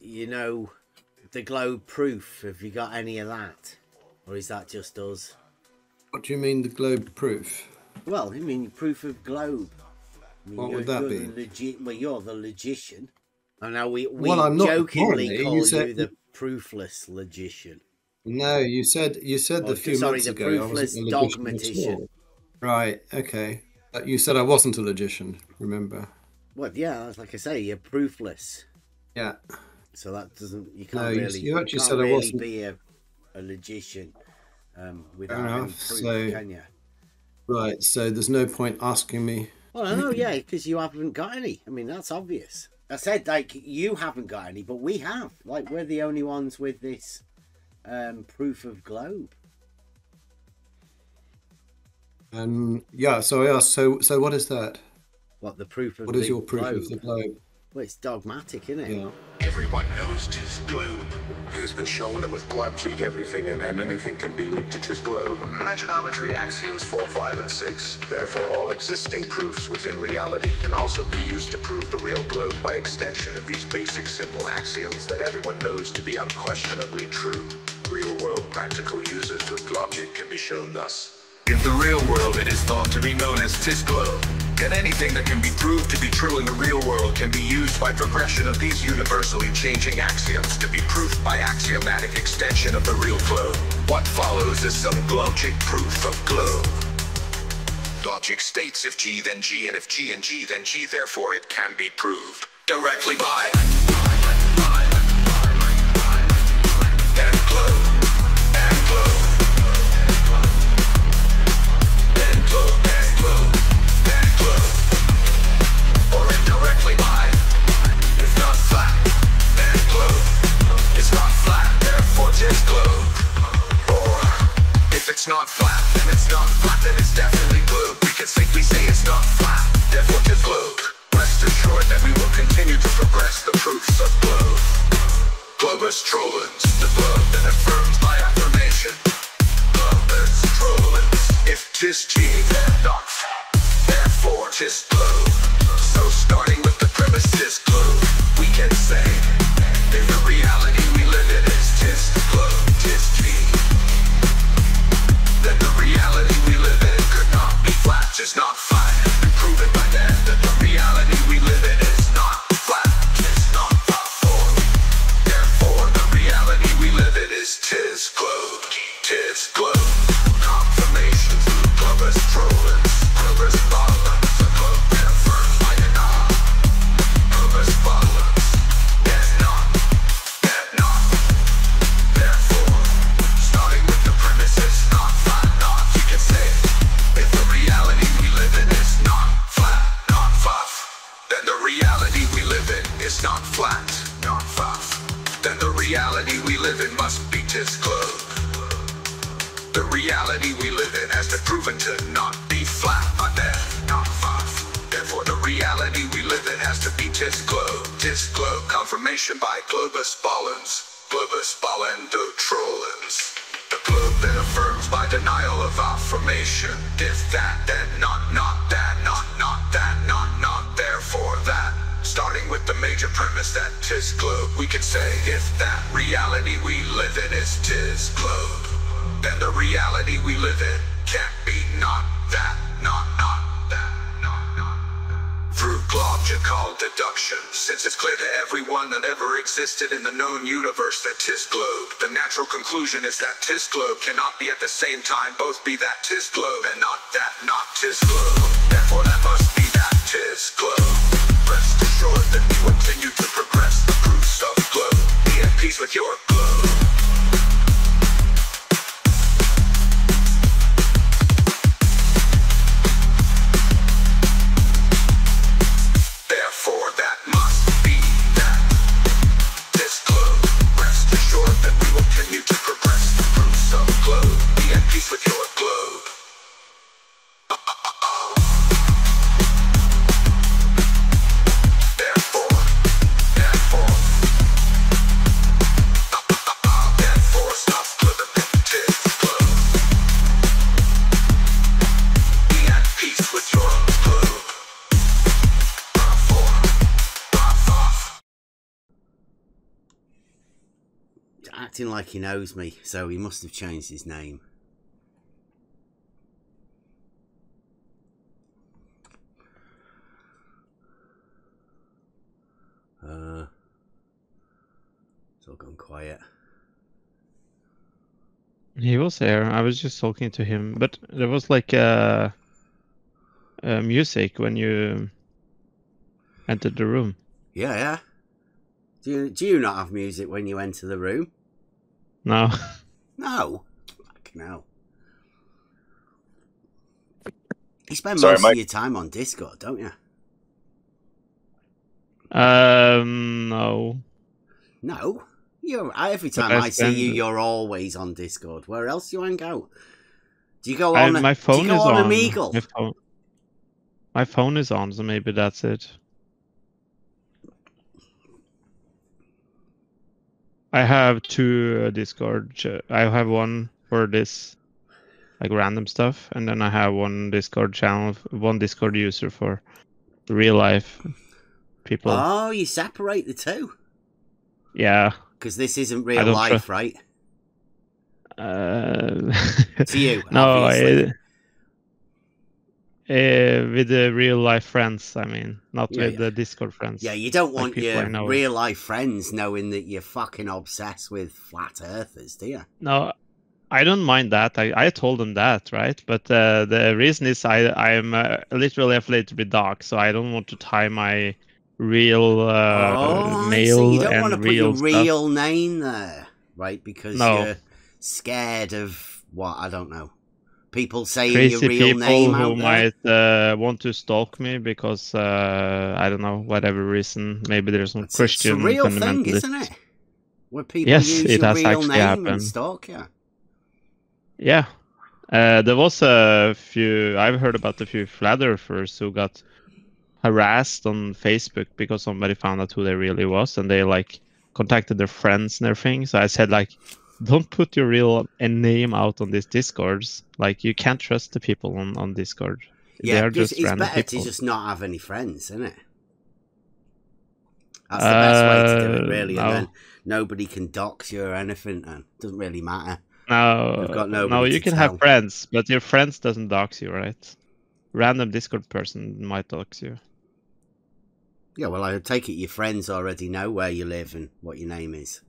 You know, the globe proof. Have you got any of that, or is that just us? What do you mean, the globe proof? Well, I mean proof of globe. I mean, What would that be? Well, you're the logician. I know we I'm not, jokingly call you said, the proofless logician. No, you said a few months ago I wasn't a logician at all. Right, okay. You said I wasn't a logician, remember? Well, yeah, like I say, you're proofless. Yeah. So that doesn't, you can't really, you actually said really I wasn't. be a logician without Fair any enough. proof, can you? Right, so there's no point asking me. Well, I know, yeah, because you haven't got any. I mean, that's obvious. I said, like, you haven't got any, but we have. Like, we're the only ones with this proof of globe. Yeah, so I asked, so what is that? What, the proof of What is your proof of the globe? Well, it's dogmatic, isn't it? Yeah. Everyone knows tis globe. It has been shown that with logic, everything and anything can be linked to tis globe. Geometry axioms 4, 5, and 6. Therefore, all existing proofs within reality can also be used to prove the real globe by extension of these basic simple axioms that everyone knows to be unquestionably true. Real-world practical uses with logic can be shown thus. In the real world, it is thought to be known as tis globe. And anything that can be proved to be true in the real world can be used by progression of these universally changing axioms to be proved by axiomatic extension of the real globe. What follows is some logic proof of globe. Logic states if G then G, and if G and G then G, therefore it can be proved directly by and globe, and globe, and globe, and globe. Or indirectly by, it's not flat, then globe. It's not flat, therefore tis globe. Or, if it's not flat, then it's not flat, then it's definitely globe. We can safely say it's not flat, therefore tis globe. Rest assured that we will continue to progress the proofs of globe. Globus trollens, the globe that affirms by affirmation. Globus trollens, if tis G, then not flat, therefore tis globe. So starting with the premise tis globe, we can say, in the reality we live in is tis globe, tis G. Then the reality we live in could not be flat, just not flat. And proven by then that the reality we live in is not flat, tis not flat. Therefore the reality we live in is tis globe, tis globe. Confirmation through globus trollens, globus trollens, the globe that affirms by denial. Globus trollens, there's not, therefore, starting with the premise is not flat, not, you can say, if the reality we live in is not flat, not fluff, then the reality we live in is not flat, not fluff, then the reality we live in must be tis globe. The reality we live in has been proven to not be flat, but then not fluff. Therefore the reality we live in has to be tis globe. Tis globe, confirmation by globus bollens, globus bollendo trollens. The globe that affirms by denial of affirmation. If that, then not that, not that, not therefore that. Starting with the major premise that tis globe, we can say if that reality we live in is tis globe, then the reality we live in can't be not that, not that, not. Through logical deduction, since it's clear to everyone that ever existed in the known universe that tis globe, the natural conclusion is that tis globe cannot be at the same time both be that tis globe and not that, not tis globe. Therefore that must be that tis globe. Rest assured that we will continue to progress the proofs of globe. Be at peace with your globe. acting like he knows me, so he must have changed his name. It's all gone quiet. He was there. I was just talking to him, but there was like music when you entered the room. Yeah, yeah. Do you not have music when you enter the room? No. No. Fucking hell. You spend most of your time on Discord, don't you? No. No. Every time I see you, you're always on Discord. Where else do you hang out? Do you go on? My phone is on Omegle? My phone is on, so maybe that's it. I have two Discord. I have one for this, like random stuff, and then I have one Discord channel, one Discord user for real life people. Oh, you separate the two? Yeah. Because this isn't real life, right? To you, no, obviously. With the real life friends, I mean, not with the Discord friends. Yeah, you don't want your real life friends knowing that you're fucking obsessed with flat earthers, do you? No, I don't mind that. I told them that, right? But the reason is I'm literally affiliated with Doc, so I don't want to tie my real mail so you don't and want to put your real name there, right? Because you're scared of what? I don't know. People saying crazy your real name out who might want to stalk me because I don't know, whatever reason. Maybe there's some Christian it's a real thing, isn't it? Where people use your real name and stalk you. Yeah. There was a few. I've heard about a few flat earthers who got harassed on Facebook because somebody found out who they really was, and they like contacted their friends and everything. So I said, like, don't put your real name out on these Discords. Like, you can't trust the people on Discord. Yeah, they're just it's random better people. to just not have any friends, isn't it? That's the best way to do it, really. And then nobody can dox you or anything, and it doesn't really matter. No, you can have friends, but your friends doesn't dox you, right? Random Discord person might dox you. Yeah, well, I take it your friends already know where you live and what your name is.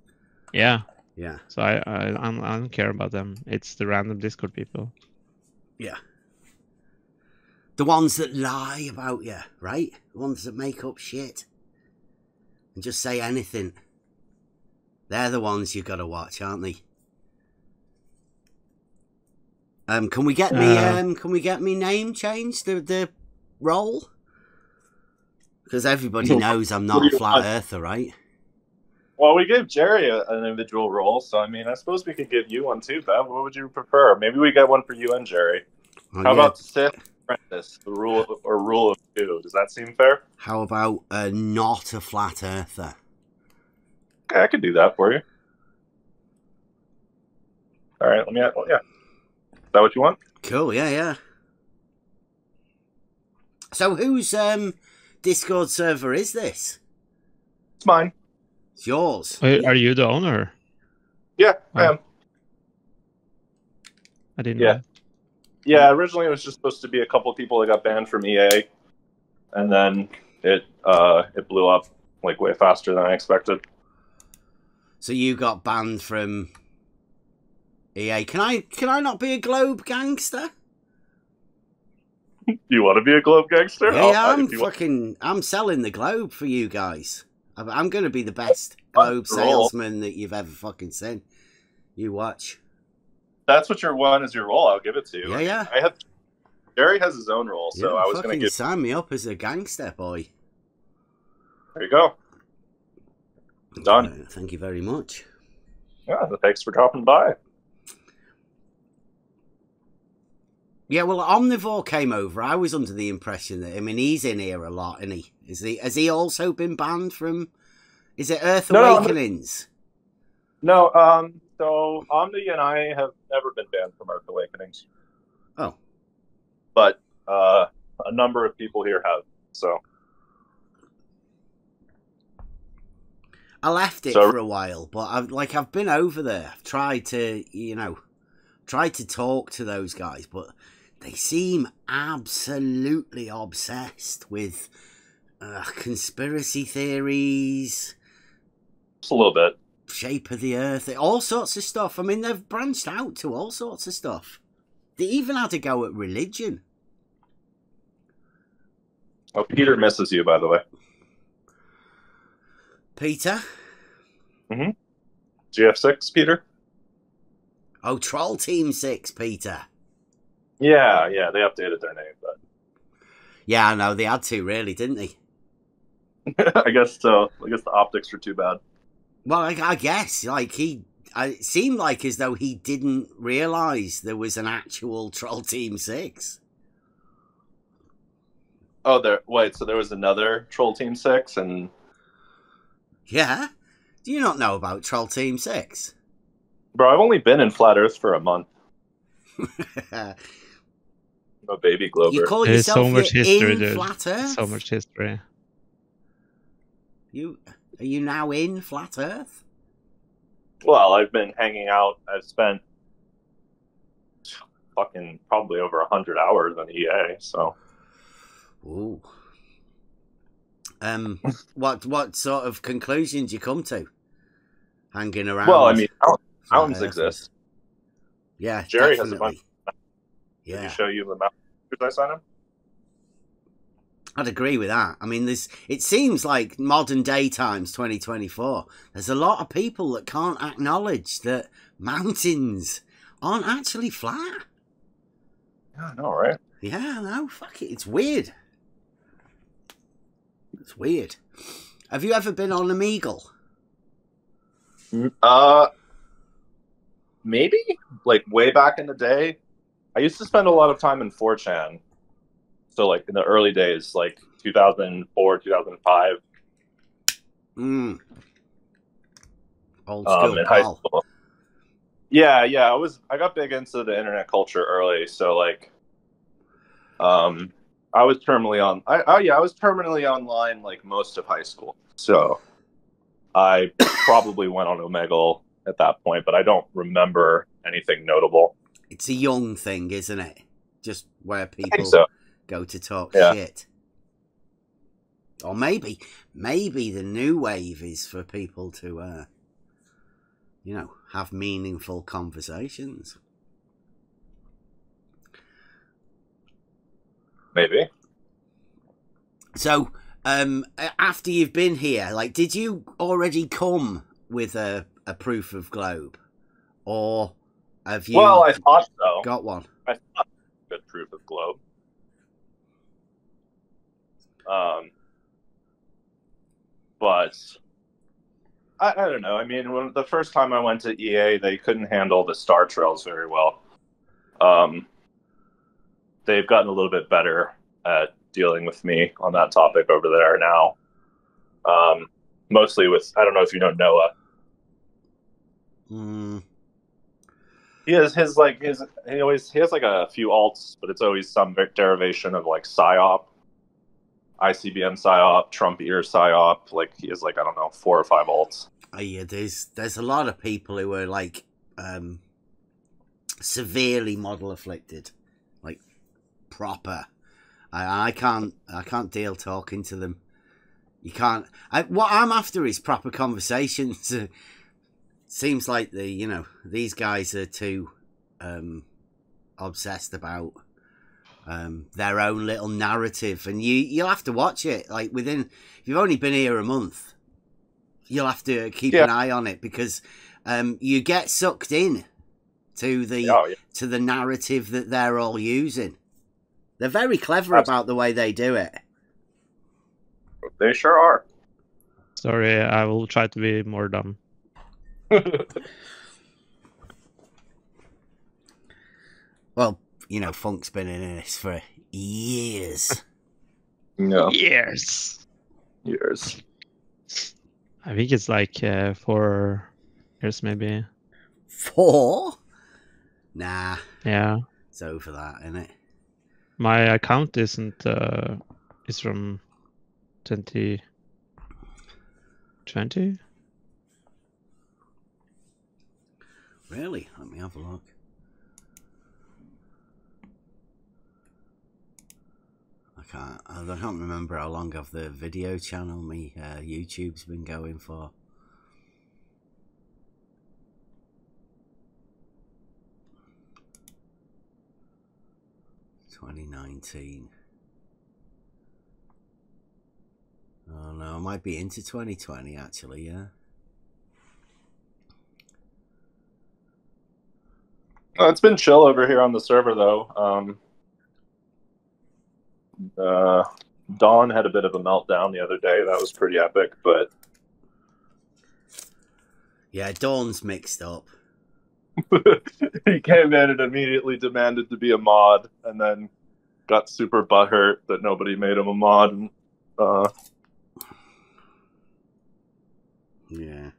Yeah. Yeah. So I don't care about them. It's the random Discord people. Yeah. The ones that lie about you, right? The ones that make up shit and just say anything. They're the ones you've got to watch, aren't they? Can we get me name changed, the role? Because everybody knows I'm not a flat earther, right? Well, we gave Jerry an individual role, so I mean, I suppose we could give you one too, Bev. What would you prefer? Maybe we get one for you and Jerry. How about Sith Apprentice, the rule of two? Does that seem fair? How about not a flat earther? Okay, I could do that for you. All right, let me. Well, yeah, is that what you want? Cool. Yeah. So whose Discord server is this? It's mine. It's yours. Wait, are you the owner? Yeah, I am. I didn't know. Yeah, originally it was just supposed to be a couple of people that got banned from EA, and then it blew up like way faster than I expected. So you got banned from EA. Can I not be a Globe Gangster? You want to be a Globe Gangster? Yeah, I'm selling the Globe for you guys. I'm going to be the best Globe salesman that you've ever fucking seen. You watch. That's what your one is your role. I'll give it to you. Yeah. Jerry has his own role, so I was going to sign me up as a gangster boy. There you go. Done. Thank you very much. Yeah, thanks for dropping by. Yeah, well, Omnivore came over. I was under the impression that, I mean, he's in here a lot, isn't he? Has he also been banned from, is it Earth Awakenings? No, so Omni and I have never been banned from Earth Awakenings. Oh. But a number of people here have, so. I left it for a while, but I've been over there. I've tried to, tried to talk to those guys, but they seem absolutely obsessed with conspiracy theories. Just a little bit. Shape of the Earth, all sorts of stuff. I mean, they've branched out to all sorts of stuff. They even had to go at religion. Oh, Peter misses you, by the way. Peter? Mm-hmm. GF6, Peter? Oh, Troll Team 6, Peter. Yeah, they updated their name, but... Yeah, I know, they had to, really, didn't they? I guess so. I guess the optics were too bad. Well, I guess, it seemed like as though he didn't realise there was an actual Troll Team 6. Oh, wait, so there was another Troll Team 6, and... Yeah? Do you not know about Troll Team 6? Bro, I've only been in Flat Earth for a month. I'm a baby glober. You call There's yourself so much history, dude. Flat Earth? So much history. Are you now in Flat Earth? Well, I've been hanging out. I've spent fucking probably over 100 hours on EA, so... Ooh. What sort of conclusions you come to? Hanging around. Well, I mean, mountains exist. Yeah, Jerry definitely. has a bunch. Yeah. Did he show you the mountains I sent him? I'd agree with that. I mean, it seems like modern day times, 2024. There's a lot of people that can't acknowledge that mountains aren't actually flat. Yeah, I know, right? Yeah, no, fuck it. It's weird. It's weird. Have you ever been on Omegle? Maybe? Like, way back in the day. I used to spend a lot of time in 4chan. So, like, in the early days, like, 2004, 2005. Old school, in high school. Yeah, I got big into the internet culture early, so, like, I was terminally I was terminally online, like, most of high school. So, I probably went on Omegle at that point, but I don't remember anything notable. It's a young thing, isn't it? Just where people go to talk shit. Or maybe the new wave is for people to, have meaningful conversations. Maybe. So, after you've been here, like, did you already come with a proof of globe? Or have you I thought so. Got one? I thought good proof of globe. But I don't know. I mean, when the first time I went to EA, they couldn't handle the star trails very well. They've gotten a little bit better at dealing with me on that topic over there now. Mostly with, I don't know if you know Noah. He has he has like a few alts, but it's always some derivation of like PSYOP, ICBM PSYOP, Trump ear PSYOP. Like he has like, I don't know, 4 or 5 alts. Yeah, there's a lot of people who are like severely model afflicted, like proper. I can't deal talking to them. You can't. What I'm after is proper conversations. Seems like these guys are too obsessed about their own little narrative, and you'll have to watch it. Like if you've only been here a month, you'll have to keep an eye on it because you get sucked in to the narrative that they're all using. They're very clever about the way they do it. They sure are. Sorry, I will try to be more dumb. Well, Funk's been in this for years. No. Years. I think it's like 4 years, maybe. 4? Nah. Yeah. It's over that, isn't it? My account isn't. It's from 2020. Really? Let me have a look. I can't remember how long of the video channel YouTube's been going for. $2019. Oh no, I might be into 2020 actually, yeah. It's been chill over here on the server though. Dawn had a bit of a meltdown the other day. That was pretty epic, but yeah, Dawn's mixed up. He came in and immediately demanded to be a mod, and then got super butthurt that nobody made him a mod. And, yeah,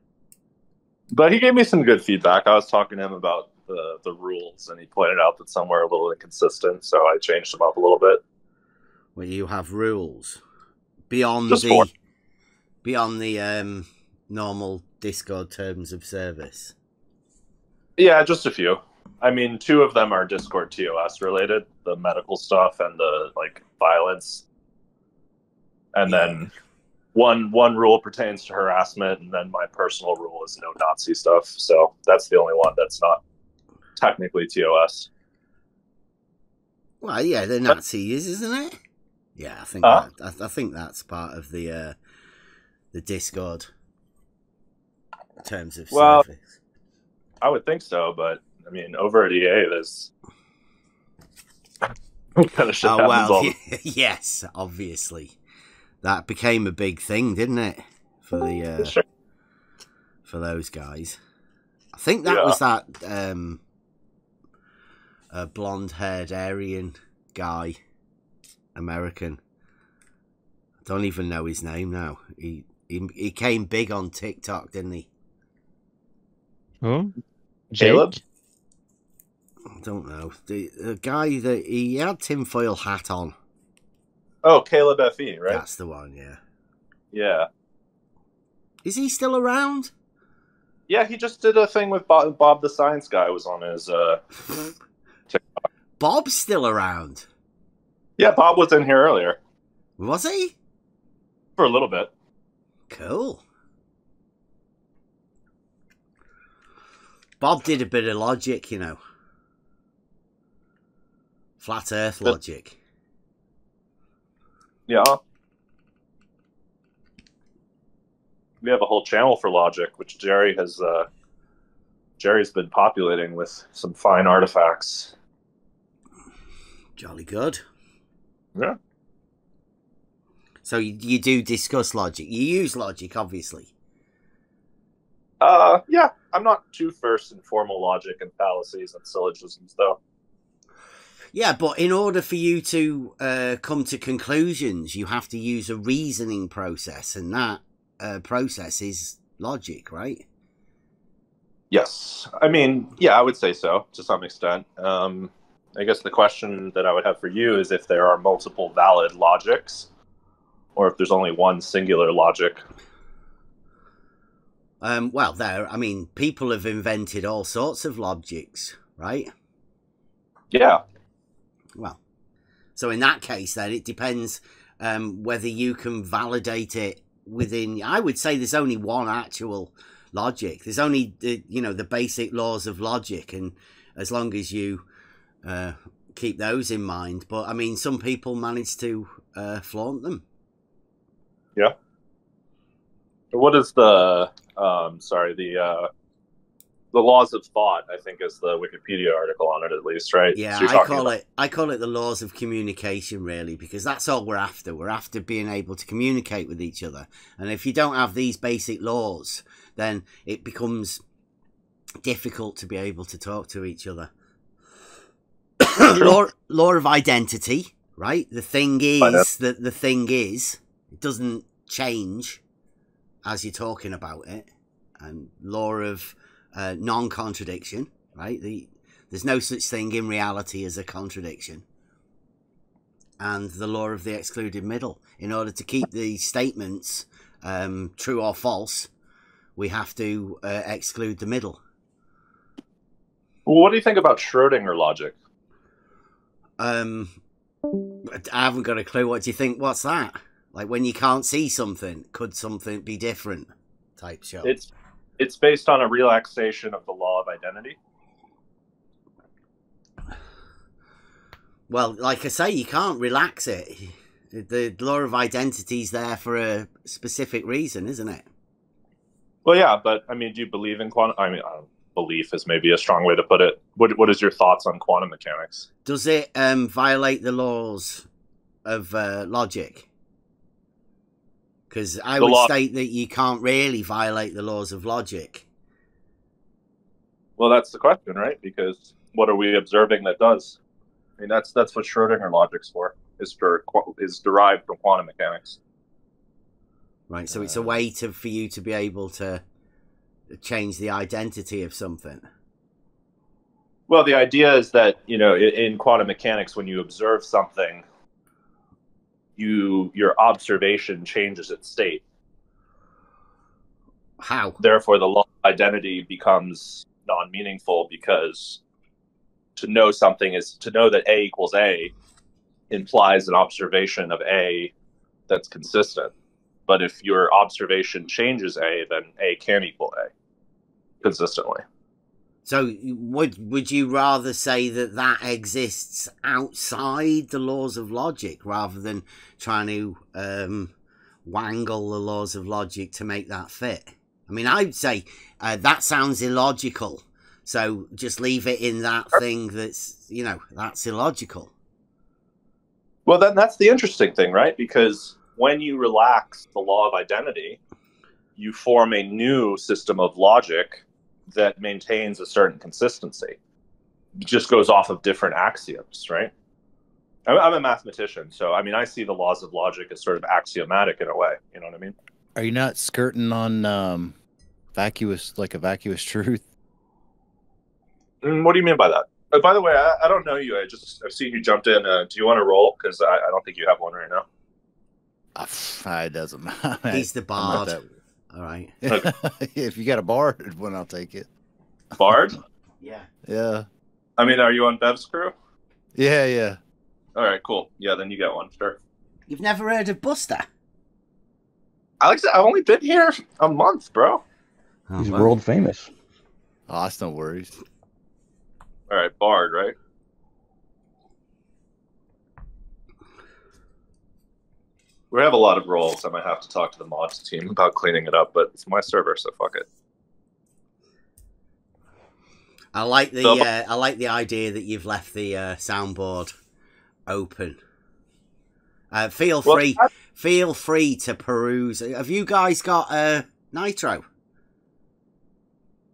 but he gave me some good feedback. I was talking to him about the rules, and he pointed out that some were a little inconsistent, so I changed them up a little bit. Well, you have rules beyond the normal Discord terms of service. Yeah, just a few. I mean, 2 of them are Discord TOS related, the medical stuff and the violence. And then one rule pertains to harassment, and then my personal rule is no Nazi stuff. So that's the only one that's not technically TOS. Well, yeah, the Nazi isn't it? Yeah, I think I think that's part of the Discord terms of service. I would think so, but I mean, over at EA, there's kind of shit happens all yes, obviously, that became a big thing, didn't it, for the sure. for those guys? I think that was that blonde-haired Aryan guy, American. I don't even know his name now. He came big on TikTok, didn't he? Oh, Caleb? I don't know. The guy that he had tinfoil hat on. Oh, Caleb FE, right? That's the one, yeah. Yeah. Is he still around? Yeah, he just did a thing with Bob the Science Guy was on his TikTok. Bob's still around. Yeah, Bob was in here earlier. Was he? For a little bit. Cool. Bob did a bit of logic, you know. Flat Earth logic. Yeah. We have a whole channel for logic, which Jerry's been populating with some fine artifacts. Jolly good. Yeah. So you do discuss logic. You use logic, obviously. Yeah. I'm not too versed in formal logic and fallacies and syllogisms, though. Yeah, but in order for you to come to conclusions, you have to use a reasoning process, and that process is logic, right? Yes. I mean, yeah, I would say so, to some extent. I guess the question that I would have for you is if there are multiple valid logics, or if there's only one singular logic. Well, I mean, people have invented all sorts of logics, right? Yeah. Well, so in that case, then, it depends whether you can validate it within... I would say there's only one actual logic. There's only, the basic laws of logic, and as long as you keep those in mind. But, I mean, some people manage to flaunt them. Yeah. What is the laws of thought, I think, is the Wikipedia article on it, at least, right? Yeah, so I call it the laws of communication, really, because that's all we're after. We're after being able to communicate with each other. And if you don't have these basic laws, then it becomes difficult to be able to talk to each other. law of identity, right? The thing is that the thing is, it doesn't change as you're talking about it. And law of non-contradiction, right? There's no such thing in reality as a contradiction. And the law of the excluded middle. In order to keep the statements true or false, we have to exclude the middle. Well, what do you think about Schrödinger logic? I haven't got a clue. What do you think? What's that? Like when you can't see something, could something be different? Type show. It's based on a relaxation of the law of identity. Well, like I say, you can't relax it. The law of identity is there for a specific reason, isn't it? Well, yeah, but I mean, do you believe in quantum? I mean, belief is maybe a strong way to put it. What is your thoughts on quantum mechanics? Does it violate the laws of logic? Because I would state that you can't really violate the laws of logic. Well, that's the question, right? Because what are we observing that does? I mean, that's what Schrödinger logic's for. Is derived from quantum mechanics. Right. So it's a way for you to be able to change the identity of something. Well, the idea is that, you know, in quantum mechanics, when you observe something, your observation changes its state. How? Therefore, the law of identity becomes non-meaningful, because to know something is to know that A equals A implies an observation of A that's consistent. But if your observation changes A, then A can equal A consistently. So would you rather say that exists outside the laws of logic rather than trying to wangle the laws of logic to make that fit? I mean, I'd say that sounds illogical. So just leave it in that thing that's, you know, that's illogical. Well, then that's the interesting thing, right? Because when you relax the law of identity, you form a new system of logic that maintains a certain consistency. It just goes off of different axioms, right? I'm a mathematician, so I mean, I see the laws of logic as sort of axiomatic in a way. You know what I mean? Are you not skirting on vacuous truth? What do you mean by that? By the way, I don't know you. I've seen you jumped in. Do you want to roll? Because I don't think you have one right now. It doesn't matter. He's the bard. All right. Okay. If you got a bard one, I'll take it. Bard? Yeah. Yeah. I mean, are you on Bev's crew? Yeah. All right, cool. Yeah, then you get one. Sure. You've never heard of Buster? Alex, I've only been here a month, bro. He's world famous. Oh, that's no worries. All right, Bard, right? We have a lot of roles. I might have to talk to the mods team about cleaning it up, but it's my server, so fuck it. I like the idea that you've left the soundboard open. Feel free to peruse. Have you guys got Nitro?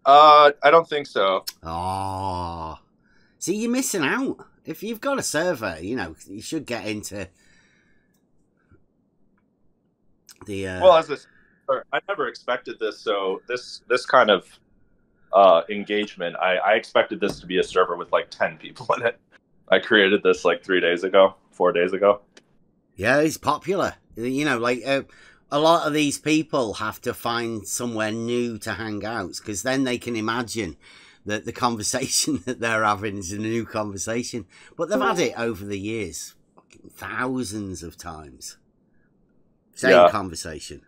I don't think so. Oh, see, you're missing out. If you've got a server, you know, you should get into the. Well, I never expected this. So this kind of engagement, I expected this to be a server with like 10 people in it. I created this like 4 days ago. Yeah, it's popular. You know, like a lot of these people have to find somewhere new to hang out, because then they can imagine that the conversation that they're having is a new conversation. But they've had it over the years, thousands of times. Same conversation,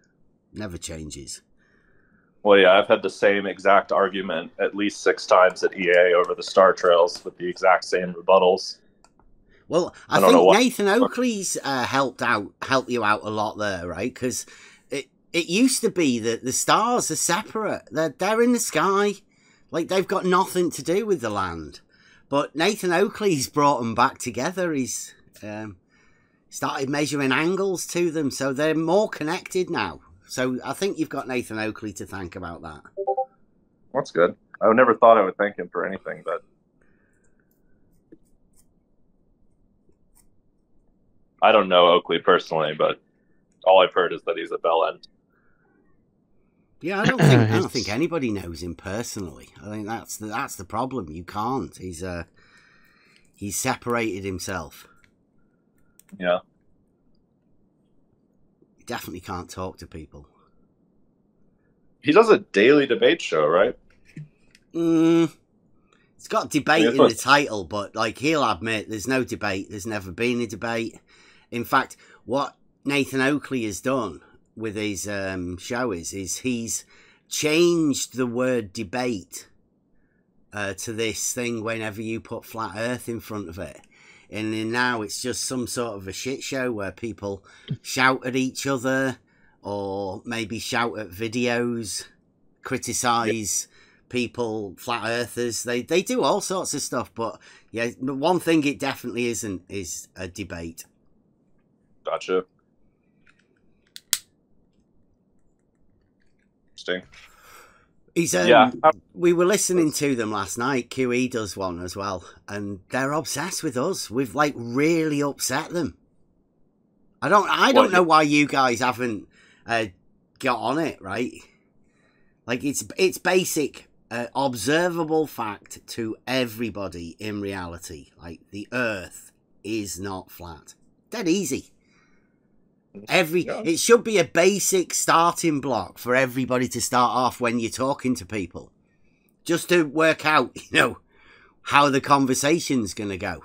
never changes. Well, yeah, I've had the same exact argument at least 6 times at EA over the Star Trails with the exact same rebuttals. Well, I think Nathan Oakley's helped you out a lot there, right? Because it used to be that the stars are separate. They're in the sky. Like, they've got nothing to do with the land. But Nathan Oakley's brought them back together. He's started measuring angles to them, so they're more connected now. So I think you've got Nathan Oakley to thank about that. That's good. I never thought I would thank him for anything, but I don't know Oakley personally, but all I've heard is that he's a bell end. Yeah, I don't think anybody knows him personally. I think that's the problem. You can't. He's separated himself. Yeah. He definitely can't talk to people. He does a daily debate show, right? It's It's got debate in the title, but like he'll admit there's no debate. There's never been a debate. In fact, what Nathan Oakley has done with his show is he's changed the word debate to this thing whenever you put flat earth in front of it. And then now it's just some sort of a shit show where people shout at each other or maybe shout at videos, criticize people, flat earthers. They do all sorts of stuff. But yeah, the one thing it definitely isn't is a debate. Gotcha. Interesting. He's we were listening to them last night. QE does one as well, and they're obsessed with us. We've like really upset them. I don't know why you guys haven't got on it, right? Like it's basic, observable fact to everybody in reality. Like the Earth is not flat. Dead easy. It should be a basic starting block for everybody to start off when you're talking to people, just to work out, how the conversation's going to go.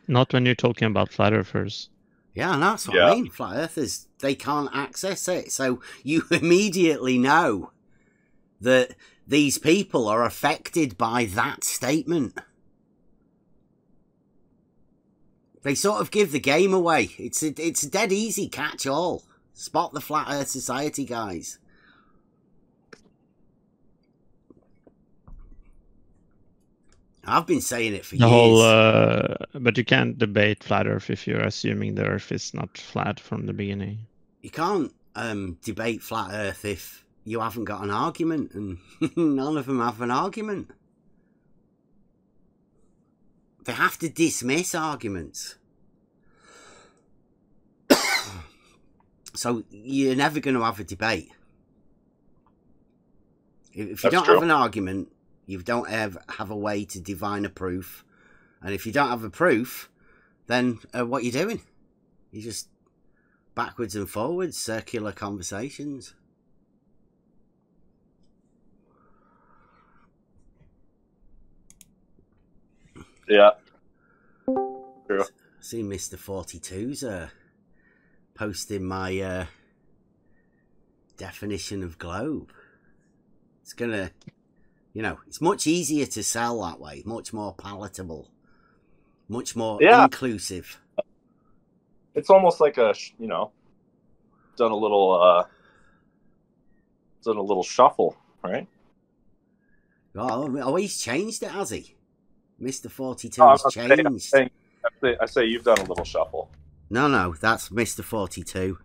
Not when you're talking about flat earthers. Yeah, and that's what I mean. Flat earthers, they can't access it, so you immediately know that these people are affected by that statement. They sort of give the game away. It's a dead easy catch-all. Spot the Flat Earth Society guys. I've been saying it for years. But you can't debate flat Earth if you're assuming the Earth is not flat from the beginning. You can't debate flat Earth if you haven't got an argument, and none of them have an argument. They have to dismiss arguments. So you're never going to have a debate. If you don't have an argument, you don't have a way to divine a proof. And if you don't have a proof, then what are you doing? You're just backwards and forwards, circular conversations. Yeah. True. I see Mr. 42's posting my definition of globe. It's gonna, it's much easier to sell that way, much more palatable, much more inclusive. It's almost like a, done a little shuffle, right? Oh, he's changed it, has he? Mr. 42 has changed. I say you've done a little shuffle. No, that's Mr. 42.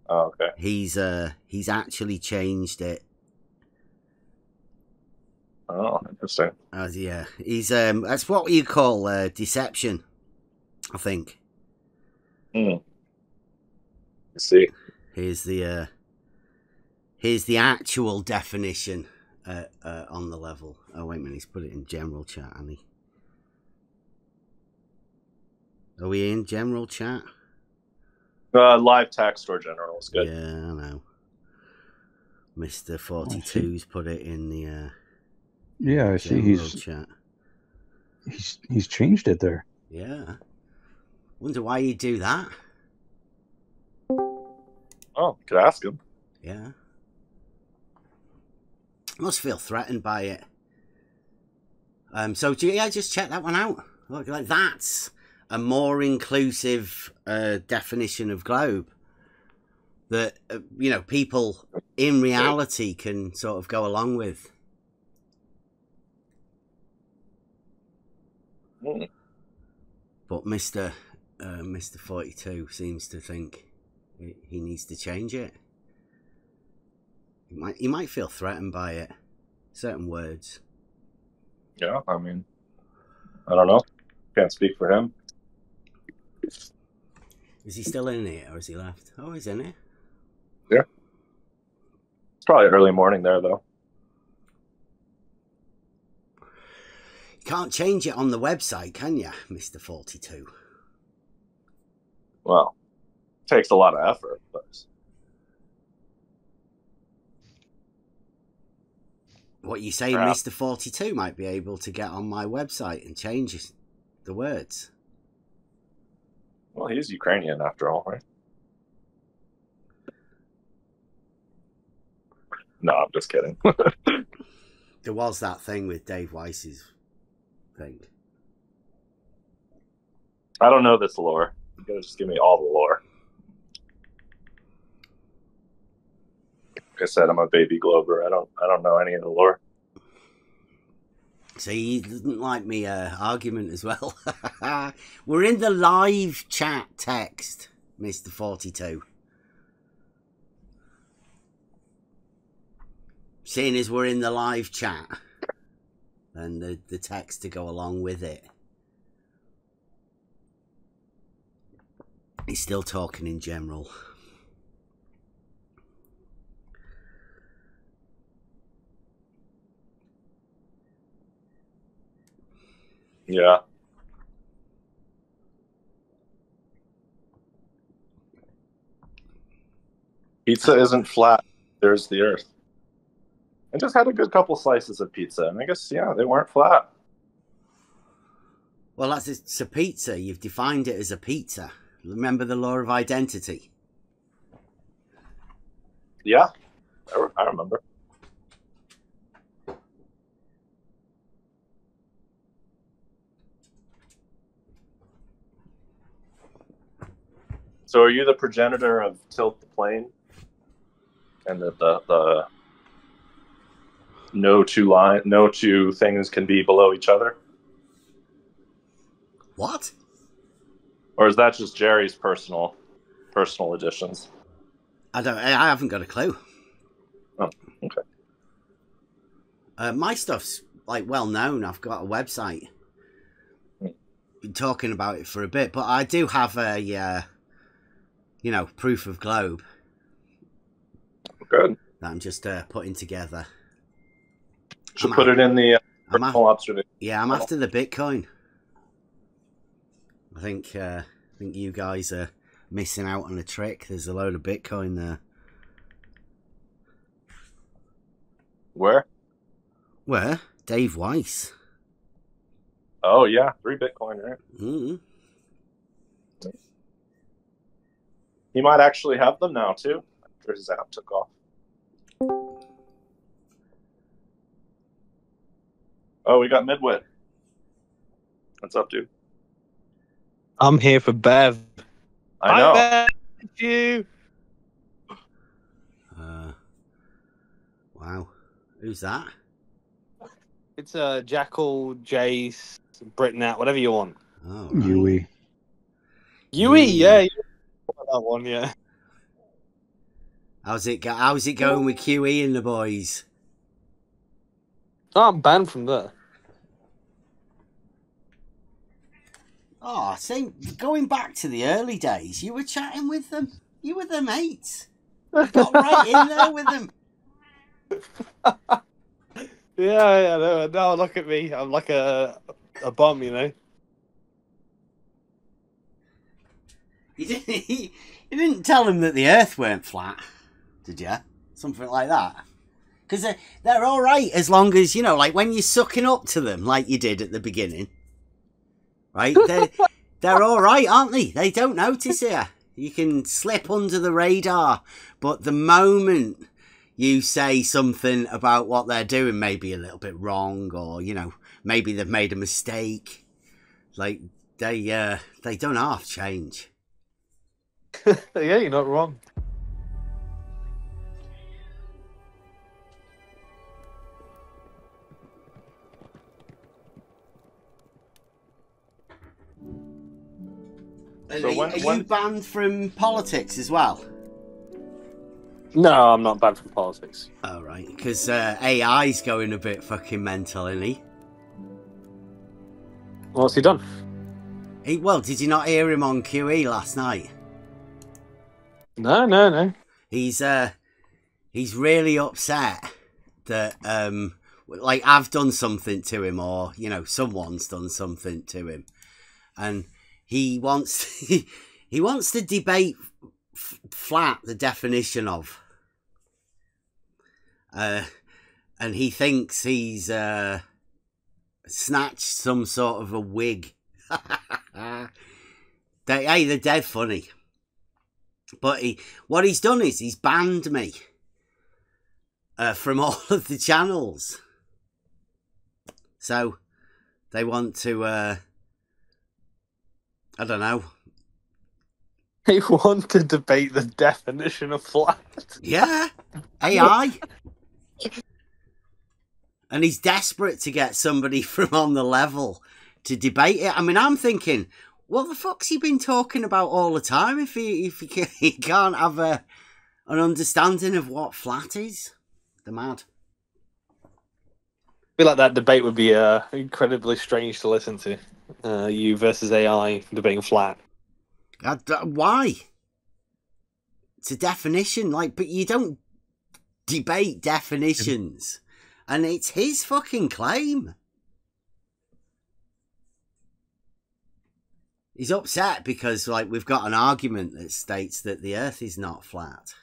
Oh, okay. He's actually changed it. Oh, interesting. Yeah, he's that's what you call deception, I think. I see. Here's the actual definition on the level. Oh wait a minute, he's put it in general chat, hasn't he? Are we in general chat? Live text or general is good. Yeah, I know. Mr. 42's put it in the yeah, I see he's chat. He's changed it there. Yeah. Wonder why you do that. Oh, could ask him. Yeah. Must feel threatened by it. So just check that one out. Look, like that's a more inclusive definition of globe that people in reality can sort of go along with. But Mr. 42 seems to think he needs to change it. He might feel threatened by it. Certain words. Yeah, I mean, I don't know. Can't speak for him. Is he still in here or has he left? Oh, he's in here. Yeah. It's probably early morning there, though. You can't change it on the website, can you, Mr. 42? Well, it takes a lot of effort, but... What you saying, Mr. 42 might be able to get on my website and change the words. Well, he's Ukrainian after all, right? No, I'm just kidding. There was that thing with Dave Weiss's thing. I don't know this lore. You gotta just give me all the lore. Like I said, I'm a baby Glober. I don't know any of the lore. See, he doesn't like me argument as well. We're in the live chat text, Mr. 42. Seeing as we're in the live chat, and the text to go along with it. He's still talking in general. Yeah. Pizza isn't flat. There's the earth. I just had a good couple slices of pizza, and I guess, yeah, they weren't flat. Well, it's a pizza. You've defined it as a pizza. Remember the law of identity? Yeah, I remember. So are you the progenitor of Tilt the Plane? And that the no two things can be below each other? What? Or is that just Jerry's personal additions? I haven't got a clue. Oh, okay. My stuff's like well known. I've got a website. Been talking about it for a bit, but I do have a proof of globe. Good. That I'm just putting together. Should put it in the personal observation. Yeah, I'm after the Bitcoin. I think you guys are missing out on a trick. There's a load of Bitcoin there. Where? Where? Dave Weiss. Oh yeah, 3 Bitcoin, right? Mm-hmm. He might actually have them now too, after his app took off. Oh, we got Midwit. What's up, dude? I'm here for Bev. I know. Hi, Bev. Thank you. Wow. Who's that? It's Jackal, Jace, Britnat, whatever you want. Oh, right. Yui. Yui, yeah. That one, yeah. How's it going with QE and the boys? Oh, I'm banned from there. Oh, see, going back to the early days, you were chatting with them. You were their mates. You got right in there with them. Yeah. No, look at me. I'm like a bum, you know. You didn't tell them that the Earth weren't flat, did you? Something like that. Because they're all right as long as, like when you're sucking up to them, like you did at the beginning. Right? They're all right, aren't they? They don't notice you. You can slip under the radar. But the moment you say something about what they're doing may be a little bit wrong, or, maybe they've made a mistake, like, they don't half change. Yeah, you're not wrong. So are you banned from politics as well? No, I'm not banned from politics. Oh, right. Because AI's going a bit fucking mental, isn't he? What's he done? Well, did you not hear him on QE last night? No. He's really upset that like I've done something to him, or someone's done something to him, and he wants to debate flat the definition of and he thinks he's snatched some sort of a wig. They're dead funny. But what he's done is he's banned me from all of the channels. So they want to, I don't know. They want to debate the definition of flat. Yeah, AI. And he's desperate to get somebody from on the level to debate it. I mean, I'm thinking, what the fuck's he been talking about all the time if he can't have an understanding of what flat is? They're mad. I feel like that debate would be incredibly strange to listen to. You versus AI debating flat. Why? It's a definition, but you don't debate definitions. And it's his fucking claim. He's upset because, we've got an argument that states that the Earth is not flat.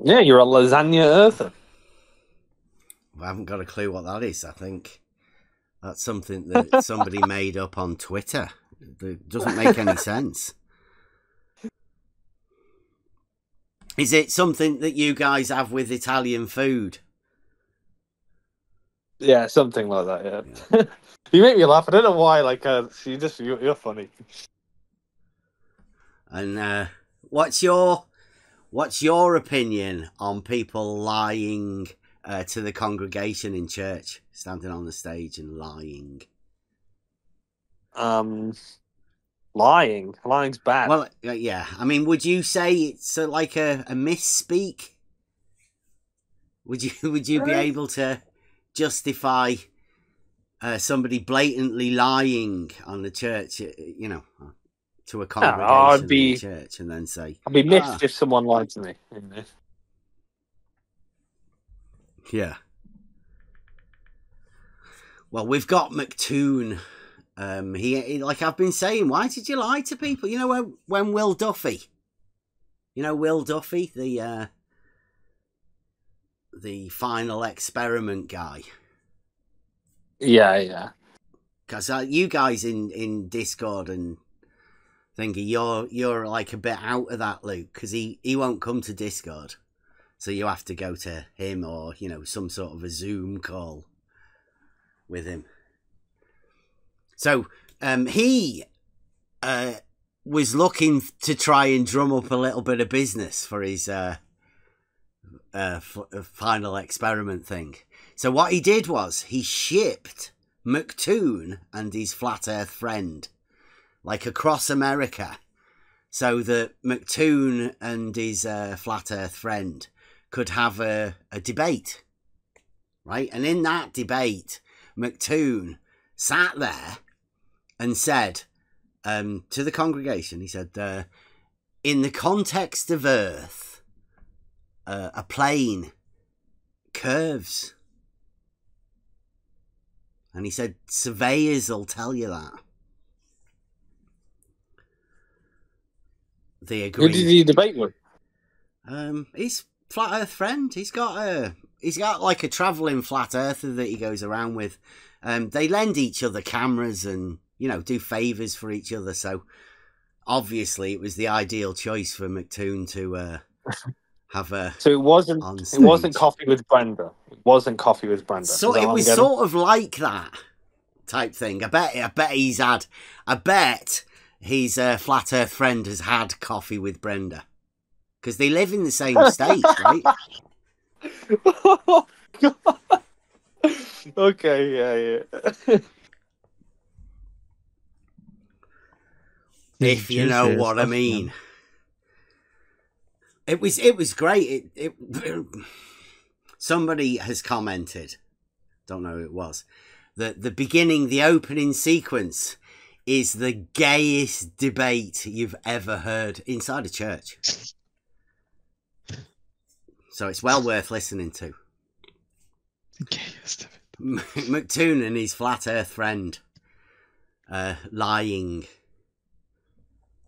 Yeah, you're a lasagna earther. I haven't got a clue what that is. I think that's something that somebody made up on Twitter. It doesn't make any sense. Is it something that you guys have with Italian food? Yeah, something like that, yeah. You make me laugh. I don't know why, you're funny. And what's your opinion on people lying to the congregation in church, standing on the stage and lying? Lying's bad. Well, yeah. I mean, would you say it's like a misspeak? Would you be able to justify somebody blatantly lying on the church, to a congregation in the church, and then say, I'd be missed if someone lied to me. Yeah. Well, we've got McToon. He like I've been saying, why did you lie to people? When Will Duffy, Will Duffy, the final experiment guy. Yeah. Because you guys in Discord and thingy, you're a bit out of that loop because he won't come to Discord, so you have to go to him or some sort of a Zoom call with him. So he was looking to try and drum up a little bit of business for his final experiment thing. So what he did was he shipped McToon and his flat earth friend across America so that McToon and his flat earth friend could have a debate, right? And in that debate, McToon sat there and said to the congregation, he said, in the context of Earth, a plane curves. And he said, surveyors will tell you that. They agreed. Who did he debate with? His flat Earth friend. He's got a travelling flat earther that he goes around with. They lend each other cameras and do favours for each other. So obviously, it was the ideal choice for McToon to have a. So it wasn't Coffee with Brenda. It wasn't Coffee with Brenda. So it was sort of like that type thing. I bet he's had. I bet his flat Earth friend has had coffee with Brenda because they live in the same state, right? Oh, God. Okay, yeah. If you know what I mean. It was great. Somebody has commented, don't know who it was, that the opening sequence is the gayest debate you've ever heard inside a church. So it's well worth listening to. The gayest. McToon and his flat earth friend lying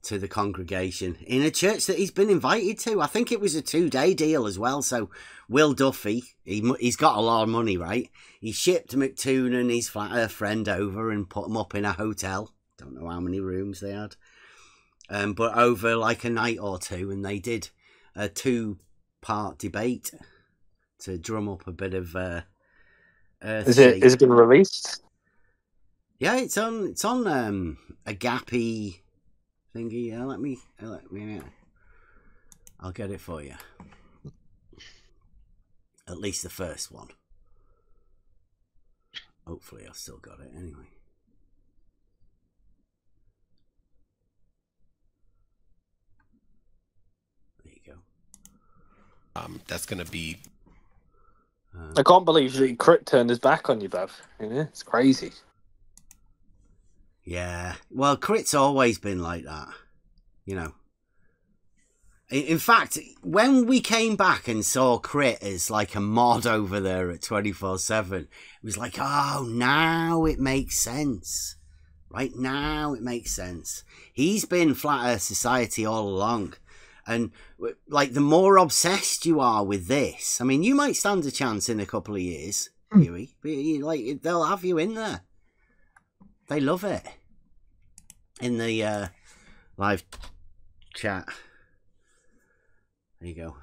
to the congregation in a church that he's been invited to. I think it was a 2-day deal as well. So Will Duffy, he's got a lot of money, right? He shipped McToon and his flat earth friend over and put them up in a hotel. Don't know how many rooms they had. But over like a night or two, and they did a 2-part debate to drum up a bit of Is it been released? Yeah, it's on a gappy thingy. Yeah, let me I'll get it for you. At least the first one. Hopefully I've still got it anyway. There you go. That's gonna be. I can't believe that Crit turned his back on you, Bev. You know, it's crazy. Yeah, well, Crit's always been like that, you know. In fact, when we came back and saw Crit as like a mod over there at 24/7, it was like, oh, now it makes sense. Right now it makes sense. He's been Flat Earth Society all along. And like, the more obsessed you are with this, I mean, you might stand a chance in a couple of years, Huey. Like, they'll have you in there. They love it. In the live chat. There you go.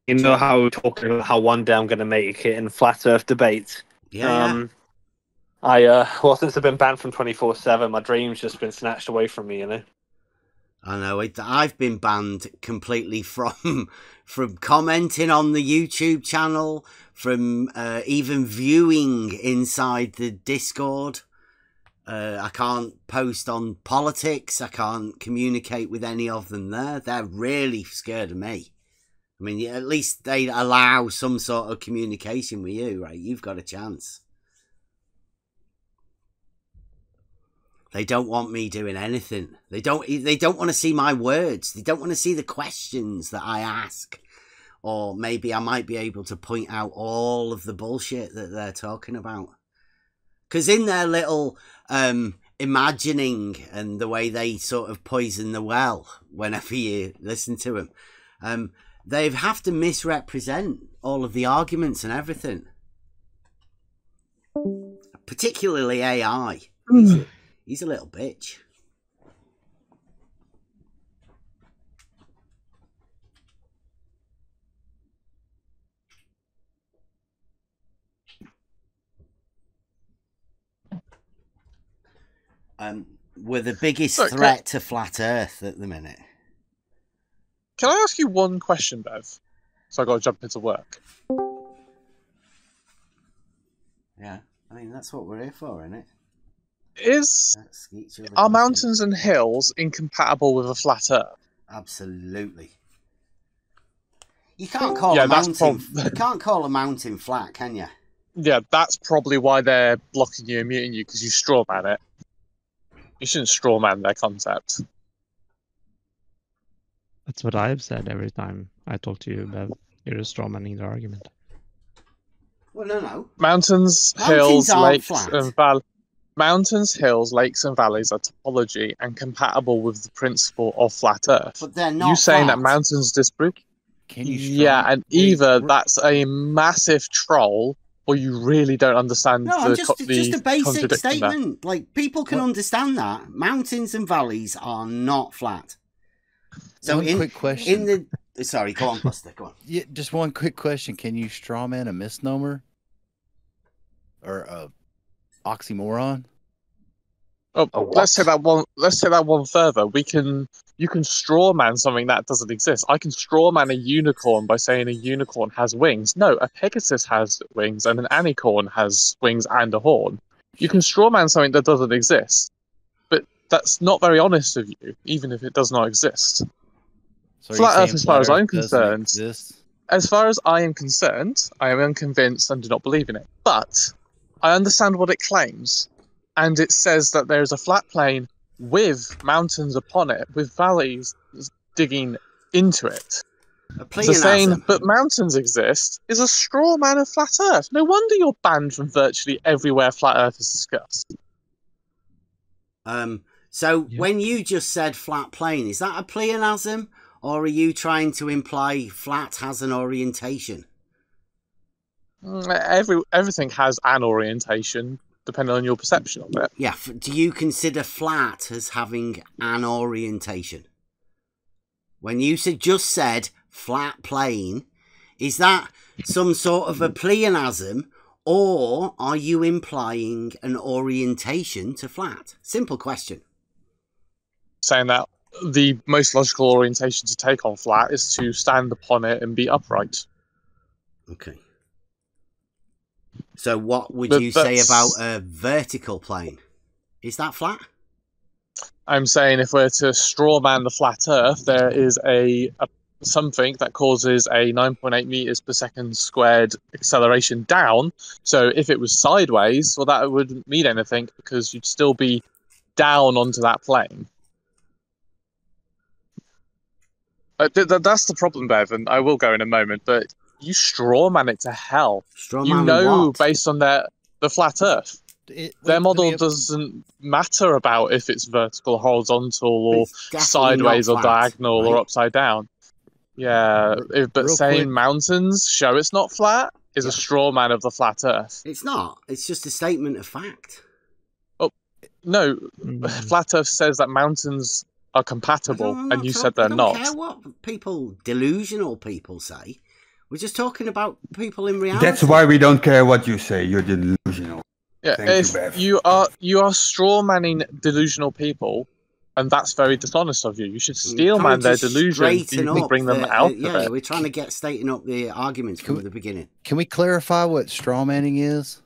You know how we're talking about how one day I'm going to make it in Flat Earth debate? Yeah. Well, since I've been banned from 24/7, my dream's just been snatched away from me, you know? I know. I've been banned completely from commenting on the YouTube channel, from even viewing inside the Discord. I can't post on politics. I can't communicate with any of them there. They're really scared of me. I mean, at least they allow some sort of communication with you, right? You've got a chance. They don't want me doing anything. They don't want to see my words. They don't want to see the questions that I ask. Or maybe I might be able to point out all of the bullshit that they're talking about. Because in their little imagining and the way they sort of poison the well whenever you listen to them, they have to misrepresent all of the arguments and everything. Particularly AI. He's a little bitch. We're the biggest threat to Flat Earth at the minute. Can I ask you one question, Bev? So I got to jump into work. Yeah, I mean, that's what we're here for, isn't it? Are mountains and hills incompatible with a flat Earth? Absolutely. You can't call a mountain. You can't call a mountain flat, can you? Yeah, that's probably why they're blocking you and muting you, because you strawman it. You shouldn't strawman their concept. That's what I've said every time I talk to you, Bev. You're just strawmanning the argument. Well, no. Mountains, hills, lakes, and valleys. Mountains, hills, lakes, and valleys are topology and compatible with the principle of flat Earth. But they're not. You saying that mountains disprove? Can you? Yeah, and either that's a massive troll, or you really don't understand. No, just a basic statement. There. Like, people can understand that mountains and valleys are not flat. So, quick question. Sorry, go on, Buster. Go on. Yeah, just one quick question. Can you strawman a misnomer or a oxymoron? Oh, let's take that one. Let's take that one further. You can strawman something that doesn't exist. I can strawman a unicorn by saying a unicorn has wings. No, a Pegasus has wings, and an anicorn has wings and a horn. You can strawman something that doesn't exist, but that's not very honest of you, even if it does not exist. So Flat Earth, as far as I'm concerned, I am unconvinced and do not believe in it. But I understand what it claims. And it says that there is a flat plane with mountains upon it, with valleys digging into it. So saying, but mountains exist, is a straw man of Flat Earth. No wonder you're banned from virtually everywhere Flat Earth is discussed. So when you just said flat plane, is that a pleonasm, or are you trying to imply flat has an orientation? Everything has an orientation, depending on your perception of it. Yeah. Do you consider flat as having an orientation? When you just said flat plane, is that some sort of a pleonasm, or are you implying an orientation to flat? Simple question. Saying that the most logical orientation to take on flat is to stand upon it and be upright. Okay. So what would you say about a vertical plane? Is that flat? I'm saying if we're to straw man the flat Earth, there is something that causes a 9.8 meters per second squared acceleration down. So if it was sideways, well, that wouldn't mean anything because you'd still be down onto that plane. That's the problem, Bev, and I will go in a moment, but you straw man it to hell. You know, based on the flat Earth. Their model doesn't matter about if it's vertical, horizontal, or sideways, or diagonal, right? Or upside down. Yeah, but saying mountains show it's not flat is a straw man of the flat Earth. It's not. It's just a statement of fact. Oh, no. Flat Earth says that mountains are compatible, and you said they're not. I don't care what delusional people say. We're just talking about people in reality. That's why we don't care what you say. You're delusional. Yeah, if you are straw manning delusional people, and that's very dishonest of you. You should steel man their delusion and bring them out of it. We're trying to straighten up the arguments from the beginning. Can we clarify what straw manning is?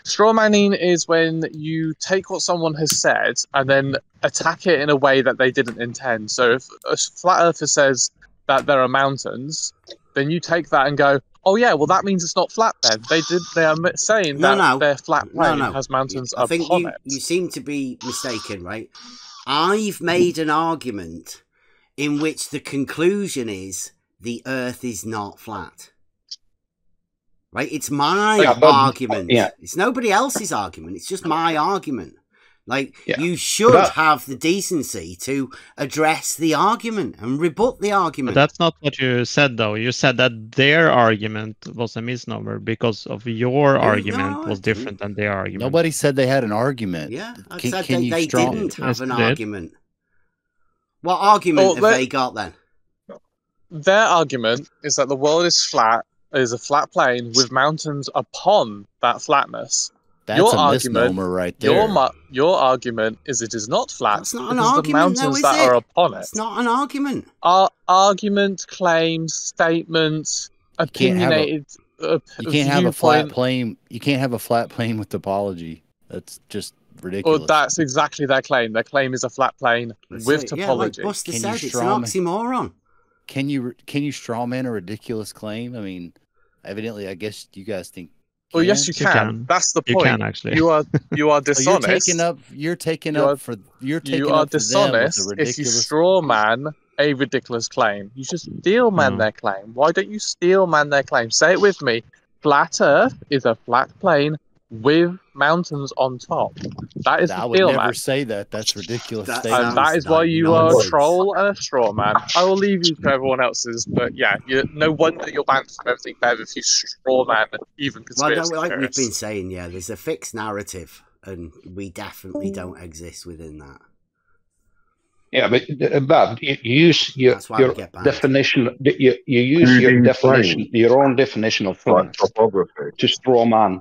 Straw manning is when you take what someone has said and then attack it in a way that they didn't intend. So if a flat earther says that there are mountains, then you take that and go, oh yeah, well that means it's not flat then. They are saying that their flat plane has mountains upon it. I think you seem to be mistaken, right? I've made an argument in which the conclusion is the Earth is not flat. Right? It's my argument. Yeah. It's nobody else's argument. It's just my argument. Like, you should have the decency to address the argument and rebut the argument. But that's not what you said, though. You said that their argument was a misnomer because of your argument was different than their argument. Nobody said they had an argument. Yeah, I said they didn't have an argument. What argument have they got then? Their argument is that the world is a flat plane with mountains upon that flatness. That's a misnomer right there. Your argument is it is not flat. That's not an argument, the mountains that are upon it. It's not an argument. Argument, claim, statement, opinionated. You can't have a flat plane. You can't have a flat plane with topology. That's just ridiculous. Well, that's exactly their claim. Their claim is a flat plane with topology. Yeah, like Buster said, it's an oxymoron. Can you straw man a ridiculous claim? I mean, evidently, I guess you guys think. Well, yes, you can. That's the point. You can actually. You are dishonest. You're dishonest if you straw man a ridiculous claim. You should steel man their claim. Why don't you steel man their claim? Say it with me. Flat Earth is a flat plane with mountains on top. That is the steel man. I would never say that. That's ridiculous. And that is why you are a troll and a straw man. I will leave you to everyone else's, but yeah, no wonder you're banned from everything better if you straw man even conspiracy like we've been saying, there's a fixed narrative, and we definitely don't exist within that. Yeah, but you use your definition. You use your own definition of flat to straw man.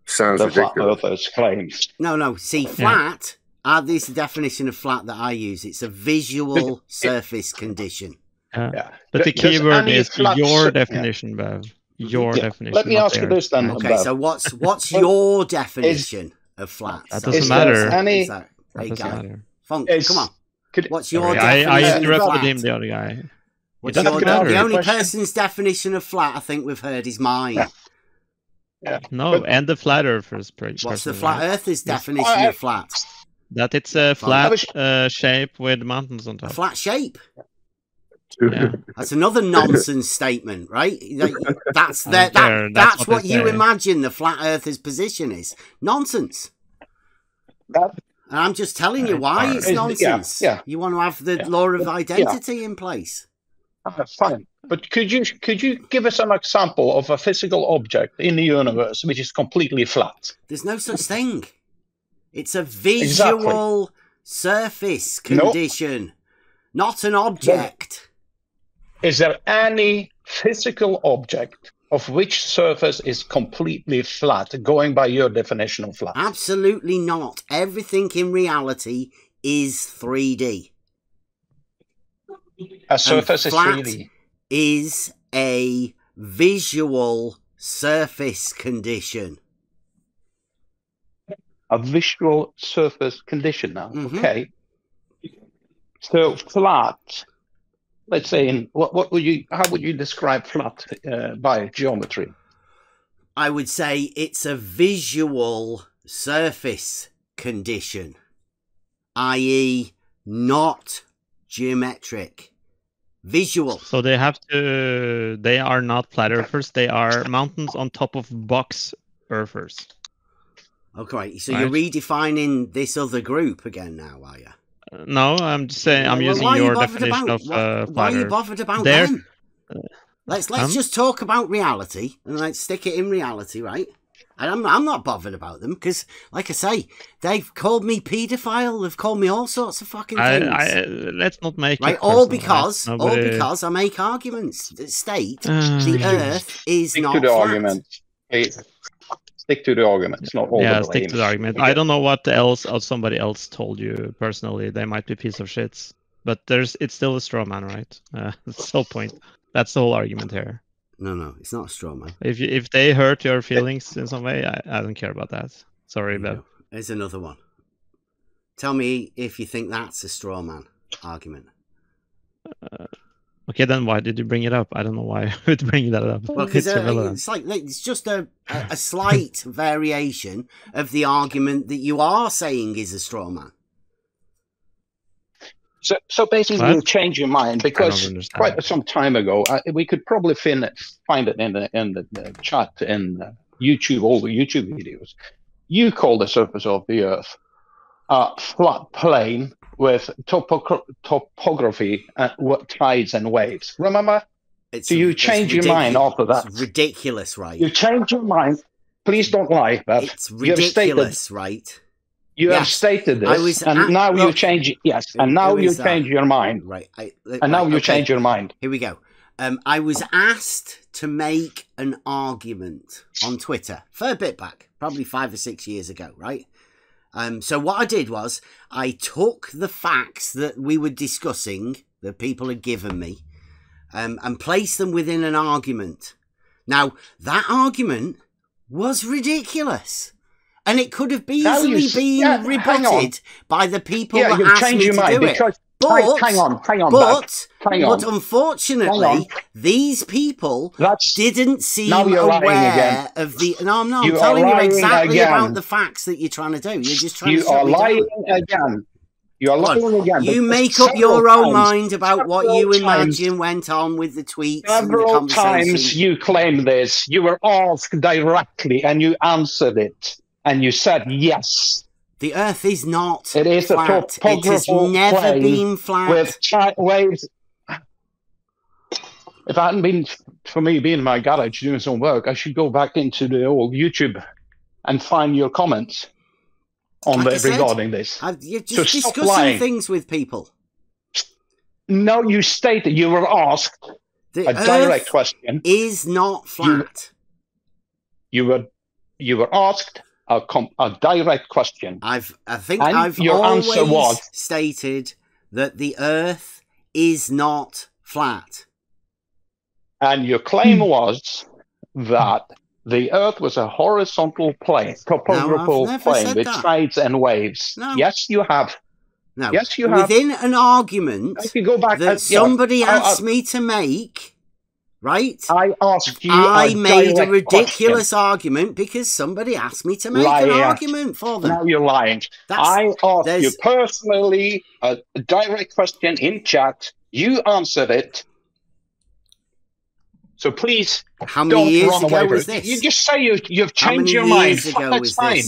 Sounds ridiculous. Claims. No. See, flat. This is the definition of flat that I use. It's a visual surface condition. But the key word is your definition, Bev. Your definition. Let me ask you this then. Okay, Bev. so what's your definition of flat? That doesn't matter. That doesn't matter. Funk, come on. What's your definition I interrupted of flat? him, the other guy. The only person's definition of flat I think we've heard is mine. No, and the flat earthers. What's the flat earther's definition of flat? That it's a flat shape with mountains on top. A flat shape? Yeah. That's another nonsense statement, right? That's what you imagine the flat earther's position is. Nonsense. And I'm just telling you why it's nonsense. Yeah. You want to have the law of identity in place. Fine. But could you give us an example of a physical object in the universe which is completely flat? There's no such thing. It's a visual surface condition, not an object. Is there any physical object of which surface is completely flat, going by your definition of flat? Absolutely not. Everything in reality is 3D. A surface is 3D. Is a visual surface condition. A visual surface condition now. Okay. So flat, let's say how would you describe flat by geometry? I would say it's a visual surface condition, i.e. not geometric. Visual. So they are not flat earthers, they are mountains on top of box earthers. Okay, so you're redefining this other group again now, are you? No, I'm just saying I'm using your definition of flat. Why are you bothered about them? Let's just talk about reality and let's stick it in reality, right? And I'm not bothered about them because, like I say, they've called me paedophile. They've called me all sorts of fucking things. Let's not make it personal, because I make arguments that state the Earth is not flat. Argument. Stick to the argument. It's not all the stick to the argument. I don't know what else somebody else told you personally. They might be a piece of shits, but it's still a straw man, right? That's the whole point. That's the whole argument here. No, it's not a straw man. If they hurt your feelings in some way, I don't care about that. Sorry, Bev. Here's another one. Tell me if you think that's a straw man argument. Okay, then why did you bring it up? I don't know why I would bring that up. Well, because it's just a slight variation of the argument that you are saying is a straw man. So basically, you change your mind because quite some time ago, we could probably find it in the chat in YouTube, all the YouTube videos. You call the surface of the Earth a flat plane with topography and tides and waves. Remember? So you change your mind after that. It's ridiculous, right? You change your mind. Please don't lie, Bev. It's ridiculous, right? You have stated this, and now you change. Yes, and now you change your mind. Right. And now you change your mind. Here we go. I was asked to make an argument on Twitter for a bit back, probably 5 or 6 years ago, right? So what I did was I took the facts that we were discussing, that people had given me, and placed them within an argument. Now, that argument was ridiculous. And it could have easily been rebutted by the people that asked me to do it. But unfortunately, these people didn't seem aware of the... No, I'm telling you exactly about the facts that you're trying to do. You're just trying to shut me down. You are lying again. You make up your own mind about what you imagine went on with the tweets and the conversation. Several times you claim this. You were asked directly and you answered it. And you said yes. The Earth is not flat. It is flat. It has never been flat. With waves. If it hadn't been for me being in my garage doing some work, I should go back into the old YouTube and find your comments on regarding this. You're just discussing things with people. No, you stated you were asked a direct question. Is not flat. You were asked a direct question. I think I've always stated that the Earth is not flat. And your claim was that the Earth was a horizontal plane, topographical plane with tides and waves. No. Yes, you have. No. Yes, you have. Within an argument that somebody asked me to make... Right? I asked you. I made a ridiculous argument because somebody asked me to make an argument for them. Now you're lying. I asked you personally a direct question in chat. You answered it. So please, how many years ago was this? You just say you've changed your mind. That's fine.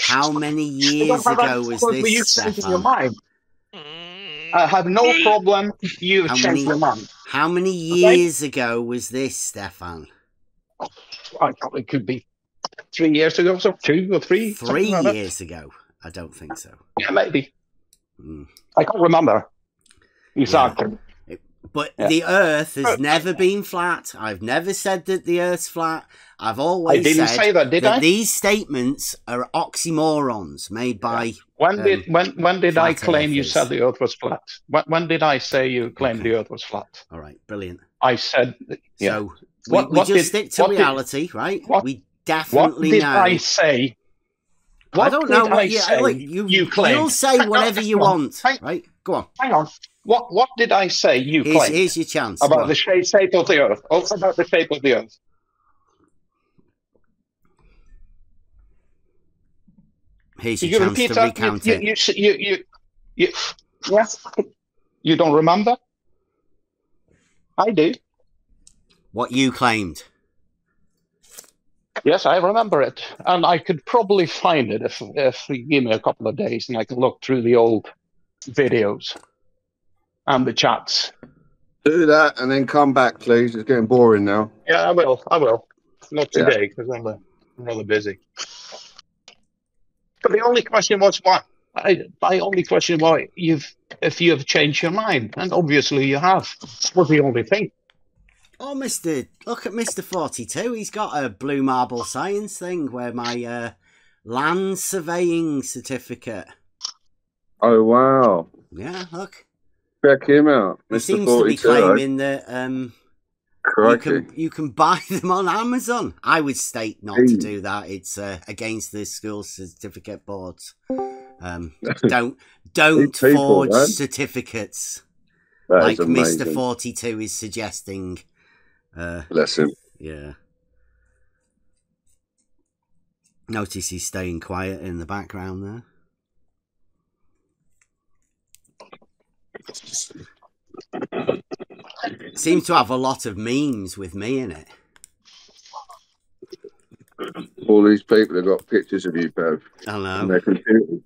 How many years ago was this, Stefan? I have no problem. You changed your mind. How many years ago was this, Stefan? It could be 3 years ago, so 2 or 3. 3 years ago? I don't think so. Yeah, maybe. I can't remember exactly. Yeah. But the Earth has never been flat. I've never said that the Earth's flat. I've always said say that, did I? These statements are oxymorons made by. When did I claim you said the Earth was flat? When did I say you claimed the Earth was flat? All right, brilliant. I said. Yeah. So we just stick to reality, right? We definitely know. What did I say? I don't know what you claim. You'll say whatever you want, right? Go on. Hang on. What did I say you claimed? Here's your chance. About the shape of the Earth. Also about the shape of the Earth. Here's your chance to recount it. Yes. You don't remember? I do. What you claimed. Yes, I remember it. And I could probably find it if you give me a couple of days and I can look through the old videos and the chats. Do that and then come back, please. It's getting boring now. Yeah, I will. Not today because I'm rather busy. But the only question was why. My only question was if you have changed your mind, and obviously you have. That was the only thing. Oh, look at Mr. 42. He's got a blue marble science thing where my land surveying certificate. Oh, wow. Yeah, look. Check him out. He seems to be claiming that you can buy them on Amazon. I would state not to do that. It's against the school certificate boards. Don't forge certificates like Mr. 42 is suggesting. Bless him. Yeah. Notice he's staying quiet in the background there. Seems to have a lot of memes with me in it. All these people have got pictures of you, Bev. I know. On their computers.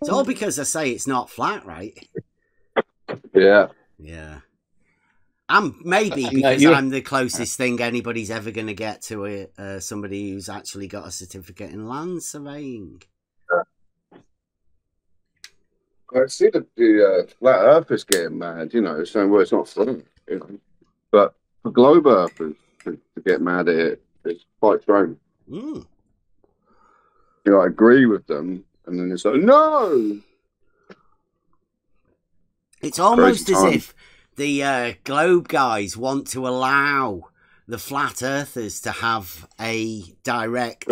It's all because I say it's not flat, right? Yeah. Yeah. Maybe because I'm the closest thing anybody's ever going to get to somebody who's actually got a certificate in land surveying. I see the flat earthers getting mad, saying, well, it's not flat, But for globe earthers to get mad at it, it's quite strange. Mm. I agree with them, and then it's like, no! It's almost as if the globe guys want to allow the flat earthers to have a direct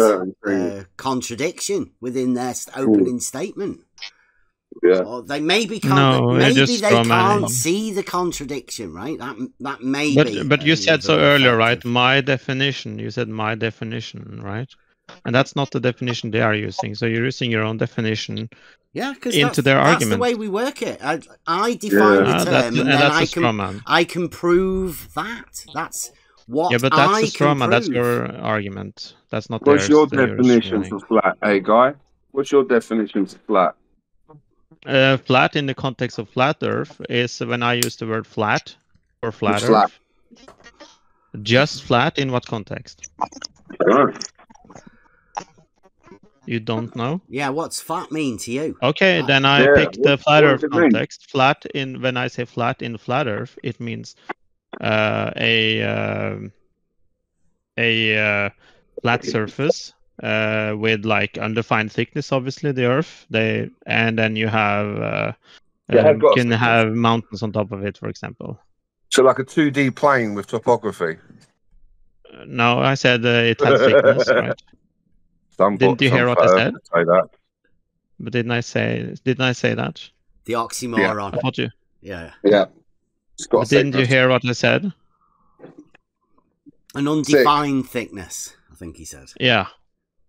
contradiction within their opening statement. Yeah. Or they maybe can't. Maybe they can't see the contradiction, right? That may be. But you said so earlier, right? My definition. You said my definition, right? And that's not the definition they are using. So you're using your own definition. Yeah, because into their argument. That's the way we work it. I define the term, and then I can prove that. That's what. Yeah, but that's a straw man. That's your argument. That's not. What's your definition for flat, Guy? What's your definition for flat? Flat in the context of flat Earth is when I use the word flat or flat Earth. Just flat in what context? You don't know? Yeah, what's flat mean to you? Okay, then I picked the flat Earth context. Flat when I say flat in flat Earth, it means a flat surface with like undefined thickness, obviously the Earth. And then you have can have mountains on top of it, for example. So like a 2D plane with topography. No, I said it has thickness, right? Didn't you hear what I said? But didn't I say that? The oxymoron. I thought you. Yeah. Yeah. But didn't you hear what I said? An undefined thickness, I think he said. Yeah.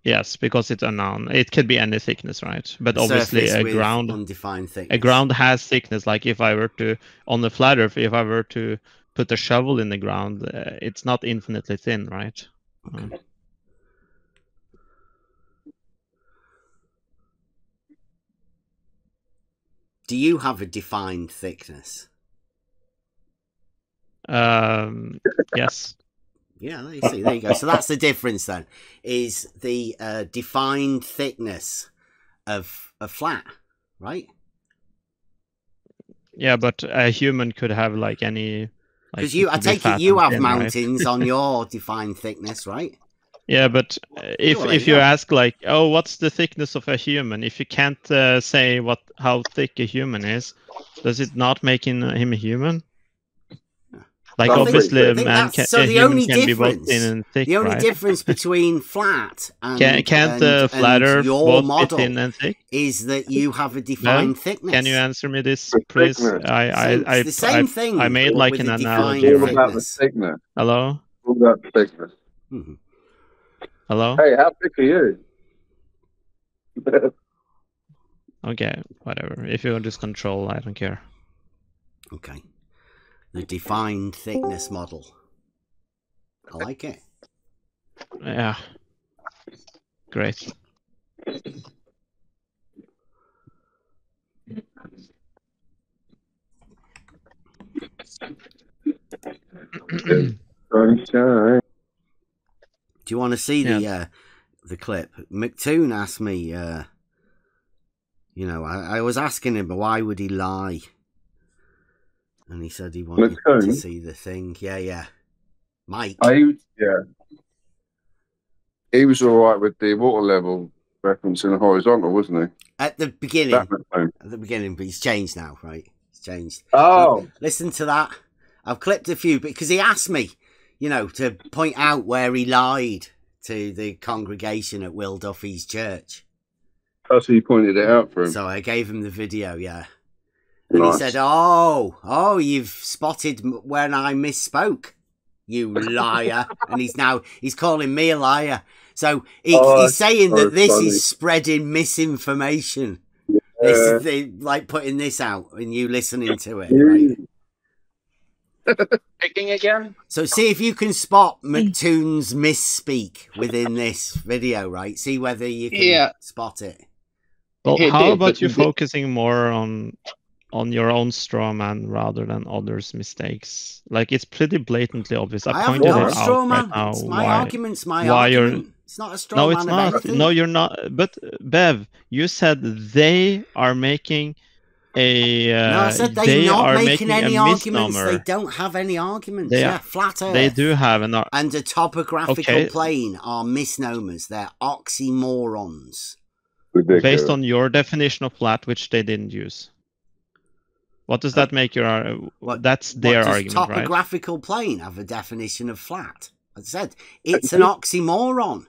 Yes, because it's a noun. It could be any thickness, right? But obviously a ground, undefined thickness. A ground has thickness. Like if I were to, on the flat Earth, if I were to put a shovel in the ground, it's not infinitely thin, right? Okay. Do you have a defined thickness? Yes. Yeah, there you see. There you go. So that's the difference then, is the defined thickness of a flat, right? Yeah, but a human could have like any... Because I take it you have mountains on your defined thickness, right? Yeah, but if you ask like, oh, what's the thickness of a human? If you can't say how thick a human is, does it not make him a human? Like obviously a man can, so a human can be both thin and thick, the only right? difference between flat and can't the flat Earth your both model be thin and thick? Is that you have a defined thickness. Can you answer me this, please? It's the same thing. I made like an analogy. All about the thickness. Hello? All about the thickness. Mm-hmm. Hello? Hey, how thick are you? Okay, whatever. If you just control, I don't care. Okay. The defined thickness model. I like it. Yeah. Great. Sunshine. Do you want to see the clip? McToon asked me, you know, I was asking him, why would he lie? And he said he wanted to see the thing. Yeah. Mike. He was all right with the water level reference in the horizontal, wasn't he? At the beginning. But he's changed now, right? It's changed. Oh. Listen to that. I've clipped a few because he asked me, you know, to point out where he lied to the congregation at Will Duffy's church. Oh, so you pointed it out for him. So I gave him the video, yeah. And he said, oh, you've spotted when I misspoke, you liar. And he's calling me a liar. So he's saying that this is spreading misinformation. Yeah. This is like putting this out and you listening to it. Right? Picking again? So see if you can spot McToon's misspeak within this video, right? See whether you can spot it. Well, how about you focusing more on your own straw man rather than others' mistakes? Like, it's pretty blatantly obvious. I pointed it out right now. It's my argument's my argument. It's not a straw man. No, it's not. No, you're not. But Bev, you said they are making a. No, I said they're not making any arguments. They don't have any arguments. Flat Earth. They do have and a topographical plane are misnomers. They're oxymorons. Based on your definition of flat, which they didn't use. What does that make your... that's their argument, right? Does topographical plane have a definition of flat? As I said, it's an oxymoron.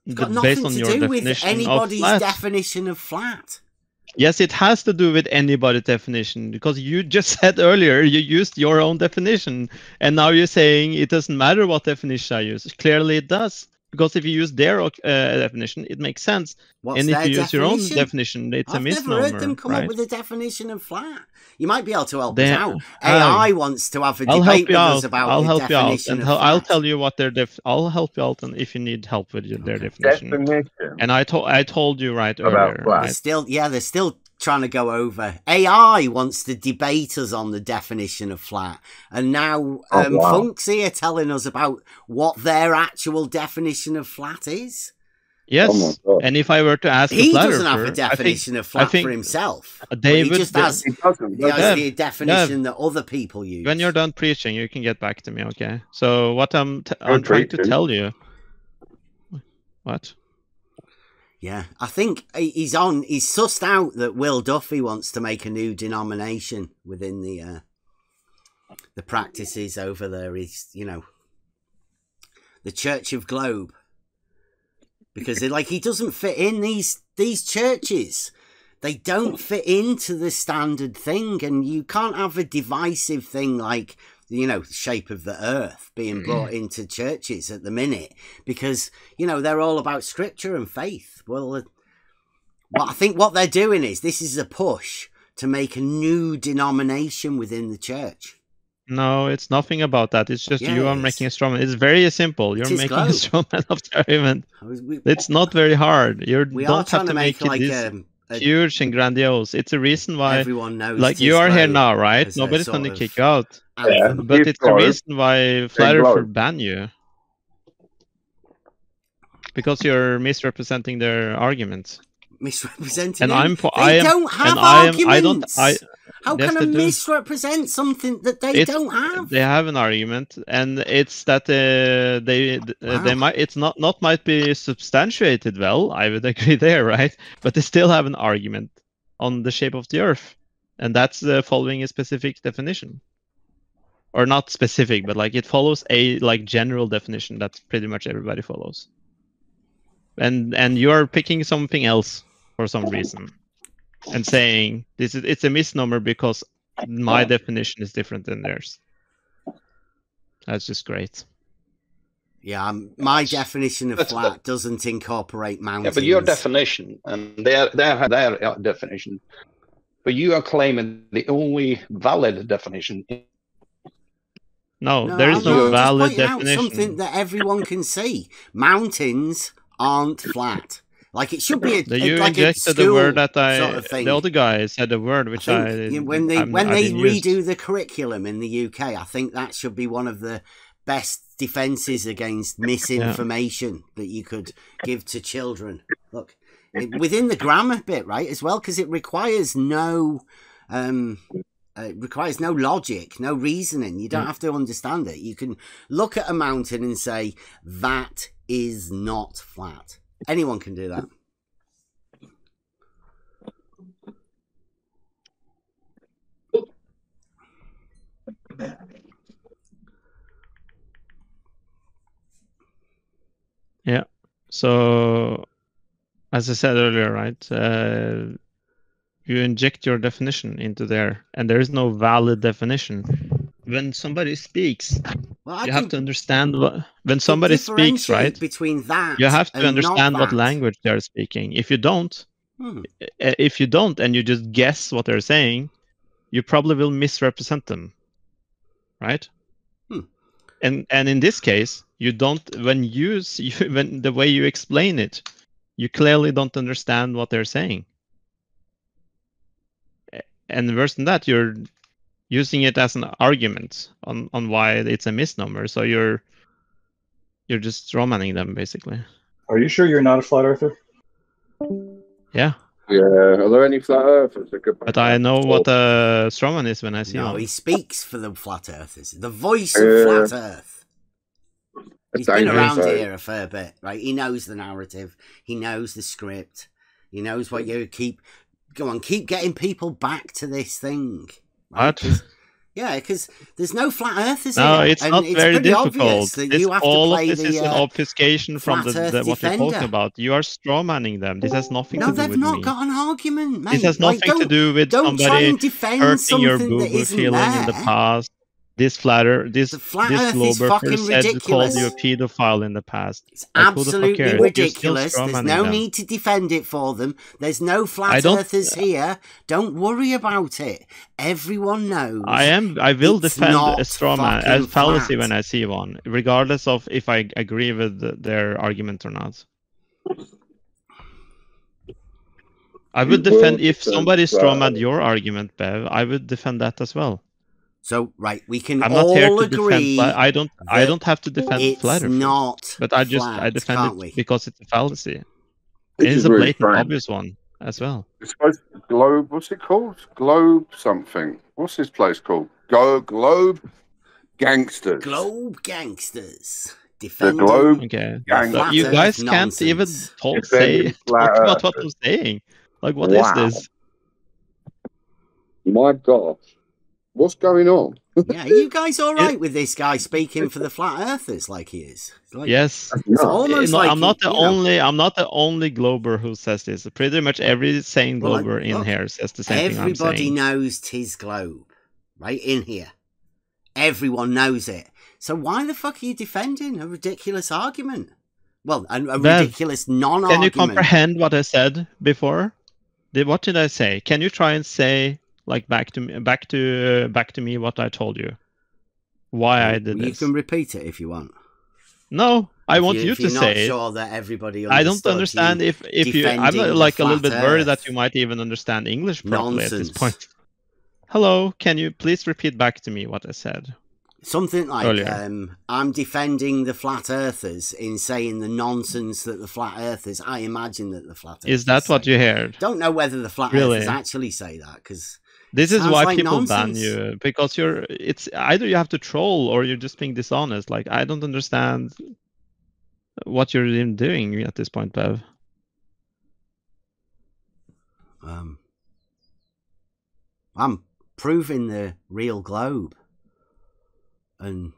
It's got nothing to do with anybody's definition of flat. Yes, it has to do with anybody's definition, because you just said earlier you used your own definition, and now you're saying it doesn't matter what definition I use. Clearly it does. Because if you use their definition, it makes sense. What's and if you use definition? your own definition, it's a misnomer. I've never heard them come up with a definition of flat. You might be able to help us out. AI wants to have a debate with us about the definition of flat. I'll tell you what their I'll help you out, and if you need help with their definition. And I told you right earlier. Right? They're still trying to go over. AI wants to debate us on the definition of flat, and now Funk's here telling us about what their actual definition of flat is. Yes, and if I were to ask he doesn't have a definition of flat for himself. David just has the definition that other people use. When you're done preaching, you can get back to me, okay? So what I'm trying to tell you. What? Yeah, I think he's sussed out that Will Duffy wants to make a new denomination within the practices over there. Is, you know, the Church of Globe, because he doesn't fit in these churches. They don't fit into the standard thing, and you can't have a divisive thing like you know, the shape of the earth being brought into churches at the minute, because, you know, they're all about scripture and faith. Well, I think what they're doing is, this is a push to make a new denomination within the church. No, it's nothing about that. It's just you are making a straw man. It's very simple. You're making a straw man of the argument. It's not very hard. You don't have to make it this huge and grandiose. It's a reason why everyone knows. Like, you are here now, right? Nobody's going to kick you out. Yeah, but it's the reason why Flat Earth ban you. Because you're misrepresenting their arguments. Misrepresenting and them? They don't have arguments. How yes, can I misrepresent something that they don't have? They have an argument, and it's that they might, it's not might be substantiated well. I would agree there, right? But they still have an argument on the shape of the Earth, and that's following a specific definition, or not specific, but like it follows a like general definition that pretty much everybody follows. And you're picking something else for some reason, and saying it's a misnomer because my definition is different than theirs. That's just great. Yeah, my definition of flat doesn't incorporate mountains. Yeah, but your definition and their definition, but you are claiming the only valid definition. No, there is no valid definition. Something that everyone can see: mountains aren't flat. Like, it should be you like injected a the word that sort of thing. The other guy said a word which when they redo the curriculum in the UK, I think that should be one of the best defenses against misinformation that you could give to children. Look, within the grammar bit, right, as well, because it requires no logic, no reasoning. You don't have to understand it. You can look at a mountain and say, that is not flat. Anyone can do that. Yeah. So, as I said earlier, right, you inject your definition into there, and there is no valid definition. When somebody speaks, you have to understand when somebody speaks, right? Between that, you have to understand what language they are speaking. If you don't, and you just guess what they're saying, you probably will misrepresent them, right? And in this case, you don't. When the way you explain it, you clearly don't understand what they're saying. And worse than that, you're using it as an argument on why it's a misnomer. So you're just strawmanning them, basically. Are you sure you're not a flat earther? Yeah. Yeah. Are there any flat earthers? But I know what a strawman is when I see one. He speaks for the flat earthers. The voice of flat earth. He's been around here a fair bit, right? He knows the narrative. He knows the script. He knows what you keep getting people back to this thing. Right? What? Yeah, because there's no flat earthers here. No, it's not very difficult. All of this is an obfuscation from what you're talking about. You are strawmanning them. This has nothing to do with me. No, they've not got an argument, mate. This has nothing to do with somebody hurting your boo-boo feeling in the past. This glober said called you a pedophile in the past. It's absolutely ridiculous. There's no need to defend it for them. There's no flat earthers here. Don't worry about it. Everyone knows. I will defend a straw man, a fallacy when I see one, regardless of if I agree with their argument or not. I would defend if somebody strawmanned your argument, Bev. I would defend that as well. So we can I'm all not here to agree. I don't have to defend flat earth. Not but I defend it because it's a fallacy. It is a blatant, obvious one as well. It's supposed to Globe. What's it called? Globe something. What's this place called? Globe Gangsters. Globe Gangsters. The Globe. Okay. So you guys can't even talk about what I'm saying. Like, what is this? My God. What's going on? Yeah, are you guys all right with this guy speaking for the flat earthers like he is? Yes. It's almost I'm not the only glober who says this. Pretty much every sane glober in here says the same thing I'm saying. Everybody knows 'tis globe, right in here. Everyone knows it. So why the fuck are you defending a ridiculous argument? Well, a ridiculous non-argument. Can you comprehend what I said before? What did I say? Can you try and say like back to me what I told you? Why I did this? You can repeat it if you want. No, I want you to say it. If you're not sure that everybody I don't understand if you. I'm like a little bit worried that you might even understand English properly at this point. Hello, can you please repeat back to me what I said? Something like, I'm defending the flat earthers in saying the nonsense that the flat earthers, I imagine that the flat earthers Is that what you heard? Don't know whether the flat earthers actually say that, because this is why people ban you, because it's either you have to troll or you're just being dishonest. Like, I don't understand what you're even doing at this point, Bev. I'm proving the real globe. And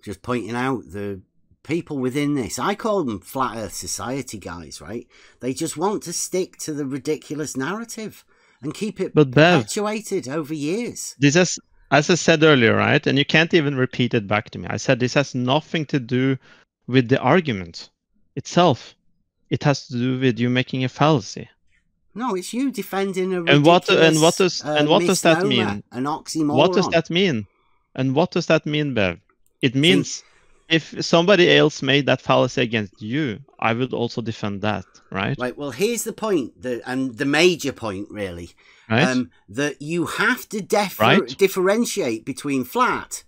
just pointing out the people within this. I call them Flat Earth Society guys, right? They just want to stick to the ridiculous narrative and keep it perpetuated over years. This is, as I said earlier, right? And you can't even repeat it back to me. I said this has nothing to do with the argument itself. It has to do with you making a fallacy. No, it's you defending a ridiculous what does that mean? An oxymoron. What does that mean? And what does that mean, Bev? It means if somebody else made that fallacy against you, I would also defend that, right? Right. Well, here's the point, and the major point, really, right? That you have to differentiate between flat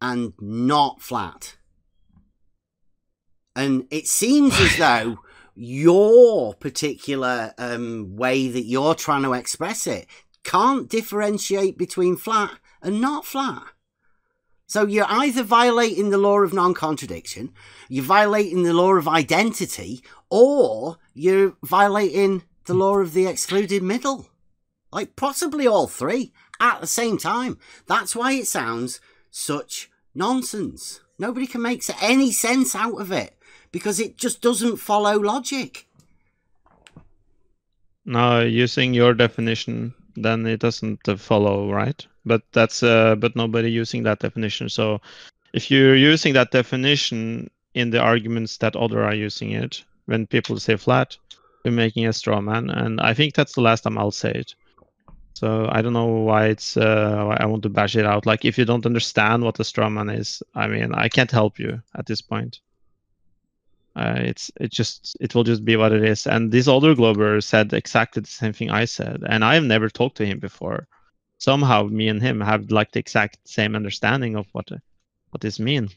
and not flat. And it seems as though your particular way that you're trying to express it can't differentiate between flat and not flat. So you're either violating the law of non-contradiction, you're violating the law of identity, or you're violating the law of the excluded middle. Like, possibly all three at the same time. That's why it sounds such nonsense. Nobody can make any sense out of it, because it just doesn't follow logic. No, using your definition, then it doesn't follow, right? But that's but nobody using that definition. So if you're using that definition in the arguments that other are using it, when people say flat, you're making a straw man, and I think that's the last time I'll say it. So I don't know why it's I want to bash it out. Like, if you don't understand what a straw man is, I mean, I can't help you at this point. It will just be what it is. And this other Glober said exactly the same thing I said, and I've never talked to him before. Somehow me and him have like the exact same understanding of what this means.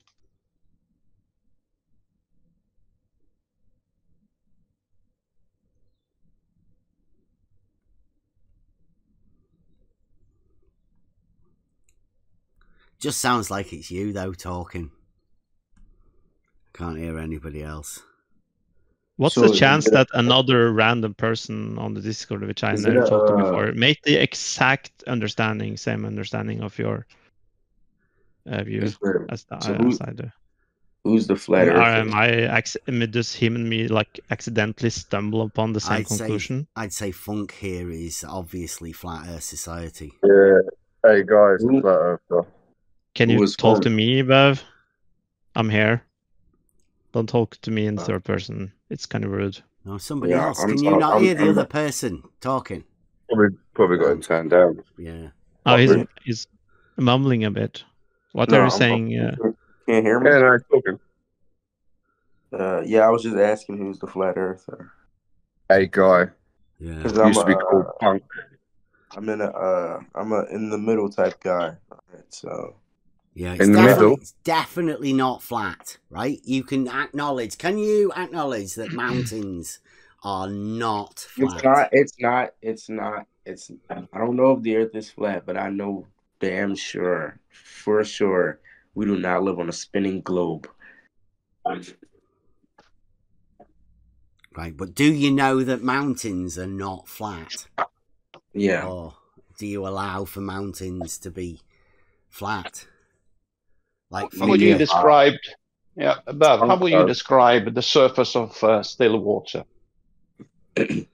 Just sounds like it's you though talking. Can't hear anybody else. What's the chance that another random person on the Discord, which I never talked to before, made the exact same understanding of your view as I do? Who's the flat earther? Does him and me like accidentally stumble upon the same conclusion? I'd say Funk here is obviously Flat Earth Society. Yeah. Hey guys, Flat Earther. Can you talk to me, Bev? I'm here. Don't talk to me in third person. It's kind of rude. No, somebody else. Can you not hear the other person talking? Probably got him turned down. Yeah. Oh, he's mumbling a bit. What are you saying? Can't hear me? Yeah, no, he's talking. Yeah, I was just asking who's the flat earther. Hey guy. Yeah. Used to be called Punk. I'm in the middle type guy. Right, so. Yeah, it's definitely not flat, right? You can acknowledge. Can you acknowledge that mountains are not flat? It's not. I don't know if the Earth is flat, but I know damn sure, for sure, we do not live on a spinning globe. Right, but do you know that mountains are not flat? Yeah. Or do you allow for mountains to be flat? Like, how would you describe? Yeah, Bev, how would you describe the surface of still water? Within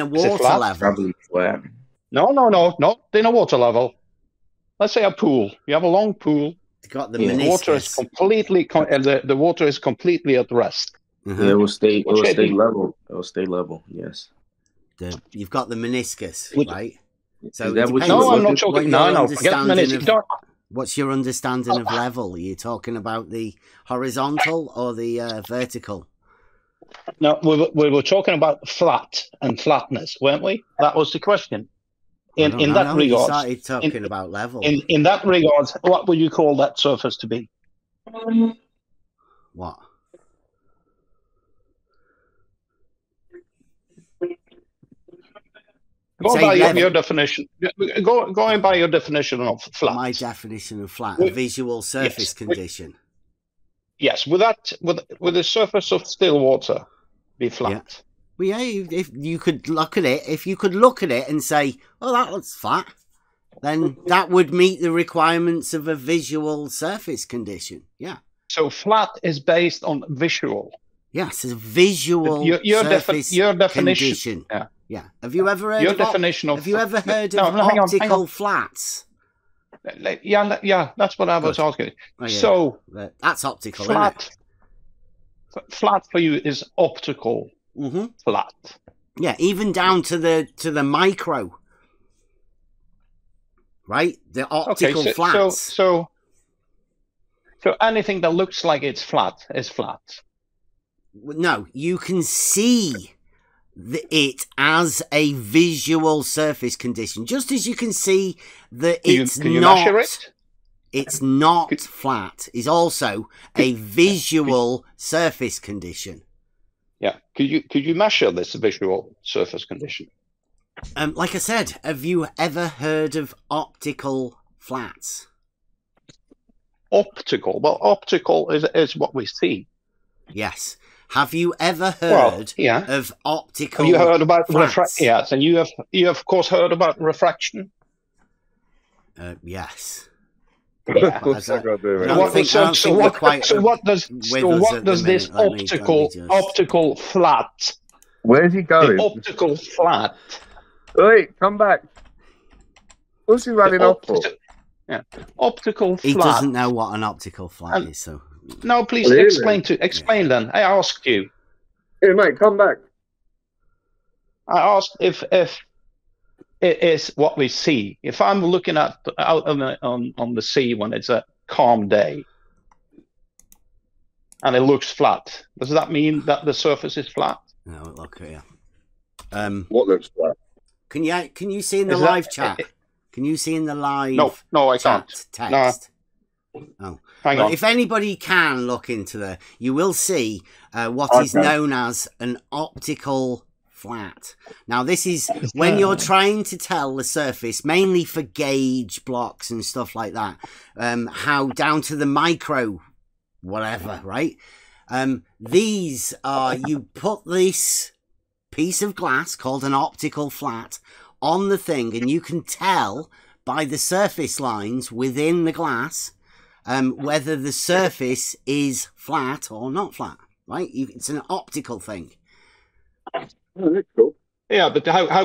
a water level? Probably flat. No, not in a water level. let's say a pool. You have a long pool. You got the water is completely the water is completely at rest. Mm-hmm. Yeah, it will stay level. It will stay level. Yes. You've got the meniscus, right? So no, I'm not talking. No, forget meniscus. What's your understanding of level? Are you talking about the horizontal or the vertical? No, we were talking about flat and flatness, weren't we? That was the question. In that regard, you started talking about level. In that regard, what would you call that surface to be? What? Going by your definition. Going by your definition of flat. My definition of flat, a visual surface condition. Yes, with the surface of still water, be flat. Yeah. Well, yeah, if you could look at it, and say, "Oh, that looks flat," then that would meet the requirements of a visual surface condition. Yeah. So flat is based on visual. Yes, it's a visual surface condition. Yeah. Yeah. Have you ever heard of optical flats? Yeah, that's what I was asking. Oh, yeah. So that's optical. Flat for you is optical. Mm-hmm. Flat. Yeah, even down to the micro. Right? The optical flats. So anything that looks like it's flat is flat. No, you can see it as a visual surface condition, just as you can see that it's not flat is also a visual surface condition. Yeah, could you measure this visual surface condition? Like I said, have you ever heard of optical flats? Optical? Well, optical is what we see. Yes. Have you ever heard of optical? Have you heard about refraction? Yes, and you have of course heard about refraction. Yes. Of course, I got to do it. So what does this optical flat? Where's he going? The optical flat. Wait, come back. What's he running off for? Yeah, optical flat. He doesn't know what an optical flat is, so. No, please explain then. I asked you. Hey, mate, come back. I asked if it is what we see. If I'm looking out on the sea when it's a calm day and it looks flat, does that mean that the surface is flat? No, look here. What looks flat? Can you see in the live chat? Can you see in the live? No, I can't. Text. No. Oh. Hang on. If anybody can look into there, you will see what is known as an optical flat. Now, this is when you're trying to tell the surface, mainly for gauge blocks and stuff like that, how down to the micro, whatever, right? These are, you put this piece of glass called an optical flat on the thing, and you can tell by the surface lines within the glass whether the surface is flat or not flat, right? It's an optical thing. Oh, that's cool. Yeah, but how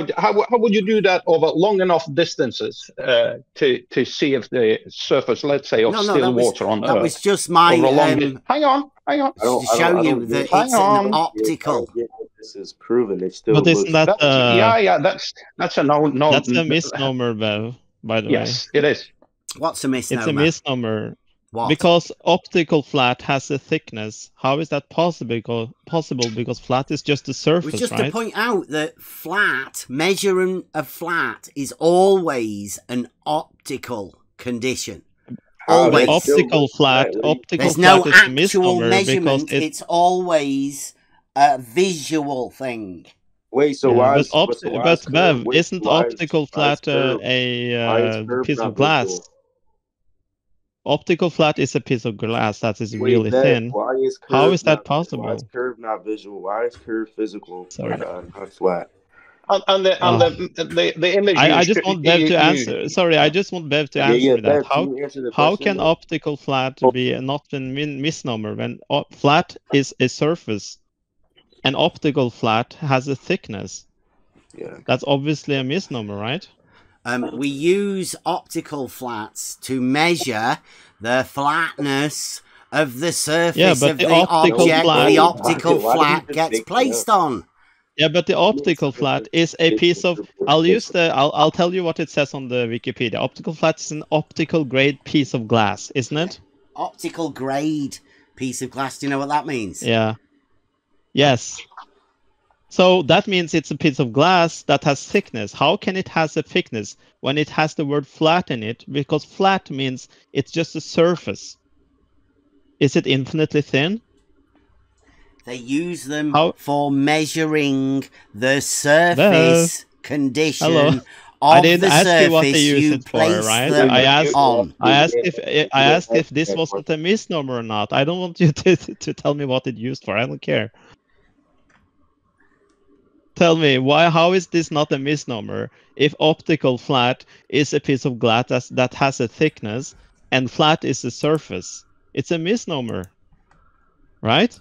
would you do that over long enough distances to see if the surface, let's say, of still water on Earth? That was just my. Hang on. To show you that it's an optical. This is proven. It's still. But isn't that? That's a no. That's a misnomer, Bev. By the way. Yes, it is. What's a misnomer? It's a misnomer. What? Because optical flat has a thickness. How is that possible? Because flat is just the surface, right? It was just right? to point out that measuring a flat is always an optical condition. Always. Optical flat There's no is actual measurement. It's always a visual thing. Wait, so why? But Bev, isn't optical flat a piece of glass? Optical flat is a piece of glass that is really thin. How is that possible? Why is curve not visual? Why is curve physical? Sorry, not flat. And the image. I just want Bev to answer. Sorry, I just want Bev to answer that. How can optical flat be not a misnomer when flat is a surface? An optical flat has a thickness. Yeah. That's obviously a misnomer, right? We use optical flats to measure the flatness of the surface of the object the optical flat gets placed on. Yeah, but the optical flat is a piece of. I'll tell you what it says on the Wikipedia. Optical flat is an optical grade piece of glass, isn't it? Optical grade piece of glass. Do you know what that means? Yeah. Yes. So that means it's a piece of glass that has thickness. How can it has a thickness when it has the word flat in it? Because flat means it's just a surface. Is it infinitely thin? They use them for measuring the surface condition of the surface you place them on. I asked if this wasn't a misnomer or not. I don't want you to tell me what it used for. I don't care. Tell me how is this not a misnomer if optical flat is a piece of glass that has a thickness and flat is a surface? It's a misnomer, right?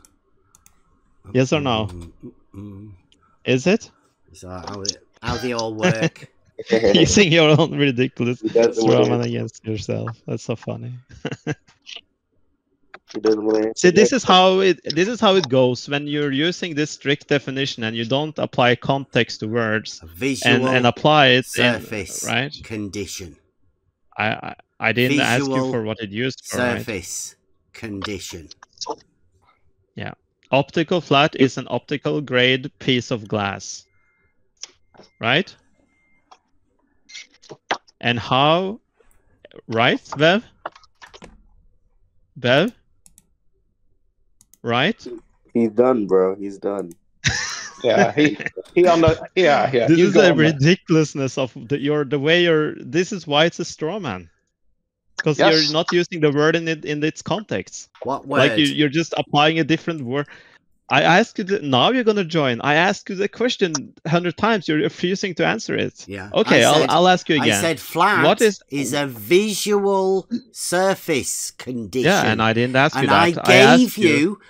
Yes or no? Is it? So how they all work. Using your own ridiculous strawman against yourself. That's so funny. See, this is how it goes when you're using this strict definition and you don't apply context to words and apply it surface right condition. I didn't ask you for what it used for. Surface condition. Yeah. Optical flat is an optical grade piece of glass. Right? And how, right, Bev? Bev? Right? He's done, bro. He's done. Yeah, he on the This is a ridiculousness of the way you're. This is why it's a straw man. Because you're not using the word in its context. What word? Like you're just applying a different word. I asked you now you're gonna join. I asked you the question 100 times. You're refusing to answer it. Yeah. Okay, I'll ask you again. I said flat. What is a visual surface condition? Yeah, and I didn't ask you that.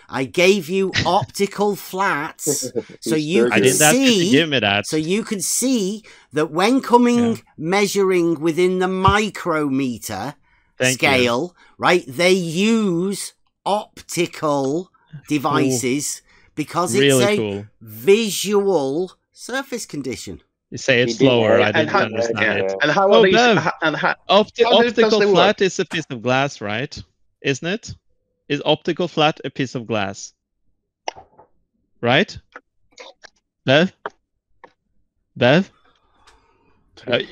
I gave you optical flats, so you can see. Ask you to give me that. So you can see that when measuring within the micrometer scale, right? They use optical devices because it's a visual surface condition. You say it slower. I didn't understand it. And how are these? Optical flat is a piece of glass, right? Isn't it? Is optical flat a piece of glass? Right? Bev?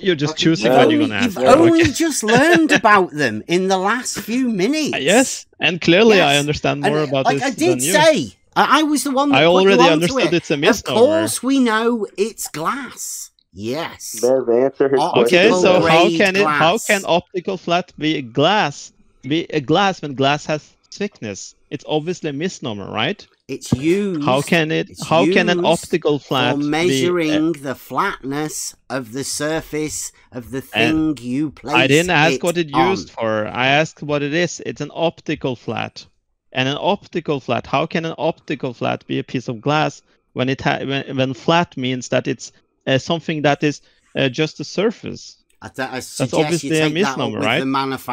You're just choosing when you're going to answer. You've only just learned about them in the last few minutes. Yes, and clearly I understand more about this I did than you. say, I was the one that I already put you understood it's a misnomer. Of course we know it's glass. Yes. Bev, answer his question. Okay, so how can optical flat be a glass? Be a glass when glass has thickness? It's obviously a misnomer, right? It's used. How can an optical flat for measuring the flatness of the surface of the thing you place? I didn't ask what it used for. I asked what it is. It's an optical flat, and an optical flat. How can an optical flat be a piece of glass when when flat means that it's something that is just a surface? That's obviously a misnomer, right?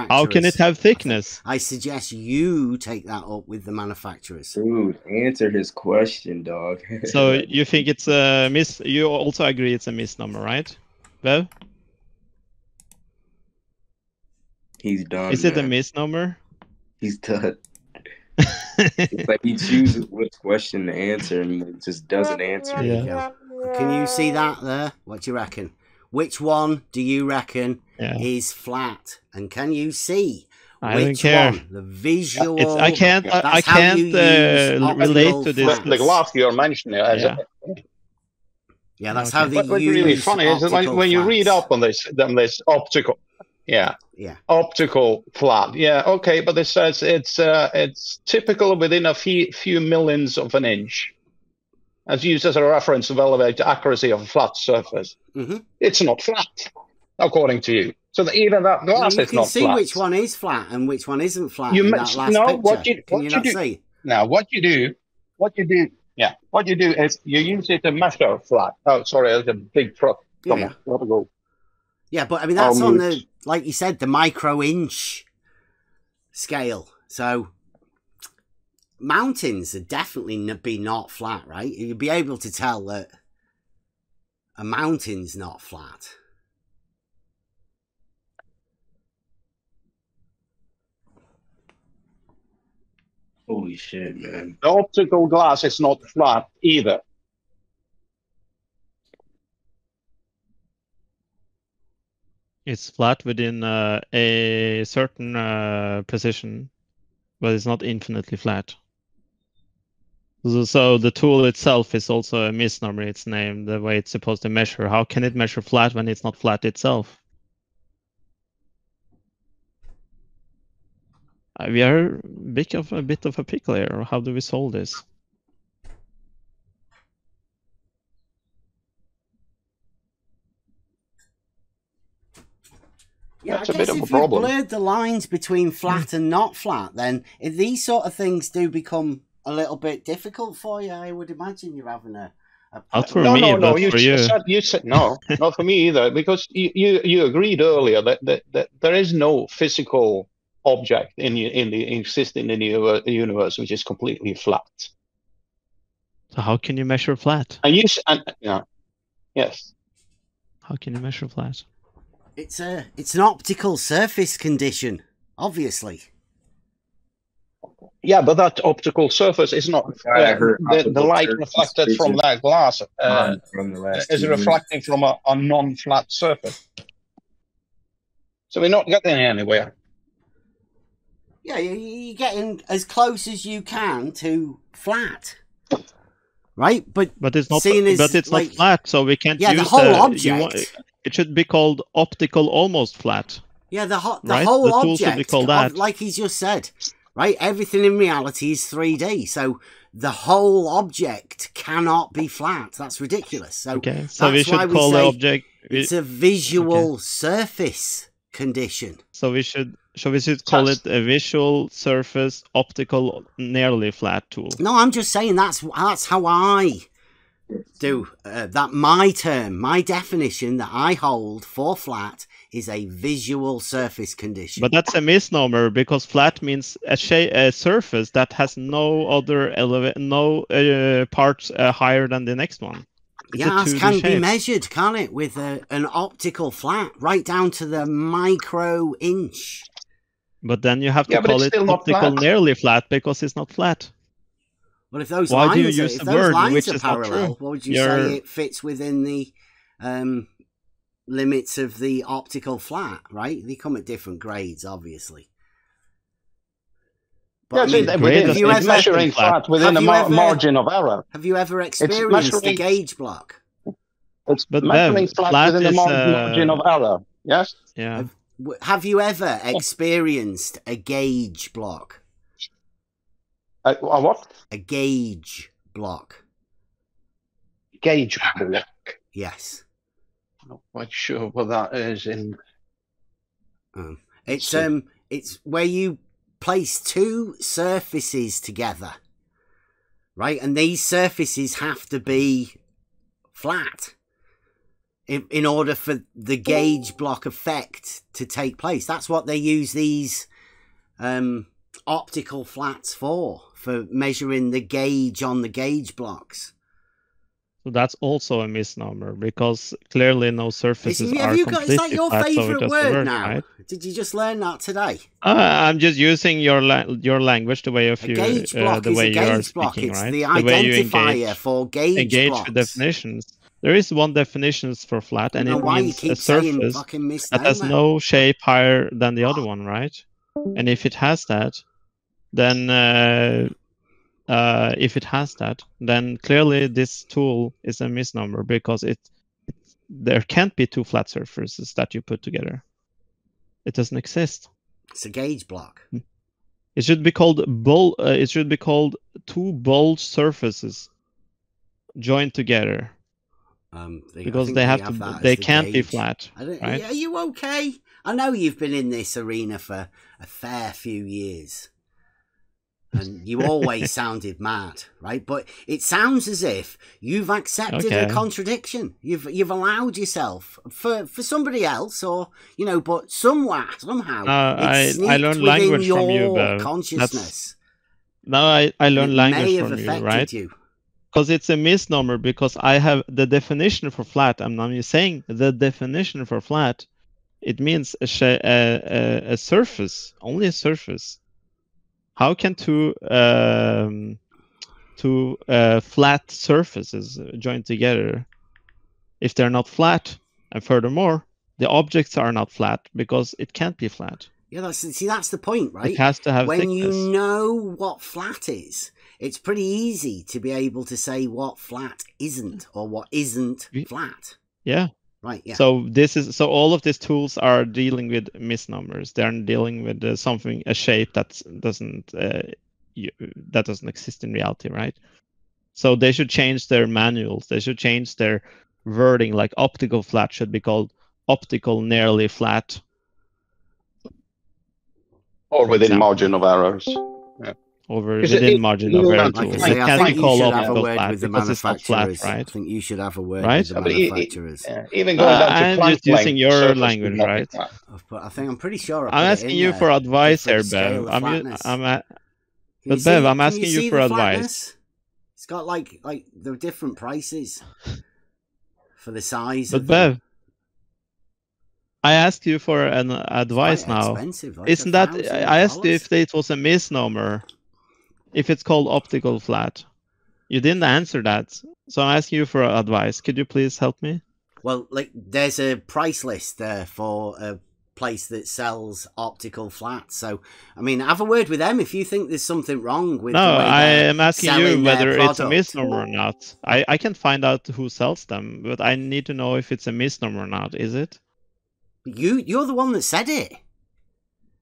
How can it have thickness? I suggest you take that up with the manufacturers. Dude, answer his question, dog. So you think it's a you also agree it's a misnomer, right, Bev? He's done. Is it a misnomer? He's done. It's like he chooses which question to answer and he just doesn't answer. Yeah. Can you see that there? What do you reckon? Which one do you reckon is flat? And can you see which one? The visual. I can't relate to this. The glass you're mentioning. Yeah, that's how they use. What's really funny is that when you read up on this optical. Yeah. Optical flat. Yeah. Okay, but it says it's typical within a few millions of an inch. As used as a reference to evaluate the accuracy of a flat surface. Mm-hmm. It's not flat, according to you. So that even that glass is not flat. You can see which one is flat and which one isn't flat in that last picture. Can you not see? Now, what you do is you use it to measure flat. Oh, sorry, there's a big truck coming. Yeah, but I mean, that's on the, like you said, the micro-inch scale. So mountains would definitely be not flat, right? You'd be able to tell that a mountain's not flat. Holy shit, man. The optical glass is not flat either. It's flat within a certain position, but it's not infinitely flat. So the tool itself is also a misnomer. It's named the way it's supposed to measure. How can it measure flat when it's not flat itself? We are a bit of a pickle here. How do we solve this? Yeah, I guess if you've blurred the lines between flat and not flat, then these sort of things do become a little bit difficult for you. I would imagine you're having a not for me, but you for you. You said no, not for me either, because you agreed earlier that there is no physical object existing in the universe which is completely flat. So how can you measure flat? Yes. How can you measure flat? It's an optical surface condition, obviously. Yeah, but that optical surface is not the light reflected from that glass is reflecting from a non-flat surface. So we're not getting anywhere. Yeah, you're getting as close as you can to flat, right? But it's not. But it's not flat, so we can't use the whole object. It should be called optical almost flat. Yeah, the right? whole tool object, should be called that. like he's just said, right? Everything in reality is 3D, so the whole object cannot be flat. That's ridiculous. So, so we should call the object. It's a visual surface condition. So we should call it a visual surface optical nearly flat tool. No, I'm just saying that's how I do that. My term, my definition that I hold for flat is a visual surface condition. But that's a misnomer, because flat means a surface that has no other parts higher than the next one. Yeah, it can be measured, can't it, with an optical flat, right down to the micro-inch. But then you have to call it optical nearly flat, because it's not flat. Well, if those Why lines, do you use the word which is parallel, what would you say it fits within the limits of the optical flat, right? They come at different grades, obviously. But it's measuring flat within a margin of error. Have you ever experienced a gauge block? It's measuring flat within a margin of error. Yes? Yeah. Have you ever experienced a gauge block? A what? A gauge block. Gauge block? Yes. I'm not quite sure what that is in... It's where you place two surfaces together, right? And these surfaces have to be flat in order for the gauge block effect to take place. That's what they use these optical flats for measuring the gauge on the gauge blocks. So that's also a misnomer, because clearly no surfaces are completely flat. Is that your favourite word now? Right? Did you just learn that today? I'm just using your language, the way of you, the way you are speaking, it's right? The identifier for gauge blocks. With definitions. There is one definition for flat, and it means a surface that has no shape higher than the other one, right? And if it has that, then clearly this tool is a misnomer, because there can't be two flat surfaces that you put together. It doesn't exist. It's a gauge block. It should be called two bulge surfaces joined together. Because they can't be flat. Right? Are you okay? I know you've been in this arena for a fair few years. And you always sounded mad, right? But it sounds as if you've accepted a contradiction. You've allowed yourself for somebody else, or but somehow it's sneaked I learned within language your from you, consciousness. I learned language may have from you, affected right? you. Because it's a misnomer. Because I have the definition for flat. I'm not saying the definition for flat. It means a surface, only a surface. How can two flat surfaces join together if they're not flat? And furthermore, the objects are not flat because it can't be flat. Yeah, that's the point, right? It has to have when thickness. you know what flat is, it's pretty easy to be able to say what flat isn't, or what isn't flat. Yeah. Right. Yeah. So all of these tools are dealing with misnomers. They're dealing with a shape that doesn't exist in reality, right? So they should change their manuals. They should change their wording. Like optical flat should be called optical nearly flat, or within margin of errors. Yeah. Over within margin of error. Like It I can't think be called you should have a optical word flat with the because it's not manufacturers. flat, right? I think you should have a word Right? with the manufacturers. Even going down to I'm Planck just using length, your surface language, would not be right? flat. But I think I'm pretty sure. I'm asking you for advice here, Bev. But Bev, I'm asking you for advice. It's got like there are different prices for the size. But Bev, I asked you for an advice now. Like Isn't that? I asked you if it was a misnomer, if it's called optical flat. You didn't answer that, so I'm asking you for advice. Could you please help me? Well, like there's a price list there for a place that sells optical flats. So, I mean, have a word with them if you think there's something wrong with. No, the way I am asking you whether it's a product. misnomer or not. I can find out who sells them, but I need to know if it's a misnomer or not. Is it? You're the one that said it.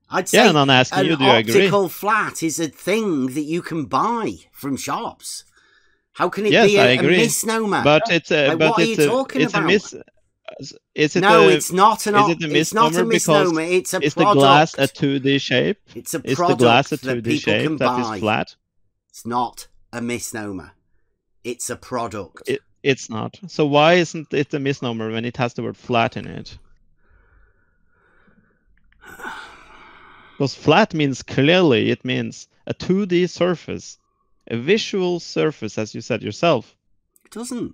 I'd say and I'm asking you, do you agree? An optical flat is a thing that you can buy from shops. How can it be a misnomer? But it's a. What are you talking about? It's not an. It's not a misnomer. It's a product. Is the glass a 2D shape? It's a product. Is the glass a 2D that people shape can that buy. is flat? It's not a misnomer. It's a product. It's not. So why isn't it a misnomer when it has the word flat in it? Because flat means clearly, it means a 2D surface, a visual surface, as you said yourself. It doesn't.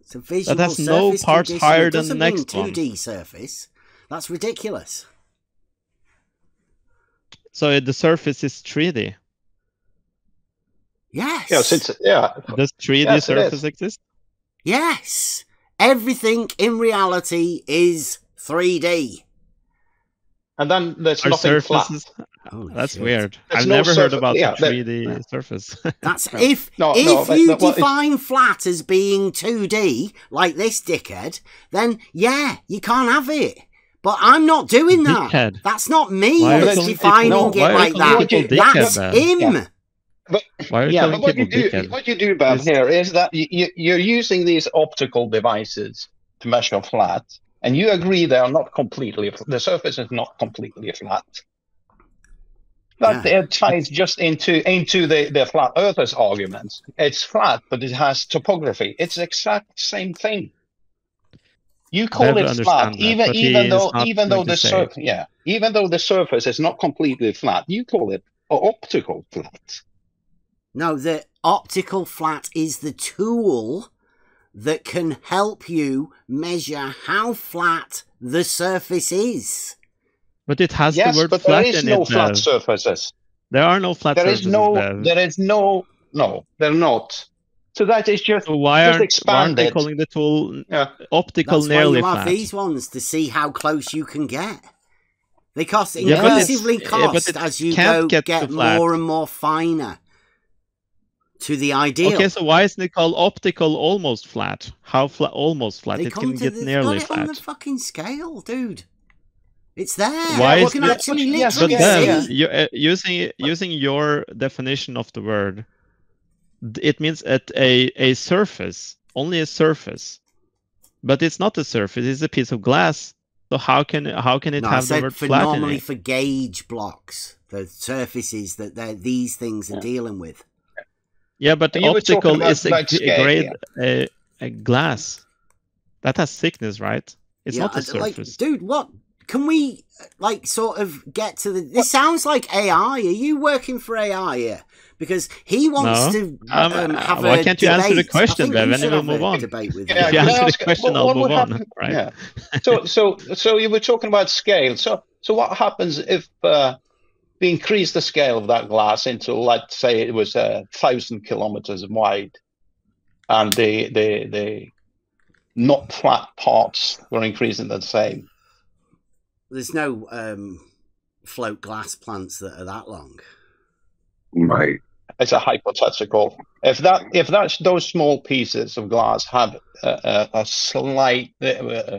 It's a visual that has surface no parts condition. higher than the next 2D surface. That's ridiculous. So the surface is 3D. Yes. Does 3D surface exist? Yes. Everything in reality is 3D. And then there's nothing surfaces flat. That's weird. I've never heard about the 3D surface. That's if you define flat as being 2D, like this dickhead, then yeah, you can't have it. But I'm not doing that. Dickhead. That's not me that's defining it like that. That's him. Yeah. But what you do, Bev, here is that you're using these optical devices to measure flat. And you agree they are not completely. The surface is not completely flat. That ties just into the flat Earthers arguments. It's flat, but it has topography. It's the exact same thing. You call it flat, even though the surface is not completely flat. You call it optical flat. No, the optical flat is the tool that can help you measure how flat the surface is. But it has the word flat in it. There is no flat surfaces. There are no flat surfaces. They're not. So that is just, why aren't expanded. They calling the tool optical nearly flat? That's why you have these ones, to see how close you can get. They cost increasingly as you get more and more finer to the ideal. Okay, so why isn't it called optical almost flat? How flat? Almost flat. It can get nearly flat. On the fucking scale, dude. It's there. Why you is can actually literally see. Using your definition of the word, it means a surface, only a surface, but it's not a surface. It's a piece of glass. So how can it have the word flat in it? For gauge blocks. the surfaces that these things are dealing with. Yeah, but the optical is a glass that has thickness, right? It's not a surface. Like, dude, what can we like sort of get to the? This sounds like AI. Are you working for AI here? Because he wants to have why can't you answer the question, Bev, and we'll move on? Debate with if you answer the question, I'll move on. Right? Yeah. So you were talking about scale. So what happens if we increase the scale of that glass into, let's say, it was 1,000 kilometers wide, and the not flat parts were increasing the same? There's no float glass plants that are that long. Right. It's a hypothetical. If those small pieces of glass have a slight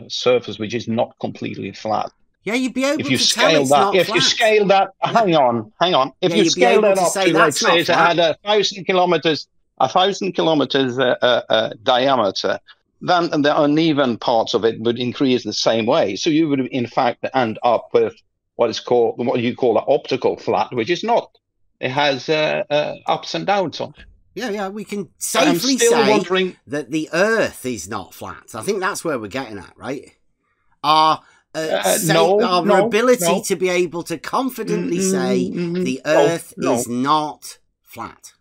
surface which is not completely flat. Yeah, you'd be able if you to scale tell it's that, not if flat. you scale that, hang on. If you scale that up to, let's say, it had 1,000 kilometers, 1,000 kilometers diameter, then the uneven parts of it would increase the same way. So you would, in fact, end up with what you call an optical flat, which is not. It has ups and downs on it. Yeah, we can safely say that the Earth is not flat. I think that's where we're getting at, right? Our ability to be able to confidently say the Earth is not flat.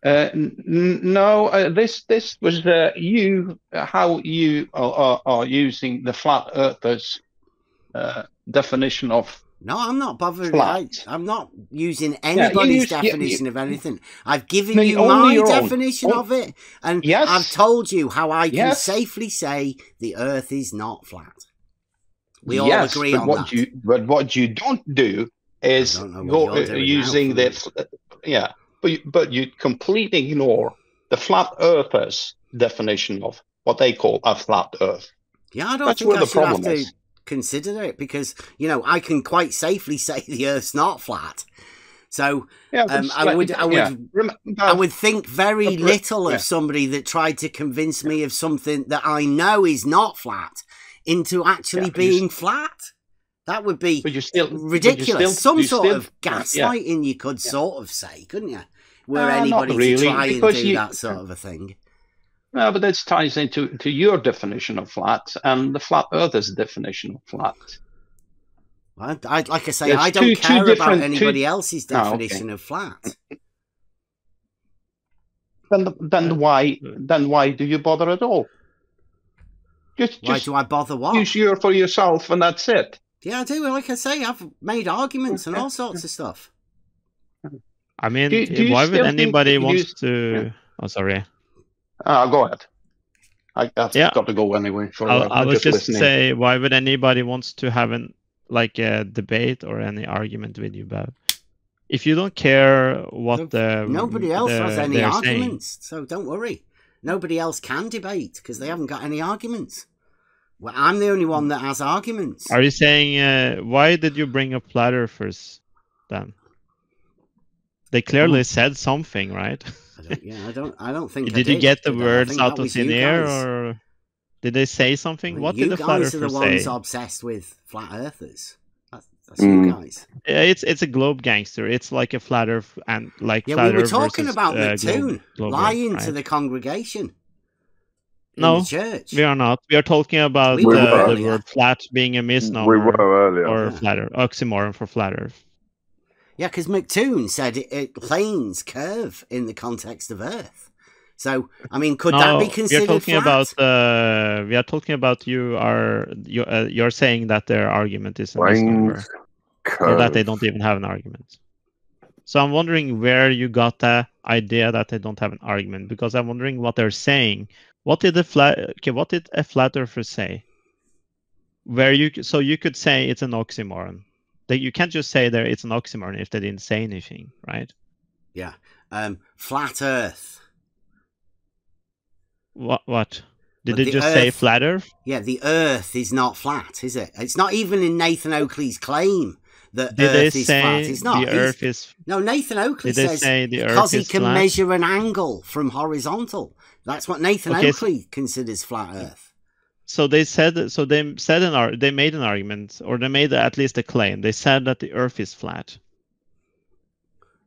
This was how you are using the flat earthers definition of. No, I'm not bothered. I'm not using anybody's definition of anything. I've given you my definition of it, and I've told you how I can safely say the Earth is not flat. We all agree on that. But what you don't do is go using but you completely ignore the flat earthers' definition of what they call a flat Earth. Yeah, I don't think I should have to consider it because, I can quite safely say the Earth's not flat. So I would think very little of somebody that tried to convince me of something that I know is not flat into actually being flat. That would be ridiculous. Some sort of gaslighting you could sort of say, couldn't you? Were anybody to try and do that sort of a thing. No, but that ties into your definition of flat and the flat earthers' definition of flat. Well, like I say, I don't care about anybody else's definition of flat. Then why do you bother at all? Why do I bother what? Use your for yourself and that's it. Yeah, I do. Like I say, I've made arguments and all sorts of stuff. I mean, why would anybody want to... Oh, sorry. Go ahead. I've got to go anyway. I was just say, why would anybody wants to have a debate or any argument with you, Bev? If you don't care what nobody else has any arguments, so don't worry. Nobody else can debate because they haven't got any arguments. Well, I'm the only one that has arguments. Are you saying why did you bring up flat earthers then? They clearly said something, right? I don't think. Did you get the words out of thin air, or did they say something? What did the flat earthers say? You guys are the ones obsessed with flat earthers. That's you guys. It's a globe gangster. It's like a flat earth and flat we were talking about McToon lying to the congregation. No, the church. We are not. We are talking about the word flat being a misnomer. We were earlier. Or flat earth, oxymoron for flat earth. Yeah, because McToon said planes curve in the context of Earth. So, I mean, could that be considered flat? We are talking about you're saying that their argument is a misnomer, or that they don't even have an argument. So I'm wondering where you got the idea that they don't have an argument, because I'm wondering what they're saying. What did a flat earther say? So you could say it's an oxymoron. You can't just say there it's an oxymoron if they didn't say anything, right? Yeah. Flat Earth. What? Did they just say flat Earth? Yeah, the Earth is not flat, is it? It's not even in Nathan Oakley's claim that Did Earth they is say flat. It's not. The Earth is... No, Nathan Oakley Did they says say the because Earth is he can flat? measure an angle from horizontal. That's what Nathan Oakley considers flat Earth. So they made an argument, or they made at least a claim. They said that the Earth is flat.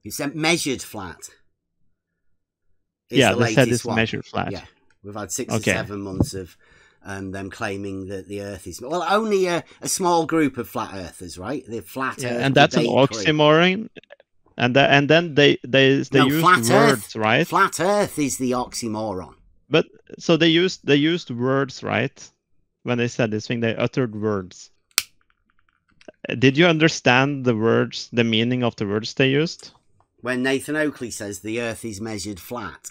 It's measured flat. Yeah, they said it's measured flat. Yeah, we've had 6 or 7 months of them claiming that the Earth is... Well, only a small group of flat earthers, right? The flat Earth and that's an oxymoron. And then they use words, Earth, right? Flat Earth is the oxymoron. But so they used words, right? When they said this thing, they uttered words. Did you understand the words, the meaning of the words they used? When Nathan Oakley says the Earth is measured flat.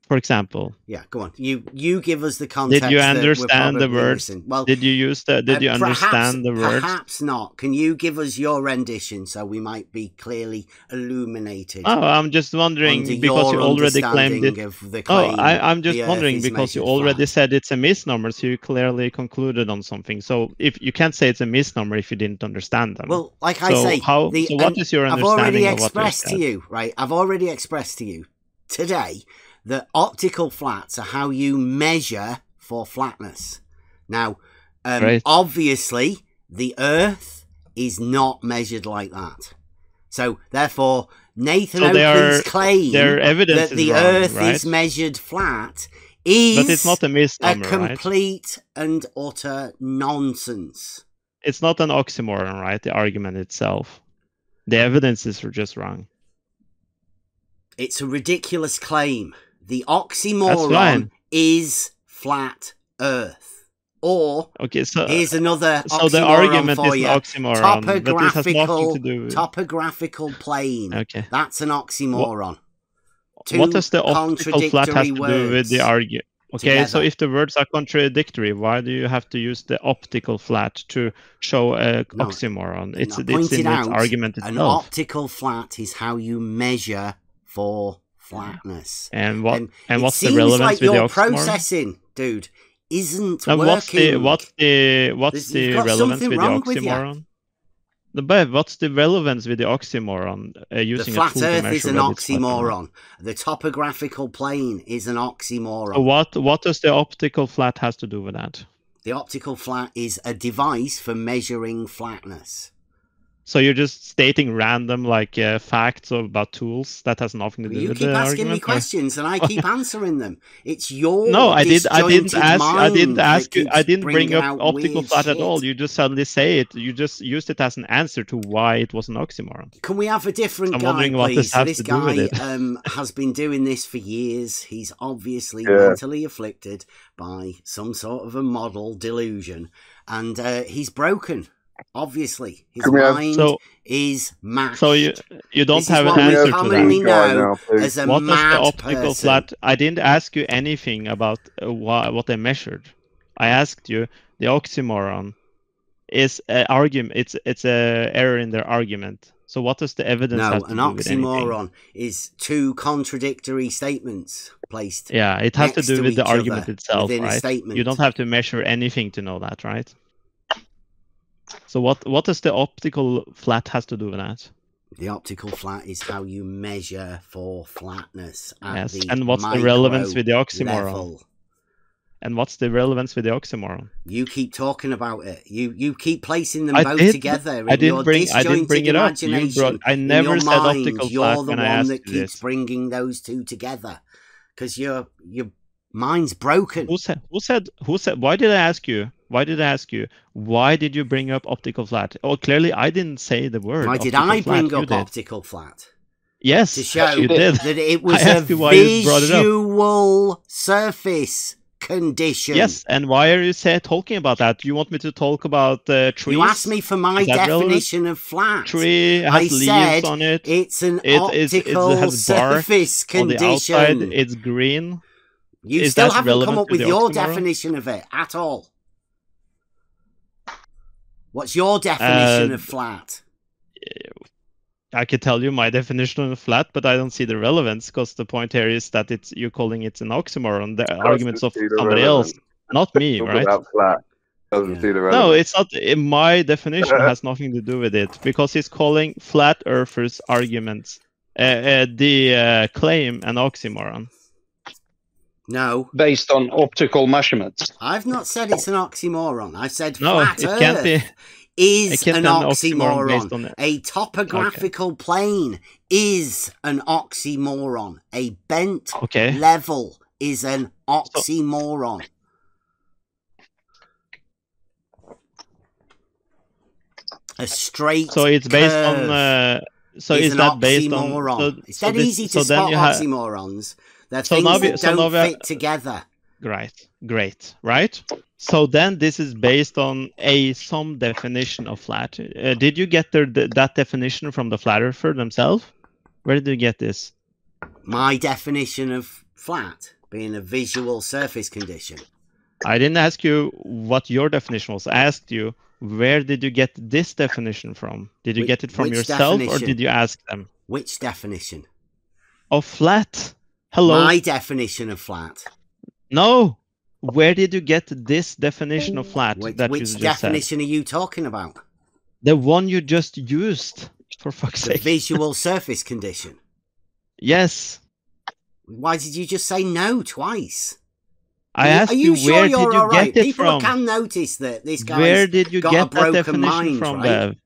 For example. Yeah, go on. You give us the context. Did you understand the words? Well, did you use the? Did you understand the words? Perhaps not. Can you give us your rendition so we might be clearly illuminated? Oh, I'm just wondering because you already claimed it. I'm just wondering because you already said it's a misnomer, so you clearly concluded on something. So if you can't say it's a misnomer if you didn't understand them. Well, like I say, so what is your understanding of what they said? I've already expressed to you today that optical flats are how you measure for flatness. Now, obviously, the Earth is not measured like that. So, therefore, Nathan Oakley's claim that the Earth is measured flat is but it's not a misnomer, complete and utter nonsense. It's not an oxymoron, right? The argument itself. The evidence is just wrong. It's a ridiculous claim. The oxymoron is flat Earth. Or here's another oxymoron so the argument for is you. Oxymoron, but this has nothing to do with... Topographical plane. Okay. That's an oxymoron. What does the optical flat have to do with the argument? Okay, together. So if the words are contradictory, why do you have to use the optical flat to show an oxymoron? It's in its argument itself. An optical flat is how you measure for flatness. And what's the relevance with the oxymoron? Processing, dude, isn't working. What's the relevance with the oxymoron? But what's the relevance with the oxymoron using the flat a tool Earth to measure is an oxymoron. The topographical plane is an oxymoron. So what does the optical flat has to do with that? The optical flat is a device for measuring flatness. So you're just stating random facts about tools that has nothing to do with the argument? You keep asking me questions and I keep answering them. It's your I didn't ask you. I didn't bring up optical flat at all. You just suddenly say it. You just used it as an answer to why it was an oxymoron. Can we have a different guy, please? This guy has been doing this for years. He's obviously mentally afflicted by some sort of a model delusion, and he's broken. Obviously, his mind is mashed. So you don't have an answer to that. As a what mad is the optical person. flat? I didn't ask you anything about what they measured. I asked you the oxymoron is an argument. It's a error in their argument. So what does the evidence have to do with anything? No, an oxymoron is two contradictory statements placed. Yeah, it has to do with the argument itself, right? A statement. You don't have to measure anything to know that, right? So what does the optical flat has to do with that? The optical flat is how you measure for flatness at the and what's the relevance with the oxymoron? Level. And what's the relevance with the oxymoron? You keep talking about it. You keep placing them both together. I didn't bring it up. I never said optical flat when I asked you this. You're the one that keeps bringing those two together because your mind's broken. Who said? Why did I ask you? Why did you bring up optical flat? Oh, clearly I didn't say the word. Why did I bring up optical flat? Yes, to show you did. that it was a visual surface condition. Yes, and why are you talking about that? You want me to talk about trees? You asked me for my definition of flat. Tree has leaves on it. It's an optical surface condition. On the outside, it's green. You still haven't come up with your definition of it at all. What's your definition of flat? I could tell you my definition of flat, but I don't see the relevance because the point here is that you're calling it an oxymoron. The arguments of somebody else, not me, right? Flat. Doesn't see the relevance. No, it's not. My definition has nothing to do with it because he's calling flat earthers' arguments the claim an oxymoron. No. Based on optical measurements. I've not said it's an oxymoron. I said flat Earth is an oxymoron. A topographical plane is an oxymoron. A bent level is an oxymoron. A straight So it's based curve on. So is that based on? So, it's dead easy to spot oxymorons. They're things that don't fit together. Great, right? So then this is based on some definition of flat. Did you get that definition from the flat earther themselves? Where did you get this? My definition of flat being a visual surface condition. I didn't ask you what your definition was. I asked you, where did you get this definition from? Did you get it from yourself or did you ask them? Which definition? Of flat. Hello. My definition of flat. No. Where did you get this definition of flat? Which definition are you talking about? The one you just used, for fuck's sake. Visual surface condition. Yes. Why did you just say no twice? I asked you where did you get it from? People can notice that this guy's where did you got get a broken that definition mind, from, right?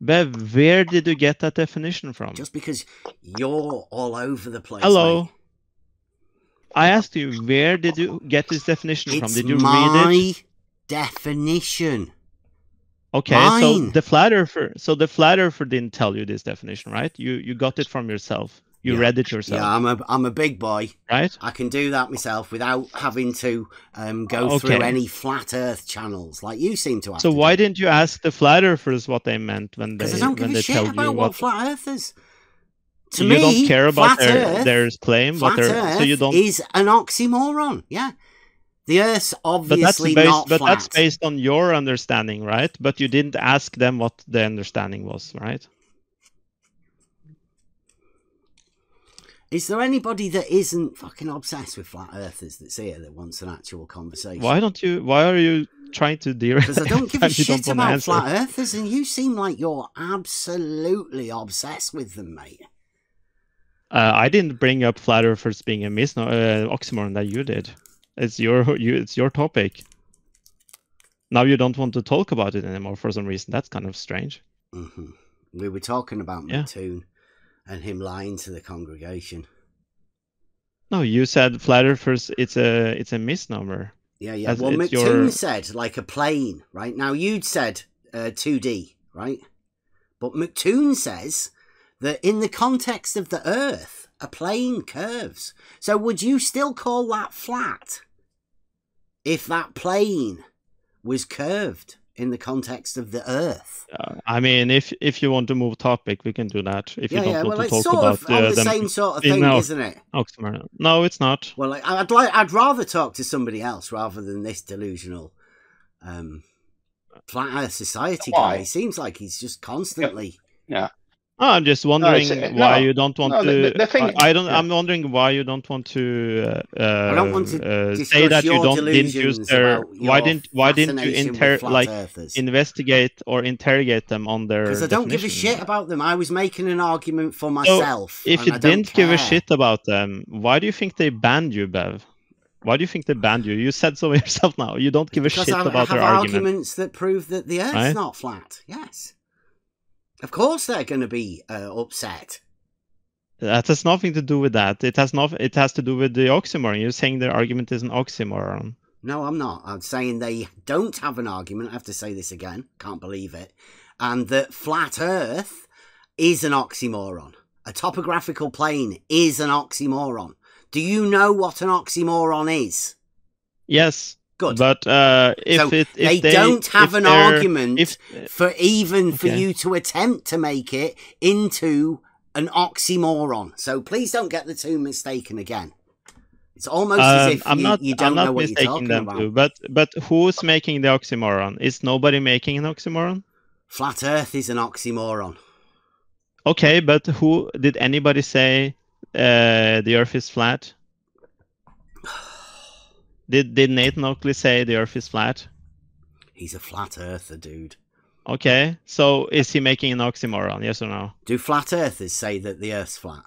Bev, where did you get that definition from? Just because you're all over the place. Hello. Mate. I asked you, where did you get this definition from? Did you read it? My definition. Okay, so the flat earther didn't tell you this definition, right? You got it from yourself. You read it yourself. Yeah, I'm a big boy. Right? I can do that myself without having to go through any flat earth channels like you seem to have. So why didn't you ask the flat earthers what they meant when they Because I don't give a shit about what flat earthers. To me, you don't care about flat their claim, flat earth so you don't. Is an oxymoron. Yeah, the Earth's obviously not flat. But that's based on your understanding, right? But you didn't ask them what the understanding was, right? Is there anybody that isn't fucking obsessed with flat earthers that's here that wants an actual conversation? Why are you trying to derail? Because I don't give a shit about flat earthers, and you seem like you're absolutely obsessed with them, mate. I didn't bring up flat earthers being a oxymoron that you did. It's your topic. Now you don't want to talk about it anymore for some reason. That's kind of strange. Mm-hmm. We were talking about Mattoon and him lying to the congregation. No, you said flat earthers. It's a misnomer. Yeah. Well, Mattoon said like a plane, right? Now you'd said 2D, right? But Mattoon says that in the context of the Earth, a plane curves. So would you still call that flat if that plane was curved in the context of the Earth? I mean, if you want to move topic, we can do that. If you don't want to talk sort about of on the same sort of thing, isn't it? Oxymoron. No, it's not. Well, I'd rather talk to somebody else rather than this delusional flat Earth society guy. It seems like he's just constantly. Yeah. Oh, I'm just wondering why you don't want to. I'm wondering why you don't want to. I don't want to say that you didn't use their. Why didn't you investigate or interrogate them on their? Because I don't give a shit about them. I was making an argument for myself. So if you didn't give a shit about them, why do you think they banned you, Bev? Why do you think they banned you? You said so yourself now. You don't give a shit about their argument. Arguments that prove that the Earth's not flat. Yes. Of course they're going to be upset. That has nothing to do with that. It has to do with the oxymoron. You're saying their argument is an oxymoron. No, I'm not. I'm saying they don't have an argument. I have to say this again. Can't believe it. And that flat Earth is an oxymoron. A topographical plane is an oxymoron. Do you know what an oxymoron is? Yes. Good. But if they don't have an argument for you to attempt to make it into an oxymoron. So please don't get the two mistaken again. It's almost as if you don't know what you're talking about. Too, but who's making the oxymoron? Is nobody making an oxymoron? Flat Earth is an oxymoron. Okay, but did anybody say the Earth is flat? Did Nathan Oakley say the Earth is flat? He's a flat earther, dude. Okay, so is he making an oxymoron, yes or no? Do flat earthers say that the Earth's flat?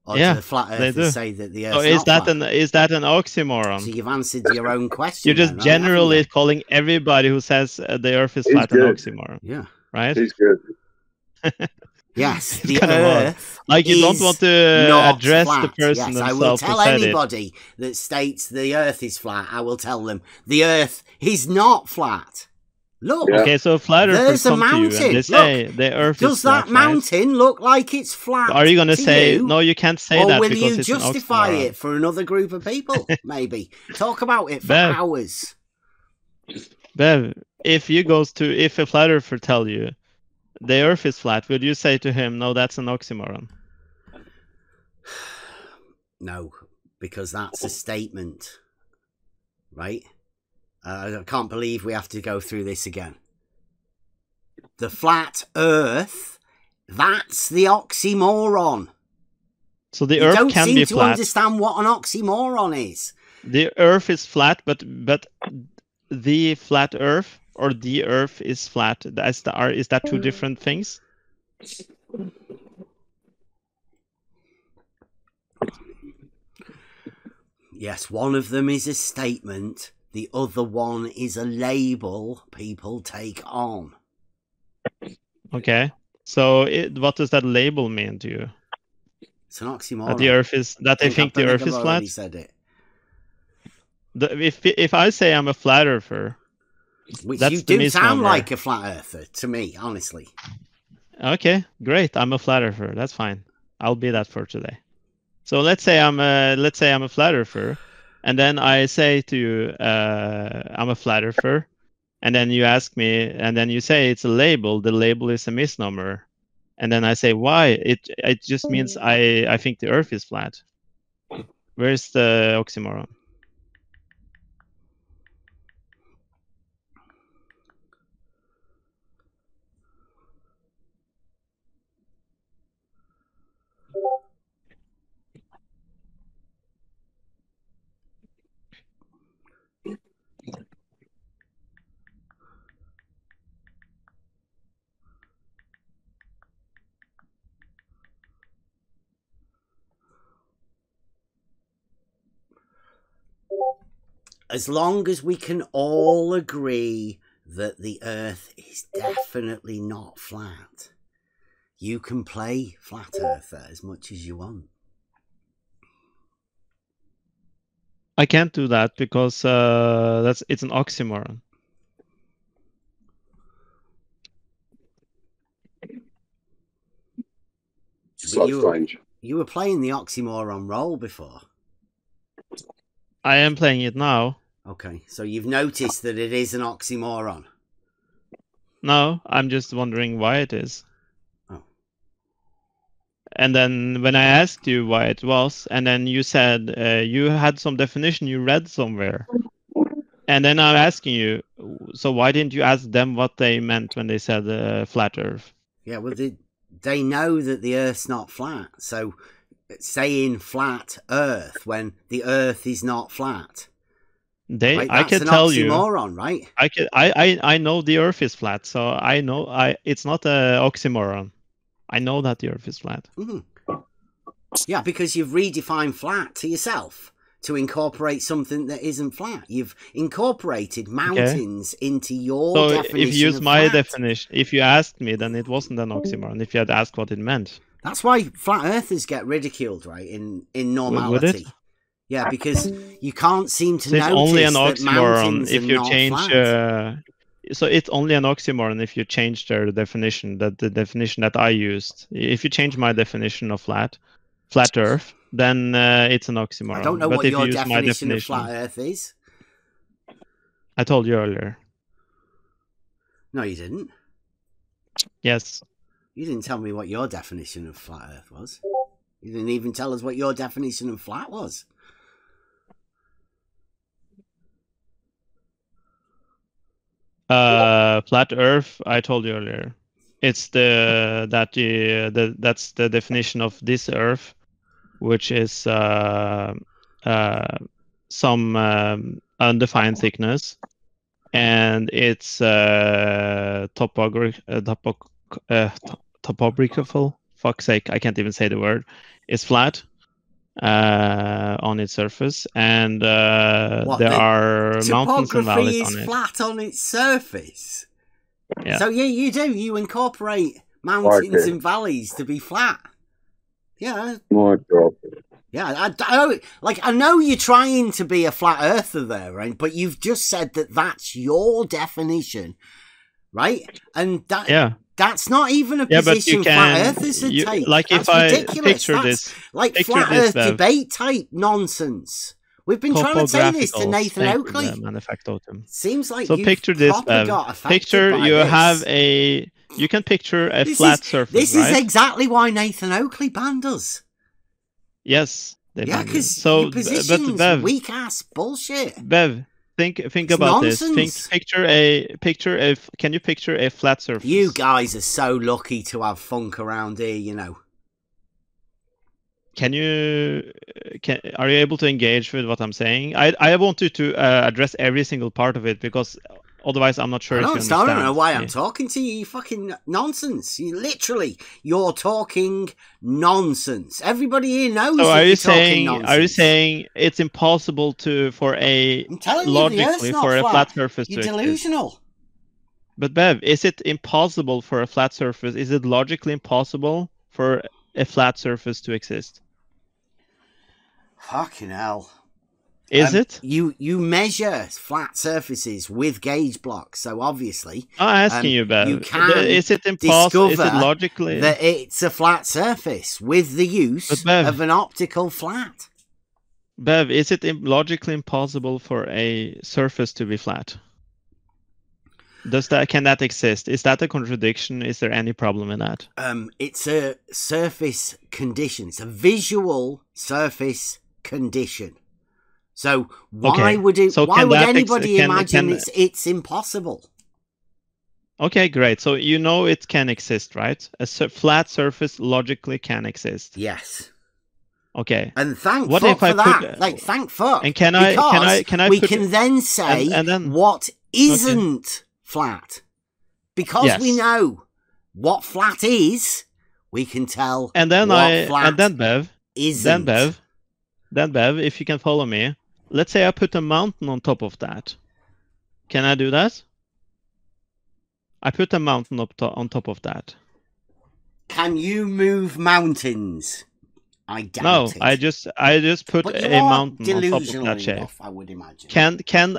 Or do the flat earthers say that the Earth's is not that flat? Is that an oxymoron? So you've answered your own question. You're just generally calling everybody who says the Earth is flat an oxymoron. Yeah. Right? He's good. Yes, the Earth. Like you don't want to address the person yes, I will tell anybody that states the Earth is flat. I will tell them the Earth is not flat. Look. Okay, so flat earthers come to you and they say the Earth is flat. Does that mountain look like it's flat? Are you going to say no? You can't say that because it's an oxymoron. Or will you justify it for another group of people? Maybe talk about it for hours. Bev, if a flat earther tell you the Earth is flat, would you say to him, no, that's an oxymoron? No, because that's a statement, right? I can't believe we have to go through this again. The flat Earth, that's the oxymoron. So the Earth can be flat. You don't seem to understand what an oxymoron is. The Earth is flat, but the flat Earth or the Earth is flat. Is that two different things? Yes, one of them is a statement. The other one is a label people take on. Okay. So what does that label mean to you? It's an oxymoron. That the Earth is they think the Earth is flat? Said it. If I say I'm a flat earther, which you do sound like a flat earther to me, honestly. Okay, great. I'm a flat earther. That's fine. I'll be that for today. So let's say I'm a flat earther, and then I say to you, I'm a flat earther, and then you ask me, and then you say it's a label. The label is a misnomer, and then I say why? It just means I think the Earth is flat. Where's the oxymoron? As long as we can all agree that the Earth is definitely not flat, you can play flat earther as much as you want. I can't do that because it's an oxymoron. So strange. You were playing the oxymoron role before. I am playing it now. Okay, so you've noticed that it is an oxymoron. No, I'm just wondering why it is. Oh. And then when I asked you why it was, and then you said you had some definition you read somewhere. And then I'm asking you, so why didn't you ask them what they meant when they said flat Earth? Yeah, well, they know that the Earth's not flat. So saying flat Earth when the Earth is not flat. Right? I can tell you, oxymoron, right? I know the Earth is flat, so I know it's not an oxymoron. I know that the Earth is flat. Mm-hmm. Yeah, because you've redefined flat to yourself to incorporate something that isn't flat. You've incorporated mountains into your definition. So if you use my definition, if you asked me, then it wasn't an oxymoron. If you had asked what it meant. That's why flat earthers get ridiculed, right? In normality. Would it? Yeah, because you can't seem to notice it's only an that oxymoron if you change. So it's only an oxymoron if you change the definition the definition that I used. If you change my definition of flat Earth, then it's an oxymoron. I don't know what your definition of flat Earth is. I told you earlier. No, you didn't. Yes. You didn't tell me what your definition of flat Earth was. You didn't even tell us what your definition of flat was. Flat Earth, I told you earlier. It's that's the definition of this Earth, which is some undefined thickness, and it's topographical. Fuck's sake, I can't even say the word. It's flat, on its surface, and there are mountains and valleys on it. Topography is flat on its surface. Yeah. So yeah, you do. You incorporate mountains and valleys to be flat. Yeah. My God. Yeah, I know you're trying to be a flat earther there, right? But you've just said that that's your definition, right? And that's not even a position flat earthers would take. Like that's if I ridiculous. picture that's this, like flat earth debate type nonsense. We've been trying to say this to Nathan Oakley. Seems like so. Picture this. Picture you have a. You can picture a flat surface. This is exactly why Nathan Oakley banned us. Yes, yeah, because your position's weak ass bullshit. Bev, think about nonsense. This. Picture a. Can you picture a flat surface? You guys are so lucky to have funk around here, you know. Are you able to engage with what I'm saying? I want you to address every single part of it, because otherwise I'm not sure if you understand. I don't know why I'm talking to you. You fucking nonsense. You're talking nonsense. Everybody here knows that you're talking nonsense. Are you saying it's impossible for a flat surface You're to delusional. exist? But Bev, is it impossible for a flat surface? Is it logically impossible for a flat surface to exist? Fucking hell. Is it? You measure flat surfaces with gauge blocks, so obviously I'm asking you, Bev. You can is it impossible? Is it logically that it's a flat surface with the use of an optical flat? Bev, is it logically impossible for a surface to be flat? Can that exist? Is that a contradiction? Is there any problem in that? It's a surface condition. It's a visual surface condition. So why would anybody imagine it's impossible? Okay, great. So you know it can exist, right? A flat surface logically can exist. Yes. Okay. And thank fuck for that. Thank fuck. And can I we can then say what isn't flat. Because we know what flat is, we can tell Bev, isn't. Then Bev, if you can follow me, let's say I put a mountain on top of that. Can I do that? I put a mountain on top of that. Can you move mountains? I doubt it. No, I just put a mountain on top of that shape. I would imagine.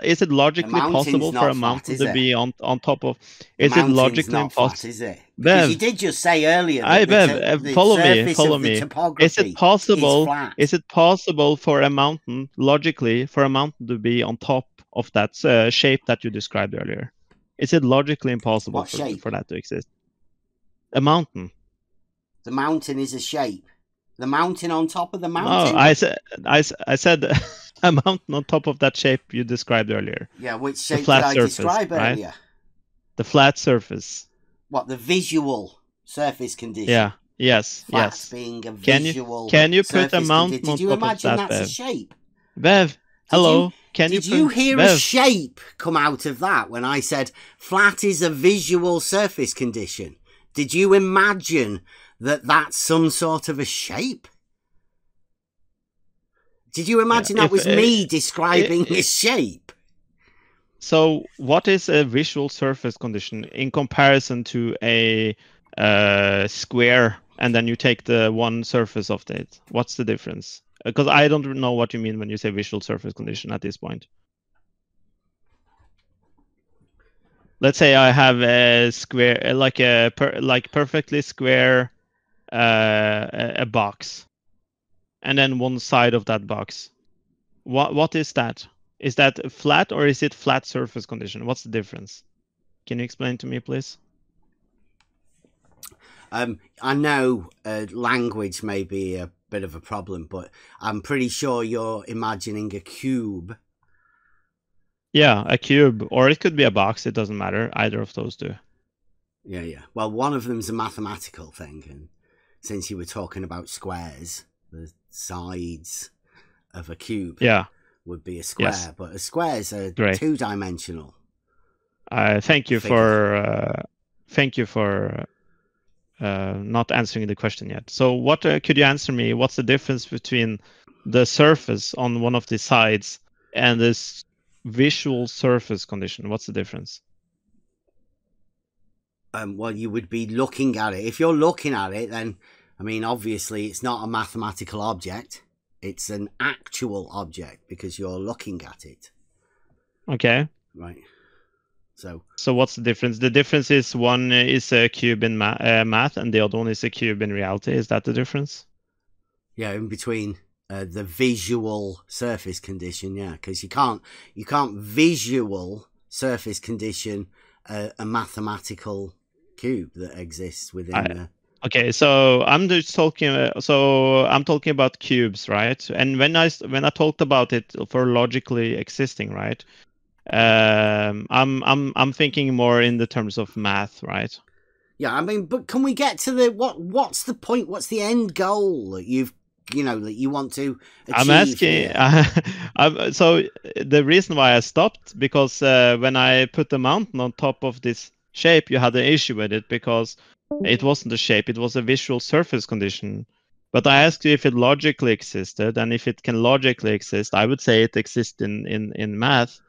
Is it logically possible for a mountain to be on top of? Is it logically impossible? Flat, is it? Because you did just say earlier. Follow me. Is it possible? Is it possible for a mountain to be on top of that shape that you described earlier? Is it logically impossible for that to exist? A mountain. The mountain is a shape. The mountain on top of the mountain? No, I said a mountain on top of that shape you described earlier. Yeah, which shape did I describe earlier? The flat surface. What, the visual surface condition? Yeah, yes. Being a visual can you put a mountain on top of that, Did you imagine that's a shape? Bev, hello. Did you hear a shape come out of that when I said flat is a visual surface condition? Did you imagine that's some sort of a shape? Did you imagine that was me describing a shape? So what is a visual surface condition in comparison to a square, and then you take the one surface of it? What's the difference? Because I don't know what you mean when you say visual surface condition at this point. Let's say I have a square, like perfectly square a box, and then one side of that box. What is that? Is that flat or is it flat surface condition? What's the difference? Can you explain to me, please? I know language may be a bit of a problem, but I'm pretty sure you're imagining a cube. Yeah, a cube, or it could be a box. It doesn't matter. Either of those two. Yeah. Well, one of them's a mathematical thing, and since you were talking about squares, the sides of a cube would be a square, but a squares are two-dimensional. Thank you for not answering the question yet. So what could you answer me? What's the difference between the surface on one of the sides and this visual surface condition? What's the difference? Well, you would be looking at it. If you're looking at it, then, I mean, obviously it's not a mathematical object. It's an actual object because you're looking at it. Okay. Right. So what's the difference? The difference is one is a cube in math and the other one is a cube in reality. Is that the difference? Yeah, in between the visual surface condition, yeah, because you can't visual surface condition a mathematical cube that exists within. Okay, so I'm just talking. I'm talking about cubes, right? And when I talked about it for logically existing, right? I'm thinking more in the terms of math, right? Yeah, I mean, but can we get to the what's the point? What's the end goal that you want to achieve? I'm asking. So the reason why I stopped because when I put the mountain on top of this shape, you had an issue with it because it wasn't a shape; it was a visual surface condition. But I asked you if it logically existed, and if it can logically exist, I would say it exists in math.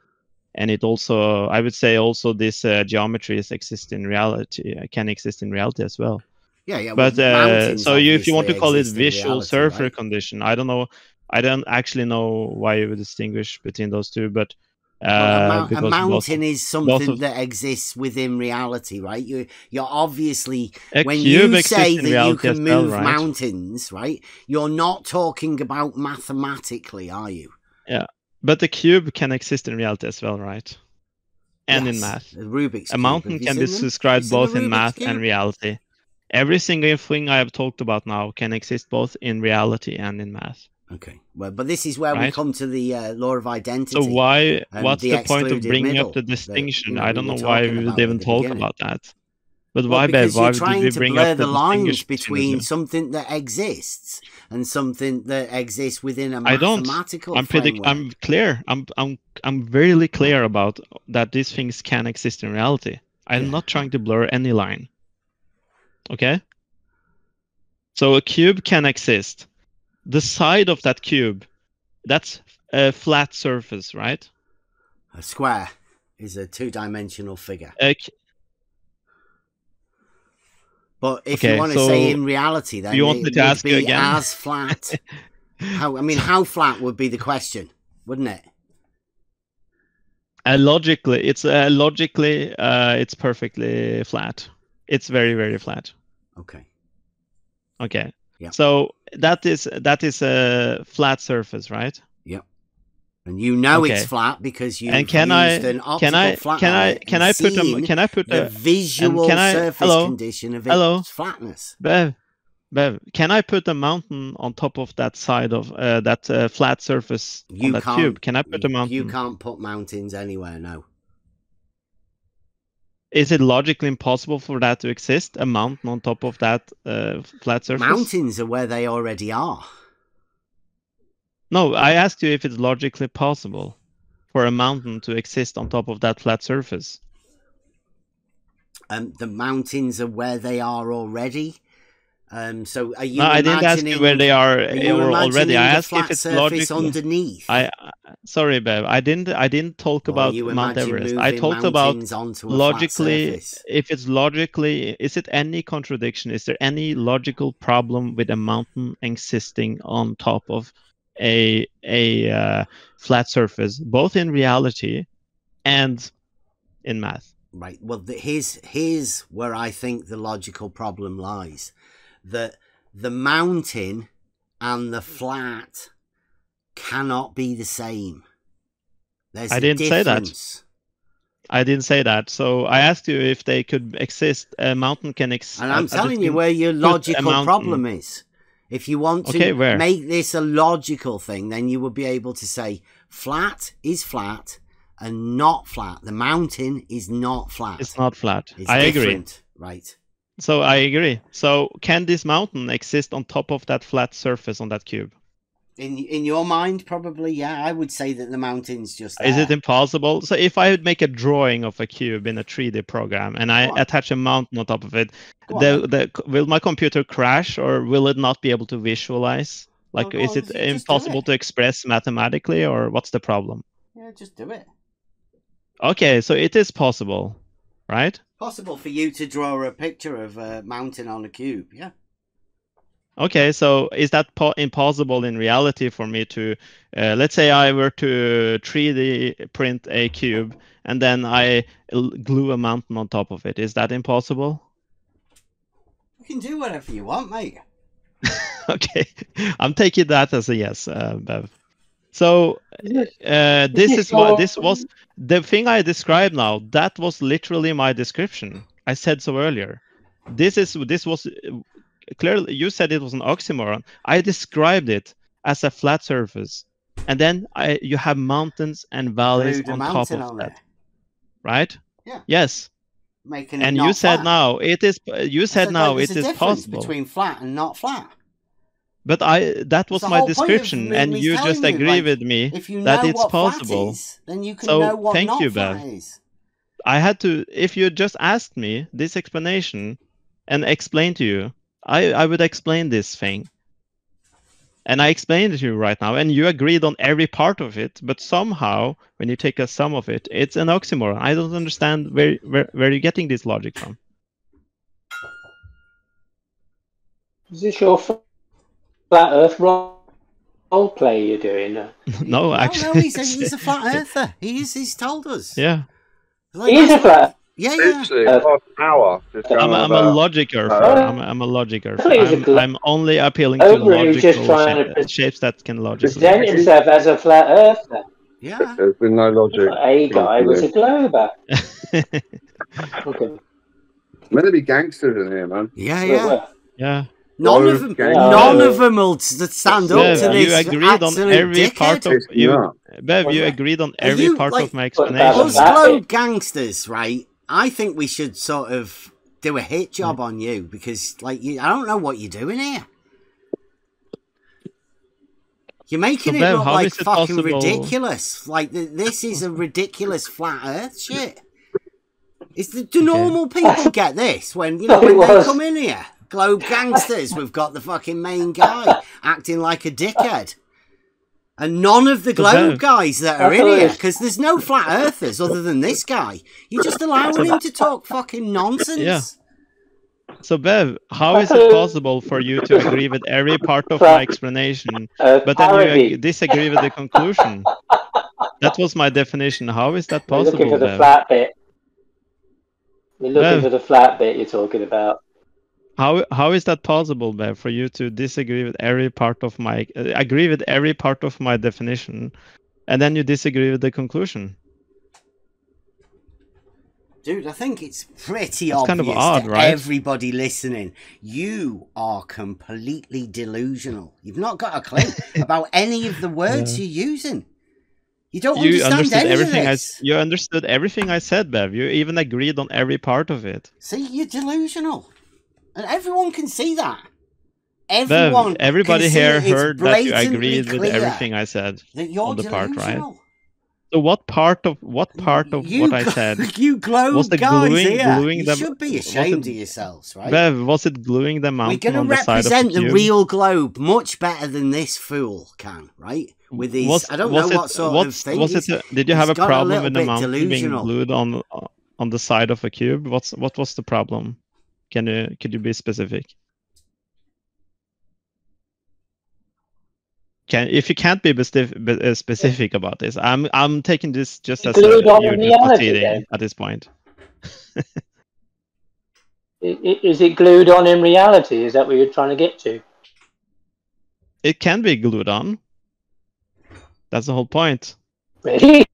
And it also, I would say, also this geometries exist in reality. Can exist in reality as well. Yeah. But so if you want to call it visual surface condition, I don't know. I don't actually know why you would distinguish between those two. But a mountain is something that exists within reality, right? You're obviously when you say that you can move mountains, right? You're not talking about mathematically, are you? Yeah. But the cube can exist in reality as well, right? And yes, in math. Rubik's a mountain can be described both in math and reality. Every single thing I have talked about now can exist both in reality and in math. Okay. Well, but this is where we come to the law of identity. So what's the point of bringing up the distinction? I don't know why we would even talk about that. But why, because why you're trying would to we bring blur up the lines between something that exists and something that exists within a mathematical framework? I'm clear. I'm very clear about that these things can exist in reality. I'm not trying to blur any line. Okay? So a cube can exist. The side of that cube, that's a flat surface, right? A square is a two-dimensional figure. But if you want to say in reality, then you want me to ask you again? As flat. How flat would be the question, wouldn't it? Logically, it's perfectly flat. It's very, very flat. Okay. Okay. Yeah. So that is a flat surface, right? Yep. And you know it's flat because you used an optical flat can I put the visual surface condition of its flatness. Bev, can I put a mountain on top of that side of that flat surface on that cube? Can I put a mountain? You can't put mountains anywhere, no. Is it logically impossible for that to exist? A mountain on top of that flat surface? Mountains are where they already are. No, I asked you if it's logically possible for a mountain to exist on top of that flat surface. The mountains are where they are already. So are you? No, I didn't ask you where they are already. I asked if it's logically underneath. Sorry, Bev. I didn't talk about Mount Everest. I talked about logically. If it's logically, is it any contradiction? Is there any logical problem with a mountain existing on top of a flat surface, both in reality and in math? Right. Well, here's where I think the logical problem lies. That the mountain and the flat cannot be the same. I didn't say that. I didn't say that. So I asked you if they could exist. A mountain can exist. And I'm telling you where your logical problem is. If you want to make this a logical thing, then you would be able to say flat is flat and not flat. The mountain is not flat. It's not flat. I agree. Right. So I agree. So can this mountain exist on top of that flat surface on that cube? In your mind, probably, yeah. I would say that the mountain's just there. Is it impossible? So if I would make a drawing of a cube in a 3D program and I attach a mountain on top of it, will my computer crash or will it not be able to visualize Like, is it impossible to express mathematically, or what's the problem? Yeah, just do it. Okay, so it is possible, right? Possible for you to draw a picture of a mountain on a cube, yeah. Okay, so is that impossible in reality for me to, let's say I were to 3D print a cube and then I glue a mountain on top of it. Is that impossible? You can do whatever you want, mate. Okay, I'm taking that as a yes, Bev. So this was the thing I described now. That was literally my description. I said so earlier. This was clearly, you said it was an oxymoron. I described it as a flat surface, and then you have mountains and valleys on top of that, right? Yeah. Yes. Making and it you said flat. now it is. You said now it is possible between flat and not flat. But that was my description, and you just agree with me that it's possible. Then you can know what thank not you, flat Bev. is. I had to. If you just asked me this explanation and explained to you, I would explain this thing. And I explained it to you right now, and you agreed on every part of it. But somehow, when you take a sum of it, it's an oxymoron. I don't understand where you're getting this logic from. Is this your flat Earth role play you're doing? No, actually. No, he's a flat earther. He's told us. Yeah. Like, he is a flat. Yeah. Power. I'm a logicer. I'm a logicer. I'm only appealing to logical shapes that can logically present himself as a flat earther. Yeah. There's been no logic. A guy was a glober. Okay. Meant to be gangsters in here, man. Yeah. None of them will stand up to this. You agreed on every part of you. Bev, you agreed on every part of my explanation. Us Globe Gangsters, right? I think we should sort of do a hit job on you because, like, I don't know what you're doing here. You're making it look like fucking ridiculous. Like, this is a ridiculous flat Earth shit. Do normal people get this when they come in here? Globe Gangsters, we've got the fucking main guy acting like a dickhead. And none of the Globe guys that are in here, because there's no flat earthers other than this guy. You're just allowing him to talk fucking nonsense. Yeah. So, Bev, how is it possible for you to agree with every part of my explanation, but then you disagree with the conclusion? That was my definition. How is that possible, We're looking for the Bev? flat bit. We're looking for the flat bit you're talking about. How is that possible, Bev, for you to disagree with every part of my agree with every part of my definition, and then you disagree with the conclusion? Dude, I think it's pretty That's obvious kind of odd, to right? everybody listening. You are completely delusional. You've not got a clue about any of the words you're using. You don't understand any of this. You understood everything I said, Bev. You even agreed on every part of it. See, you're delusional. And everyone can see that. Everybody here heard that you agreed with everything I said on the part, right? So what part of what I said you Globe was the guys gluing you them? Should be ashamed of yourselves, right? Bev, was it gluing the mountain on the side of the represent the cube? real globe much better than this fool can, right? With his, I don't know what sort of thing. Did you have a problem with the mountain being glued on the side of a cube? What was the problem? Could you be specific? If you can't be specific about this, I'm taking this just as a proceeding at this point. Is it glued on in reality? Is that what you're trying to get to? It can be glued on. That's the whole point. Really?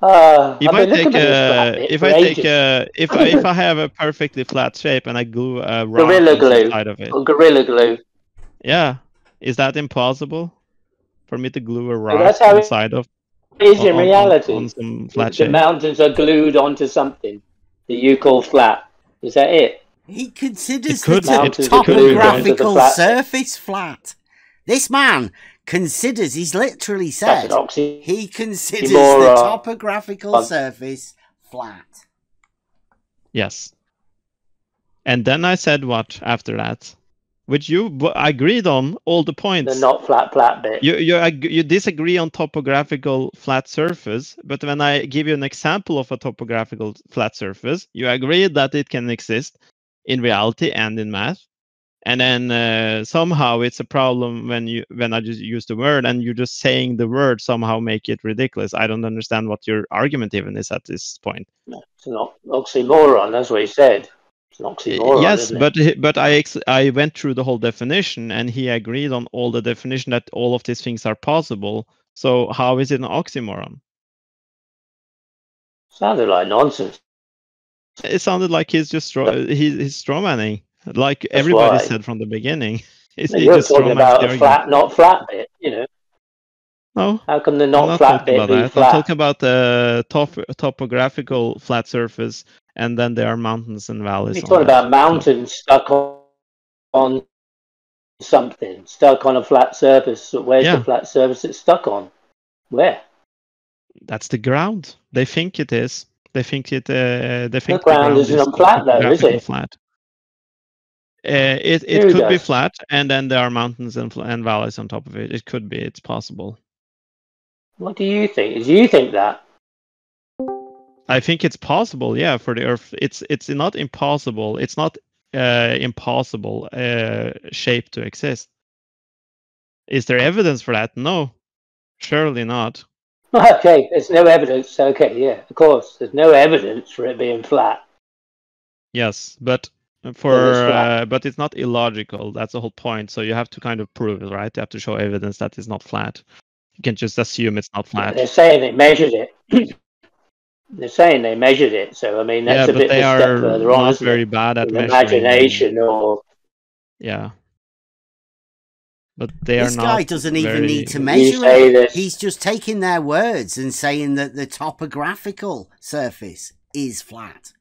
If I have a perfectly flat shape and I glue a rock on the side of it, Gorilla Glue. Yeah, is that impossible for me to glue a rock inside of? It is in reality. On some flat the shape. Mountains are glued onto something that you call flat. Is that it? He considers the topographical surface flat. This man considers, he's literally said, he considers the topographical surface flat. Yes. And then I said what after that? Which you agreed on all the points. The not flat bit. You disagree on topographical flat surface, but when I give you an example of a topographical flat surface, you agree that it can exist in reality and in math. And then somehow it's a problem when I just use the word, and you're just saying the word somehow make it ridiculous. I don't understand what your argument even is at this point. It's an oxymoron. That's what he said. It's an oxymoron. Yes, isn't it? but I went through the whole definition, and he agreed on all the definition that all of these things are possible. So how is it an oxymoron? Sounded like nonsense. It sounded like he's just he's strawmanning, like everybody said from the beginning. You're talking about a flat, not flat bit, you know. No. How come the not flat bit be flat? I'm talking about the topographical flat surface, and then there are mountains and valleys. You're talking about mountains stuck on something, stuck on a flat surface. Where's the flat surface it's stuck on? Where? That's the ground. They think it is. They think it. They think the ground isn't flat, though, is it? Flat. It could be flat, and then there are mountains and valleys on top of it. It could be. It's possible. What do you think? Do you think that? I think it's possible. Yeah, for the Earth, it's not impossible. It's not impossible shape to exist. Is there evidence for that? No, surely not. Okay, there's no evidence. Okay, yeah, of course, there's no evidence for it being flat. Yes, but but it's not illogical. That's the whole point. So you have to kind of prove it, right? You have to show evidence that it's not flat. You can just assume it's not flat. They're saying they measured it. They're saying they measured it. So I mean, that's a bit of a step further on. Not very bad at measuring. Imagination or yeah. But they this are not. This guy doesn't even need to measure it. He's just taking their words and saying that the topographical surface is flat.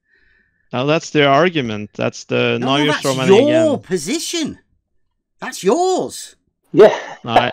Now that's their argument. That's the that's your position. That's yours. Yeah. I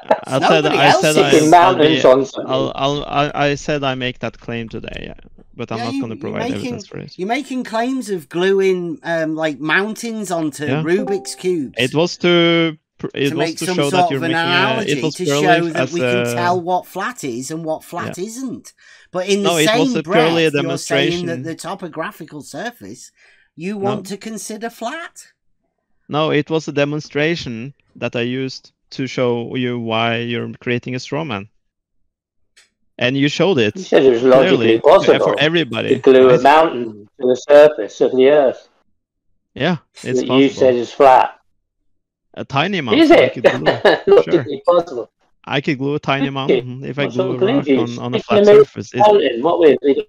said I make that claim today, yeah. But I'm not going to provide evidence for it. You're making claims of gluing like mountains onto Rubik's cubes. It was to make some show sort that you're of an making analogy to show that we can tell what flat is and what flat isn't. But in the same breath, you're saying that the topographical surface you want to consider flat. No, it was a demonstration that I used to show you why you're creating a straw man. And you showed it. You said it was logically possible for everybody. To glue a mountain to the surface of the Earth. Yeah, it's possible. You said it's flat. A tiny mountain. Is it? Logically possible. I could glue a tiny mountain if I glue a rock on a flat surface. What would it be?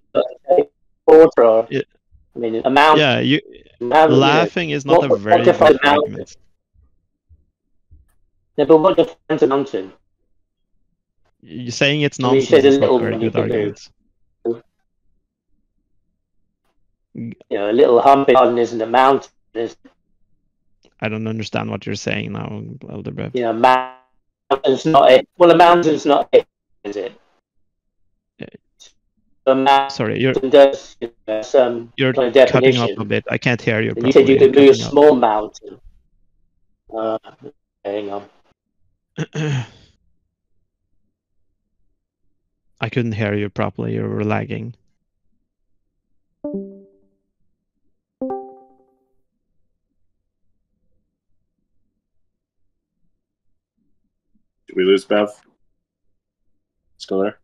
I mean, a mountain. Yeah, laughing is not a very good argument. Yeah, but what defines a mountain? You're saying it's nonsense. It's not a very good argument. You know, a little humpy garden isn't a mountain. I don't understand what you're saying now, Elderbrev. You know, mountain's not it. Well, a mountain's not it, is it? Sorry, you're does some you're kind of cutting definition. up a bit. I can't hear you properly. You said you could do a small mountain. Hang on. I couldn't hear you properly. You were lagging. Did we lose Bev? Still there?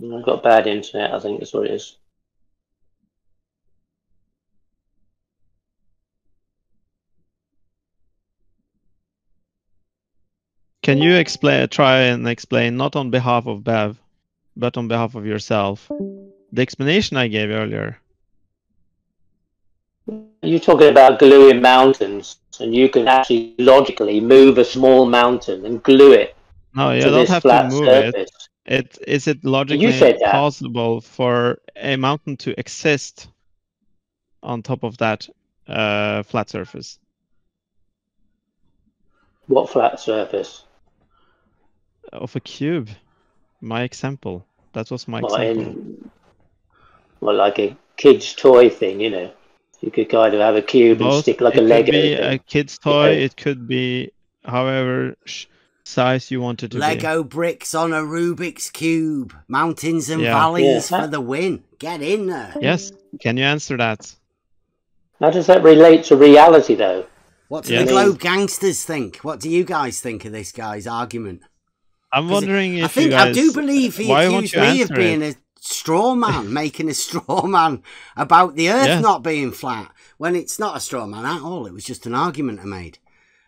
I've got bad internet, I think that's what it is. Can you try and explain, not on behalf of Bev, but on behalf of yourself, the explanation I gave earlier? You're talking about gluing mountains, and you can actually logically move a small mountain and glue it. No, you don't have to move it. Is it logically possible for a mountain to exist on top of that flat surface? What flat surface? Of a cube. My example. That was my example. Well, like kid's toy thing, you know. You could kind of have a cube and stick like a Lego thing. It could be a kid's toy. It could be however size you want it to be. Lego bricks on a Rubik's Cube. Mountains and valleys for the win. Get in there. Yes. Can you answer that? How does that relate to reality, though? What do the Globe Gangsters think? What do you guys think of this guy's argument? I'm wondering if I do believe he accused me of being a straw man, making a straw man about the Earth not being flat, when it's not a straw man at all. It was just an argument I made.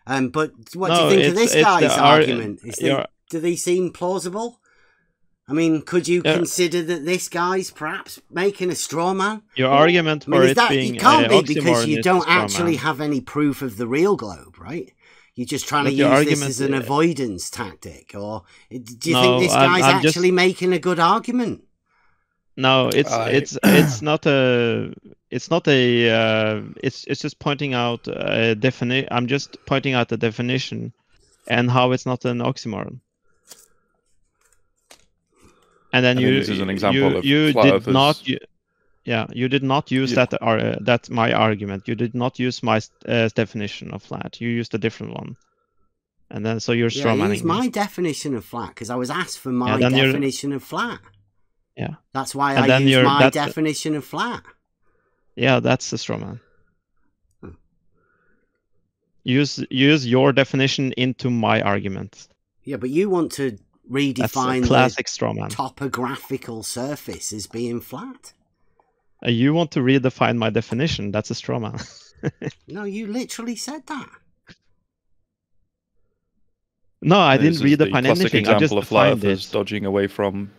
But what do you think of this guy's argument? Do they seem plausible? I mean, could you consider that this guy's perhaps making a straw man? Your argument for it being it can't be because you don't actually have any proof of the real globe, right? You're just trying to use this as an avoidance tactic, or do you think this guy's actually making a good argument? No, it's just pointing out a definition. I'm just pointing out the definition and how it's not an oxymoron. And then this is an example of you did not use that's my argument. You did not use my definition of flat. You used a different one. And then so you're strawmanning. I used my definition of flat because I was asked for my definition of flat. Yeah. That's why I use my definition of flat. Yeah, that's a strawman. Use your definition into my argument. Yeah, but you want to redefine classic strawman topographical surface as being flat. You want to redefine my definition. That's a strawman. No, you literally said that. No, I didn't redefine anything. I just defined it. Dodging away from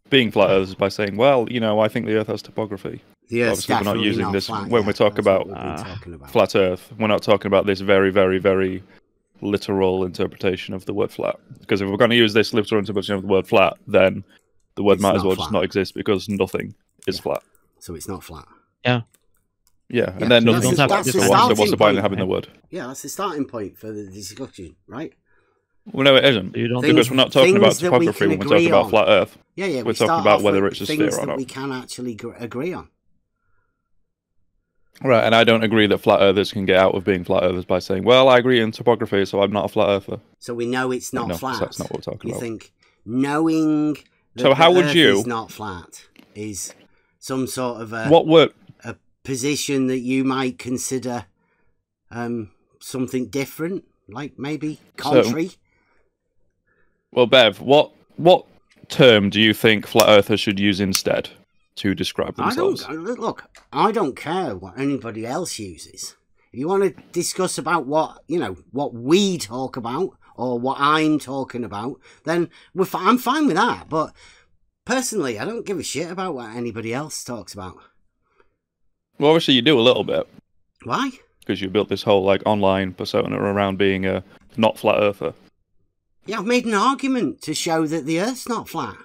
being flat earthers by saying, well, you know, I think the Earth has topography. Obviously, we're not using this when we talk about flat Earth. We're not talking about this very, very, very literal interpretation of the word flat. Because if we're going to use this literal interpretation of the word flat, then the word might as well just not exist because nothing is flat. So it's not flat. Yeah. Yeah, and then nothing is flat. So what's the point of having the word? Yeah, that's the starting point for the discussion, right? Well, no, it isn't. Because we're not talking about topography when we talk about flat Earth. Yeah, we're talking about whether it's a sphere or not. Things that we can actually agree on. Right, and I don't agree that flat earthers can get out of being flat earthers by saying, well, I agree in topography, so I'm not a flat earther. So we know it's not flat. That's not what we're talking about. You think knowing that so how the would Earth you... is not flat is some sort of a, a position that you might consider something different, like maybe contrary? Well, Bev, what term do you think flat earthers should use instead to describe themselves? I don't care what anybody else uses. If you want to discuss about what we talk about or what I'm talking about, then I'm fine with that. But personally, I don't give a shit about what anybody else talks about. Well, obviously you do a little bit. Why? Because you built this whole online persona around being a not flat earther. Yeah, I've made an argument to show that the Earth's not flat.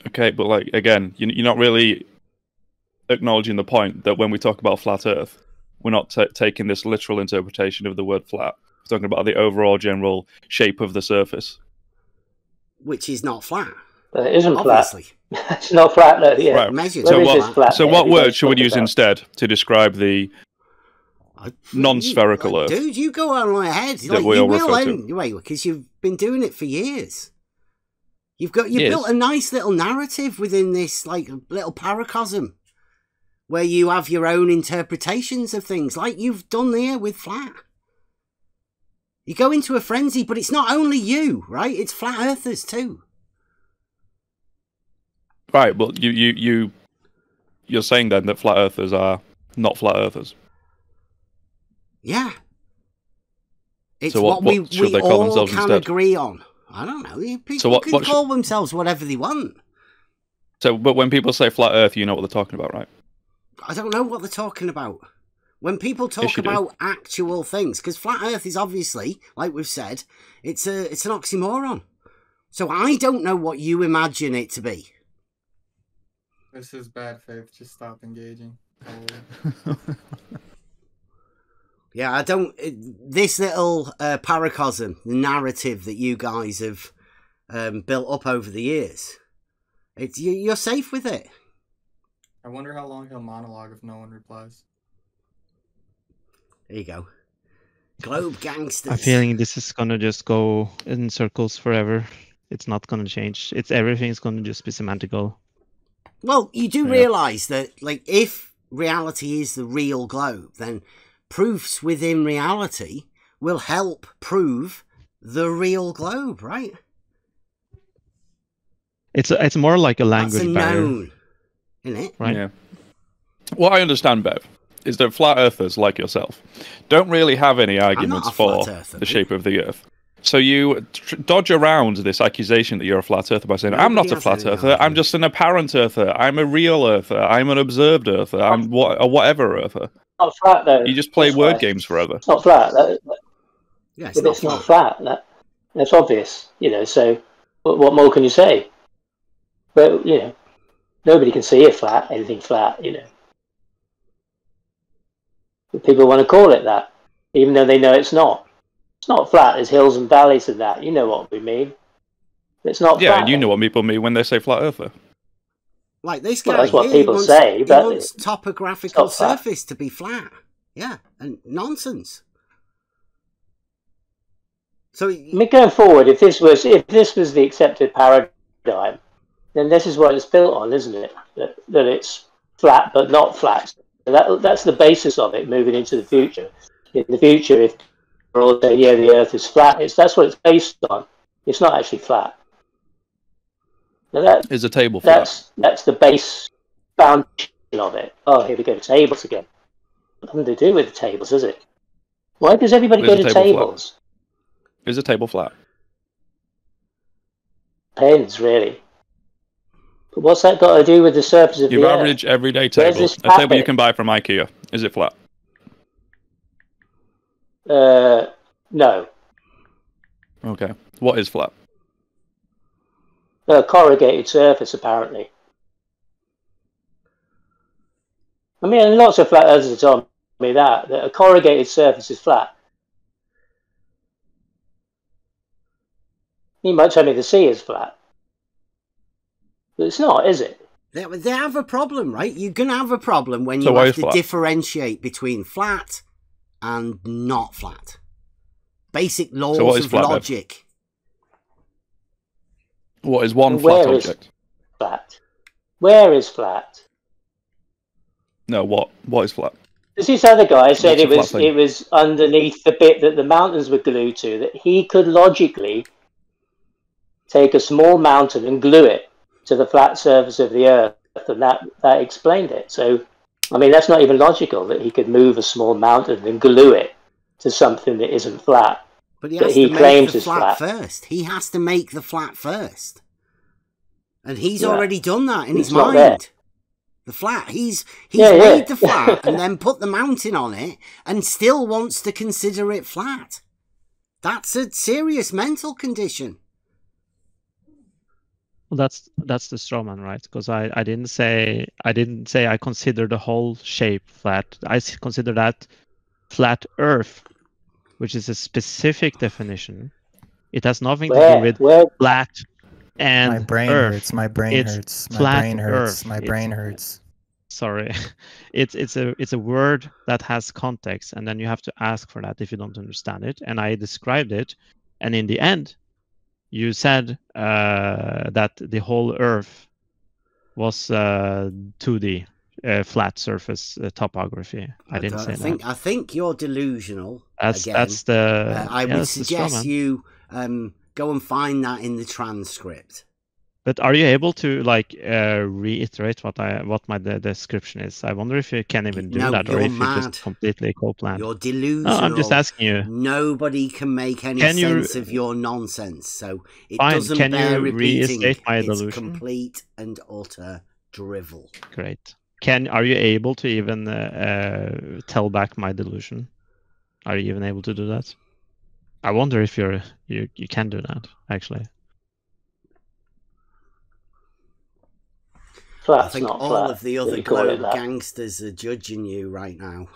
Okay, but again, you're not really acknowledging the point that when we talk about flat Earth, we're not taking this literal interpretation of the word flat. We're talking about the overall general shape of the surface. Which is not flat. It isn't obviously. Flat. It's not flat, no, yeah. Right. So what word should we use instead to describe the non-spherical Earth? Dude, you go on ahead. That we all refer to. Anyway, because you've been doing it for years. You've built a nice little narrative within this little paracosm where you have your own interpretations of things, like you've done here with flat. You go into a frenzy, but it's not only you, right? It's flat earthers too. Right, well, you're saying then that flat earthers are not flat earthers. Yeah. It's so what we call all themselves can instead? Agree on. I don't know. People can call themselves whatever they want. So, but when people say flat Earth, you know what they're talking about, right? I don't know what they're talking about. When people talk about actual things, because flat Earth is obviously, like we've said, it's an oxymoron. So I don't know what you imagine it to be. This is bad faith. Just stop engaging. Yeah, I don't... This little paracosm, the narrative that you guys have built up over the years, You're safe with it. I wonder how long he'll monologue if no one replies. There you go. Globe Gangsters. I'm feeling this is gonna just go in circles forever. It's not gonna change. Everything's gonna just be semantical. Well, you do realise that, like, if reality is the real globe, then proofs within reality will help prove the real globe, right? It's more like a language That's a barrier, known, isn't it? right? Yeah. What I understand, Bev, is that flat earthers like yourself don't really have any arguments for the shape of the earth. So you dodge around this accusation that you're a flat earther by saying, I'm not a flat earther, I'm just an apparent earther, I'm a real earther, I'm an observed earther, I'm a whatever earther. Not flat, though. You just play word games forever. It's not flat. Yeah, it's not flat. That's obvious, so what more can you say? But, nobody can see it flat, anything flat, But people want to call it that, even though they know it's not. It's not flat. There's hills and valleys and that. You know what we mean. It's not flat. Yeah, and you know what people mean when they say flat earther. Like this guy that's what here, people say, but he wants topographical surface to be flat. Yeah, and nonsense. So going forward, if this was the accepted paradigm, then this is what it's built on, isn't it? That it's flat but not flat. So that's the basis of it moving into the future. In the future, if we're all saying, yeah, the Earth is flat, that's what it's based on. It's not actually flat. Now is a table flat? That's the base foundation of it. Oh, here we go, tables again. Nothing to do with the tables, is it? Why does everybody go to tables? Is a table flat? Depends, really. But what's that got to do with the surface of the Earth? Your average everyday table. A table you can buy from IKEA. Is it flat? No. Okay. What is flat? A corrugated surface, apparently. I mean, lots of flat earthers have told me that a corrugated surface is flat. You might tell me the sea is flat. But it's not, is it? They have a problem, right? You're going to have a problem when you have to differentiate between flat and not flat. Basic laws of logic. What is one flat object? Flat. Where is flat? No, what is flat? Because this other guy said it was underneath the bit that the mountains were glued to, that he could logically take a small mountain and glue it to the flat surface of the Earth, and that explained it. So, I mean, that's not even logical that he could move a small mountain and glue it to something that isn't flat. But he has to make the flat first. He has to make the flat first. And he's already done that in his mind. The flat. He's made the flat and then put the mountain on it and still wants to consider it flat. That's a serious mental condition. Well, that's the straw man, right? Because I didn't say I consider the whole shape flat. I consider that flat Earth, which is a specific definition. It has nothing to do with flat and my brain Earth. hurts. My brain hurts. My brain hurts. My brain hurts. Sorry, it's a word that has context, and then you have to ask for that if you don't understand it. And I described it, and in the end, you said that the whole Earth was 2D. Flat surface topography. I didn't say that. I think you're delusional. That's the. I would suggest you go and find that in the transcript. But are you able to reiterate what the description is? I wonder if you can even do that, or if you just completely co-plan. You're delusional. No, I'm just asking you. Nobody can make any sense of your nonsense, so it doesn't can bear you repeating. Restate my it's delusion? Complete and utter drivel. Great. Are you able to even tell back my delusion? Are you even able to do that? I wonder if you can do that, actually. I think all of the other globe gangsters are judging you right now.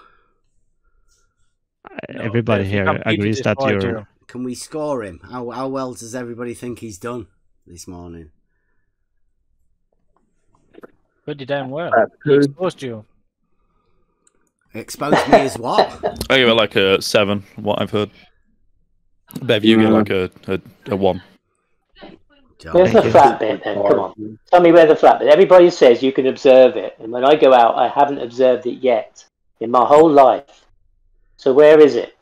Everybody here agrees that you're... Can we score him? How well does everybody think he's done this morning? Pretty damn well. He exposed you. Exposed me as what? I give it like a 7, what I've heard. Bev, you get like a 1. Where's the flat bit then? Come on. Tell me where the flat bit. Everybody says you can observe it. And when I go out, I haven't observed it yet in my whole life. So where is it?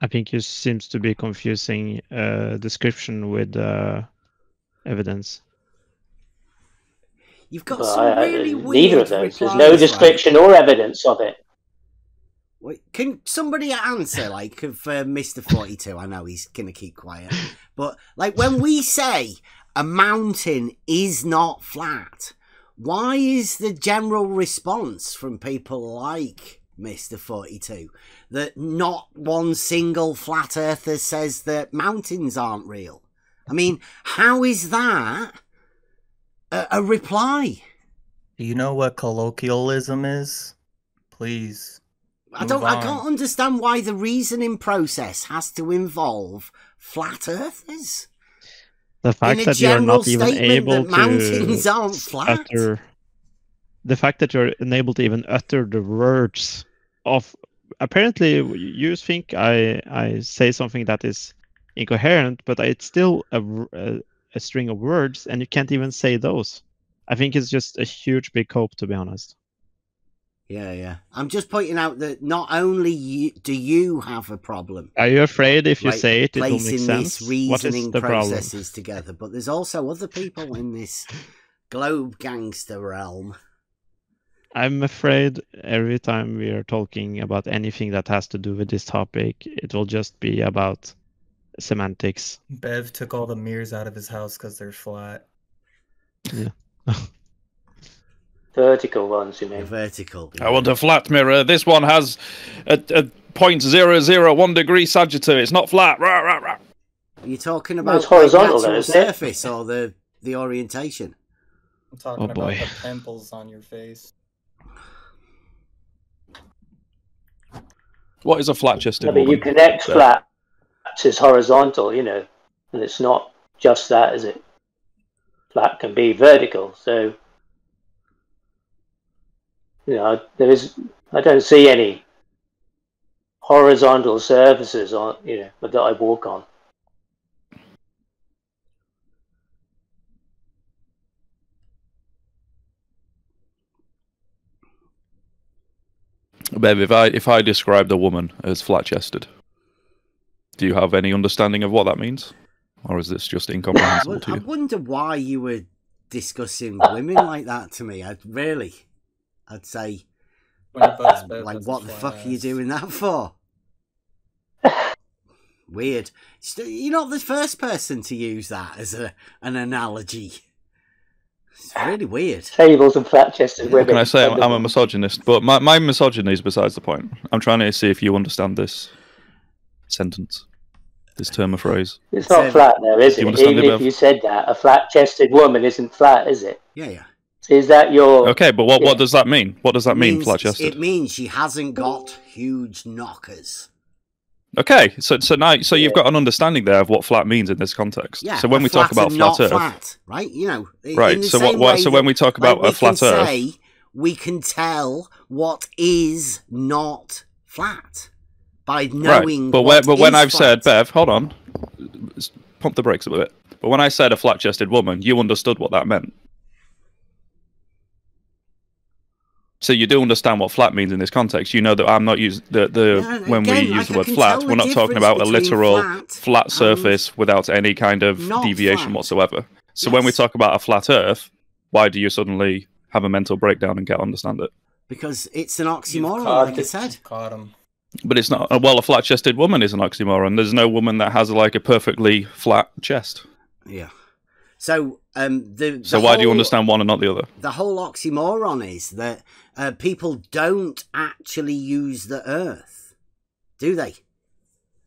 I think you seems to be confusing description with evidence. You've got some really weird neither of those. replies, There's no description or evidence of it. Wait, can somebody answer, like, for Mr. 42? I know he's going to keep quiet. But, like, when we say a mountain is not flat, why is the general response from people like Mr. 42 that not one single flat earther says that mountains aren't real? I mean, how is that a reply? Do you know what colloquialism is? Please. I can't understand why the reasoning process has to involve flat earthers. The fact that you're not even able to mountains aren't flat. The fact that you're unable to even utter the words of, apparently you think I say something that is incoherent, but it's still a string of words, and you can't even say those. I think it's just a huge big hope, to be honest. Yeah. I'm just pointing out that not only do you have a problem. Are you afraid if you say it will make sense? Placing this reasoning the processes together, but there's also other people in this globe gangster realm. I'm afraid every time we are talking about anything that has to do with this topic, it will just be about semantics. Bev took all the mirrors out of his house because they're flat. Yeah. Vertical ones, you mean? Vertical. I want a flat mirror. This one has a 0.001 degree sagittal. It's not flat. Rah, rah, rah. Are you talking about horizontal, the isn't it? surface or the orientation? I'm talking about the pimples on your face. What is a flat-chested woman? You connect flat as horizontal, you know, and it's not just that, is it? Flat can be vertical, so you know, I don't see any horizontal surfaces on, you know, that I walk on. Babe, if I described a woman as flat-chested, do you have any understanding of what that means? Or is this just incomprehensible to you? I wonder why you were discussing women like that to me. I'd say, like, what the fuck are you doing that for? Weird. You're not the first person to use that as an analogy. It's really weird. Tables and flat-chested women. Can I say I'm a misogynist? But my misogyny is besides the point. I'm trying to see if you understand this sentence, this term or phrase. It's not flat, though, is it? Even if you said that, a flat-chested woman isn't flat, is it? Yeah. Is that your... Okay, but what does that mean? What does that mean, flat-chested? It means she hasn't got huge knockers. Okay, so you've got an understanding there of what flat means in this context. Yeah, so when we talk about flat Earth, flat, right? You know, right. So when we talk about a flat Earth, we can tell what is not flat by knowing. Right. But when I've flat. said, Bev, hold on, pump the brakes a bit. But when I said a flat-chested woman, you understood what that meant. So you do understand what flat means in this context. You know that I'm not using when we use the word flat, we're not talking about a literal flat surface without any kind of deviation whatsoever. So when we talk about a flat Earth, why do you suddenly have a mental breakdown and can't understand it? Because it's an oxymoron, like I said. Caught him. But it's not. Well, a flat-chested woman is an oxymoron. There's no woman that has like a perfectly flat chest. Yeah. So so why do you understand one and not the other? The whole oxymoron is that people don't actually use the Earth, do they?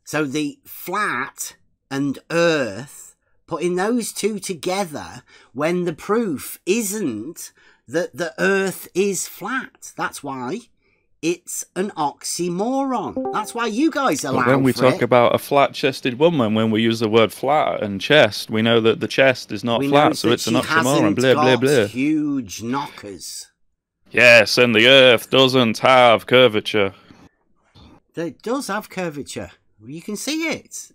So the flat and Earth, putting those two together when the proof isn't that the Earth is flat. That's why it's an oxymoron. That's why you guys allow when we for talk it. about a flat-chested woman, when we use the word flat and chest, we know that the chest is not flat, so it's an oxymoron. Blah, blah, blah. Huge knockers. Yes, and the Earth doesn't have curvature. It does have curvature. You can see it.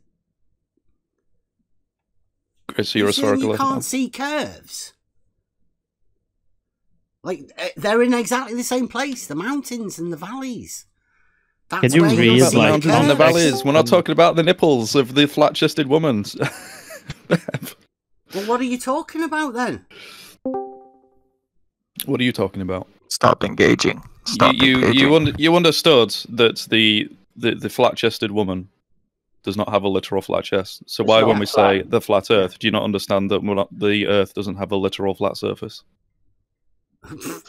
Chris, you're You can't see curves. Like, they're in exactly the same place, the mountains and the valleys. That's Can you where read see the mountains and the valleys? We're not talking about the nipples of the flat-chested woman. Well, what are you talking about then? What are you talking about? Stop engaging. Stop engaging. You understood that the flat-chested woman does not have a literal flat chest. So why, when we say the flat Earth, do you not understand that the Earth doesn't have a literal flat surface?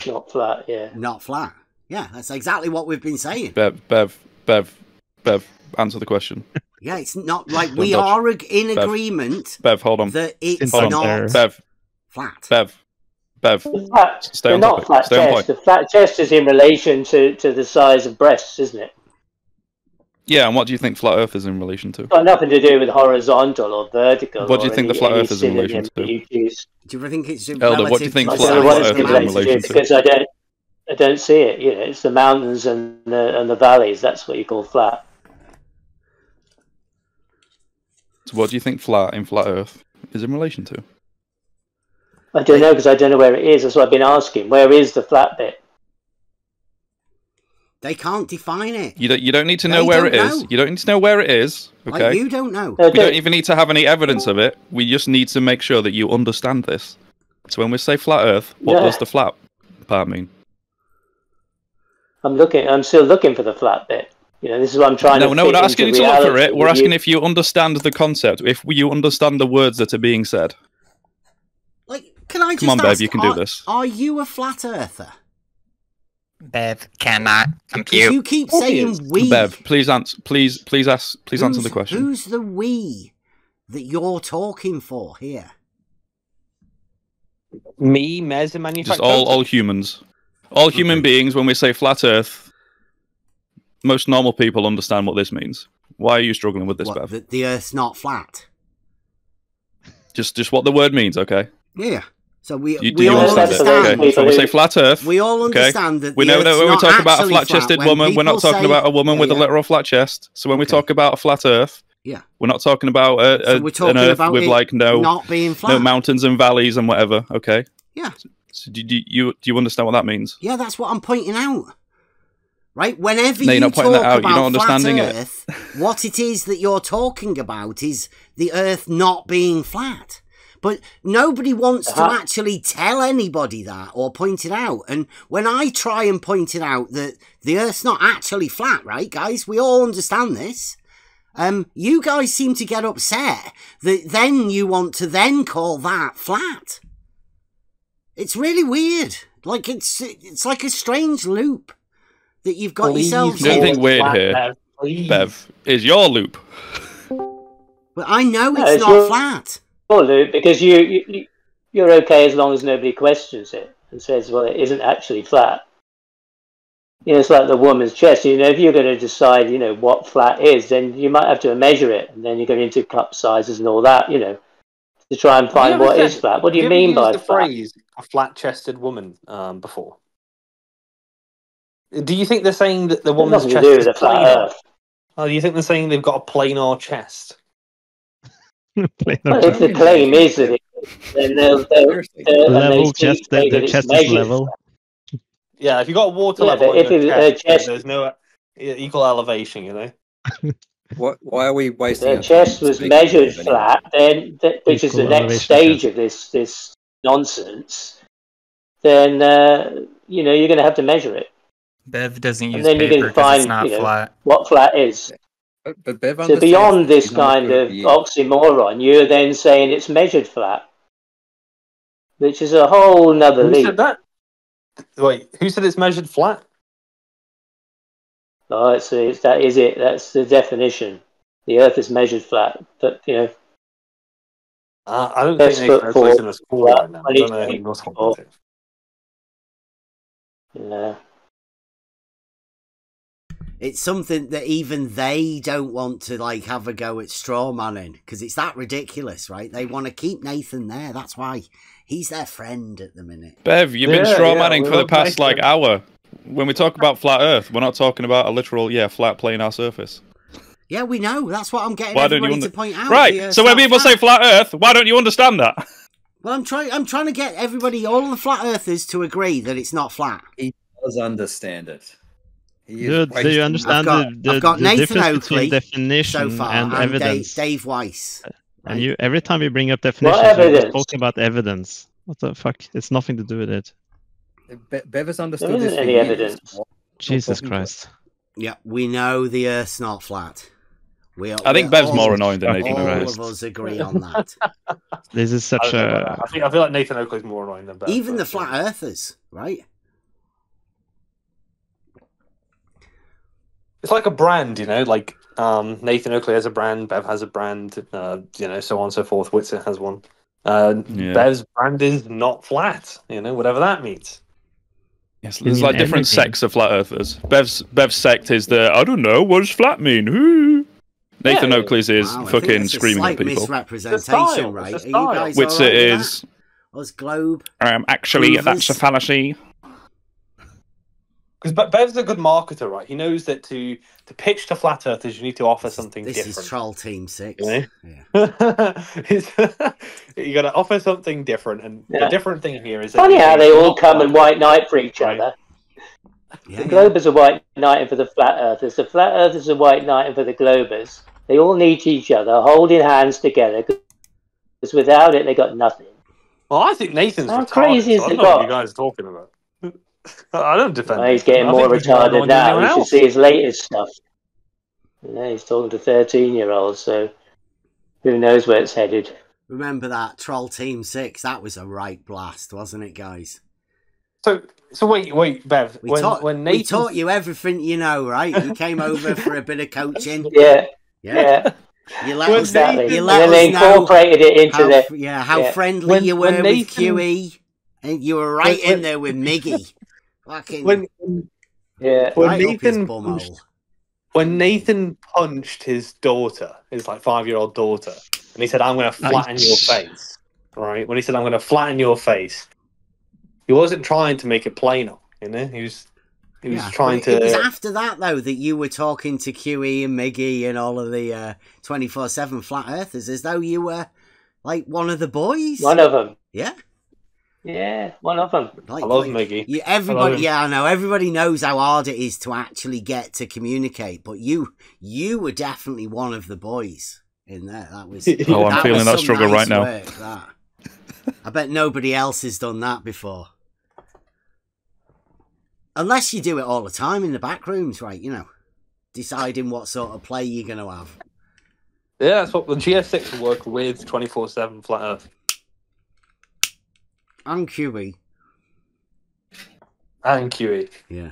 Not flat, yeah. Not flat. Yeah, that's exactly what we've been saying. Bev, answer the question. Yeah, it's not like we are in agreement. Bev, hold on. That it's not flat. Bev, stay on topic. Flat stay on chest. point. The flat chest is in relation to the size of breasts, isn't it? Yeah, and what do you think flat Earth is in relation to? It's got nothing to do with horizontal or vertical. What do you think the flat Earth is in relation to? Do you think it's Elder, what do you think flat Earth is in relation to? Because I don't see it. You know, it's the mountains and the valleys. That's what you call flat. So what do you think flat Earth is in relation to? I don't know, because I don't know where it is. That's what I've been asking. Where is the flat bit? They can't define it. You don't need to know where it is. You don't need to know where it is. Okay. Like, you don't know. We don't even need to have any evidence of it. We just need to make sure that you understand this. So when we say flat Earth, what does the flat part mean? I'm still looking for the flat bit. You know, this is what I'm trying to. No, we're not asking you to look for it. We're asking if you understand the concept. If you understand the words that are being said. Like, can I just Come on, ask, Bev, you can do this. Are you a flat earther? Bev cannot compute. You keep saying we. Bev, please answer. Please answer the question. Who's the we that you're talking for here? Me, Mez, and manufacturer. Just all humans, all human beings. When we say flat Earth, most normal people understand what this means. Why are you struggling with this, Bev? That the Earth's not flat. Just what the word means, okay? Yeah. So we all understand. Okay. So we say flat Earth. We all understand that. We know that when we talk about a flat-chested woman, we're not talking about a woman with a literal flat chest. So when we talk about a flat Earth, we're not talking about an Earth with like not being flat. No mountains and valleys and whatever. Okay. Yeah. So do you understand what that means? Yeah, that's what I'm pointing out. Right. Whenever you're not pointing that out. You're not understanding Earth, what it is that you're talking about is the Earth not being flat. But nobody wants to actually tell anybody that or point it out. And when I try and point it out that the Earth's not actually flat, right, guys? We all understand this. You guys seem to get upset that then you want to then call that flat. It's really weird. Like it's like a strange loop that you've got yourselves in. The only thing weird here, Bev, is your loop. But I know it's not flat. Luke, because you're okay as long as nobody questions it and says, well, it isn't actually flat. You know, it's like the woman's chest. You know, if you're going to decide, you know, what flat is, then you might have to measure it, and then you go into cup sizes and all that, you know, to try and find what is flat. What do you mean by the phrase "a flat-chested woman" before? Do you think they're saying that the woman's chest is planar? Oh, do you think they're saying they've got a planar chest? Well, if the claim is that then they'll level chest, the chest is level. Yeah, if you got a water level, if it's chest, there's no equal elevation, you know. Why are we wasting? The chest was measured flat, then which is the next stage of this nonsense. Then you know you're going to have to measure it. Bev doesn't use paper because it's not flat. What flat is. But Bev so beyond this kind of oxymoron, you're then saying it's measured flat, which is a whole nother leap. Who said that? Wait, who said it's measured flat? Oh, that is it. That's the definition. The Earth is measured flat, but you know. I don't think they're placing a school right now. I don't know who knows what. Yeah. It's something that even they don't want to like have a go at straw manning because it's that ridiculous, right? They want to keep Nathan there. That's why he's their friend at the minute. Bev, you've been straw manning for the past like hour. When we talk about flat Earth, we're not talking about a literal flat planar surface. Yeah, we know. That's what I'm getting everybody to point out. Right. So when people say flat Earth, why don't you understand that? Well, I'm trying to get everybody, all the flat earthers, to agree that it's not flat. He does understand it. Do you understand I've got the Nathan difference Oakley between definition so far, and evidence? Dave Weiss. And you, every time you bring up definitions, you're talking about evidence. What the fuck? It's nothing to do with it. Bev has understood There this isn't for any years. evidence. Jesus Christ. Yeah, we know the Earth's not flat. I think Bev's more annoying than Nathan All Oakley. of us agree on that. This is such a... I feel like Nathan Oakley's more annoying than Bev. Even the flat earthers, right? It's like a brand, you know, like Nathan Oakley has a brand, Bev has a brand, you know, so on and so forth. Witzer has one. Bev's brand is not flat, you know, whatever that means. Yes, there's like different sects of flat earthers. Bev's sect is the, I don't know, what does flat mean? Who? Nathan Oakley's is fucking screaming at people. Misrepresentation, right? Are you guys Witzer all right with is... that? Us Globe? Actually, that's a fallacy. Because Bev's a good marketer, right? He knows that to pitch to flat earthers, you need to offer something different. This is Troll Team 6. You know? You got to offer something different, and the different thing here is that Funny how they all come and white knight for each other. The Globers are white knighting for the flat earthers. The flat earthers are white knighting for the Globers. They all need each other, holding hands together. Because without it, they got nothing. Well, I think Nathan's How retarded. crazy is I the don't know what God? you guys are talking about. I don't defend. Well, he's getting more retarded now. You should see his latest stuff. Yeah, he's talking to 13-year-olds, so who knows where it's headed. Remember that Troll Team 6? That was a right blast, wasn't it, guys? So wait, Bev. We taught you everything you know, right? You came over for a bit of coaching. Yeah. You let us know. You And let then us they incorporated it into how friendly you were with QE, and you were right in there with Miggy. Fucking when Nathan punched his daughter, his like 5-year-old daughter, and he said, "I'm going to flatten your face." Right? When he said, "I'm going to flatten your face," he wasn't trying to make it plainer. You know, he was trying to. It was after that though that you were talking to QE and Miggy and all of the 24/7 flat earthers as though you were like one of the boys. One of them. Yeah. Yeah, one of them. I love Miggy. I know. Everybody knows how hard it is to actually get to communicate, but you were definitely one of the boys in there. That was. I'm feeling that struggle right now. I bet nobody else has done that before, unless you do it all the time in the back rooms, right? You know, deciding what sort of play you're going to have. Yeah, that's what the GS6 will work with 24/7 flat Earth. And QE. And QE. Yeah.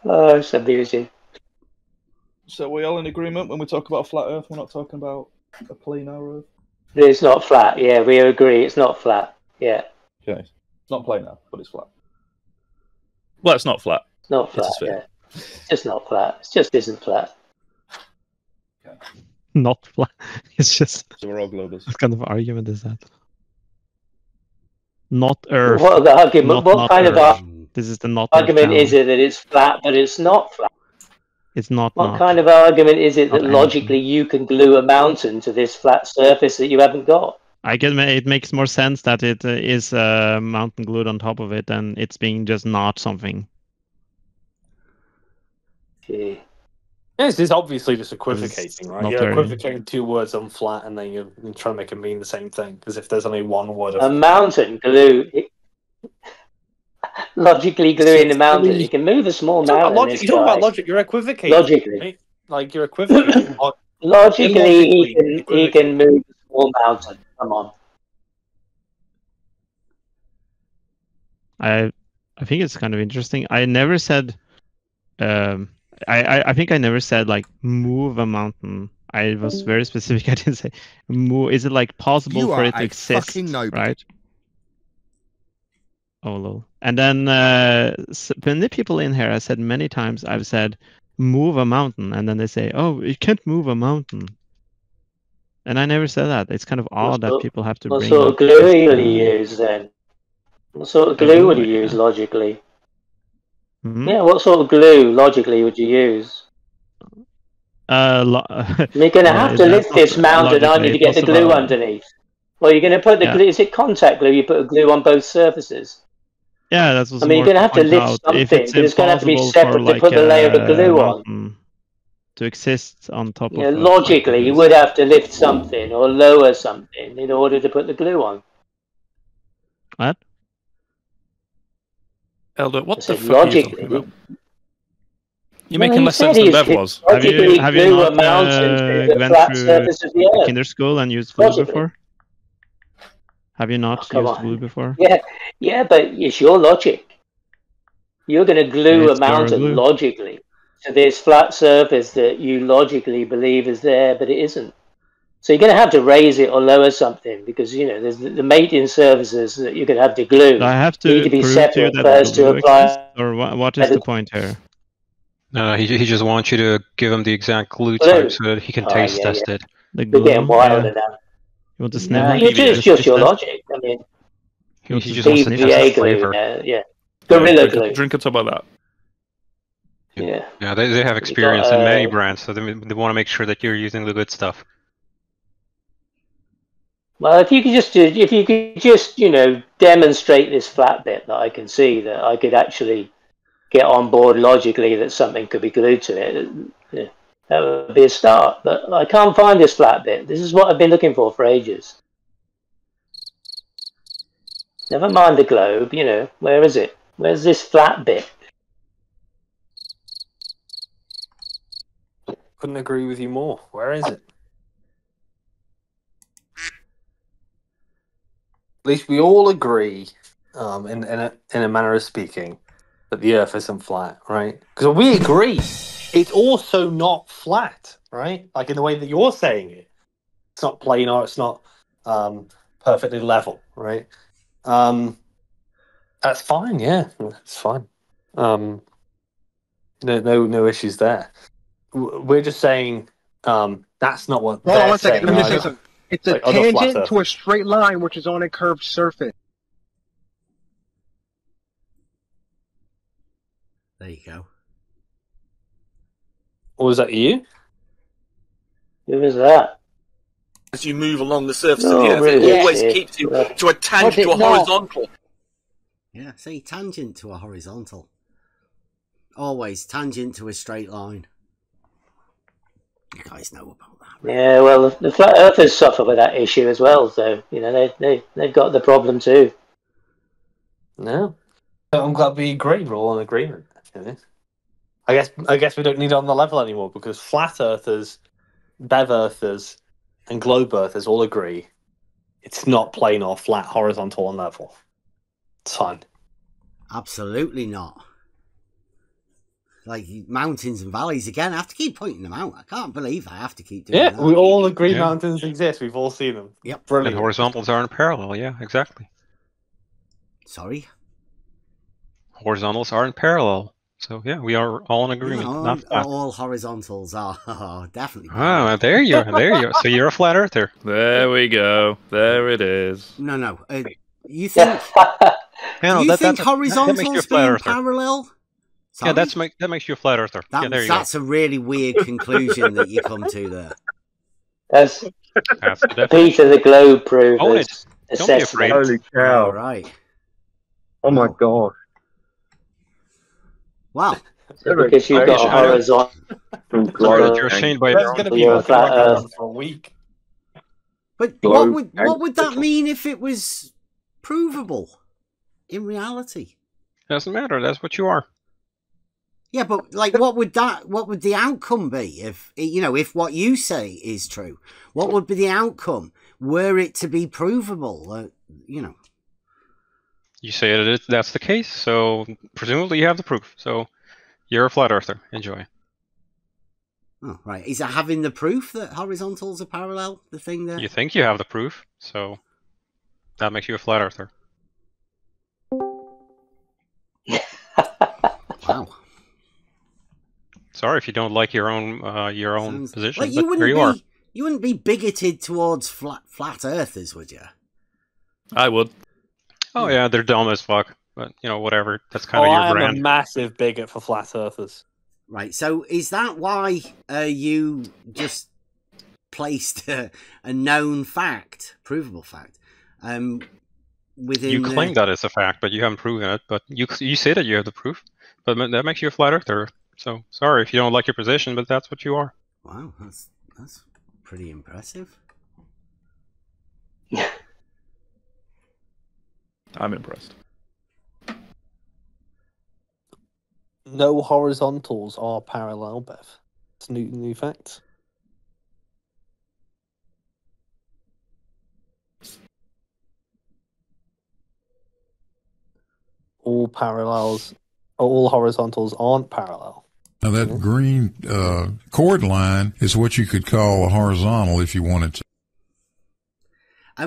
Oh, it's amusing. So are we all in agreement when we talk about a flat Earth? We're not talking about a planar Earth? It's not flat. Yeah, we agree. It's not flat. Yeah. Okay. It's not planar, but it's flat. Well, it's not flat. It's not flat. Yeah. It's just not flat. It just isn't flat. Okay. Not flat. It's just. So we're all globers. What kind of argument is that? Not Earth. What the argument? What kind of this is the not argument is it that it's flat, but it's not flat? It's not. What kind of argument is it that logically you can glue a mountain to this flat surface that you haven't got? It makes more sense that it is a mountain glued on top of it and it's being just not something. Okay. This is obviously just equivocating, right? You're equivocating two words on flat and then you're trying to make them mean the same thing, as if there's only one word of a mountain glue. Logically gluing the mountain. You can move a small mountain. You talk about logic, you're equivocating. Logically. Right? Like you're equivocating. Logically, he can move a small mountain. Come on. I think it's kind of interesting. I never said I think I never said like move a mountain I was very specific. I didn't say move. Is it like possible for it to exist? Right. Oh lol. And then many people in here, I said many times, I've said move a mountain, and then they say, "Oh, you can't move a mountain." And I never said that. It's kind of odd that people have to what bring sort up. of glue would you use then? What sort of glue would you use logically? Yeah, what sort of glue logically would you use? You're going to have to lift this mountain, aren't you, to get the glue underneath? Well, you're going to put the glue. Is it contact glue? You put a glue on both surfaces. Yeah, that's what's I mean, you're going to have to lift something, but it's going to have to be separate to put the layer of glue on. To exist on top Yeah, of logically, you would have to lift something or lower something in order to put the glue on. What? Elder, what the fuck logically, are you talking about? You're making less sense than Bev was. Have you not went through kinder school and used glue before? Have you not used glue before? Yeah, but it's your logic. You're going to glue a mountain logically to this flat surface that you logically believe is there, but it isn't. So you're going to have to raise it or lower something because, you know, there's the mating surfaces that you're going to have to glue. I have to need to be prove separate to you that first glue to apply. exists, or what is the point here? He just wants you to give him the exact glue type so that he can taste test it. The We're getting wilder now. You want to sniff? It's just your logic. I mean, he just wants to test the flavor. Gorilla glue. Drink it about that. Yeah, they have experience in many brands, so they want to make sure that you're using the good stuff. Well, if you could just, you know, demonstrate this flat bit that I can see, that I could actually get on board logically that something could be glued to it, that would be a start. But I can't find this flat bit. This is what I've been looking for ages. Never mind the globe, you know, where is it? Where's this flat bit? Couldn't agree with you more. Where is it? At least we all agree, in a manner of speaking, that the Earth isn't flat, right? Because we agree, it's also not flat, right? Like in the way that you're saying it, it's not planar, it's not perfectly level, right? That's fine, yeah, it's fine. No issues there. We're just saying that's not what. Hold on 1 second. Saying, Let me say something. It's a tangent to a straight line, which is on a curved surface. There you go. Or was that you? Who was that? As you move along the surface of the Earth, it always keeps you to a tangent, to a horizontal. Yeah, see, tangent to a horizontal. Always tangent to a straight line. You guys know about that. Yeah, well, the flat earthers suffer with that issue as well, so, you know, they've got the problem too. No. I'm glad we agree. We're all in agreement. I guess we don't need it on the level anymore because flat earthers, bev earthers, and globe earthers all agree it's not planar, flat, horizontal, and level. It's fine. Absolutely not. Like mountains and valleys again. I have to keep pointing them out. I can't believe I have to keep doing that. Yeah, we all agree mountains exist. We've all seen them. Yep. Brilliant. And horizontals aren't parallel. Yeah, exactly. Sorry? Horizontals aren't parallel. So, yeah, we are all in agreement. No, not flat. all horizontals are definitely. Oh, there you are. There you are. So you're a flat earther. There we go. There it is. No. You think? No, do you think horizontals being parallel? Sorry? Yeah, that makes you a flat earther. That's a really weird conclusion that you come to there. That's Peter the Globe proved. Own it. Don't be afraid. Holy cow! All right. Oh my god! Wow. Because you've got a horizontal. You're ashamed by That's going to be a flat Earth for a week. But what would that mean if it was provable in reality? Doesn't matter. That's what you are. Yeah, but like, what would the outcome be if what you say is true? What would be the outcome were it to be provable? You say that's the case, so presumably you have the proof. So you're a flat earther. Enjoy. Oh, right. Is it having the proof that horizontals are parallel the thing that... You think you have the proof, so that makes you a flat earther. Wow. Sorry if you don't like your own position, Like, you but here you are. You wouldn't be bigoted towards flat earthers, would you? I would. Oh yeah, they're dumb as fuck. But you know, whatever. That's kind of your I am brand. a massive bigot for flat earthers. Right. So is that why you just placed a known fact, provable fact, within? You claim that it's a fact, but you haven't proven it. But you say that you have the proof, but that makes you a flat earther. So sorry if you don't like your position, but that's what you are. Wow, that's pretty impressive. I'm impressed. No horizontals are parallel, Bev. It's new fact. All horizontals aren't parallel. Now that green chord line is what you could call a horizontal if you wanted to.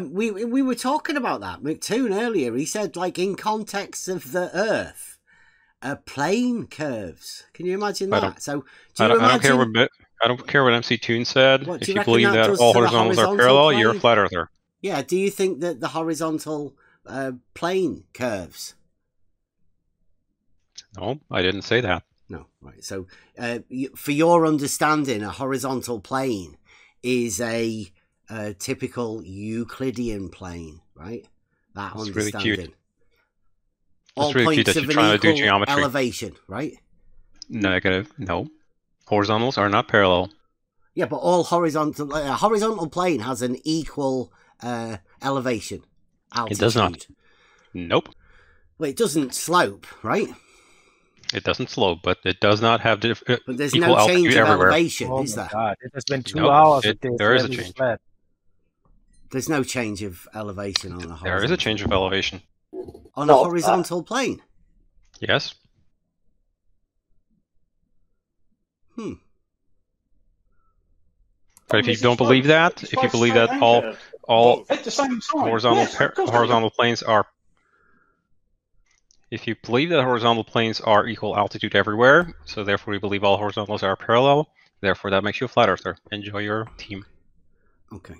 We were talking about that, McToon, earlier. He said, like, in context of the Earth, plane curves. Can you imagine that? So, I don't care what MC Toon said. What, if you believe that all horizontals are parallel, plane? you're a flat earther. Yeah. Do you think that the horizontal plane curves? No, I didn't say that. No, right. So, for your understanding, a horizontal plane is a typical Euclidean plane, right? That's understanding. Really cute. All really points cute of that an you're trying to do equal geometry. elevation, right? Negative. No. Horizontals are not parallel. Yeah, but all horizontal a horizontal plane has an equal elevation, altitude. It does not. Nope. Well, it doesn't slope, right? It doesn't slope, but it does not have but there's equal no change altitude of everywhere. elevation, is there? God, it has been 2 hours of this. There is a change. There's no change of elevation on a horizontal. There is a change of elevation. On a horizontal plane? Yes. But if you don't believe that, if you believe that all horizontal planes are, if you believe that horizontal planes are equal altitude everywhere, so therefore you believe all horizontals are parallel, therefore that makes you a flat earther. Enjoy your team. Okay.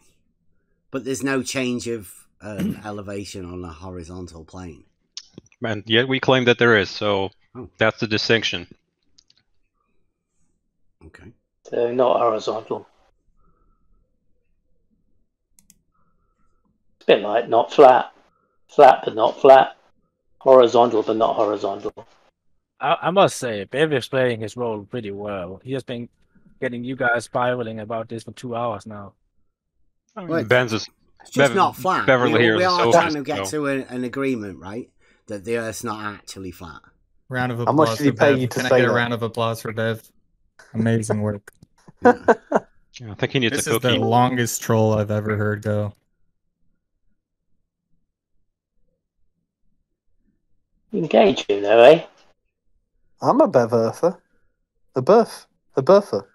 But there's no change of elevation on a horizontal plane. And yet we claim that there is, so that's the distinction. Okay. So not horizontal. It's a bit like not flat. Flat but not flat. Horizontal but not horizontal. I must say, Bev is playing his role pretty well. He has been getting you guys spiraling about this for 2 hours now. Ben's it's just not flat. Beverly we are trying to get to an agreement, right? That the Earth's not actually flat. Round of How much applause did he for pay Bev. you to Can I say get a that? round of applause for Bev? Amazing work. Yeah, I think he needs This a is the cookie. longest troll I've ever heard go. Engaging though, eh? I'm a Bev earther. A birther.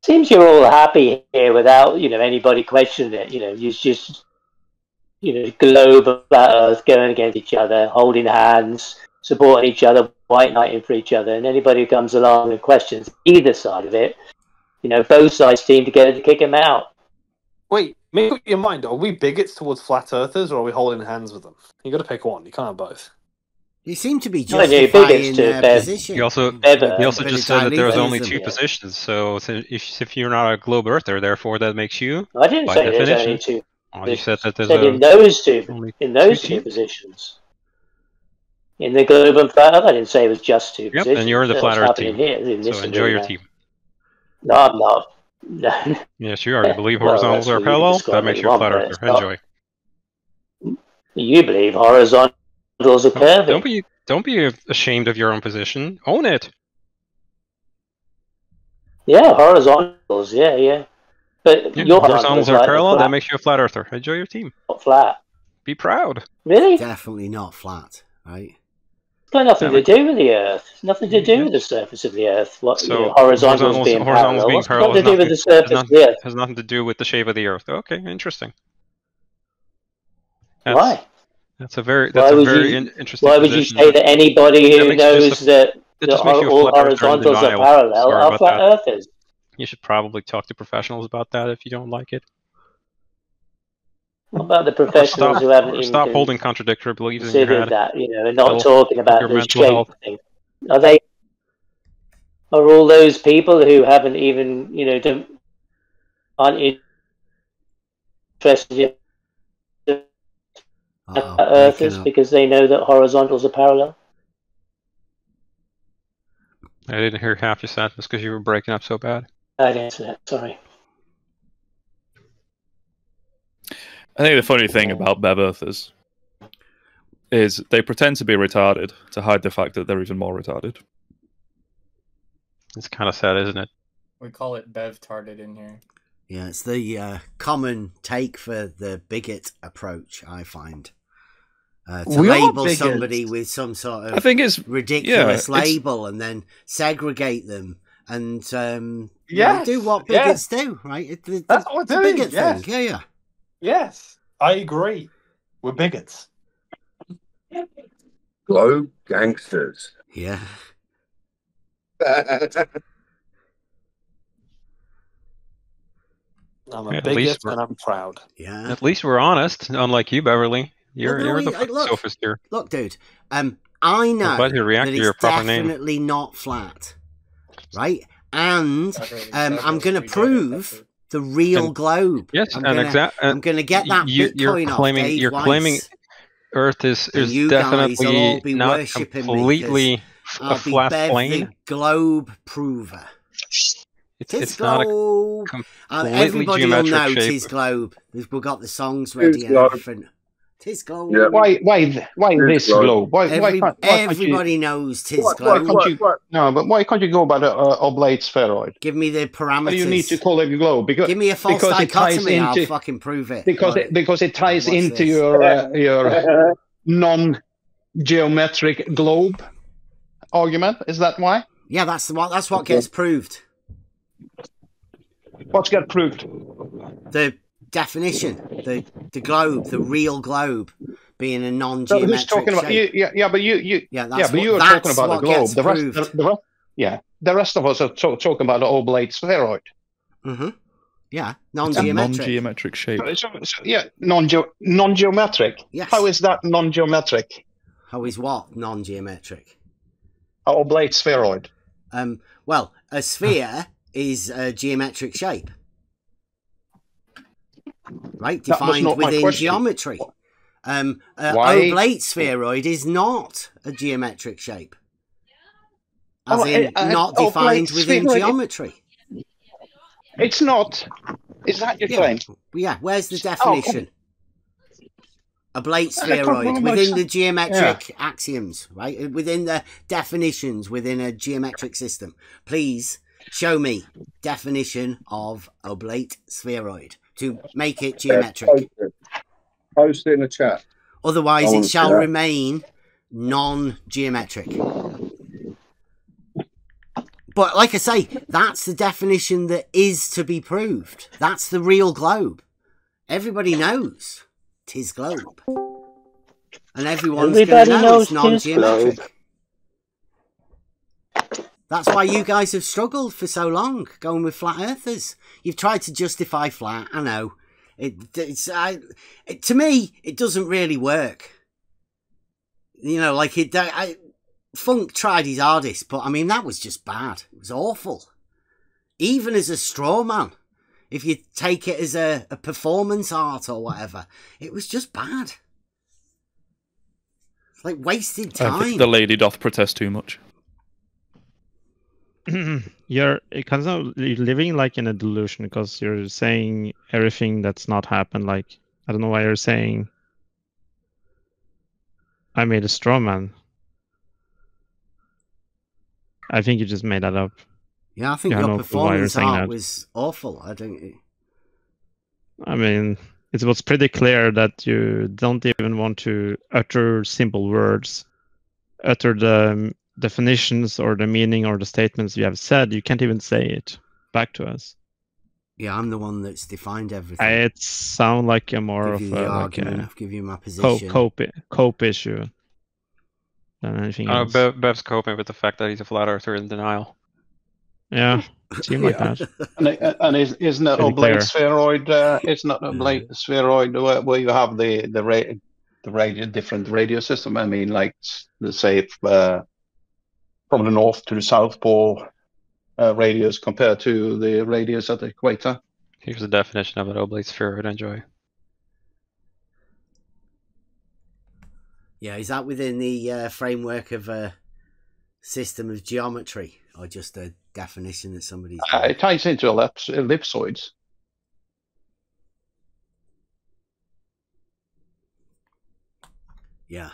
Seems you're all happy here without, anybody questioning it. You just, globe of flat Earth going against each other, holding hands, supporting each other, white knighting for each other. And anybody who comes along and questions either side of it, both sides team together to kick him out. Wait, make up your mind. Are we bigots towards flat earthers, or are we holding hands with them? You got to pick one. You can't have both. You seem to be No, justifying their position. He also just said that there's only two positions. So if you're not a globe earther, therefore that makes you. I didn't by say definition, there's only two. Oh, you said that there's in those two positions. In the globe and flat Earth, I didn't say it was just two positions. And you're the flat Earth team. So enjoy your team. No, I'm not. No. Yes, you are. You believe horizontals are parallel? That makes you a flat earther. Enjoy. You believe horizontals are curving. Don't be ashamed of your own position. Own it. Yeah, horizontals. Yeah. But your horizontals are parallel. That makes you a flat earther. Enjoy your team. Not flat. Be proud. Really? Definitely not flat, right? It's got nothing to do with the Earth. It's nothing to do with the surface of the Earth. What, So horizontals being parallel. What's got to do with the surface of the Earth? Has nothing to do with the shape of the Earth. Okay, interesting. Why? That's a very interesting. Why would you say that anybody who knows that all horizontals are parallel are flat earthers? You should probably talk to professionals about that if you don't like it. What about the professionals who haven't even holding contradictory beliefs in your head? That, and not talking about the shape thing? Are all those people who haven't even, aren't interested in earthers because they know that horizontals are parallel? I didn't hear half your sentence because you were breaking up so bad. I didn't answer that. Sorry. I think the funny thing about Bev Earthers is they pretend to be retarded to hide the fact that they're even more retarded. It's kind of sad, isn't it? We call it Bev-tarded in here. Yeah, it's the common take for the bigot approach, I find. To label somebody with some sort of ridiculous label and then segregate them and do what bigots do, right? That's what we're doing. Bigot thing. Yeah. Yes, I agree. We're bigots. Globe Gangsters. Yeah. I'm a bigot and I'm proud. Yeah. At least we're honest, unlike you, Beverly. You're the sophist here. Look, dude. I know that it's definitely not flat, right? And I'm going to prove the real globe. Yes, I'm going to get that Bitcoin off Dave You're claiming Earth is definitely not completely a flat plane. The globe prover. It's not a completely everybody will know shape. Tis Globe. We've got the songs ready and everything. Tis Globe. Yeah. Why this globe? Why everybody knows Tis Globe. But why can't you go by the oblate spheroid? Give me the parameters. Why do you need to call it globe? Give me a false dichotomy, I'll fucking prove it. Because it ties into your non-geometric globe argument. Is that why? Yeah, that's what gets proved. What's get proved? The definition, the globe, the real globe, being a non-geometric who's talking about shape. you are talking about the globe. The rest of us are talking about the oblate spheroid. Mm-hmm. Yeah, non-geometric. Non-geometric shape. Non-geometric. Yes. How is that non-geometric? How is what non-geometric? Oblate spheroid. Well, a sphere is a geometric shape, right? Defined within geometry. Oblate spheroid is not a geometric shape, not defined within geometry. It's not. Is that your claim? Yeah. Where's the definition? Oblate spheroid within the geometric axioms, right? Within the definitions within a geometric system. Please show me definition of oblate spheroid to make it geometric. Post it in the chat. Otherwise, it shall remain non-geometric. But like I say, that's the definition that is to be proved. That's the real globe. Everybody knows. Tis globe, and everyone's going to know it's non-geometric. That's why you guys have struggled for so long going with flat earthers. You've tried to justify flat. I know to me it doesn't really work. Funk tried his hardest, but I mean that was just bad. It was awful. Even as a straw man. If you take it as a performance art or whatever, it was just bad. It's like wasted time. I think the lady doth protest too much. You're living like in a delusion because you're saying everything that's not happened. Like, I don't know why you're saying I made a straw man. I think you just made that up. Yeah, I think your performance art was awful. I mean, it was pretty clear that you don't even want to utter simple words, utter the definitions or the meaning or the statements you have said. You can't even say it back to us. Yeah, I'm the one that's defined everything. It sounds like a more of the a argument. I've give you my position. Cope issue than anything else. Bev's coping with the fact that he's a flat earther in denial. Yeah, seemed like that. And isn't it oblate spheroid? It's not oblate spheroid where you have the radio, different radio system. I mean, like let's say from the north to the south pole radius compared to the radius at the equator. Here's the definition of an oblate spheroid. Enjoy. Yeah, is that within the framework of a system of geometry, or just a definition that somebody's... It ties into ellipsoids. Yeah.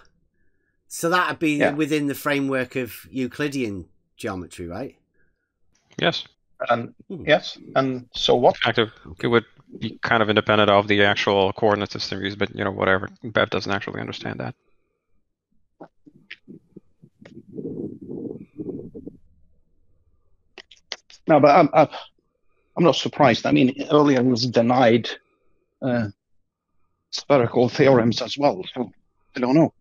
So that would be within the framework of Euclidean geometry, right? Yes. Yes. And so what? It would be kind of independent of the actual coordinate system used, but whatever. Bev doesn't actually understand that. No, but I'm not surprised. I mean, earlier it was denied spherical theorems as well. So I don't know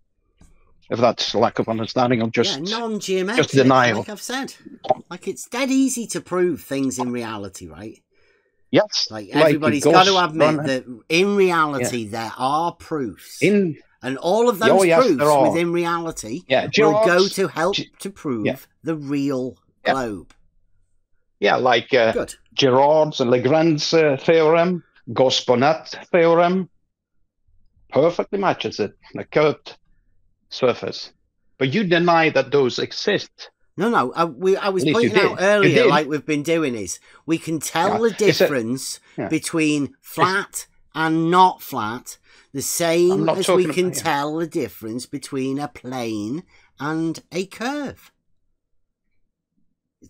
if that's lack of understanding of just non-geometric, just denial. like I've said. Like it's dead easy to prove things in reality, right? Yes. Like everybody's got to admit that in reality there are proofs. And all of those proofs within reality will go to help to prove the real globe. Yeah, like Girard's and Legrand's theorem, Gauss-Bonnet theorem, perfectly matches it, a curved surface. But you deny that those exist. No, I was pointing out earlier, like we've been doing, is we can tell the difference between flat and not flat, the same as we can tell the difference between a plane and a curve.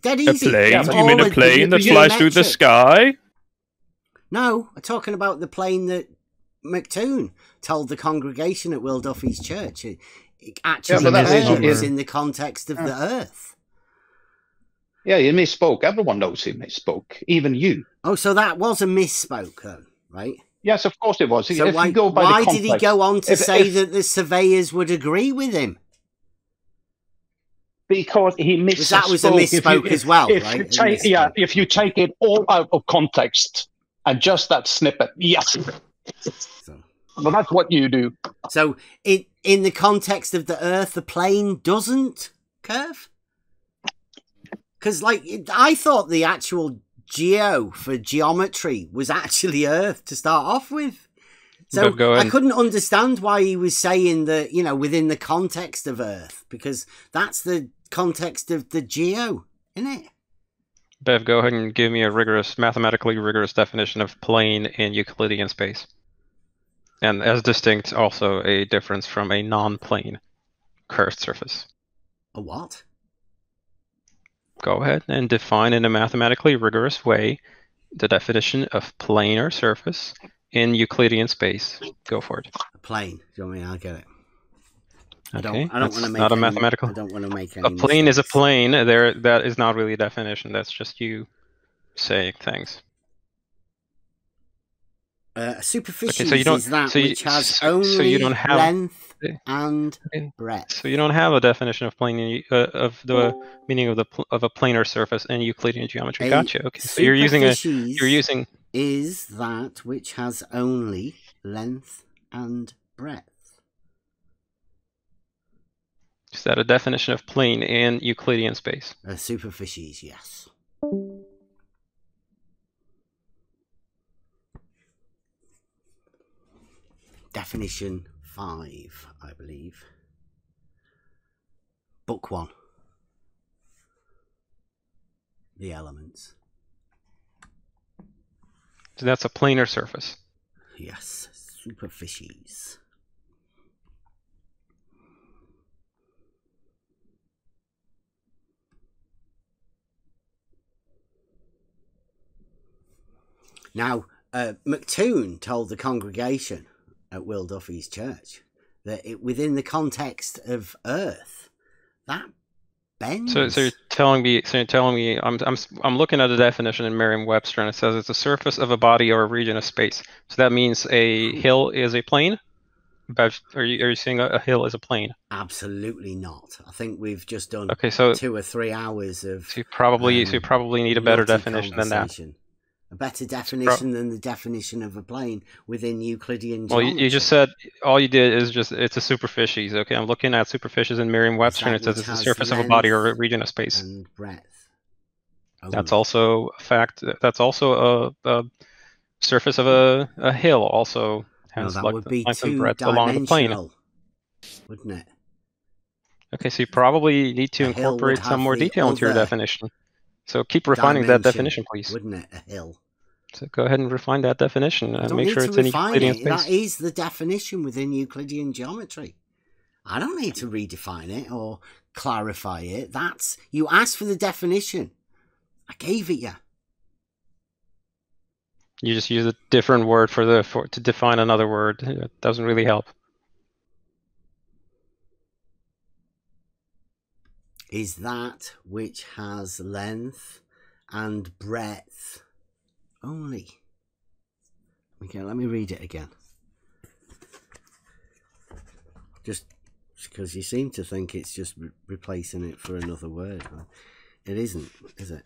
Dead easy. A plane? You mean a plane that flies through the sky? No, I'm talking about the plane that McToon told the congregation at Will Duffy's church. It actually curves in the context of the Earth. Yeah, he misspoke. Everyone knows he misspoke, even you. Oh, so that was a misspoke, though, right? Yes, of course it was. So why did he go on to say that the surveyors would agree with him? Because he misspoke. That was a misspoke as well, right? If you take it all out of context and just that snippet, yes. Well, that's what you do. So, in the context of the Earth, the plane doesn't curve? Because, like, I thought the actual geo for geometry was actually Earth to start off with. So I couldn't understand why he was saying that, within the context of Earth, because that's the context of the geo, isn't it? Bev, go ahead and give me a mathematically rigorous definition of plane in Euclidean space. And as distinct, also a difference from a non-plane curved surface. A what? Go ahead and define in a mathematically rigorous way the definition of planar surface in Euclidean space. Go for it. A plane. Do you want me? I'll get it. I don't Okay, want to make not a mathematical. I don't want to make any a plane mistakes. is a plane. That is not really a definition. That's just you saying things. A superficie is that which has only length and breadth. So you don't have a definition of plane of the meaning of a planar surface in Euclidean geometry. Gotcha. Okay, so you're using is that which has only length and breadth. Is that a definition of plane in Euclidean space? Superficies, yes. Definition 5, I believe. Book 1. The elements. So that's a planar surface. Yes, superficies. Now, McToon told the congregation at Will Duffy's church that within the context of Earth, that bends. So you're telling me I'm looking at the definition in Merriam-Webster, and it says it's a surface of a body or a region of space. So that means a hill is a plane. Are you saying a hill is a plane? Absolutely not. I think we've just done 2 or 3 hours of. So you probably need a better definition than that. A better definition than the definition of a plane within Euclidean geometry. Well, you just said all you did is it's a superficies. Okay, I'm looking at superficies in Merriam-Webster, and it says it's the surface of a body or a region of space. And breadth. That's also a fact. That's also a surface of a hill. Also has that would be length and breadth along the plane, wouldn't it? Okay, so you probably need to incorporate some more detail into your definition. So keep refining that definition, please. Wouldn't it? A hill. So go ahead and refine that definition and make sure it's in Euclidean space. That is the definition within Euclidean geometry. I don't need to redefine it or clarify it. You asked for the definition. I gave it you. You just use a different word to define another word. It doesn't really help. Is that which has length and breadth only. Okay, let me read it again. Just because you seem to think it's just replacing it for another word. It isn't, is it?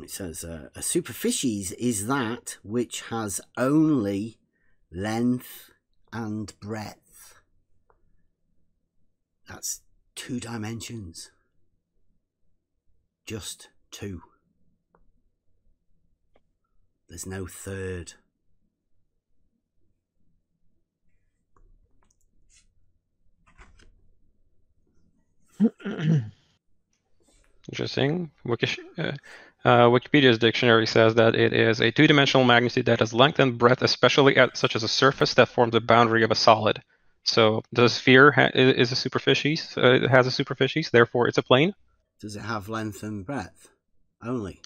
It says, a superficies is that which has only length and breadth. That's 2 dimensions. Just 2. There's no third. Interesting. Wikipedia's dictionary says that it is a 2-dimensional magnitude that has length and breadth, especially such as a surface that forms the boundary of a solid. So the sphere is a superficies. It has a superficies, therefore it's a plane. Does it have length and breadth only?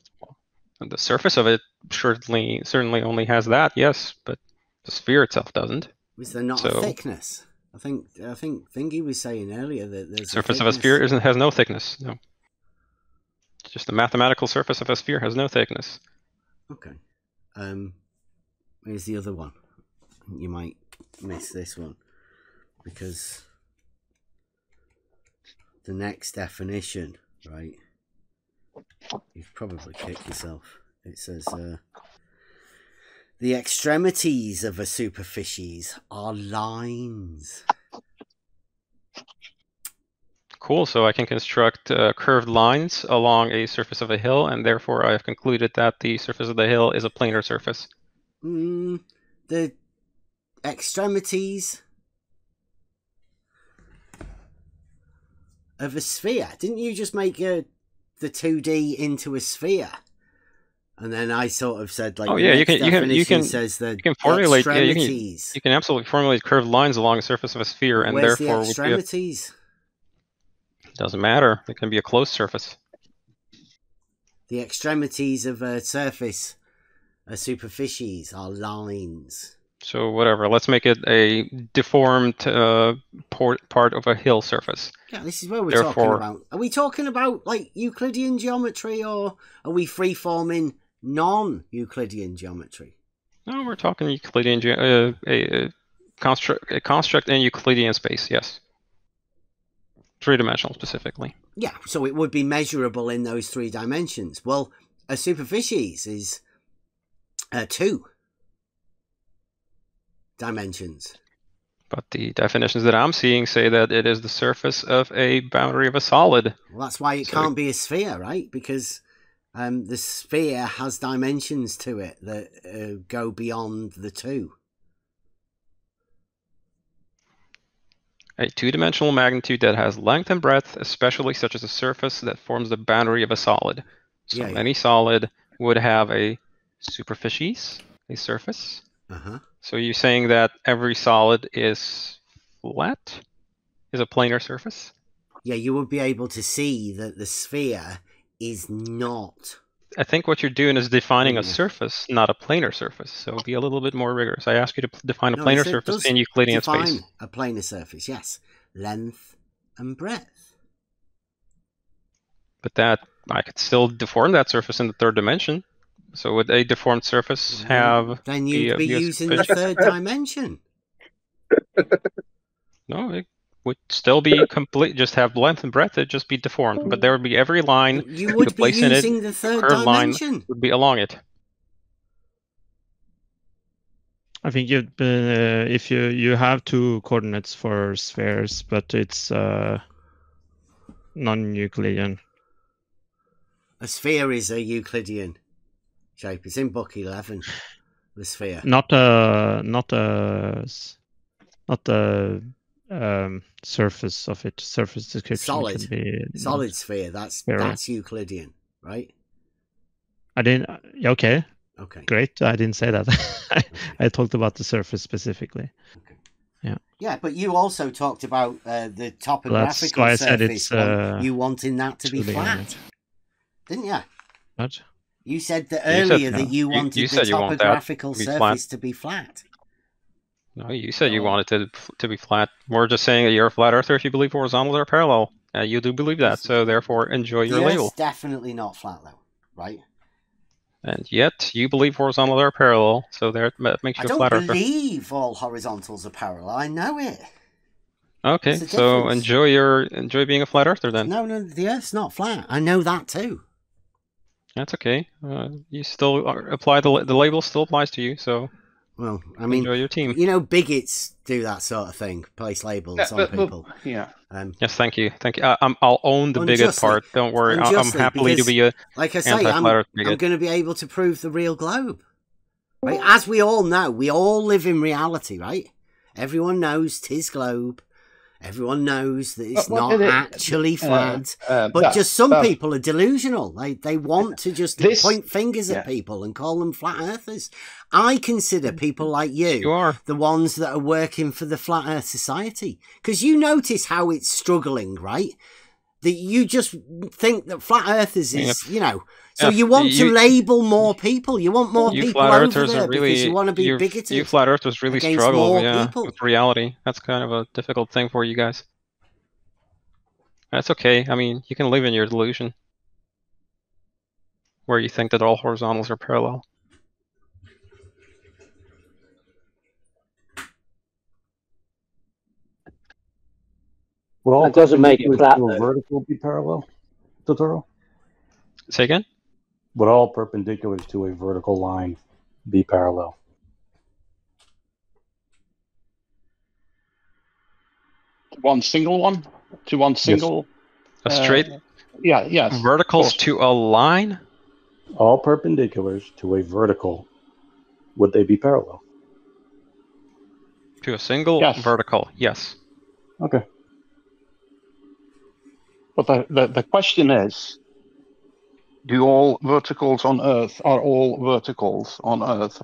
And the surface of it certainly only has that, yes, but the sphere itself doesn't. Is there not a thickness? I think Thingy was saying earlier that there's surface of a sphere has no thickness. No. Just the mathematical surface of a sphere has no thickness. Okay. Here's the other one. You might miss this one because the next definition, right? You've probably kicked yourself. It says the extremities of a superficies are lines. Cool, so I can construct curved lines along a surface of a hill, and therefore I have concluded that the surface of the hill is a planar surface. The extremities of a sphere. Didn't you just make the 2D into a sphere? And then I sort of said, like, you can says the formulate extremities. You can absolutely formulate curved lines along the surface of a sphere, and Where's therefore the extremities? Doesn't matter. It can be a closed surface. The extremities of a surface, a superficies, are lines. So whatever. Let's make it a deformed part of a hill surface. Yeah, this is where we're talking about. Are we talking about like Euclidean geometry, or are we free-forming non-Euclidean geometry? No, we're talking Euclidean a construct in Euclidean space. Yes. 3-dimensional specifically. Yeah, so it would be measurable in those 3 dimensions. Well, a superficies is 2 dimensions. But the definitions that I'm seeing say that it is the surface of a boundary of a solid. Well, that's why it can't be a sphere, right? Because the sphere has dimensions to it that go beyond the 2. A 2-dimensional magnitude that has length and breadth, especially such as a surface that forms the boundary of a solid. So any solid would have a superficies, a surface. So you're saying that every solid is flat? Is a planar surface? Yeah, you would be able to see that the sphere is not. I think what you're doing is defining a surface, not a planar surface. So be a little bit more rigorous. I ask you to define a planar surface in Euclidean space. Define a planar surface, yes. Length and breadth. But that, I could still deform that surface in the third dimension. So would a deformed surface have... Then you'd be using the third dimension. No, it would still be complete. Just have length and breadth. It'd just be deformed. But there would be every line you would be place using in it, the third curved dimension. line would be along it. I think if you have two coordinates for spheres, but it's non-Euclidean. A sphere is a Euclidean shape. It's in book 11. The sphere. Not the surface of it. Surface description. Solid. Could be, solid sphere. That's Euclidean, right? I didn't. Okay. Okay. Great. I didn't say that. I talked about the surface specifically. Okay. Yeah. Yeah, but you also talked about the topographical why I surface. said it's, you wanting that to be flat, didn't you? What? You said that earlier that you wanted the topographical surface to be flat. No, you said you wanted it to be flat. We're just saying that you're a flat earther if you believe horizontals are parallel. You do believe that, so therefore enjoy your label. It's definitely not flat though, right? And yet you believe horizontals are parallel, so that makes you a flat earther. I don't believe all horizontals are parallel. I know it. Okay, so enjoy being a flat earther then. No, the Earth's not flat. I know that too. That's okay. You still apply the label still applies to you. So, well, I mean, enjoy your team. You know, bigots do that sort of thing. Place labels on people. Yeah. Yes, thank you. I'll own the bigot part. Don't worry. I'm happily to be a like I say. I'm going to be able to prove the real globe. Right? As we all know, we all live in reality, right? Everyone knows 'tis globe. Everyone knows that it's not actually flat, but just some people are delusional. They want to just point fingers at people and call them flat earthers. I consider people like you the ones that are working for the Flat Earth Society, because you notice how it's struggling, right? That you just think that flat earthers is, you know, so you want to label more people. You want more people over there because you want to be bigoted. You flat earthers really struggle with reality. That's kind of a difficult thing for you guys. That's okay. I mean, you can live in your delusion where you think that all horizontals are parallel. Well, that doesn't make it flat. Would vertical be parallel, Totoro? Say again? Would all perpendiculars to a vertical line be parallel? One single one? To one single? Yes. A straight? Yes. Verticals to a line? All perpendiculars to a vertical, would they be parallel? To a single vertical, yes. Okay. But the question is, are all verticals on Earth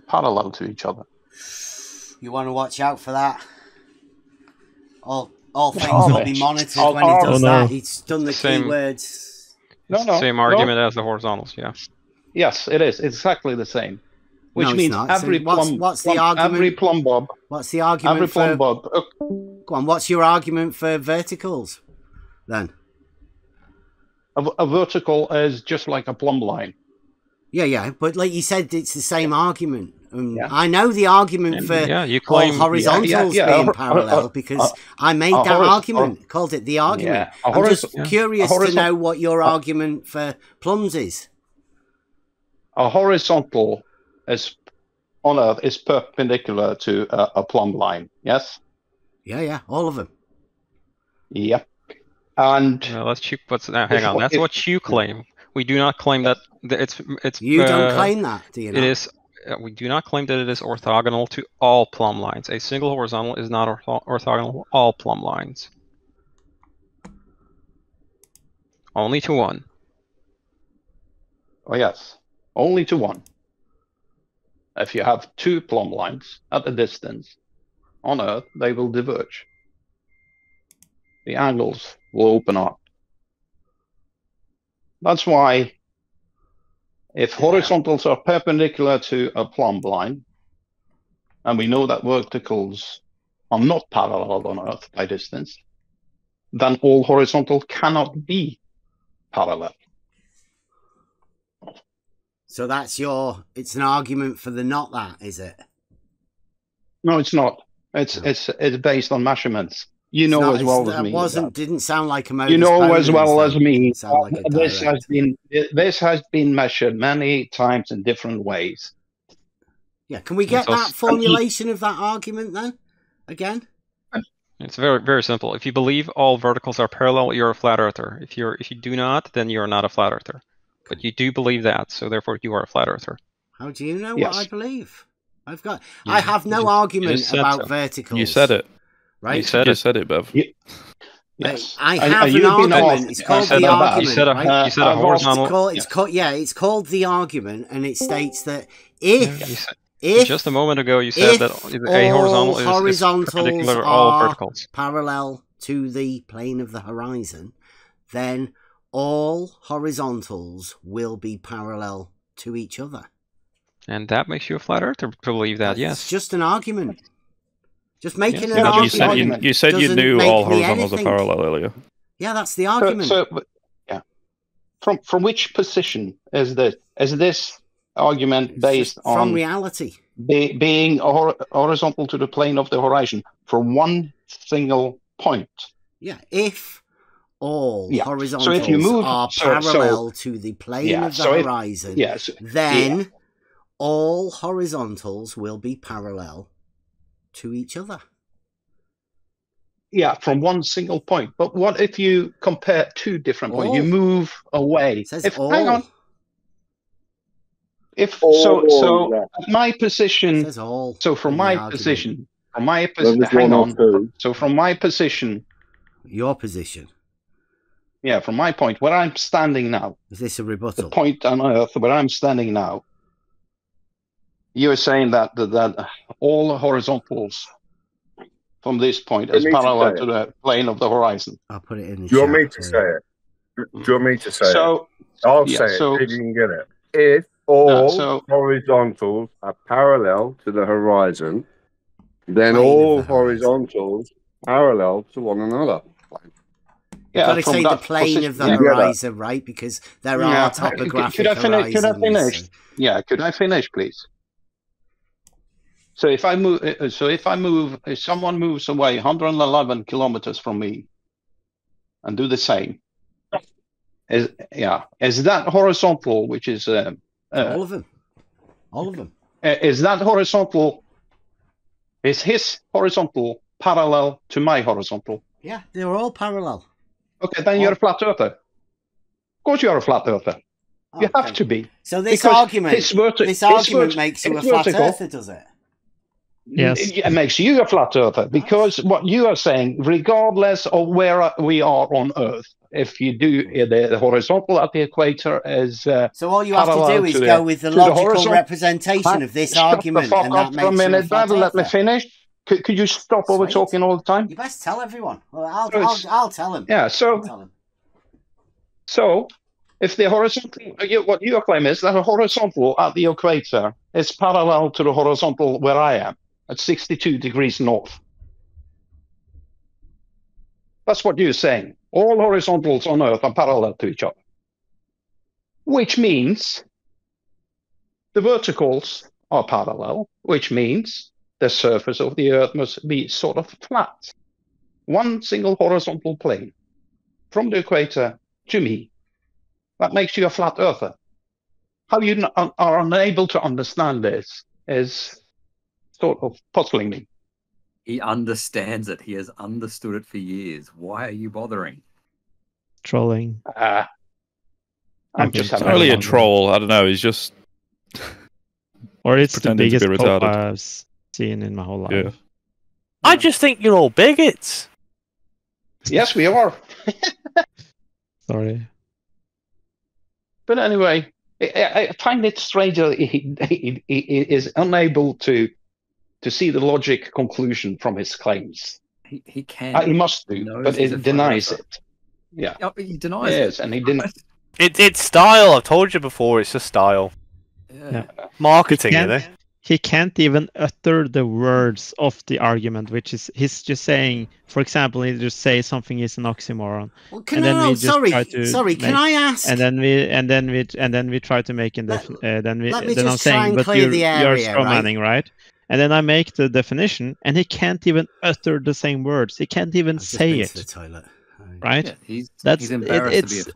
parallel to each other? You want to watch out for that. All things will be monitored when he does that. He's done the keywords. Same argument as the horizontals, yeah. Yes, it is. It's exactly the same. Which means every plumb bob. What's the argument for? Go on. What's your argument for verticals, then? A vertical is just like a plumb line. Yeah, but like you said, it's the same argument. I know the argument for all horizontals being parallel because I made that argument, called it the argument. I'm just curious to know what your argument for plums is. A horizontal on Earth is perpendicular to a plumb line, yes? Yeah, all of them. Yep. And hang on. That's what you claim. We do not claim that it's. You don't claim that, do you? It is. We do not claim that it is orthogonal to all plumb lines. A single horizontal is not orthogonal to all plumb lines. Only to one. Oh yes, only to one. If you have two plumb lines at a distance on Earth, they will diverge. The angles will open up. That's why if horizontals are perpendicular to a plumb line, and we know that verticals are not parallel on Earth by distance, then all horizontal cannot be parallel. So that's it's an argument for the not that, is it? No, it's not. It's based on measurements. You know as well as me. Didn't sound like a modus You know as well ponens, as me. Like this has been measured many times in different ways. Yeah, can we get that formulation of that argument then? Again? It's very, very simple. If you believe all verticals are parallel, you're a flat earther. If you do not, then you're not a flat earther. But you do believe that, so therefore you are a flat earther. How do you know what I believe? I have no argument about verticals. You said it. Right? You said it, Bev. Yes. I have an argument. It's called the argument. You said a horizontal. It's called the argument, and it states that if just a moment ago you said that a horizontal is perpendicular to all verticals, parallel to the plane of the horizon, then all horizontals will be parallel to each other. And that makes you a flat earther to believe that. Yes, it's just an argument. Just making an argument. You said you knew all horizontals are parallel earlier. Yeah, that's the argument. Yeah. From which position is this argument based on? From reality. Being horizontal to the plane of the horizon from one single point. Yeah, if all horizontals are parallel to the plane of the horizon, then all horizontals will be parallel to each other. Yeah, from one single point. But what if you compare two different points? You move away. Hang on. My position. So from my position, your position. Yeah, from my point where I'm standing now. Is this a rebuttal? The point on Earth where I'm standing now. You're saying that all horizontals from this point is parallel to the plane of the horizon. I'll put it in the Do you want me to say it? Do you want me to say it? I'll say it if you can get it. If all horizontals are parallel to the horizon, then all horizontals parallel to one another. You've got to say the plane of the horizon, right? Because there are topographic horizons. Could I finish? Yeah, could I finish, please? So if someone moves away 111 kilometers from me and do the same, is that horizontal, which is all of them. Is that horizontal? Is his horizontal parallel to my horizontal? Yeah, they're all parallel. Okay, then you're a flat earther. Of course, you're a flat earther. You have to be. So this argument makes you a flat earther, does it? Yes. It makes you a flat earther because what you are saying, regardless of where we are on Earth, if you do the horizontal at the equator is so all you have to do is go with the logical representation of this argument, and that makes you a flat earther. Let me finish. Could you stop over talking all the time? You best tell everyone. Well, I'll tell him. Yeah. So if the horizontal, what your claim is that a horizontal at the equator is parallel to the horizontal where I am at 62 degrees north. That's what you're saying. All horizontals on Earth are parallel to each other, which means the verticals are parallel, which means the surface of the Earth must be sort of flat. One single horizontal plane from the equator to me. That makes you a flat earther. How you are unable to understand this is sort of puzzling me. He understands it. He has understood it for years. Why are you bothering? Trolling. I'm just not really a troll. I don't know. He's just... Or it's the biggest to be retarded. I've seen in my whole life. Yeah. I just think you're all bigots. Yes, we are. Sorry. But anyway, I find it strange that he is unable to see the logic conclusion from his claims. He can. He must do, but he denies it. Yeah. Oh, he denies it. Yes, and he didn't. It's style. I've told you before. It's just style. Yeah. Marketing, you know. He can't even utter the words of the argument, which is he's just saying. For example, he just say something is an oxymoron. Well, can I ask? And then we try to make an then I'm saying, but you're strawmanning, right? And then I make the definition, and he can't even utter the same words. He can't even say it. To the toilet. Right? Yeah, he's it's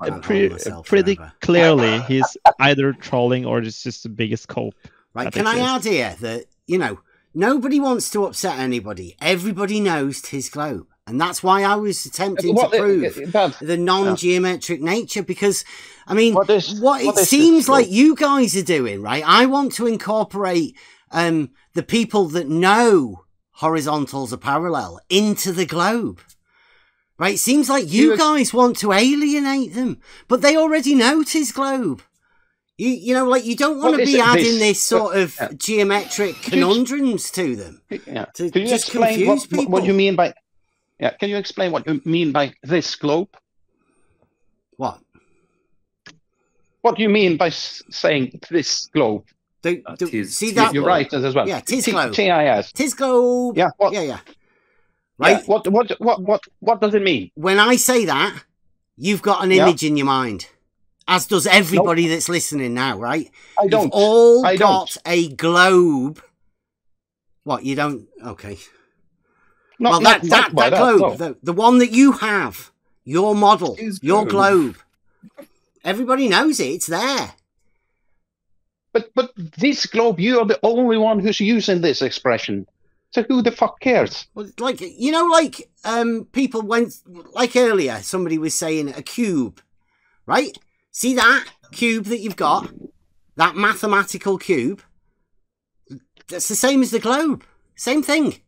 pretty clearly he's either trolling or it's just the biggest cope. Right? Can I add here that nobody wants to upset anybody. Everybody knows Tis Globe, and that's why I was attempting to prove the non-geometric nature. Because I mean, what it seems like you guys are doing, right? I want to incorporate the people that know horizontals are parallel into the globe. Right, seems like you guys want to alienate them, but they already know Tis Globe. You know, like you don't want to be adding this sort of geometric conundrums to them. Yeah. To Can you just explain confuse people. what you mean by? Yeah. Can you explain what you mean by this globe? What? What do you mean by saying this globe? See that? You're right as well. Yeah, Tis Globe. TIS. Tis Globe. Yeah. Yeah. Right. Yeah, what does it mean? When I say that, you've got an image in your mind, as does everybody that's listening now, right? You've all got a globe. What, you don't? Okay. Well, that globe, the one that you have, your model, your globe. Everybody knows it. It's there. But this globe, you are the only one who's using this expression. So who the fuck cares? Well, people went, like earlier, somebody was saying a cube, right? See that cube that you've got? That mathematical cube? That's the same as the globe. Same thing.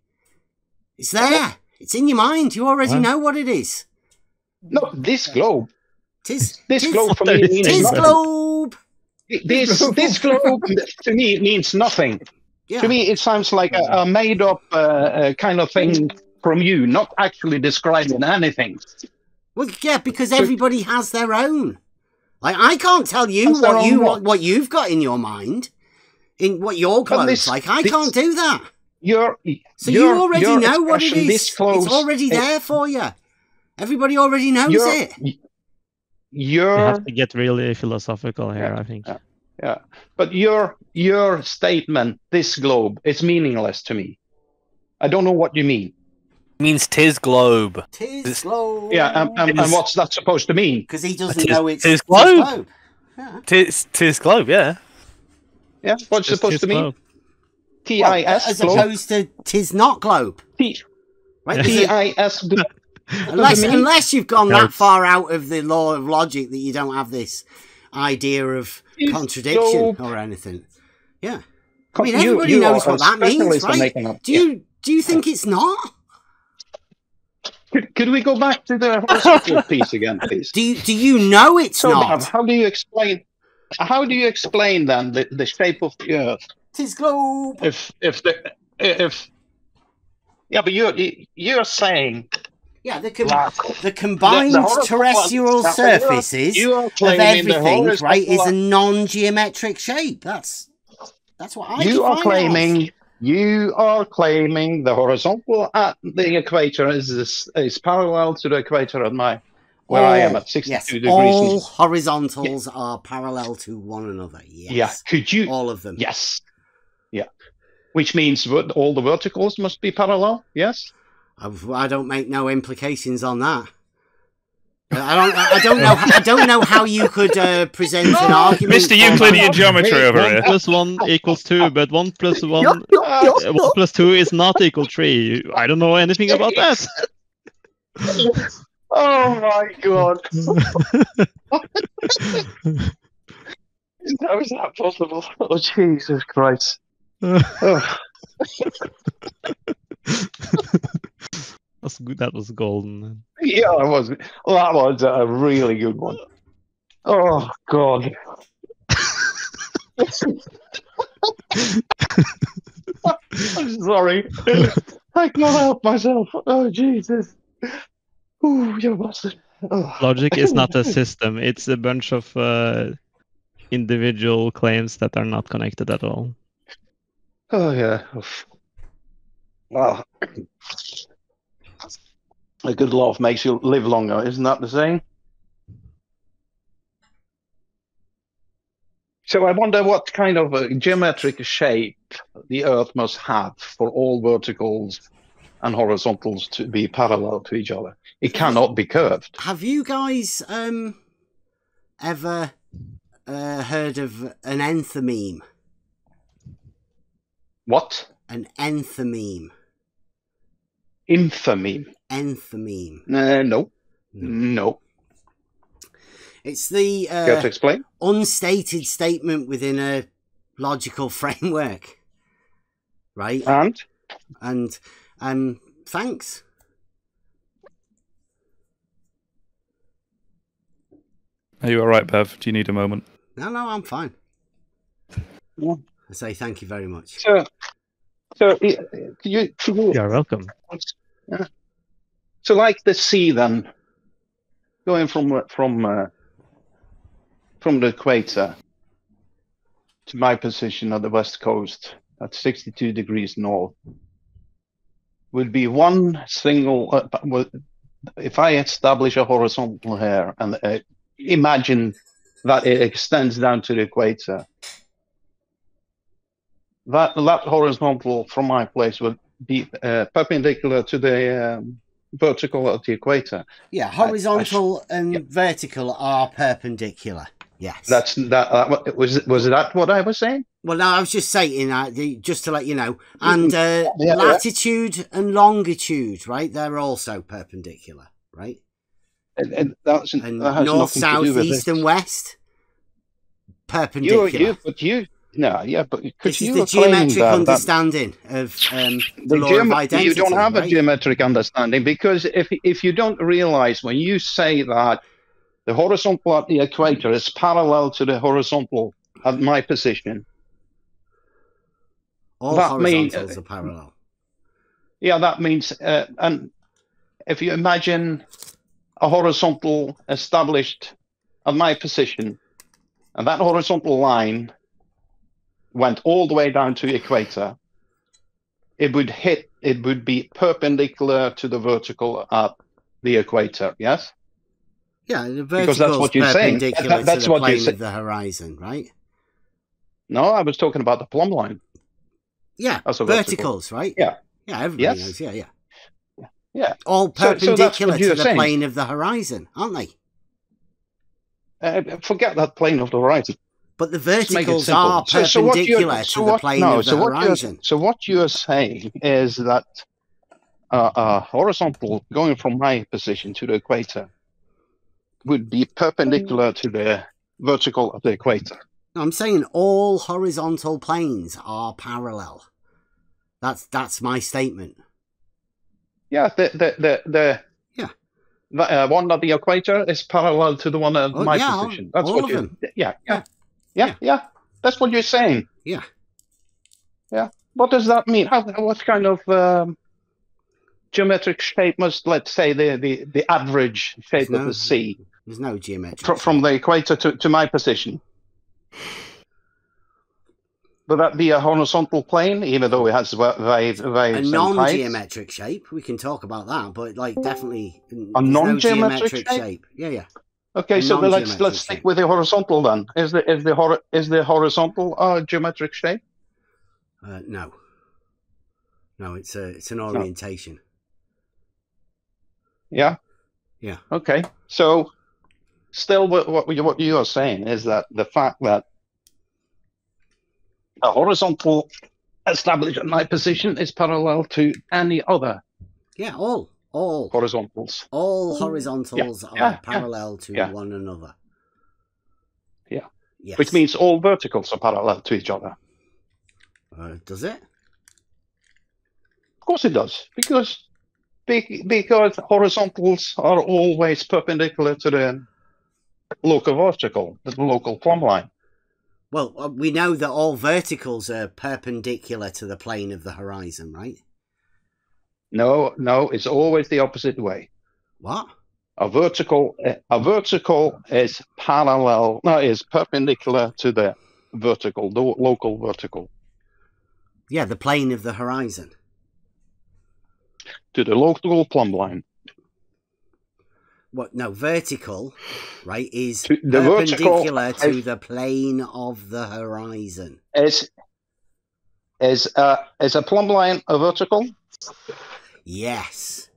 It's there. It's in your mind. You already know what it is. No, this globe. This globe for me means Tis nothing. Globe. This globe to me means nothing. Yeah. To me, it sounds like a made-up kind of thing from you, not actually describing anything. Well, yeah, because everybody has their own. Like, I can't tell you what you've got in your mind, in what your globe's like. I can't do that. You already know what it is. It's already there for you. Everybody already knows it. You have to get really philosophical here, I think. Yeah, but your statement, this globe, is meaningless to me. I don't know what you mean. It means Tis Globe. Tis Globe. Yeah, and what's that supposed to mean? Because he doesn't know it's Tis Globe. Tis Globe, yeah. Yeah, what's it supposed to mean? TIS as opposed to Tis Not Globe. Right? TIS. Unless you've gone that far out of the law of logic that you don't have this idea of contradiction or anything. Yeah. I mean, everybody knows what that means, right? Do you think it's not? Could we go back to the horizontal piece again, please? Do you know it's not? How do you explain then the shape of the Earth? Tis globe. But you're saying. Yeah, the combined terrestrial surfaces of everything, right, is a non-geometric shape. That's what I define. You are claiming the horizontal at the equator is parallel to the equator at where I am at 62 degrees. All horizontals are parallel to one another. Yes. Yeah. Could you? All of them. Yes. Yeah. Which means all the verticals must be parallel. Yes. I don't make no implications on that. I don't know how you could present an argument. Mr. Euclidean geometry over here. 1 + 1 = 2, but 1 + 1 + 2 is not equal 3. I don't know anything about that. Oh my god! How is that possible? Oh Jesus Christ! Oh. That's good. That was golden. Yeah, it was. Well, that was a really good one. Oh God! I'm sorry. I can't help myself. Oh Jesus! Ooh, you bastard! Logic is not a system. It's a bunch of individual claims that are not connected at all. Oh, yeah. Well, a good laugh makes you live longer, isn't that the saying? So I wonder what kind of a geometric shape the Earth must have for all verticals and horizontals to be parallel to each other. It cannot be curved. Have you guys ever heard of an enthymeme? What? An enthymeme. Infameme. Enthymeme. No. It's the Care to explain? Unstated statement within a logical framework, right? And thanks. Are you all right, Bev? Do you need a moment? No, I'm fine. Yeah. I say thank you very much. So you're welcome. Yeah. So, like the sea, then, going from the equator to my position on the west coast at 62 degrees north would be one single. If I establish a horizontal here and imagine that it extends down to the equator, that horizontal from my place would be perpendicular to the vertical at the equator. Yeah, horizontal and vertical are perpendicular. Yes. Was that what I was saying? Well, no, I was just saying just to let you know. And latitude and longitude, right? They're also perpendicular, right? And north, south, east, and west, perpendicular. Because you the geometric understanding of the law of identity. You don't have right? a geometric understanding, because if you don't realize, when you say that the horizontal at the equator is parallel to the horizontal at my position, all horizontals are parallel. Yeah, that means, and if you imagine a horizontal established at my position, and that horizontal line went all the way down to the equator, it would be perpendicular to the vertical at the equator, yes? Yeah, the because that's what you're saying. That's what you say. The horizon, right? No, I was talking about the plumb line. Yeah, verticals, right? Yeah. Yeah, everybody knows. Yeah. Yeah. All perpendicular to the plane of the horizon, aren't they? Forget that plane of the horizon. But the verticals are perpendicular to the plane of the horizon. So what you're saying is that horizontal going from my position to the equator would be perpendicular to the vertical of the equator. No, I'm saying all horizontal planes are parallel. That's my statement. Yeah, the one at the equator is parallel to the one at my position. That's all what of them. Yeah. That's what you're saying. Yeah. Yeah. What does that mean? What kind of geometric shape must, let's say, the average shape of the sea? There's no geometric from the equator to my position. Would that be a horizontal plane, even though it has waves a non-geometric shape? We can talk about that, but definitely a non-geometric shape. Yeah. Okay, so let's stick with the horizontal then. Is the horizontal a geometric shape? No, it's an orientation. Yeah. Okay, so still, what you are saying is that the fact that a horizontal established at my position is parallel to any other. Yeah, all horizontals. All horizontals are parallel to one another. Yeah. Yes. Which means all verticals are parallel to each other. Does it? Of course it does, because horizontals are always perpendicular to the local vertical, the local plumb line. Well, we know that all verticals are perpendicular to the plane of the horizon, right? No, it's always the opposite way. What? A vertical is parallel, no, is perpendicular to the vertical, the local vertical. Yeah, the plane of the horizon. To the local plumb line. What? No, vertical, right, is perpendicular to the plane of the horizon. Is a plumb line a vertical? Yes.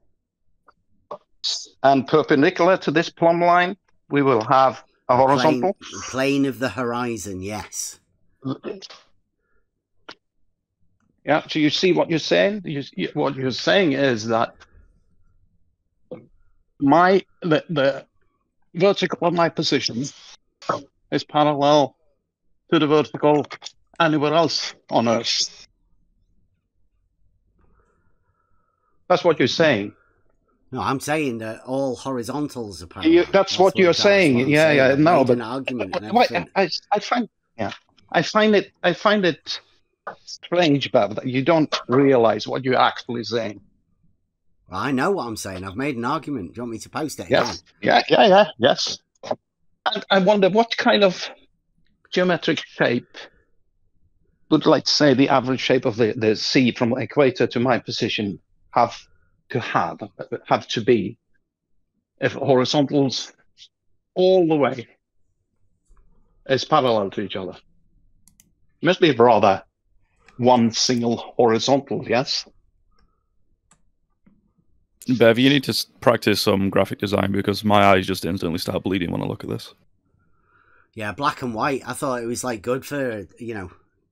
And perpendicular to this plumb line, we will have a horizontal? Plane of the horizon, yes. Yeah, so you see what you're saying? What you're saying is that the vertical of my position is parallel to the vertical anywhere else on Earth. That's what you're saying. No, I'm saying that all horizontals are parallel. That's what you're saying. Yeah. No, but an argument and I find it strange, Bev, that you don't realize what you're actually saying. Well, I know what I'm saying. I've made an argument. Do you want me to post it again? Yes. And I wonder what kind of geometric shape would, let's say, the average shape of the sea from the equator to my position have to be if horizontals all the way is parallel to each other. It must be rather one single horizontal, yes? Bev, you need to practice some graphic design because my eyes just instantly start bleeding when I look at this. Yeah, black and white. I thought it was like good for,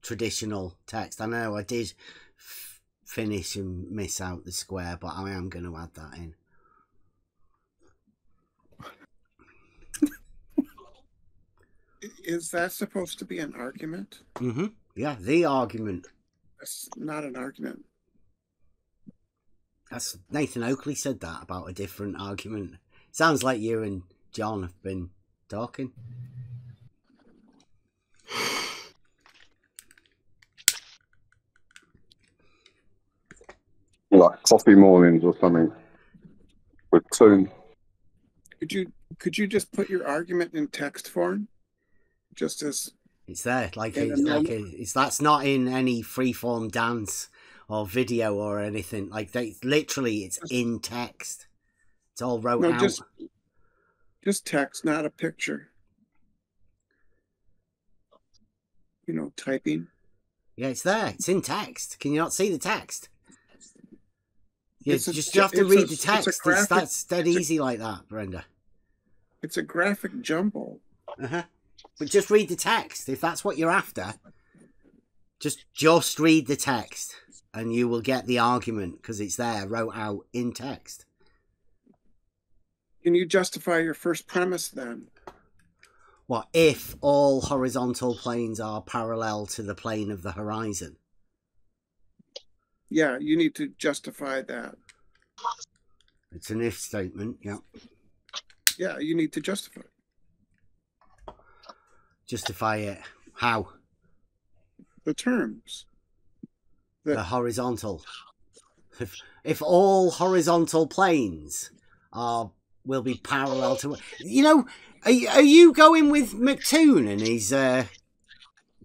traditional text. I know I did finish and miss out the square, but I am going to add that in. Is that supposed to be an argument? Mm-hmm. Yeah, the argument. It's not an argument. That's Nathan Oakley said that about a different argument. Sounds like you and John have been talking. Like coffee mornings or something with tune. Could you just put your argument in text form? Just as it's there, that's not in any freeform dance or video or anything. Like it's in text. It's all wrote out. Just text, not a picture. Typing. Yeah, it's there. It's in text. Can you not see the text? Yeah, you have to read the text. That's dead easy like that, Brenda. It's a graphic jumble. But just read the text. If that's what you're after, just read the text and you will get the argument because it's there, wrote out in text. Can you justify your first premise then? What if all horizontal planes are parallel to the plane of the horizon? Yeah, you need to justify that. It's an if statement, yeah. Yeah, you need to justify it. Justify it. How? The terms. The horizontal. If all horizontal planes will be parallel to... are you going with McToon and his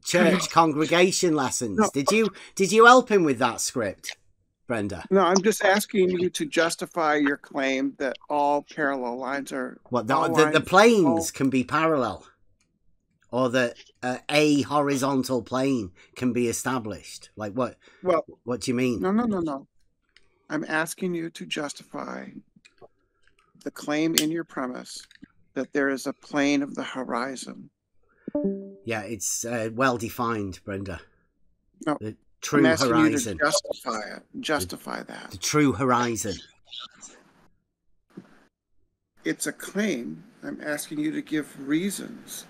church congregation lessons? No. Did you help him with that script, Brenda? No, I'm just asking you to justify your claim that all parallel lines are... What, the planes can be parallel? Or that a horizontal plane can be established? Like what? Well, what do you mean? No. I'm asking you to justify the claim in your premise that there is a plane of the horizon. Yeah, it's well defined, Brenda. No, the true I'm asking horizon. You to justify it. Justify that. The true horizon. It's a claim. I'm asking you to give reasons.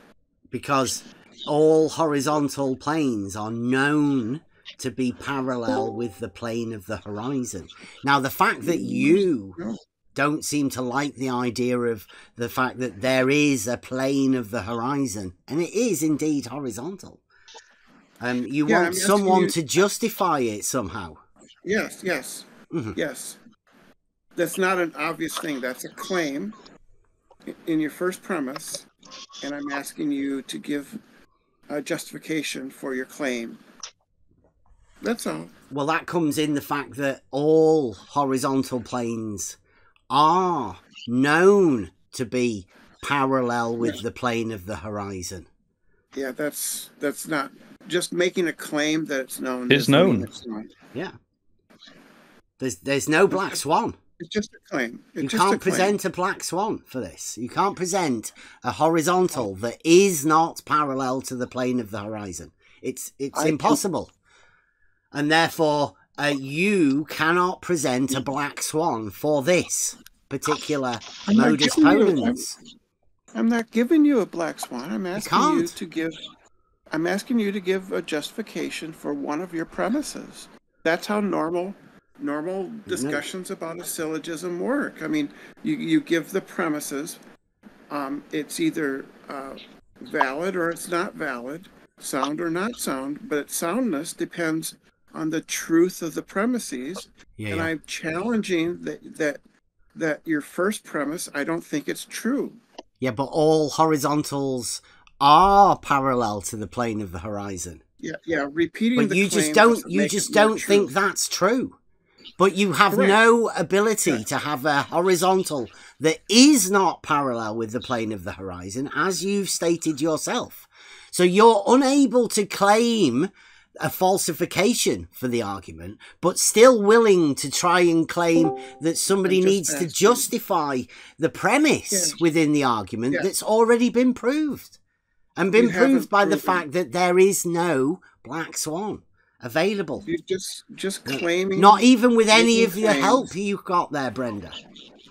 Because all horizontal planes are known to be parallel with the plane of the horizon. Now, the fact that you don't seem to like the idea of the fact that there is a plane of the horizon, and it is indeed horizontal. You want someone to justify it somehow. Yes. Mm-hmm. Yes. That's not an obvious thing. That's a claim. in your first premise, and I'm asking you to give a justification for your claim. That's all. Well, that comes in the fact that all horizontal planes are known to be parallel with the plane of the horizon. Yeah, that's not just making a claim that it's known. It's known. Yeah. There's no black swan. It's just a claim. You can't present a black swan for this. You can't present a horizontal that is not parallel to the plane of the horizon. It's impossible. And therefore, you cannot present a black swan for this particular modus ponens. I'm not giving you a black swan. I'm asking you to give. I'm asking you to give a justification for one of your premises. That's how normal discussions about a syllogism work. I mean, you give the premises. It's either valid or it's not valid, sound or not sound, but its soundness depends on the truth of the premises. And I'm challenging that your first premise, I don't think it's true. Yeah, but all horizontals are parallel to the plane of the horizon. Yeah, repeating but the you just don't think that's true. But you have no ability to have a horizontal that is not parallel with the plane of the horizon, as you've stated yourself. So you're unable to claim a falsification for the argument, but still willing to try and claim that somebody needs to justify the premise within the argument that's already been proved. And been proved by the fact that there is no black swan available. You're just claiming. Not even with any of the help you've got there, Brenda.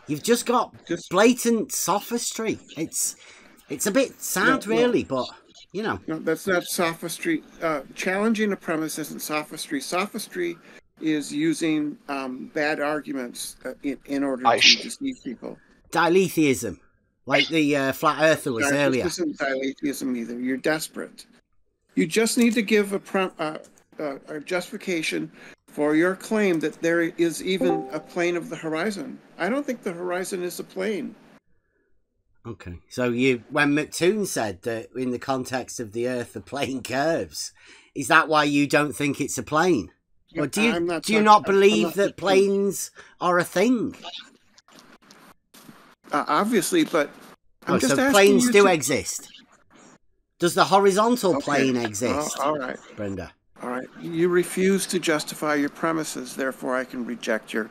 You've just got blatant sophistry. It's a bit sad, really, but you know. No, that's not sophistry. Challenging a premise isn't sophistry. Sophistry is using bad arguments in order to deceive people. Diletheism, like the flat earther was earlier. This isn't diletheism either. You're desperate. You just need to give a justification for your claim that there is even a plane of the horizon. I don't think the horizon is a plane. Okay, so when McToon said that in the context of the Earth, the plane curves, is that why you don't think it's a plane? Or do you not believe that planes are a thing? Obviously, but I'm just so planes do exist. Does the horizontal plane exist? All right, Brenda. All right, you refuse to justify your premises, therefore I can reject your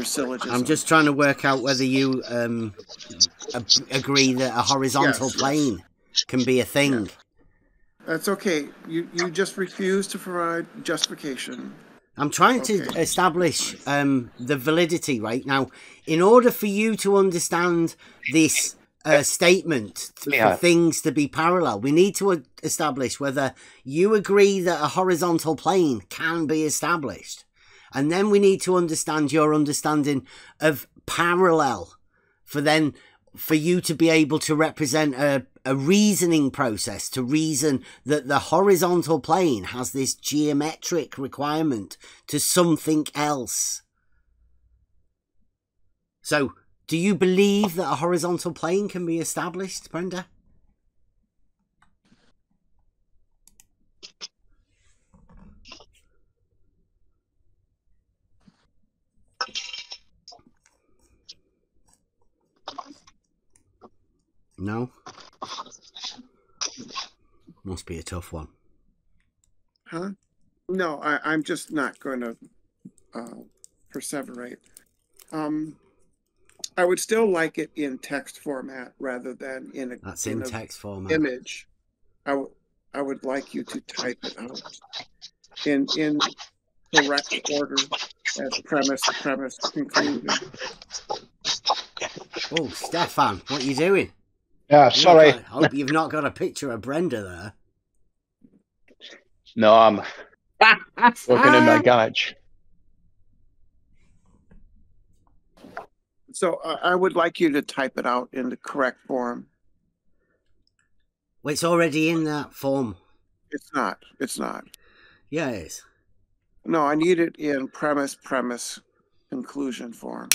syllogism. I'm just trying to work out whether you agree that a horizontal plane can be a thing. Yeah. That's okay. You just refuse to provide justification. I'm trying to establish the validity right now. In order for you to understand this statement for things to be parallel, we need to establish whether you agree that a horizontal plane can be established. And then we need to understand your understanding of parallel for you to be able to represent a reasoning process, to reason that the horizontal plane has this geometric requirement to something else. So, do you believe that a horizontal plane can be established, Brenda? No? Must be a tough one. Huh? No, I'm just not going to perseverate. I would still like it in text format rather than in a text format image. I would like you to type it out in correct order as premise, conclusion. Oh, Stefan, what are you doing? Sorry. I hope you've not got a picture of Brenda there. No, I'm working in my garage. So I would like you to type it out in the correct form. Well, it's already in that form. It's not. It's not. Yeah, it is. No, I need it in premise, conclusion form.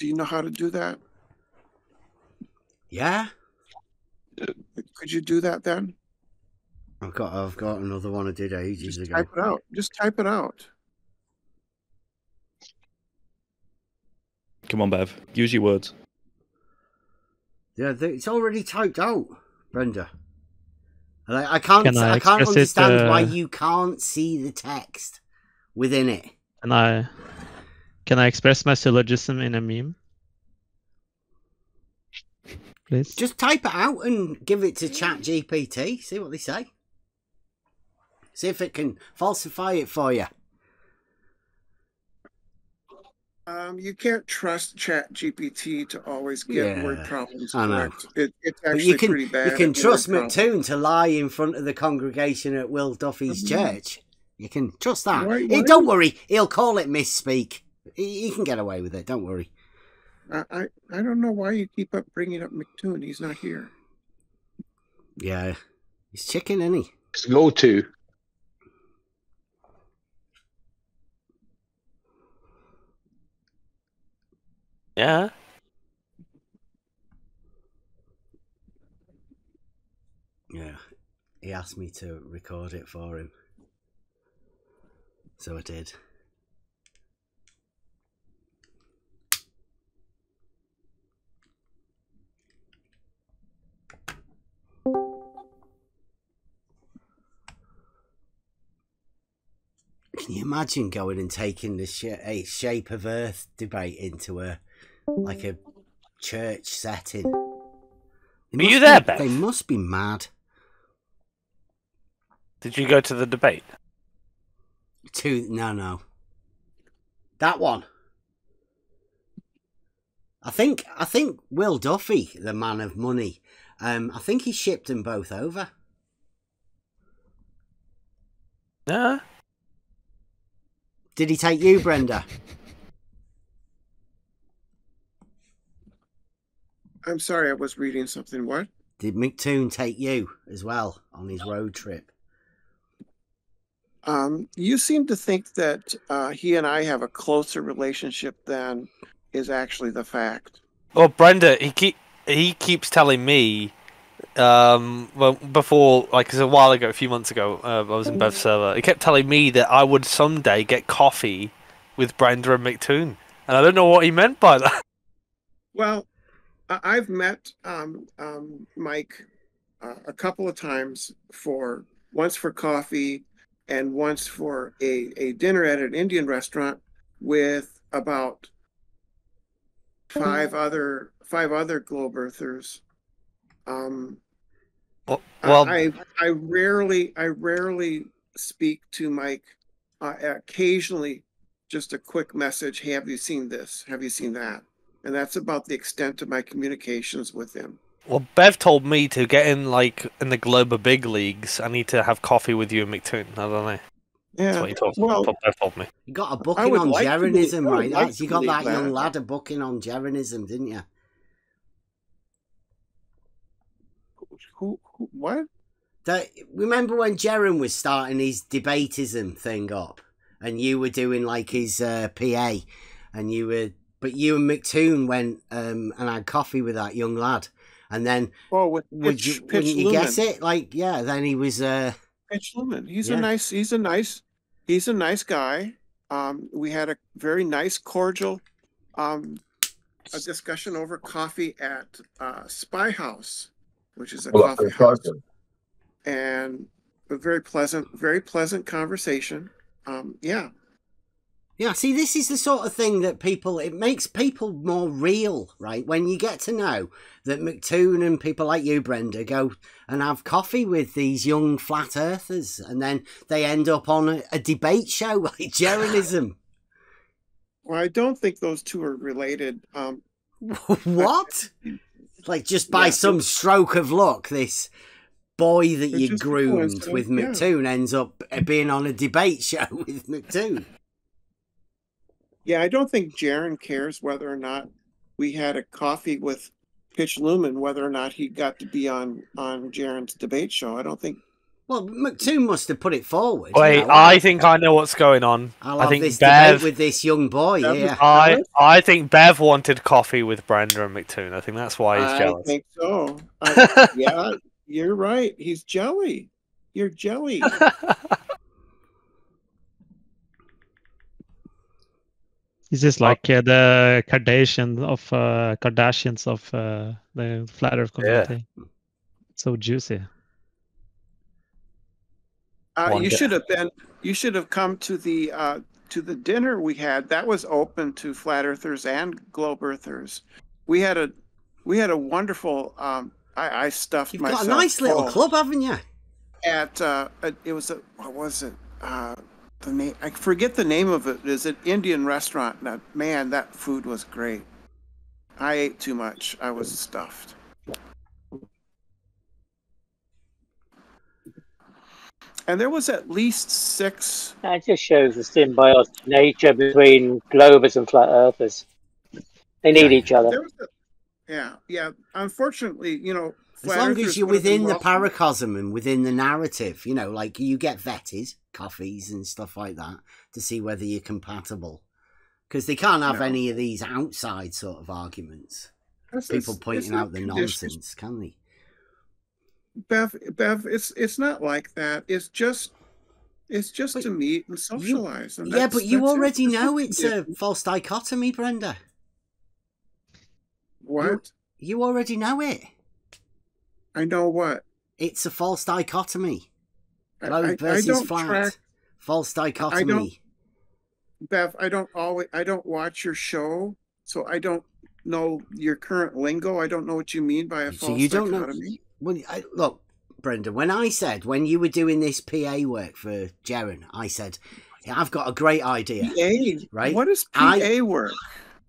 Do you know how to do that? Yeah. Could you do that then? I've got another one I did ages ago. Type it out. Just type it out. Come on, Bev. Use your words. Yeah, it's already typed out, Brenda. I can't understand why you can't see the text within it. Can I express my syllogism in a meme? Please. Just type it out and give it to ChatGPT. See what they say. See if it can falsify it for you. You can't trust ChatGPT to always get word problems correct. It's actually pretty bad. You can trust McToon to lie in front of the congregation at Will Duffy's church. You can trust that. Don't worry, he'll call it misspeak. He can get away with it. Don't worry. I don't know why you keep up bringing up McToon. He's not here. Yeah, he's chicken, isn't he? Go to. Yeah. Yeah. He asked me to record it for him. So I did. Can you imagine going and taking the shape of Earth debate into a church setting? Were you there, Beth? They must be mad. Did you go to the debate? No. That one. I think Will Duffy, the man of money, I think he shipped them both over. Yeah. Did he take you, Brenda? I'm sorry, I was reading something. What? Did McToon take you as well on his road trip? You seem to think that he and I have a closer relationship than is actually the fact. Well, Brenda, he keeps telling me, well, before, like, a while ago, a few months ago, I was in Bev's server. He kept telling me that I would someday get coffee with Brenda and McToon, and I don't know what he meant by that. Well, I've met Mike a couple of times, once for coffee and once for a dinner at an Indian restaurant with about five other globe earthers. I rarely speak to Mike. Occasionally, just a quick message. Hey, have you seen this? Have you seen that? And that's about the extent of my communications with him. Well, Bev told me to get in the global big leagues. I need to have coffee with you and McToon. I don't know. Yeah, that's what Bev told me. You got a booking on Jeranism, right? You got that young lad a booking on Jeranism, didn't you? Who what? Remember when Jeren was starting his debatism thing up, and you were doing like his PA, and but you and McToon went and had coffee with that young lad, and then wouldn't you guess it? Like, yeah, then he was Pitch Lumen. He's a nice guy. We had a very nice, cordial a discussion over coffee at Spy House, which is a coffee house, and a very pleasant conversation. Yeah, see, this is the sort of thing that it makes people more real, right? When you get to know that McToon and people like you, Brenda, go and have coffee with these young flat earthers, and then they end up on a debate show like Jeranism. Well, I don't think those two are related. What? Like, just by some stroke of luck, this boy that you groomed with McToon ends up being on a debate show with McToon. Yeah, I don't think Jaren cares whether or not we had a coffee with Pitch Lumen, whether or not he got to be on Jaren's debate show. I don't think. Well, McToon must have put it forward. Wait, I think I know what's going on. I think this debate with this young boy. Yeah, I think Bev wanted coffee with Brenda and McToon. I think that's why he's jealous. I think so. Yeah, you're right. He's jelly. You're jelly. Is this like the Kardashians of the flat Earth community? Yeah. So juicy. You should have come to the dinner we had. That was open to flat earthers and globe earthers. We had a wonderful. I stuffed myself. You've got a nice little club, haven't you? It was what was it? The name, I forget the name of it. It's an Indian restaurant. Now, man, that food was great. I ate too much. I was stuffed. And there was at least 6. That just shows the symbiotic nature between globers and flat earthers. They need each other. Yeah. Unfortunately, as long as you're within the paracosm and within the narrative, like you get vetted, coffees and stuff like that, to see whether you're compatible. Because they can't have any of these outside sort of arguments. People pointing out the nonsense, can they? Bev, it's not like that. It's just to meet and socialize. But you already know it's a false dichotomy, Brenda. What? You already know it. I know what? It's a false dichotomy. Globe versus flat. False dichotomy. Bev, I don't watch your show, so I don't know your current lingo. I don't know what you mean by a false dichotomy. Well, look, Brenda, when you were doing this PA work for Jaren, I said, I've got a great idea. PA? Right? What is PA work?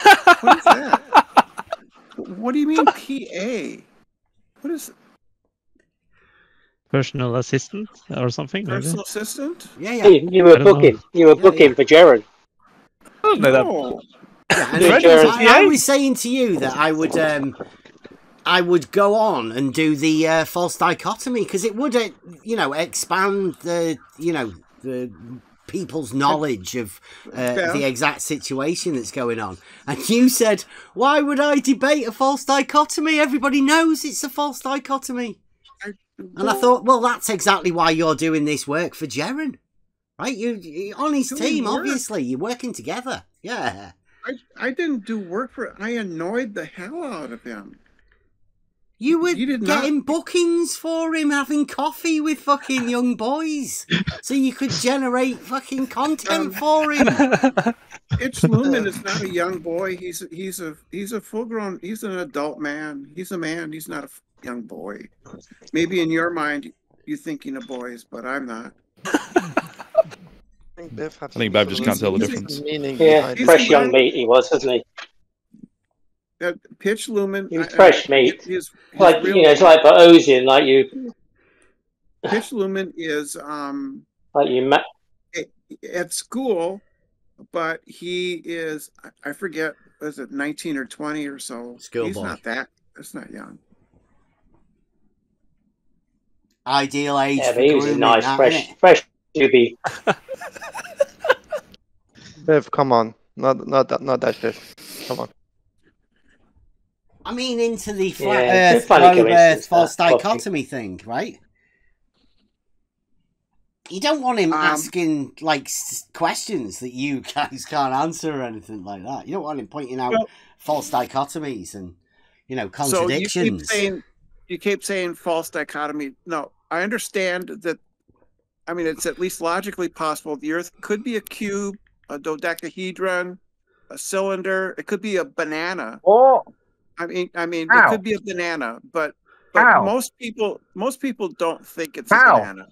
What is that? What do you mean PA? What is it? Personal assistant or something? Personal assistant? Yeah. Hey, you were booking for Jaren. I don't know that. I was saying to you that I would go on and do the false dichotomy because it would, expand the people's knowledge of the exact situation that's going on. And you said, why would I debate a false dichotomy? Everybody knows it's a false dichotomy. And I thought, well, that's exactly why you're doing this work for Jaren. Right? You're on his team, obviously. You're working together. Yeah. I didn't do work for I annoyed the hell out of him. You were getting bookings for him, having coffee with fucking young boys, so you could generate fucking content for him. Itch Lumen is not a young boy. He's a full grown. He's an adult man. He's a man. He's not a young boy. Maybe in your mind you're thinking of boys, but I'm not. I think Bev just can't tell the difference. Yeah, fresh young meat he was, wasn't he? Pitch Lumen. He was fresh meat. It's like Ozian, like you. Pitch Lumen is like you at school, but he is, I forget, was it 19 or 20 or so? He's not that. That's not young. Ideal age. Yeah, but he was a nice, fresh newbie. Bev, come on, not that Bev. Come on. I mean, into the flat Earth, globe Earth, false dichotomy thing, right? You don't want him asking like questions that you guys can't answer or anything like that. You don't want him pointing out false dichotomies and contradictions. So you keep saying false dichotomy. No, I understand that. I mean, it's at least logically possible. The Earth could be a cube, a dodecahedron, a cylinder. It could be a banana. Oh. I mean, it could be a banana, but most people don't think it's a banana.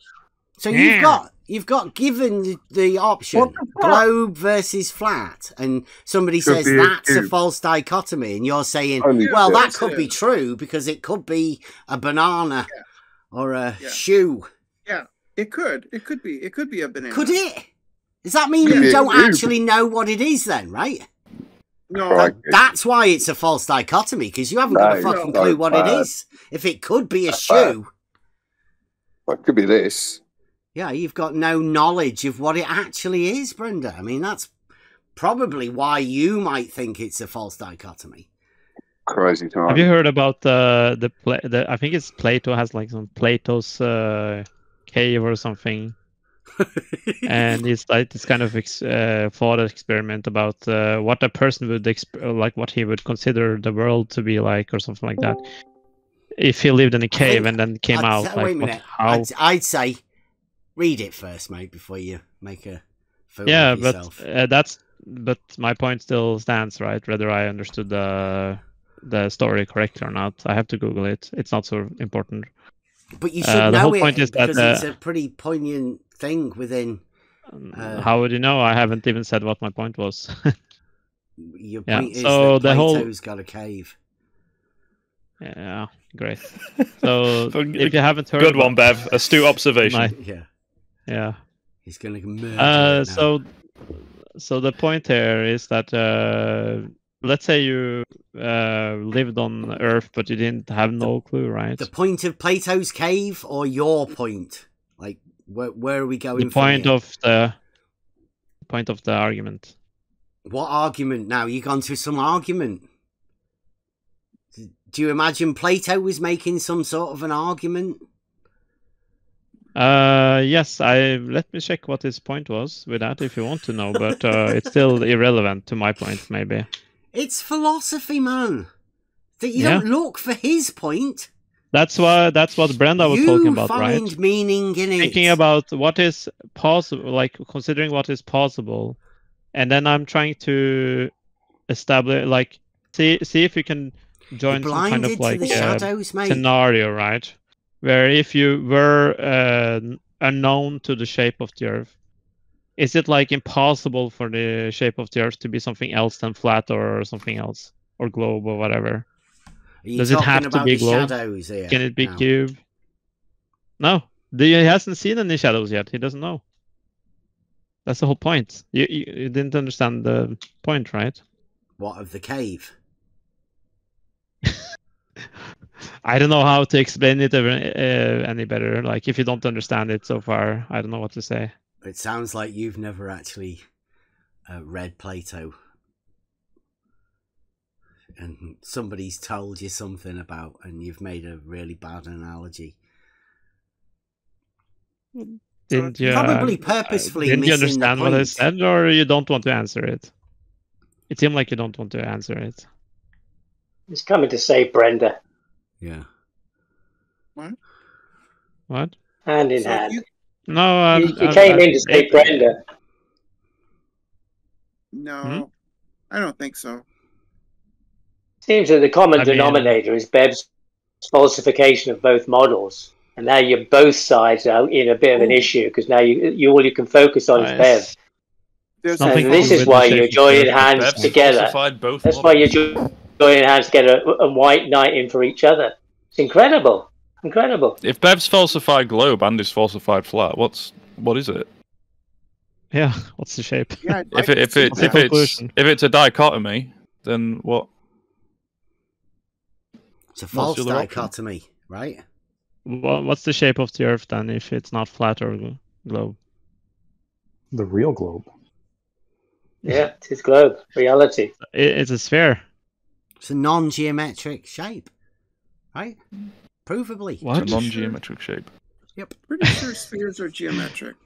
So you've got given the option globe versus flat, and somebody says that's a false dichotomy, and you're saying, well, that could be true because it could be a banana or a shoe. Yeah, it could be a banana. Could it? Does that mean you don't actually know what it is then, right? No, that's why it's a false dichotomy, because you haven't got a fucking clue what it is. If it could be a shoe, Well, it could be this. Yeah, you've got no knowledge of what it actually is, Brenda. I mean, that's probably why you might think it's a false dichotomy. Crazy time. Have you heard about the I think it's Plato has like some Plato's cave or something, and it's like this kind of thought experiment about what a person would like what he would consider the world to be like or something like that if he lived in a cave and then came out. Like, wait a minute. I'd say read it first, mate, before you make a fool of yourself. But my point still stands, right? Whether I understood the story correctly or not, I have to Google it. It's not so important. But you should know it because it's a pretty poignant thing within. How would you know? I haven't even said what my point was. Your point is that Plato's got a cave. Yeah, great. So if you haven't heard, good one, Bev. Astute observation. Yeah. He's gonna murder it now. So the point here is that let's say you lived on Earth, but you didn't have no clue, right? The point of Plato's cave, or your point? Like, where are we going? The point of the argument. What argument? Now you've gone to some argument. Do you imagine Plato was making some sort of an argument? Yes. Let me check what his point was with that if you want to know, but it's still irrelevant to my point, maybe. It's philosophy, man. That you don't look for his point. That's what Brenda was talking about, right? You find meaning in it. Thinking about what is possible, like considering what is possible, and then I'm trying to establish, like, see if you can join some kind of like scenario, right? Where if you were unknown to the shape of the Earth, is it like impossible for the shape of the Earth to be something else than flat or something else, or globe or whatever? Does it have to be globe? Can it be cube? No, he hasn't seen any shadows yet. He doesn't know. That's the whole point. You didn't understand the point, right? What, of the cave? I don't know how to explain it any better. Like, if you don't understand it so far, I don't know what to say. It sounds like you've never actually read Plato. And somebody's told you something about, and you've made a really bad analogy. Didn't you probably purposefully didn't you understand the point. what I said, or you don't want to answer it? It seemed like you don't want to answer it. He's coming to save Brenda. Yeah. What? Hand in hand. No, you came in to save Brenda. No, I don't think so. Seems that the common denominator is Bev's falsification of both models, and now you're both sides are in a bit of an issue because now all you can focus on is Bev. And this is why you're joining hands together. That's why you're joining hands together and white knighting for each other. It's incredible. Incredible. If Bev's falsified globe and is falsified flat, what is it? Yeah, what's the shape? Yeah, if it's a dichotomy, then what? It's a false dichotomy, right? What's the shape of the Earth then if it's not flat or globe? The real globe. Yeah, it is globe. Reality. It's a sphere. It's a non-geometric shape, right? Provably. What? It's a non-geometric shape. Yep. Pretty sure spheres are geometric.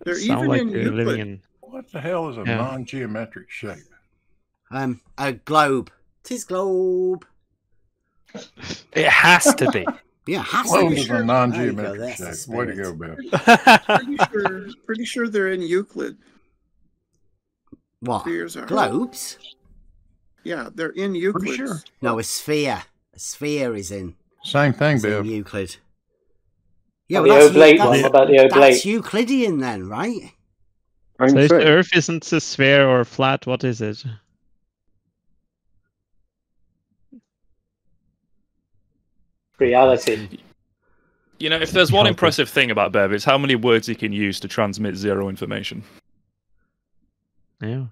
They're Sound even like in Euclid. What the hell is a non-geometric shape? A globe. 'Tis globe. It has to be. Yeah, has Globe to be. is a non-geometric shape. Way to go, Bill. Pretty sure they're in Euclid. What? Spheres are. Globes? Yeah, they're in Euclid. Sure. No, a sphere. A sphere is in. Same thing, Bill. Euclid. Yeah, the oblate one. What about the oblate? That's Euclidean then, right? So if the Earth isn't a sphere or flat, what is it? Reality. You know, if there's one impressive thing about Bev, it's how many words he can use to transmit zero information. Yeah.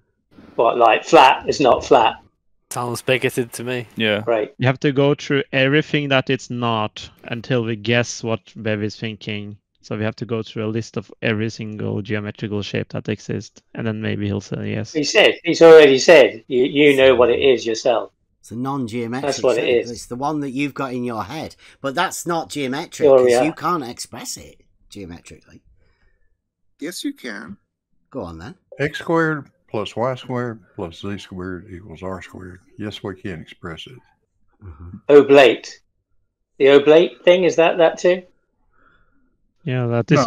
What, like flat is not flat? Sounds bigoted to me. Yeah. Right. You have to go through everything that it's not until we guess what Bev is thinking. So we have to go through a list of every single geometrical shape that exists, and then maybe he'll say yes. He's already said, you know what it is yourself. It's a non-geometric That's what shape. it is. It's the one that you've got in your head. But that's not geometric, because you can't express it geometrically. Yes, you can. Go on, then. X squared plus y squared plus z squared equals r squared. Yes, we can express it. Oblate. The oblate thing, is that too? Yeah, that is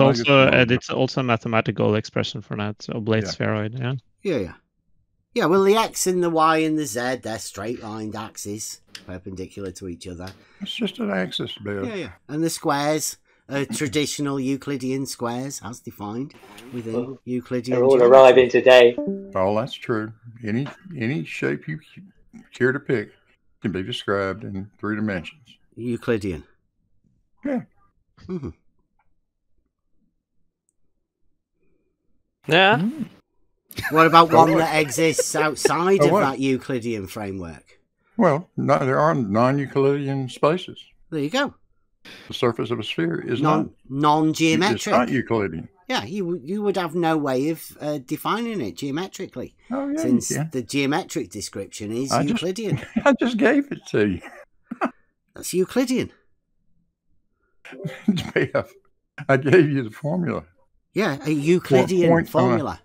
it's also a mathematical expression for that. Oblate spheroid, yeah. Yeah. Yeah, well, the X and the Y and the Z, they're straight-lined axes, perpendicular to each other. It's just an axis, Bill. Yeah. And the squares are traditional Euclidean squares, as defined within Euclidean They're all geometry. arriving today. Oh, that's true. Any shape you care to pick can be described in 3 dimensions. Euclidean. Yeah. Yeah. What about one that exists outside of that Euclidean framework? Well, there are non-Euclidean spaces. There you go. The surface of a sphere is non-geometric. It's not Euclidean. Yeah, you would have no way of defining it geometrically. Oh, yeah, since the geometric description is Euclidean. I just gave it to you. That's Euclidean. I gave you the formula. Yeah, a Euclidean formula.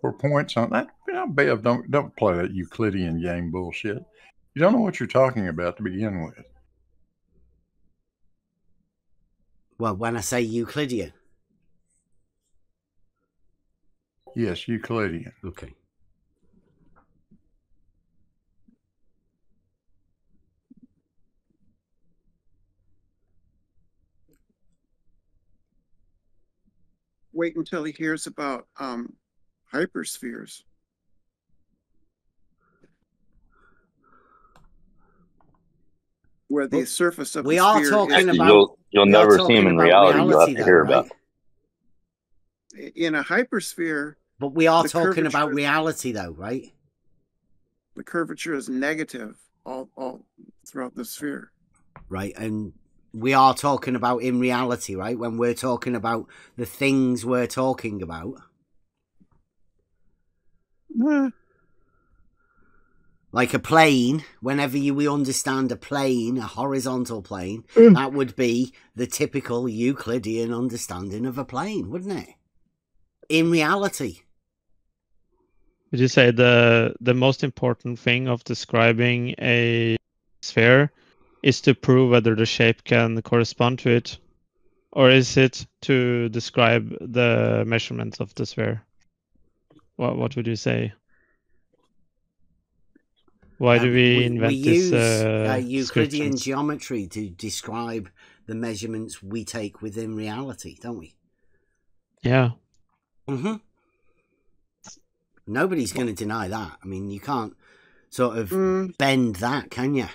For points on that. Bev, don't play that Euclidean game bullshit. You don't know what you're talking about to begin with. Well, when I say Euclidean. Yes, Euclidean. Okay. Wait until he hears about hyperspheres. Where the surface of we the are sphere talking is, about. You'll never see them in reality. You'll have to hear about. In a hypersphere. But we are talking about reality, though, right? The curvature is negative all throughout the sphere. Right, and we are talking about in reality, right? When we're talking about the things we're talking about. Like a plane, whenever we understand a plane, a horizontal plane, that would be the typical Euclidean understanding of a plane, wouldn't it? In reality. Would you say the most important thing of describing a sphere is to prove whether the shape can correspond to it? Or is it to describe the measurements of the sphere? What would you say? Why do we invent use this Euclidean geometry to describe the measurements we take within reality, don't we? Yeah. Nobody's going to deny that. I mean, you can't sort of bend that, can you?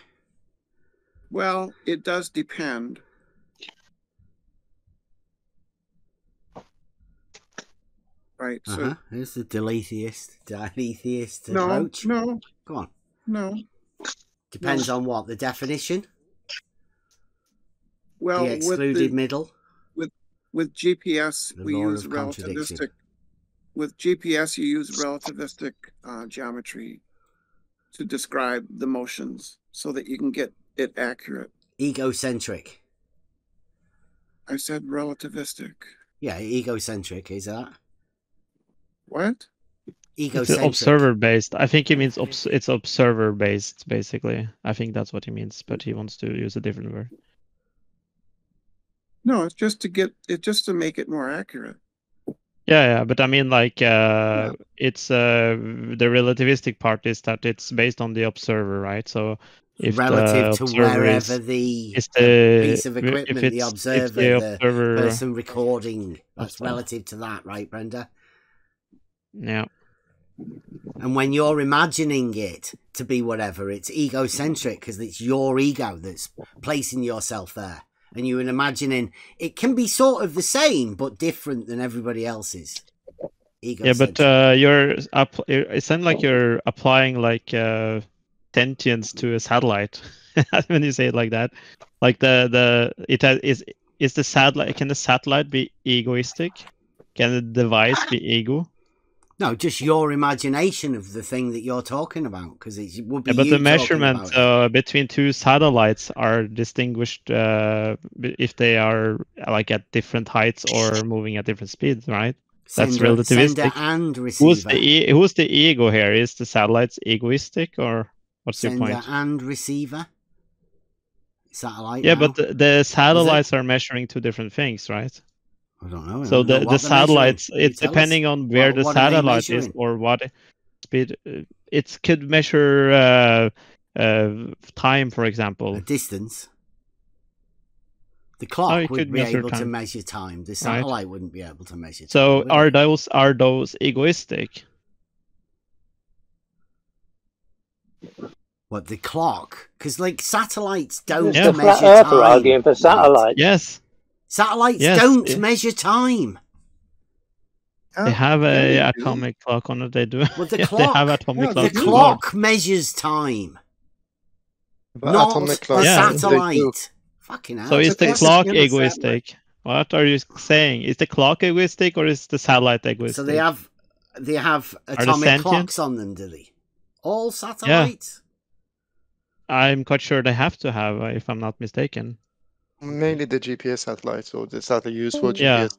Well, it does depend. Right. So here's the diletheist approach. No. Go on. No. Depends on what? The definition? Well, the excluded middle? With GPS, we use relativistic. With GPS, you use relativistic geometry to describe the motions so that you can get it accurate. Egocentric. I said relativistic. Yeah, egocentric, is that? What? It's observer-based. I think he means it's observer-based, basically. I think that's what he means, but he wants to use a different word. No, it's just to make it more accurate. Yeah, but I mean, like, it's the relativistic part is that it's based on the observer, right? So if relative to wherever the piece of equipment, the observer, the person recording, that's relative to that, right, Brenda? Yeah. And when you're imagining it to be whatever, it's egocentric because it's your ego that's placing yourself there. And you're imagining it can be sort of the same, but different than everybody else's. Egocentric. Yeah, but it sounds like you're applying like sentience to a satellite when you say it like that. Like is the satellite? Can the satellite be egoistic? Can the device be ego? No, just your imagination of the thing that you're talking about, because it would be. Yeah, but you the measurement between two satellites are distinguished if they are like at different heights or moving at different speeds, right? That's relativistic. Sender and receiver. Who's the ego here? Is the satellites egoistic, or what's your point? Sender and receiver. Satellite. Yeah, now. but the satellites are measuring two different things, right? I don't know. So the satellites, it's depending on where the satellite is or what speed. It could measure time, for example. A distance. The clock would be able to measure time. The satellite wouldn't be able to measure time. So are those egoistic? What, the clock? Because like satellites don't the measure flat Earth time. are arguing for satellites. Yes. Satellites don't measure time. They have a atomic clock on it. They do. Well, the yeah, clock. They have atomic the clock measures time. But not atomic the satellite. Fucking hell. So is the clock egoistic? What are you saying? Is the clock egoistic or is the satellite egoistic? So they have atomic clocks on them, do they? All satellites? Yeah. I'm quite sure they have to have, if I'm not mistaken. Mainly the GPS satellites or the satellite used for GPS.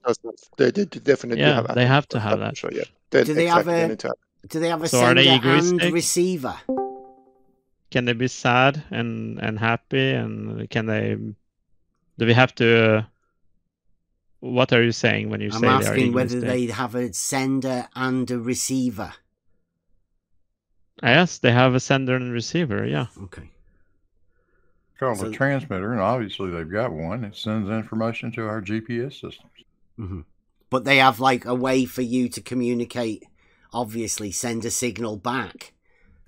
They definitely have. Yeah, they have to have that. Sure, yeah. Do they have a sender and receiver? Can they be sad and happy, and can they? Do we have to? What are you saying when you say they are egoistic? I'm asking whether they have a sender and a receiver. Yes, they have a sender and receiver. Yeah. Okay. Called a transmitter, and obviously they've got one. It sends information to our GPS systems. Mm-hmm. But they have like a way for you to communicate. Obviously, send a signal back.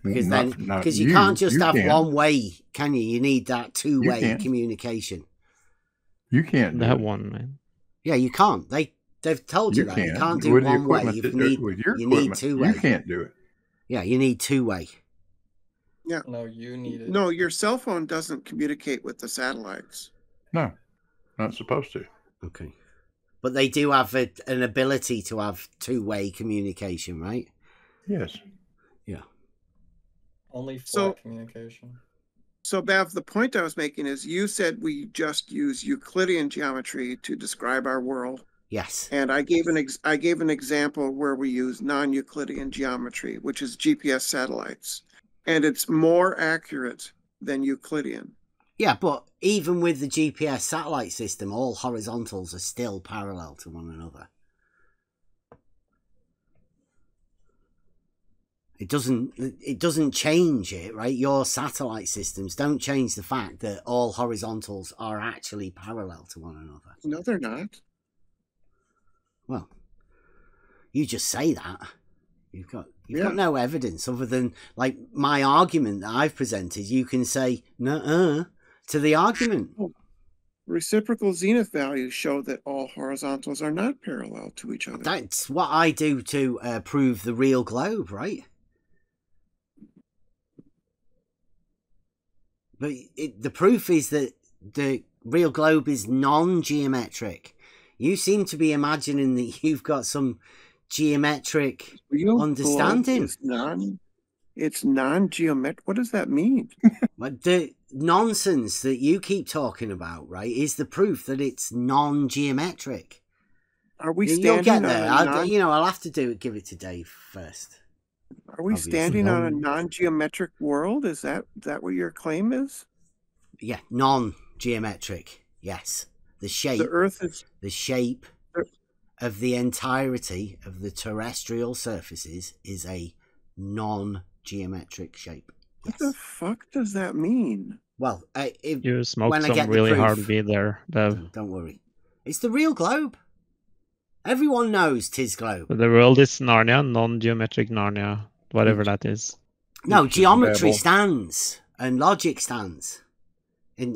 Because you can't just have one way, can you? You need that two-way communication. You can't do that one, man. Yeah, you can't. They've told you that. You can't do one way. You need two-way. You can't do it. Yeah, you need two-way. Yeah. No, you need it. No, your cell phone doesn't communicate with the satellites. No, not supposed to. Okay. But they do have an ability to have two-way communication, right? Yes. Yeah. Only flat communication. So, Bev, the point I was making is you said we just use Euclidean geometry to describe our world. Yes. And I gave an example where we use non-Euclidean geometry, which is GPS satellites. And it's more accurate than Euclidean. Yeah, but even with the GPS satellite system, all horizontals are still parallel to one another. It doesn't change it, right? Your satellite systems don't change the fact that all horizontals are actually parallel to one another. No, they're not. Well, you just say that. You've got no evidence other than like my argument that I've presented. You can say no to the argument. Reciprocal zenith values show that all horizontals are not parallel to each other. That's what I do to prove the real globe, right? But the proof is that the real globe is non-geometric. You seem to be imagining that you've got some geometric understanding. It's non-geometric. What does that mean? But the nonsense that you keep talking about, right, is the proof that it's non-geometric. Are we standing You'll get there. on I'll have to give it to Dave first. Are we standing on a non-geometric world? Is that what your claim is? Yeah, non-geometric. Yes. The shape. The Earth is the shape of the entirety of the terrestrial surfaces is a non-geometric shape. What the fuck does that mean? Well, you smoked some really hard weed there, Bev. Don't worry. It's the real globe. Everyone knows 'tis globe. The world is Narnia, non-geometric Narnia, whatever that is. No, geometry stands and logic stands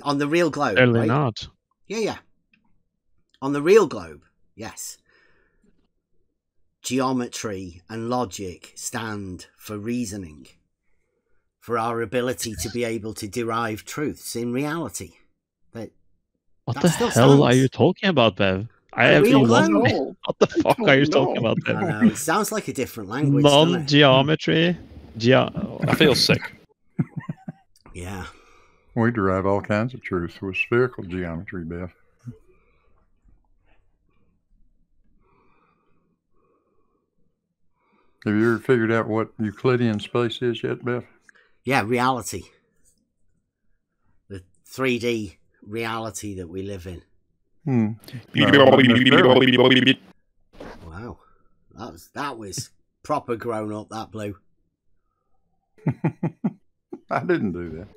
on the real globe. Clearly right? not. Yeah. On the real globe, yes. Geometry and logic stand for reasoning, for our ability to be able to derive truths in reality. That What the hell are you talking about, Bev? I have no idea. What the fuck are you talking about, Bev? I know, it sounds like a different language, doesn't it? Non-geometry. I feel sick. Yeah. We derive all kinds of truth with spherical geometry, Bev. Have you ever figured out what Euclidean space is yet, Bev? Yeah, reality. The 3D reality that we live in. No, wow. That was proper grown up, that Blue. I didn't do that.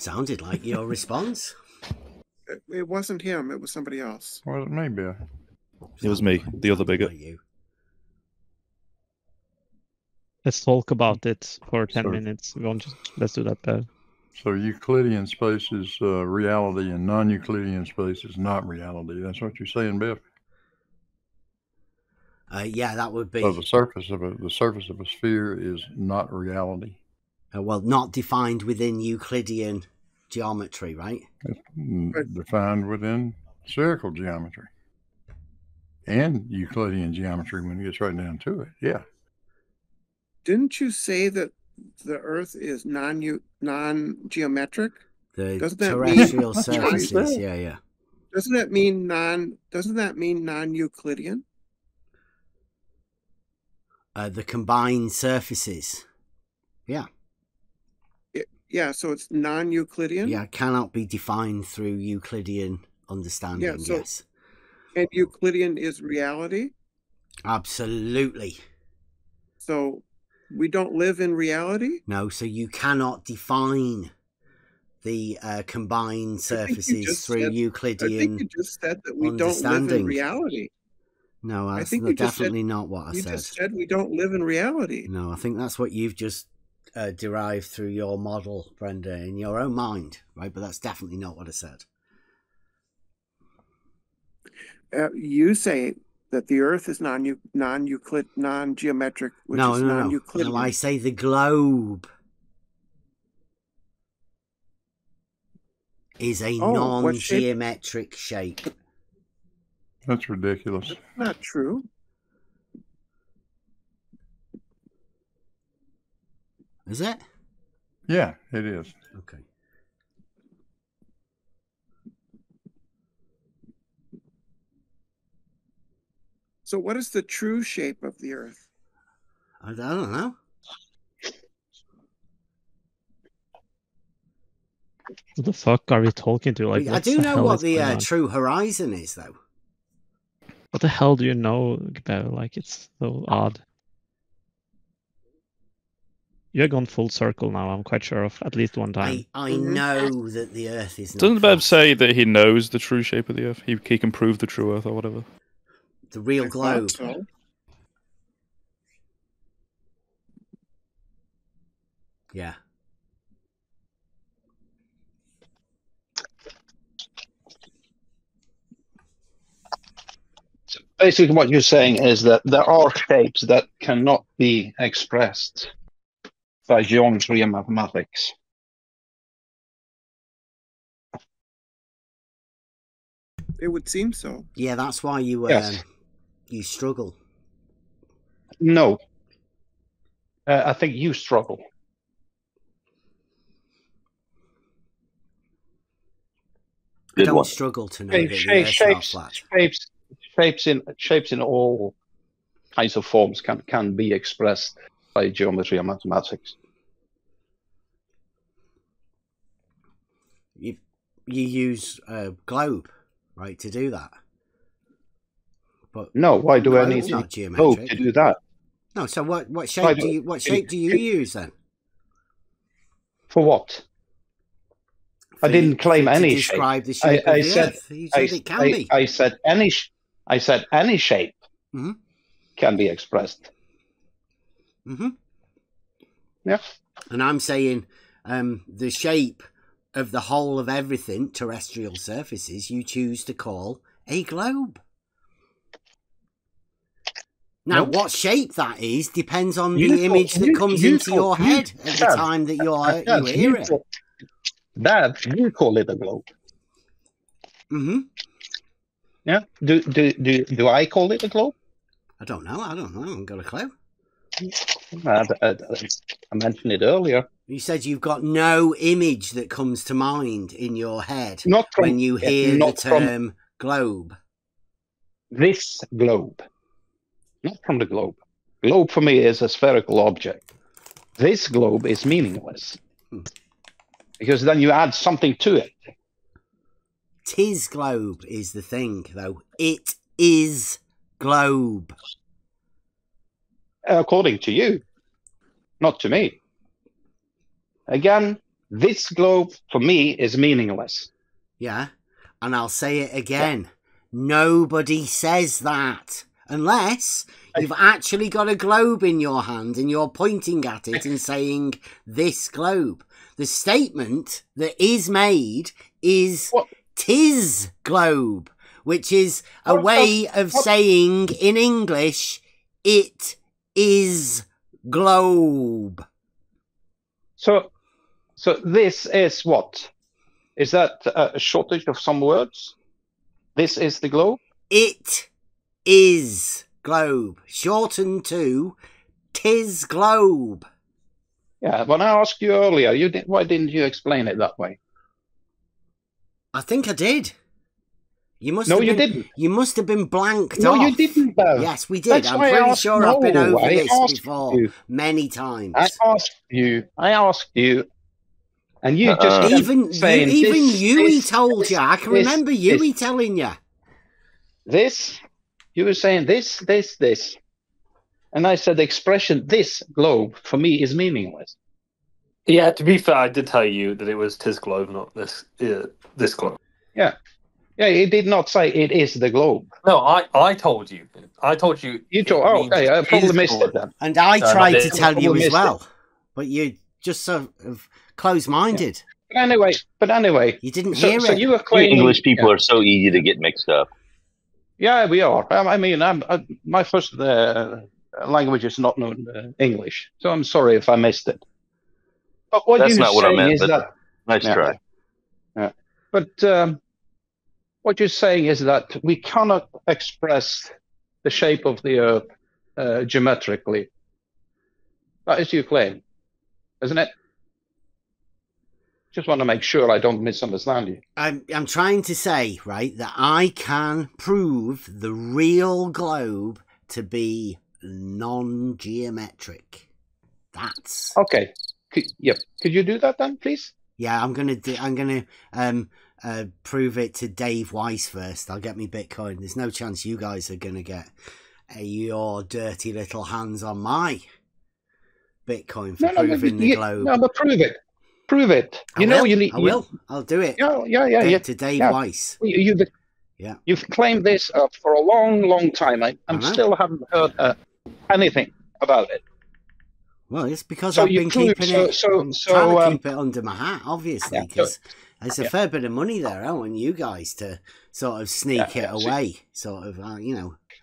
Sounded like your response. It wasn't him, it was somebody else. Well, it may be. It was me, the other bigot. Let's talk about it for 10 minutes. Let's do that, Bev. So Euclidean space is reality, and non-Euclidean space is not reality. That's what you're saying, Bev? Yeah, that would be. So the surface of a sphere is not reality. Well, not defined within Euclidean geometry, right? It's defined within spherical geometry and Euclidean geometry when it gets right down to it. Yeah. Didn't you say that the Earth is non-geometric? The terrestrial surfaces, yeah. Doesn't that mean non-Euclidean? The combined surfaces. Yeah. Yeah, so it's non-Euclidean? Yeah, cannot be defined through Euclidean understanding, yes. And Euclidean is reality? Absolutely. So we don't live in reality? No, so you cannot define the combined surfaces through Euclidean understanding. I think you just said that we don't live in reality. No, that's definitely not what I said. You just said we don't live in reality. No, I think that's what you've just derived through your model, Brenda, in your own mind, right? But that's definitely not what I said. You say that the Earth is non-geometric, which is non-Euclidean. No, I say the globe is a non-geometric shape. That's ridiculous. That's not true. Is it? Yeah, it is. Okay. So what is the true shape of the Earth? I don't know. What the fuck are we talking to? Like, I do know what the true horizon is, though. What the hell do you know about? Like, it's so odd. You have gone full circle now, I'm quite sure of, at least one time. I know that the Earth is not. Doesn't Bev say that he knows the true shape of the Earth? He can prove the true Earth or whatever. The real globe. So. Yeah. So basically what you're saying is that there are shapes that cannot be expressed by geometry and mathematics. It would seem so. Yeah, that's why you you struggle. No. I think you struggle. I don't struggle to know that the Earth's not flat. Shapes in all kinds of forms can be expressed by geometry and mathematics. You use a globe, right, to do that. But no, why do I need to globe to do that? No, so what shape do you use then? For what? I didn't claim any shape. Describe the shape of the Earth. You said it can be. I said any shape can be expressed. Yeah. And I'm saying the shape of the whole of everything, terrestrial surfaces, you choose to call a globe. Now, what shape that is depends on the image that comes into your head at the time that you hear it. Dad, you call it a globe. Mm-hmm. Yeah. Do I call it a globe? I don't know. I haven't got a clue. I mentioned it earlier. You said you've got no image that comes to mind in your head from, when you hear the term globe. This globe. Not from the globe. Globe for me is a spherical object. This globe is meaningless. Because then you add something to it. Tis globe is the thing, though. It is globe. According to you. Not to me. Again, this globe for me is meaningless. Yeah, and I'll say it again. Yeah. Nobody says that unless you've actually got a globe in your hand and you're pointing at it and saying this globe. The statement that is made is tis globe, which is a way of saying in English it is globe. So this is what? Is that a shortage of some words? This is the globe? It is globe. Shortened to tis globe. Yeah, when I asked you earlier, why didn't you explain it that way? I think I did. You must. No, you didn't. You must have been blanked off. No, you didn't. Yes, we did. I'm pretty sure I've been over this before many times. I asked you, and you just even Yui told you. I can remember Yui telling you. You were saying this, and I said the expression "this globe" for me is meaningless. Yeah, to be fair, I did tell you that it was tis globe, not this globe. Yeah. Yeah, he did not say it is the globe. No, I told you. You told. Oh, okay. I probably missed it then. And I tried to tell you as well, but you just sort of closed-minded. Yeah. But anyway, you didn't hear it. So you were claiming English people are so easy to get mixed up. Yeah, we are. I mean, my first language is not English, so I'm sorry if I missed it. But that's not what I meant. But nice try. Yeah. But. What you're saying is that we cannot express the shape of the Earth geometrically. That is your claim, isn't it? Just want to make sure I don't misunderstand you. I'm trying to say, right, that I can prove the real globe to be non-geometric. That's okay. Could you do that then, please? Yeah, I'm gonna prove it to Dave Weiss first. I'll get me Bitcoin. There's no chance you guys are gonna get your dirty little hands on my Bitcoin for proving the globe. No, but prove it. Prove it. I will. I'll do it. Yeah. To Dave Weiss. You've claimed this for a long, long time. I still haven't heard anything about it. Well, it's because I've been keeping it. Trying to keep it under my hat, obviously, because there's a fair bit of money there. I want you guys to sort of sneak it away, sort of,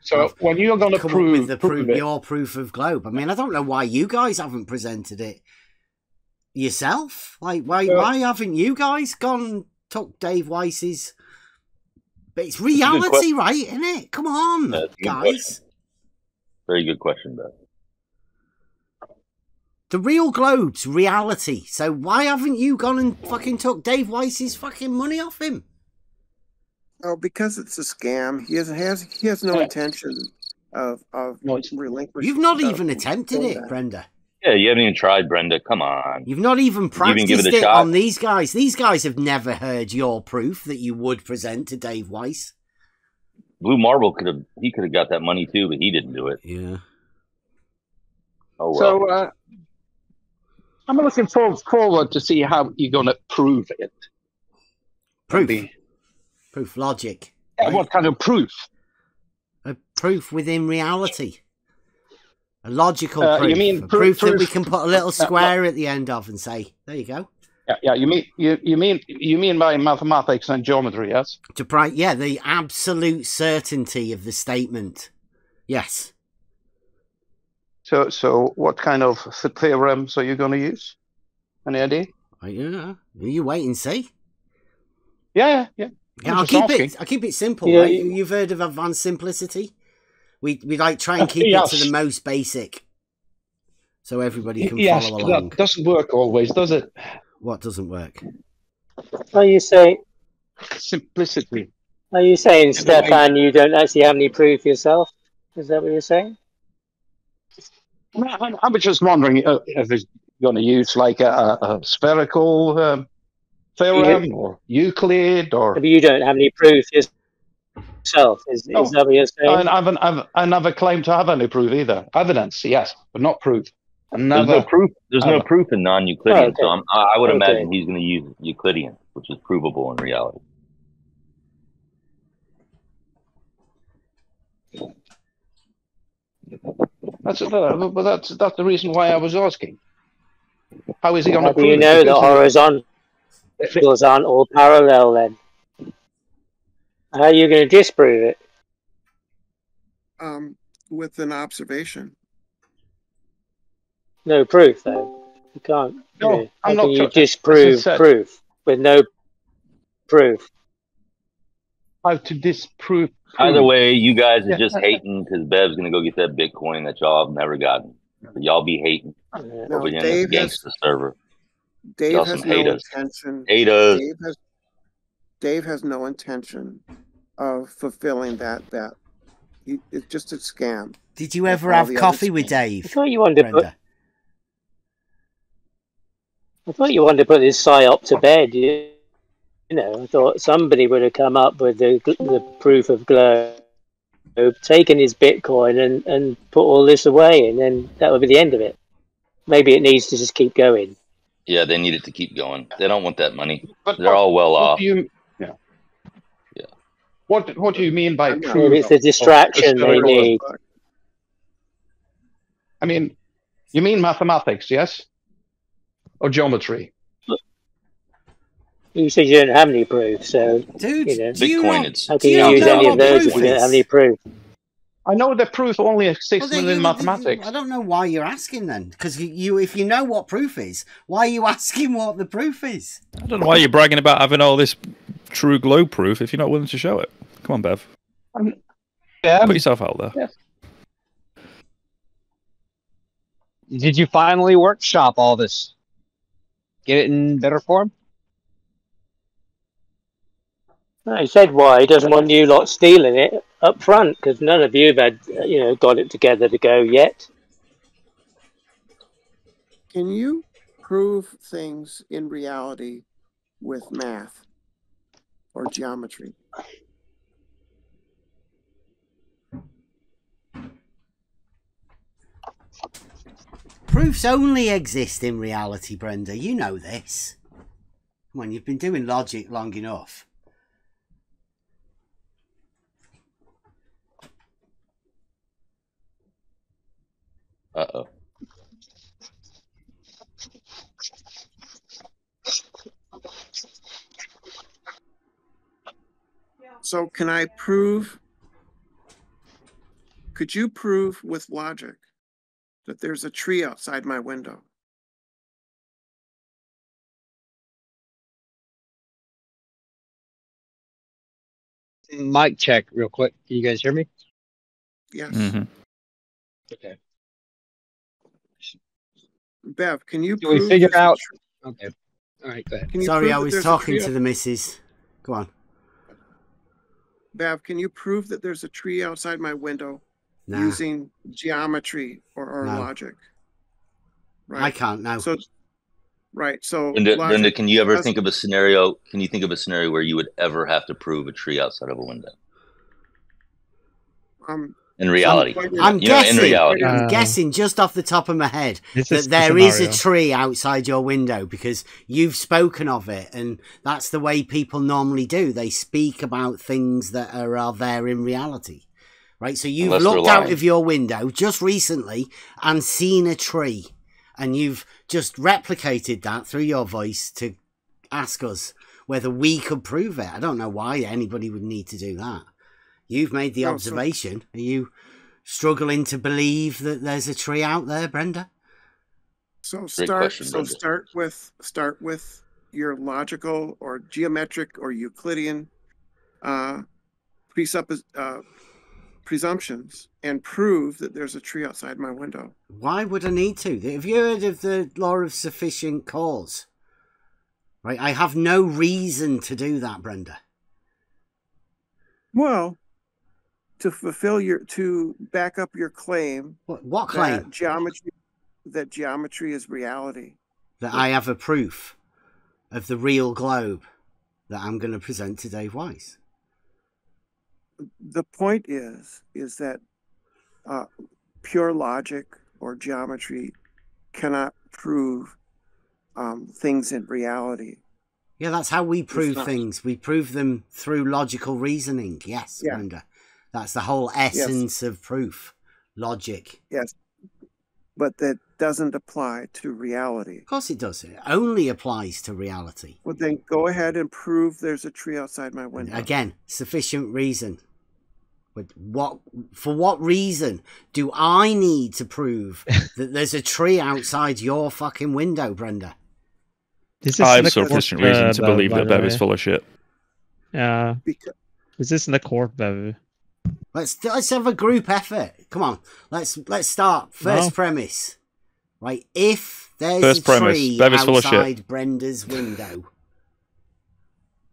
So when you're going to prove your proof of globe, I mean, I don't know why you guys haven't presented it yourself. Like, why haven't you guys took Dave Weiss's? But it's reality, right? Isn't it? Come on, guys. Very good question, Beth. The real globe's reality. So why haven't you gone and fucking took Dave Weiss's fucking money off him? Oh, because it's a scam. He has no intention of relinquishing. You've not even attempted it, Brenda. Yeah, you haven't even tried, Brenda. Come on. You've not even practiced it on these guys. These guys have never heard your proof that you would present to Dave Weiss. Blue Marble could have got that money too, but he didn't do it. Yeah. Oh well. So I'm looking forward to see how you're going to prove it. Proof logic. Yeah, right? What kind of proof? A proof within reality. A logical proof. You mean proof that we can put a little square at the end of and say, there you go. Yeah. You mean by mathematics and geometry, yes? The absolute certainty of the statement. Yes. So what kind of theorems are you going to use? Any idea? Yeah. You wait and see. Yeah. Yeah, I'll keep it simple. Yeah, right? You've heard of advanced simplicity? We like try and keep it to the most basic, so everybody can follow along. That doesn't work always, does it? What doesn't work? Are you saying simplicity? Are you saying, Stefan, you don't actually have any proof yourself? Is that what you're saying? I was just wondering if it's going to use like a spherical theorem or Euclid or. But you don't have any proof yourself. Is that what you're saying? I never claim to have any proof either. Evidence, yes, but not proof. There's no proof. There's no proof in non-Euclidean. So I would imagine he's going to use Euclidean, which is provable in reality. That's the reason why I was asking. How is he going to prove do you know that horizontals aren't all parallel then? How are you going to disprove it? With an observation. No proof, though. You can't. No, how I'm can not. you disprove proof with no proof? How to disprove? Either way, you guys are just hating because Bev's going to go get that Bitcoin that y'all have never gotten. So y'all be hating. No, We're in Dave this gangsta server. Dave has no intention. Dave has no intention of fulfilling that. It's just a scam. Did you ever have coffee with Dave? I thought you wanted to put. I thought you wanted to put this psyop to bed. You know, I thought somebody would have come up with the proof of Globe, taken his Bitcoin and put all this away, and then that would be the end of it. Maybe it needs to just keep going. Yeah, they need it to keep going. They don't want that money. They're all well off. What do you mean by proof? Maybe it's the distraction they need. I mean, you mean mathematics, yes? Or geometry? You said you don't have any proof, so dude, you know, Bitcoin. How can you use any of those if you don't have any proof? I know the proof only exists within mathematics. I don't know why you're asking then, because if you know what proof is, why are you asking what the proof is? I don't know why you're bragging about having all this true globe proof if you're not willing to show it. Come on, Bev. Put yourself out there. Yes. Did you finally workshop all this? Get it in better form? No, he said why he doesn't want you lot stealing it up front, because none of you have had, got it together to go yet. Can you prove things in reality with math or geometry? Proofs only exist in reality, Brenda. You know this. Come on, you've been doing logic long enough. Uh-oh. So could you prove with logic that there's a tree outside my window? Mic check real quick. Can you guys hear me? Yes. Mm-hmm. Okay. Bev, can you Do we figure out? Okay. All right, go ahead. Sorry, I was talking to the missus. Go on. Bev, can you prove that there's a tree outside my window using geometry or logic? Right. I can't now. So, right. So, Linda, can you ever think of a scenario? Can you think of a scenario where you would ever have to prove a tree outside of a window? In reality, I'm guessing just off the top of my head that there is a tree outside your window because you've spoken of it, and that's the way people normally do. They speak about things that are there in reality, right? So you've looked out of your window just recently and seen a tree, and you've just replicated that through your voice to ask us whether we could prove it. I don't know why anybody would need to do that. You've made the observation. Are you struggling to believe that there's a tree out there, Brenda? So start with your logical or geometric or Euclidean presumptions and prove that there's a tree outside my window. Why would I need to? Have you heard of the law of sufficient cause? Right, I have no reason to do that, Brenda. Well, to back up your claim. What claim? That geometry is reality. That I have a proof of the real globe that I'm going to present to Dave Weiss. The point is that pure logic or geometry cannot prove things in reality. Yeah, that's how we prove things. We prove them through logical reasoning. Yes, yeah. Brenda. That's the whole essence of proof. Logic. Yes. But that doesn't apply to reality. Of course it does. It only applies to reality. Well, then go ahead and prove there's a tree outside my window. Again, sufficient reason. For what reason do I need to prove that there's a tree outside your fucking window, Brenda? I have sufficient reason to believe that Bev is full of shit. Yeah. Is this in the court, Bev? Let's have a group effort. Come on, let's start. First premise, right? If there's a tree outside Brenda's window.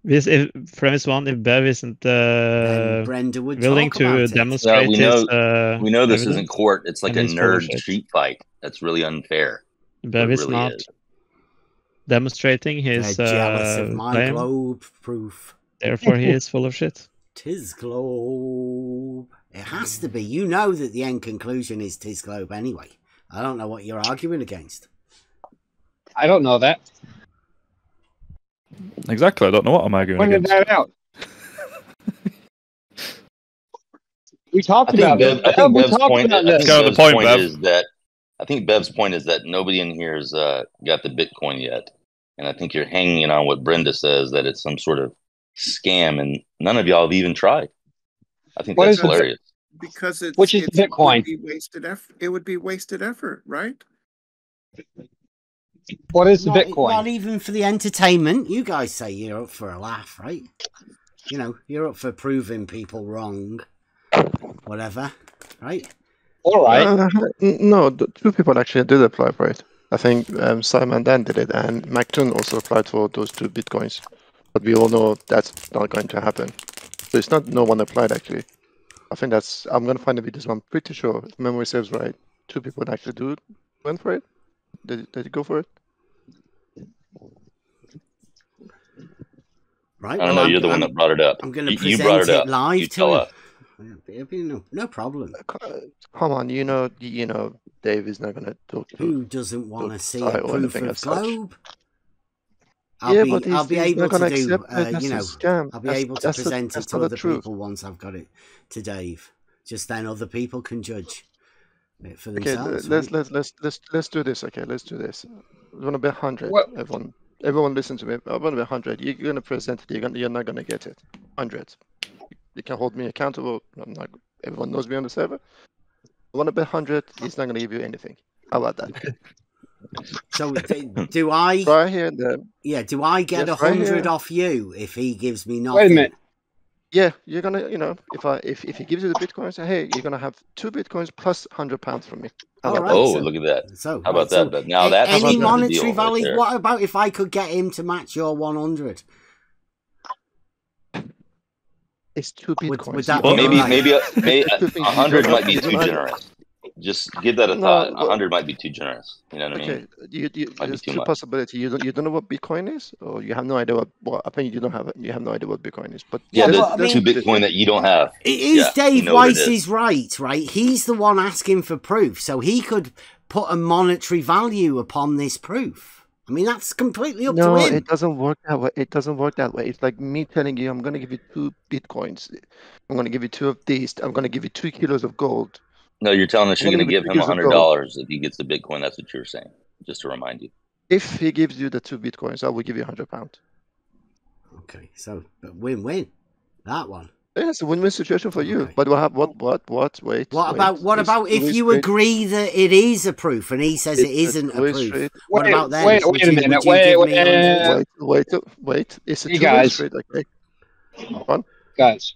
If premise one, if Bev isn't Brenda would willing to demonstrate we know this isn't court. It's like a nerd street fight. That's really unfair. Bev is not demonstrating his jealous of my claim. Globe proof. Therefore, he is full of shit. 'Tis globe. It has to be. You know that the end conclusion is 'tis globe anyway. I don't know what you're arguing against. I don't know that. Exactly. I don't know what I'm arguing against. When did that out? We talked about this. I think Bev's point is that nobody in here has got the Bitcoin yet. And I think you're hanging on what Brenda says, that it's some sort of scam, and none of y'all have even tried. I think that's hilarious. Because which is Bitcoin? It would be wasted effort, right? What is the Bitcoin? Not even for the entertainment. You guys say you're up for a laugh, right? You know, you're up for proving people wrong. Whatever, right? All right. No, the two people actually did apply for it. I think Simon Dan did it, and McToon also applied for those 2 Bitcoins. But we all know that's not going to happen. So it's not no one applied, actually. I think that's... I'm going to find the videos. I'm pretty sure, if memory serves right, 2 people actually went for it. Did you go for it? Right. I don't know. You're the one that brought it up. I'm going to present brought it up. Live you to him. No problem. Come on, you know, Dave is not going to talk to... Who doesn't want to see a proof of globe? I'll be able to present it to other people once I've got it to Dave. Just then other people can judge it for themselves. Okay, let's do this. Okay, let's do this. I want to be 100. Everyone listen to me. I want to be 100. You're going to present it. You're not going to get it. 100. You can hold me accountable. Everyone knows me on the server. I want to be 100. He's not going to give you anything. How about that? So do I? Right here, do I get 100 off you if he gives me nothing? Wait a minute. Yeah, you're gonna, if he gives you the Bitcoin, say, hey, you're gonna have 2 Bitcoins plus £100 from me. Look at that. So, how about that? But now that's any monetary value. Right, what about if I could get him to match your 100? It's 2 Bitcoins. Would that maybe 100 might be too generous. Just give that a thought. 100 might be too generous. You know what I mean? There's 2 possibilities. You don't know what Bitcoin is, or you have no idea what. I think you don't have it. You have no idea what Bitcoin is. But there's 2 Bitcoin that you don't have. It is Dave Weiss's right? He's the one asking for proof, so he could put a monetary value upon this proof. I mean, that's completely up to him. No, it doesn't work that way. It doesn't work that way. It's like me telling you, I'm going to give you 2 Bitcoins. I'm going to give you 2 of these. I'm going to give you 2 kilos of gold. No, you're telling us you're going to give him $100 if he gets the Bitcoin. That's what you're saying. Just to remind you. If he gives you the 2 Bitcoins, I will give you £100. Okay, so win-win. That one. Yeah, it's a win-win situation for you. But what? Wait. What about if you agree that it is a proof and he says it isn't a proof? What about then? Wait a minute. Wait. It's a two-way street. Okay. Hold on. guys,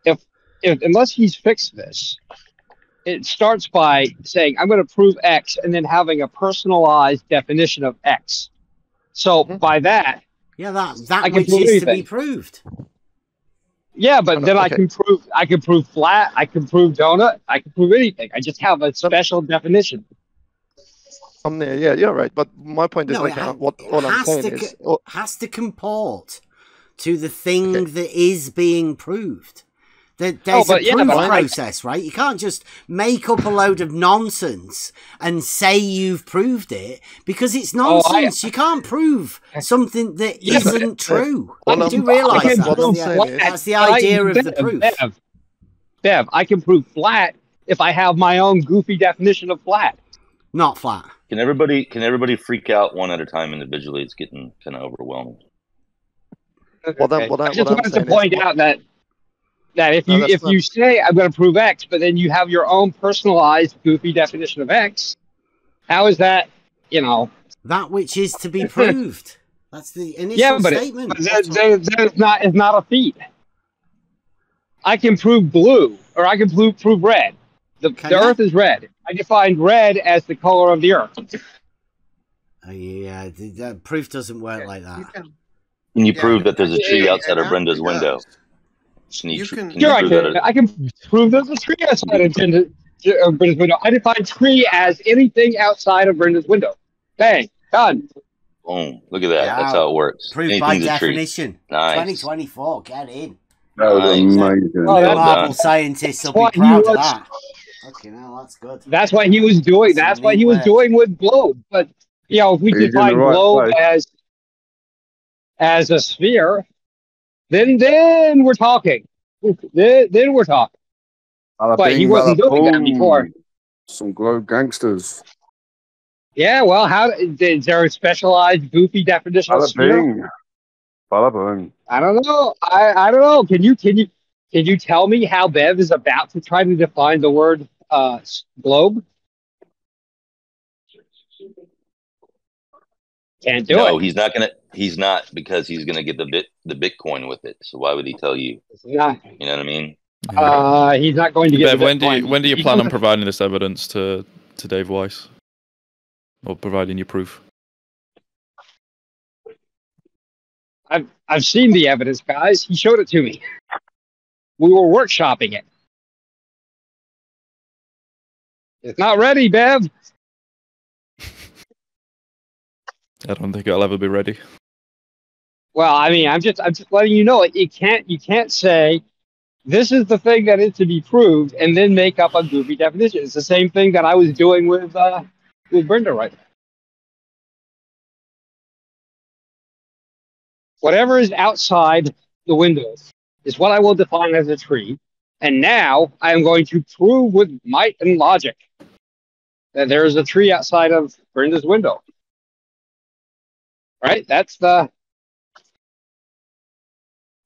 if unless he's fixed this, it starts by saying I'm going to prove X and then having a personalized definition of X. So by that, that which is to be proved. Yeah, but then I can prove flat, I can prove donut, I can prove anything. I just have a special definition. Yeah, you're right. But my point is, all I'm saying is, has to comport to the thing that is being proved. There's a proof process, right? You can't just make up a load of nonsense and say you've proved it, because it's nonsense. You can't prove something that isn't true. You do realise that. That's the idea of the proof. Bev, I can prove flat if I have my own goofy definition of flat. Not flat. Can everybody freak out one at a time individually? It's getting kind of overwhelming. I just wanted to point out that if you say I'm going to prove X, but then you have your own personalized goofy definition of X, how is that, that which is to be proved? That's the initial statement. That is not a feat. I can prove blue, or I can prove red. The Earth is red. I defined red as the color of the Earth. Yeah, the proof doesn't work like that. Can you prove that there's a tree outside of Brenda's window? I can prove there's a tree outside of Brenda's window. I define tree as anything outside of Brenda's window. Bang, done. Boom. Look at that. That's how it works. Proof by definition. Nice. 2024. Get in. That was amazing. Marble scientists will be proud of that. Okay, now that's good. That's what he was doing. That's what he was doing with globe. But if we define globe as a sphere, then we're talking. Then we're talking. But he wasn't doing that before. Some globe gangsters. Yeah, well, is there a specialized goofy definition of sphere? I don't know. I don't know. Can you tell me how Bev is about to try to define the word globe? Can't do it. No, he's not gonna. He's not, because he's gonna get the Bitcoin with it. So why would he tell you? You know what I mean? He's not going to get. Bev, when do you plan on providing this evidence to Dave Weiss, or providing your proof? I've seen the evidence, guys. He showed it to me. We were workshopping it. It's not ready, Bev. I don't think it'll ever be ready. Well, I mean, I'm just letting you know. You can't say this is the thing that is to be proved and then make up a goofy definition. It's the same thing that I was doing with Brenda right now. Whatever is outside the windows is what I will define as a tree. And now I am going to prove with might and logic that there is a tree outside of Brenda's window. Right? That's the.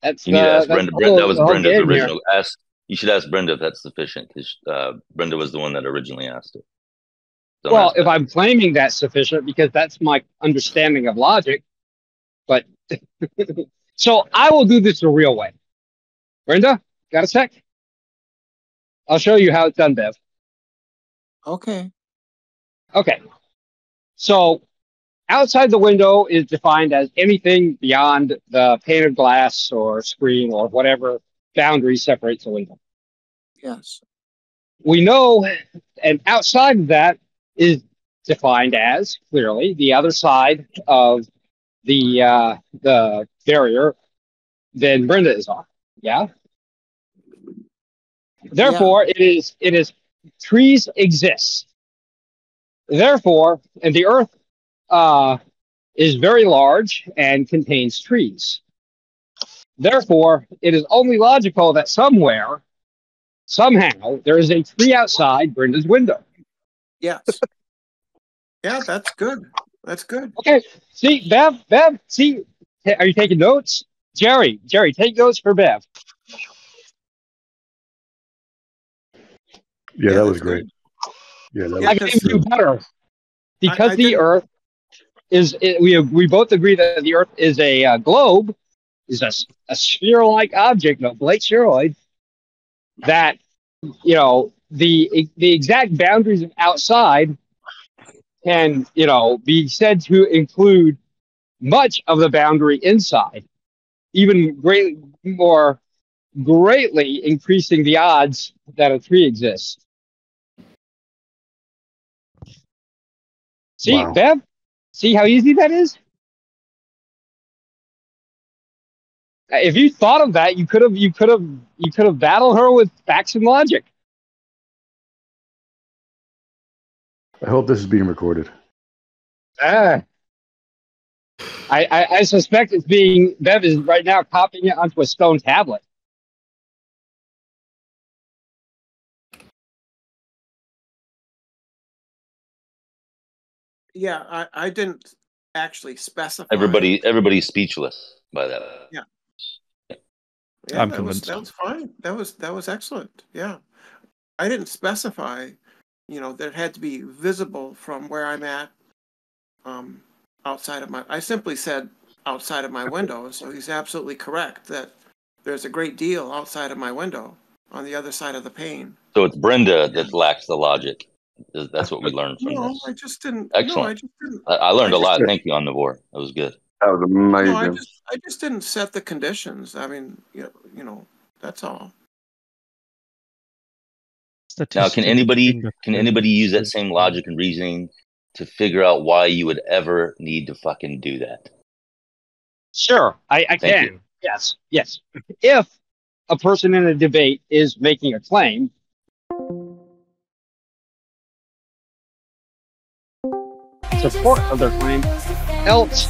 You need to ask Brenda. That was Brenda's original. You should ask Brenda if that's sufficient, because Brenda was the one that originally asked it. Well, if I'm claiming that's sufficient, because that's my understanding of logic, but so I will do this the real way. Brenda, got a sec? I'll show you how it's done, Bev. Okay. So outside the window is defined as anything beyond the pane of glass or screen or whatever boundary separates the window. Yes. We know, and outside of that is defined as clearly the other side of the barrier than Brenda is on. Yeah. Therefore, it is trees exist. Therefore, and the Earth is very large and contains trees. Therefore, it is only logical that somewhere, somehow, there is a tree outside Brenda's window. Yes. Yeah, that's good. That's good. Okay. See, Bev, see, are you taking notes? Jerry, take notes for Bev. Yeah, that was great. Yeah, that was I can do better. Because the Earth is, we both agree that the Earth is a globe. is a sphere-like object, a Blake spheroid, that, you know, the exact boundaries of outside can, you know, be said to include much of the boundary inside, even greatly increasing the odds that a tree exists. See, Wow. Bev? See how easy that is? If you thought of that, you could have battled her with facts and logic. I hope this is being recorded. I suspect it's being, Bev is right now copying it onto a stone tablet. Yeah, I didn't actually specify. Everybody's speechless by that. Yeah. I'm that convinced. That was fine. That was excellent. Yeah. I didn't specify, you know, that it had to be visible from where I'm at, outside of my, I simply said outside of my window. So he's absolutely correct that there's a great deal outside of my window on the other side of the pane. So it's Brenda that lacks the logic. That's what we learned from No, this. I just didn't. Excellent. No, I just didn't. I learned a lot. Thank you, Omnivore. That was good. That was amazing. No, I just didn't set the conditions. I mean, you know, that's all. Now, can anybody use that same logic and reasoning to figure out why you would ever need to fucking do that? Sure, I can. You. Yes. If a person in a debate is making a claim, support of their claim, else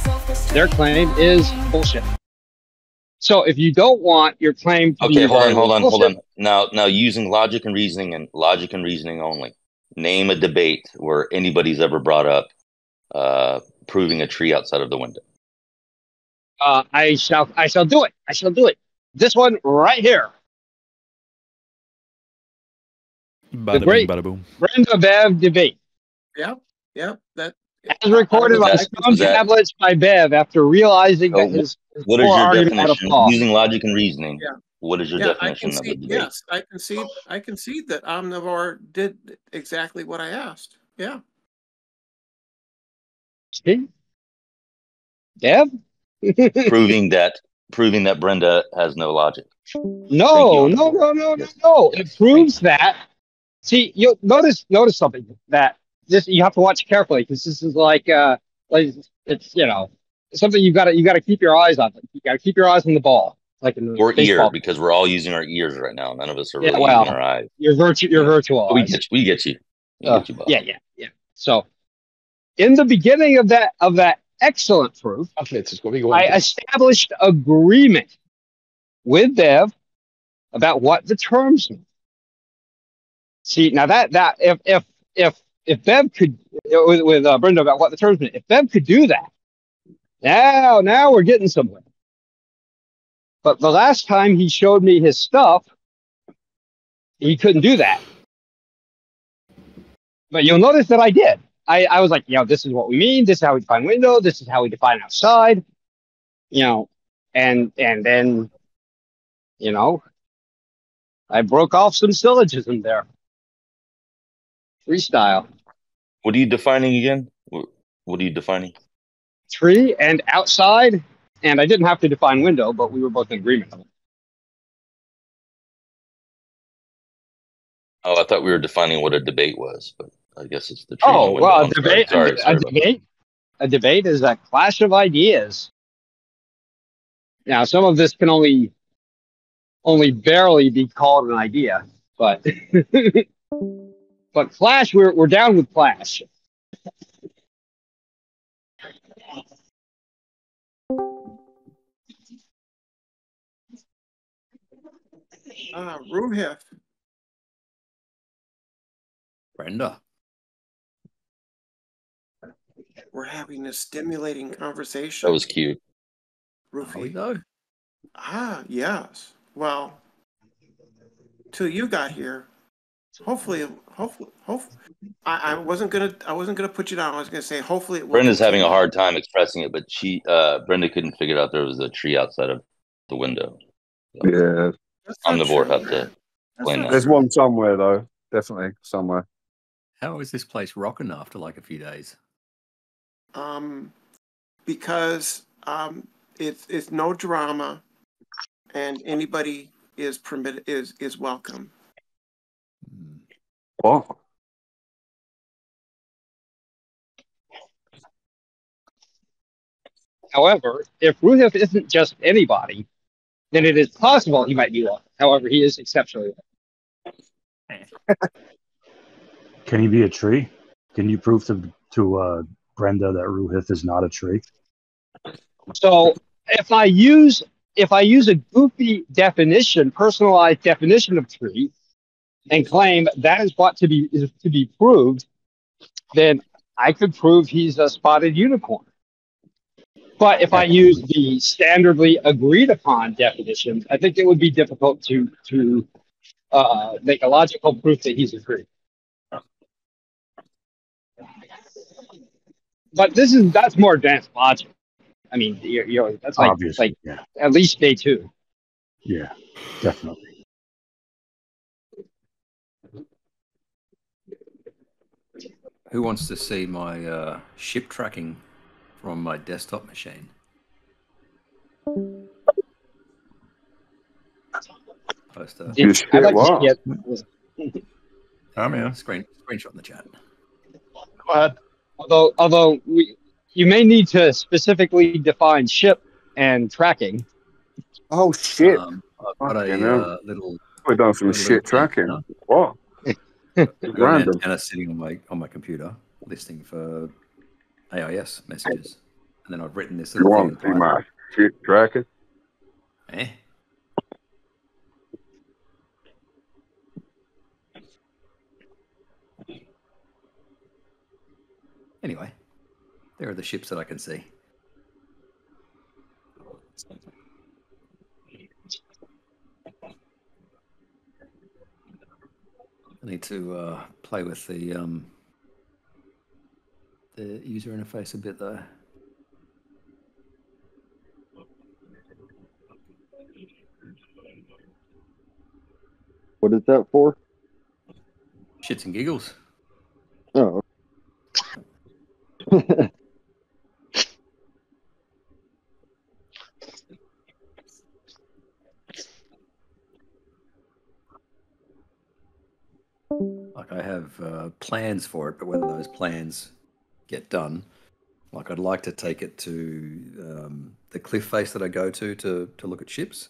their claim is bullshit. So if you don't want your claim to be hold on. Now using logic and reasoning only, name a debate where anybody's ever brought up proving a tree outside of the window. I shall do it. I shall do it. This one right here. Bada the great boom. Brenda Bev debate. Yep. That as recorded on stone tablets by Bev after realizing that his what is your definition using logic and reasoning? Yeah. What is your definition of a debate? Yes, I concede that Omnivore did exactly what I asked. Yeah. See? Bev? proving that Brenda has no logic. No. It proves that. See, you notice something that this you have to watch carefully, because this is like it's, you know, something you got to keep your eyes on. You got to keep your eyes on the ball, like in or baseball. Ear, because we're all using our ears right now. None of us are really using our eyes. Your virtual we eyes. get you. Bob. Yeah. So, in the beginning of that excellent proof, I established agreement with Bev about what the terms mean. See, now that if Bev could with Brenda about what the terms mean, if Bev could do that, now we're getting somewhere. But the last time he showed me his stuff, he couldn't do that. But you'll notice that I did. I was like, this is what we mean. This is how we define window. This is how we define outside. And then, I broke off some syllogism there. Freestyle. What are you defining again? What are you defining? Tree and outside, and I didn't have to define window, but we were both in agreement on it. Oh, I thought we were defining what a debate was, but I guess it's the tree. Oh, well, a debate is a clash of ideas. Now, some of this can only barely be called an idea, but but clash, we're down with clash. Ruhif. Brenda. We're having a stimulating conversation. That was cute. Rufi. Yes. Well, till you got here, hopefully, I wasn't gonna put you down. I was gonna say hopefully it will. Brenda's having a hard time expressing it, but Brenda couldn't figure out there was a tree outside of the window. Yeah. Omnivore have to explain that. There's one somewhere though, definitely somewhere. How is this place rocking after like a few days? Because it's no drama, and anybody is permitted is welcome. What? However, if Ruhith isn't just anybody, then it is possible he might be one. However, he is exceptionally one. Can he be a tree? Can you prove to Brenda that Ruhith is not a tree? So if I use a goofy definition, personalized definition of tree, and claim that is what to be proved, then I could prove he's a spotted unicorn. But if I use the standardly agreed upon definition, I think it would be difficult to make a logical proof that he's a tree. But that's more advanced logic. I mean, that's like Obviously, yeah. At least day 2. Yeah, definitely. Who wants to see my ship tracking from my desktop machine? Post a I'm in. Screenshot in the chat. Go ahead. Although you may need to specifically define ship and tracking. Oh shit! I've got a little. We've done some shit tracking. What? Random. And it's sitting on my computer, listening for AIS messages, and then I've written this You little want to see my shit tracking? Eh? Anyway, there are the ships that I can see. I need to play with the user interface a bit though. What is that for? Shits and giggles. Oh. Like I have plans for it, but whether those plans get done, like I'd like to take it to the cliff face that I go to look at ships,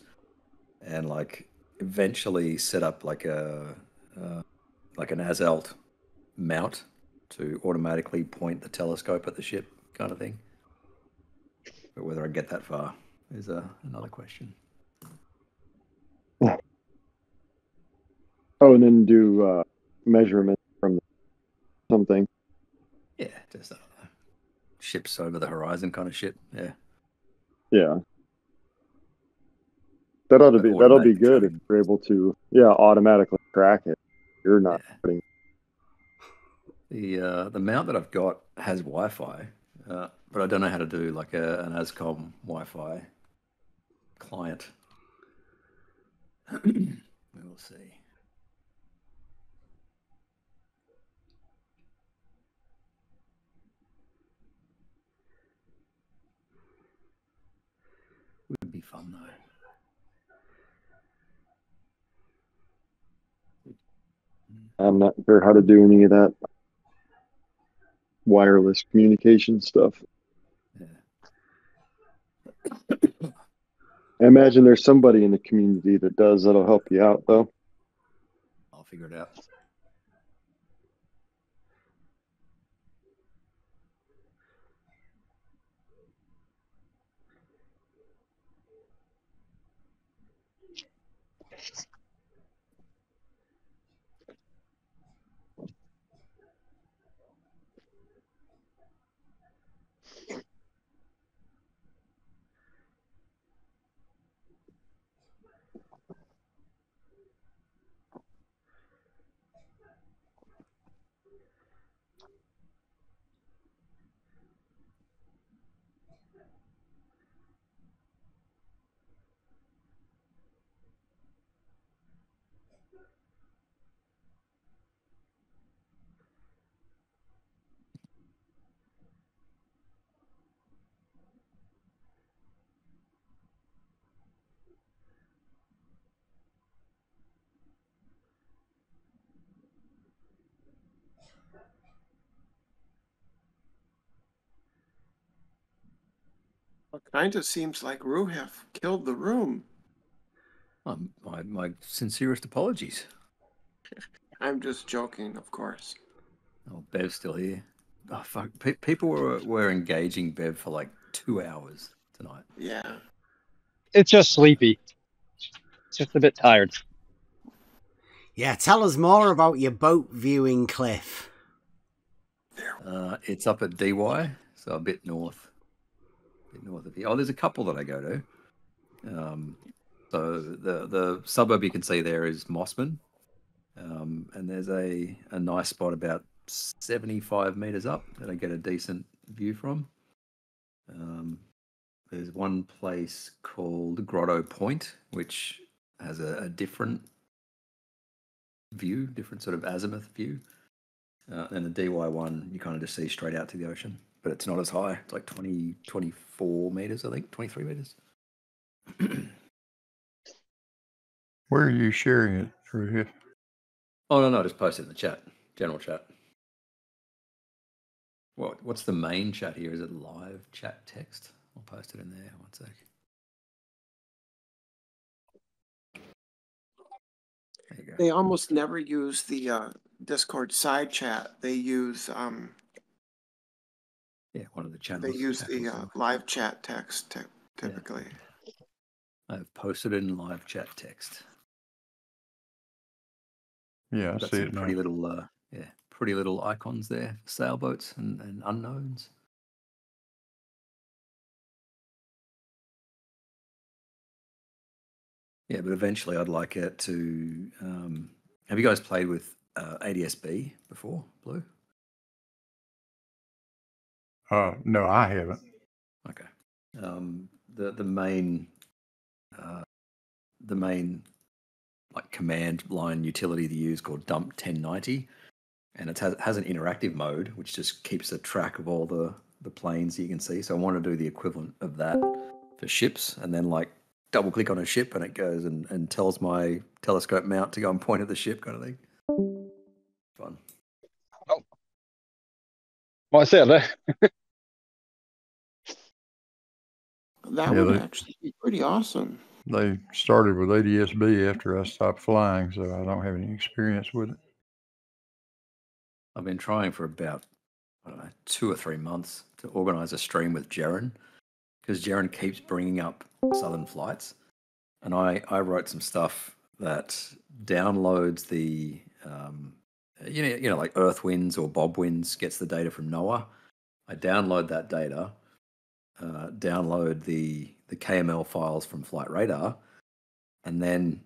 and like eventually set up like an Asalt mount to automatically point the telescope at the ship, kind of thing. But whether I get that far is another question. Oh, and then do measurement from something. Yeah, just ships over the horizon kind of shit. Yeah. Yeah. That'll be good if you're able to automatically track it. You're not putting. The mount that I've got has Wi-Fi, but I don't know how to do like an ASCOM Wi-Fi client. We will see. Would be fun though. I'm not sure how to do any of that wireless communication stuff. Yeah. I imagine there's somebody in the community that does that'll help you out though. I'll figure it out. kind of seems like Ruhif killed the room. My sincerest apologies. I'm just joking, of course. Oh, Bev's still here. Oh, fuck. People were engaging Bev for like 2 hours tonight. Yeah. It's just sleepy. It's just a bit tired. Yeah, tell us more about your boat viewing, Cliff. It's up at DY, so a bit north. Of here. Oh, there's a couple that I go to. So the suburb you can see there is Mossman, and there's a nice spot about 75 meters up that I get a decent view from. There's one place called Grotto Point, which has a different view, different sort of azimuth view. And the DY one, you kind of just see straight out to the ocean, but it's not as high. It's like 24 meters, I think, 23 meters. Where are you sharing it through here? Oh, no, just post it in the chat, general chat. What's the main chat here? Is it live chat text? I'll post it in there. 1 sec. There you go. They almost never use the Discord side chat. They use one of the channels. They use the live chat text typically. Yeah. I've posted it in live chat text. Yeah, I see it now. Pretty little icons there for sailboats and unknowns. Yeah, but eventually I'd like it to. Have you guys played with ADSB before, Blue? No, I haven't. Okay. The main like command line utility they use called dump 1090, and it has an interactive mode which just keeps a track of all the planes you can see. So I want to do the equivalent of that for ships, and then like double click on a ship and it goes and tells my telescope mount to go and point at the ship, kind of thing. Fun. Oh, what I said there. That would actually be pretty awesome. They started with ADSB after I stopped flying, so I don't have any experience with it. I've been trying for about 2 or 3 months to organize a stream with Jaren, because Jaren keeps bringing up Southern Flights, and I wrote some stuff that downloads the like Earth Winds or Bob Winds gets the data from NOAA. I download that data, download the KML files from Flight Radar, and then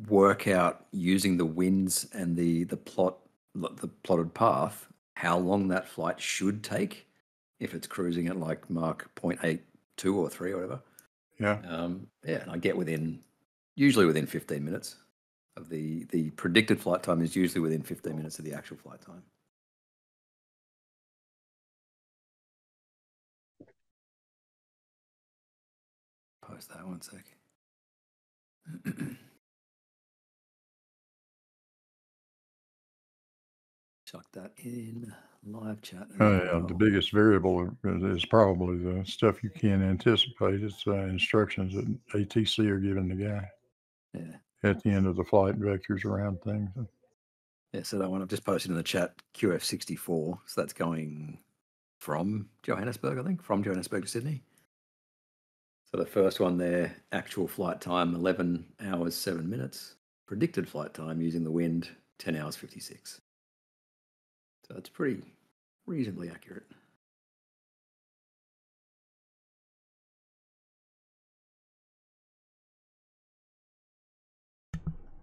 work out using the winds and the plotted path how long that flight should take if it's cruising at like Mach 0.82 or 3 or whatever. Yeah. And I get usually within 15 minutes of the predicted flight time is usually within 15 minutes of the actual flight time. Post that 1 sec. Chuck that in live chat. The biggest variable is probably the stuff you can't anticipate. It's instructions that ATC are giving the guy at the end of the flight, vectors around things. Yeah, so that one I've just posted in the chat, QF64. So that's going from Johannesburg, I think, from Johannesburg to Sydney. So the first one there, actual flight time, 11 hours, 7 minutes. Predicted flight time using the wind, 10 hours, 56. So it's pretty reasonably accurate.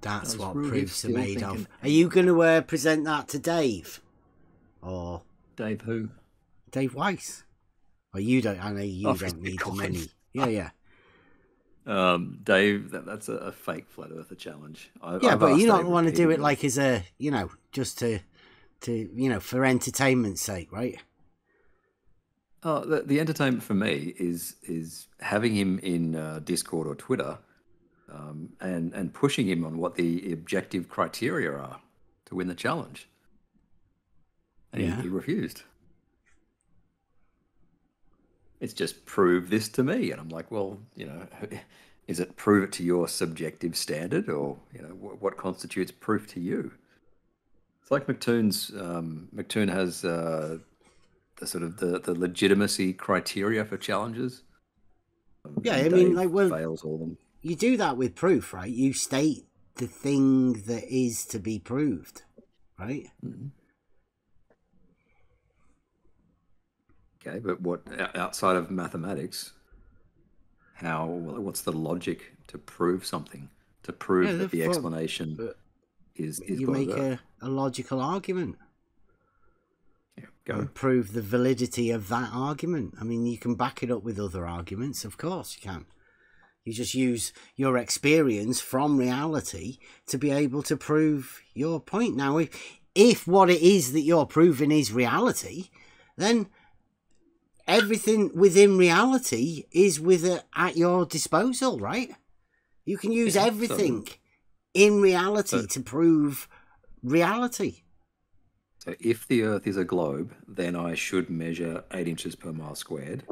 That's what proofs are made of. Are you going to present that to Dave? Or Dave who? Dave Weiss. Or you don't. I know you don't need the money. Yeah. Dave, that's a fake flat earther challenge. But you don't want to do it like as a, just to for entertainment's sake, right? Oh, the entertainment for me is having him in Discord or Twitter, and pushing him on what the objective criteria are to win the challenge. And he refused. It's just prove this to me, and I'm like, well, you know, is it prove it to your subjective standard, or you know, what constitutes proof to you? It's like McToon's. McToon has the sort of the legitimacy criteria for challenges. Yeah, I mean, like, well, fails all of them. You do that with proof, right? You state the thing that is to be proved, right? Mm-hmm. Okay, but what outside of mathematics? What's the logic to prove something? To prove that the explanation is you make a logical argument. Yeah, go. And prove the validity of that argument. I mean, you can back it up with other arguments, of course you can. You just use your experience from reality to be able to prove your point. Now, if what it is that you're proving is reality, then everything within reality is at your disposal, right? You can use everything in reality to prove reality. So if the Earth is a globe, then I should measure 8 inches per mile squared.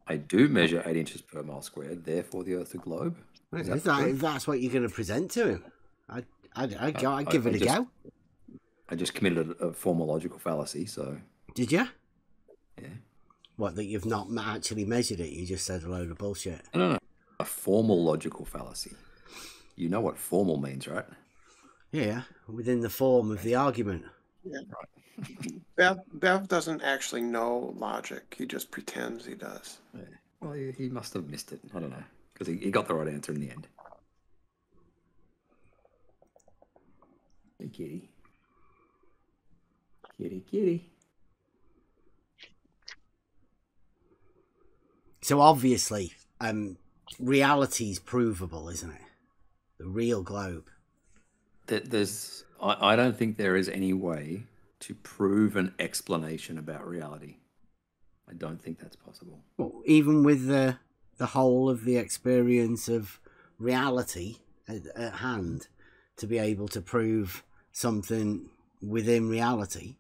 I do measure 8 inches per mile squared, therefore the Earth's a globe. If that's what you're going to present to him, I'd give it a go. I just committed a formal logical fallacy, so... Did you? Yeah. What, that you've not actually measured it? You just said a load of bullshit. No. A formal logical fallacy. You know what formal means, right? Yeah, within the form of the argument. Yeah. Right. Bev doesn't actually know logic. He just pretends he does. Yeah. Well, he must have missed it. I don't know. Because he got the right answer in the end. Hey, kitty. Kitty. So obviously, reality's provable, isn't it? The real globe. I don't think there is any way to prove an explanation about reality. I don't think that's possible. Well, even with the whole of the experience of reality at hand, to be able to prove something within reality.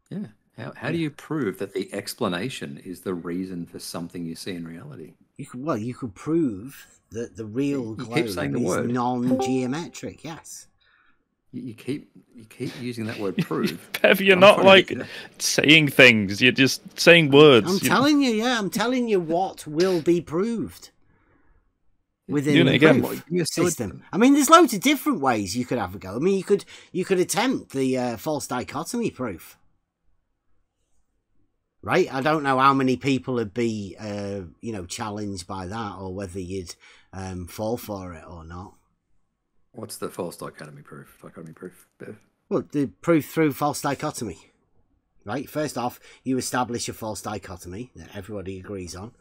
Yeah. How do you prove that the explanation is the reason for something you see in reality? You could prove that the real globe is non-geometric. Yes. You keep using that word prove. Bev, you're not like saying things. You're just saying words. I'm telling you, yeah. I'm telling you what will be proved within the proof system. I mean, there's loads of different ways you could have a go. I mean, you could attempt the false dichotomy proof. Right? I don't know how many people would be, challenged by that, or whether you'd fall for it or not. What's the false dichotomy proof? Bev? Well, the proof through false dichotomy. Right? First off, you establish a false dichotomy that everybody agrees on.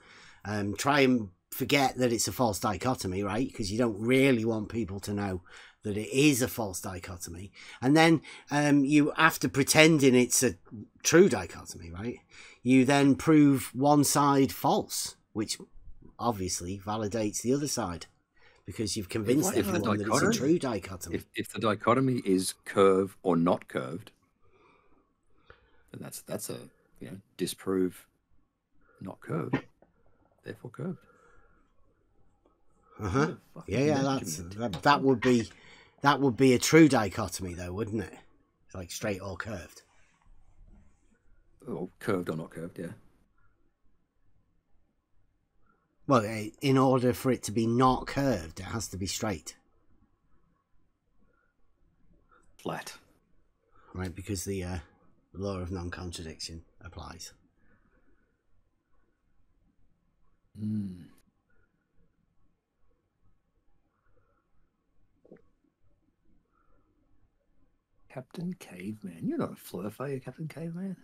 Try and forget that it's a false dichotomy, right? Because you don't really want people to know that it is a false dichotomy. And then you, after pretending it's a true dichotomy, right? You then prove one side false, which obviously validates the other side, because you've convinced everyone that it's a true dichotomy. If the dichotomy is curved or not curved, then that's a disprove not curved, therefore curved. Yeah, that would be a true dichotomy, though, wouldn't it? It's like straight or curved. Or curved or not curved, yeah. Well, in order for it to be not curved, it has to be straight. Flat. Right, because the law of non-contradiction applies. Captain Caveman. You're not a flurf, are you, Captain Caveman?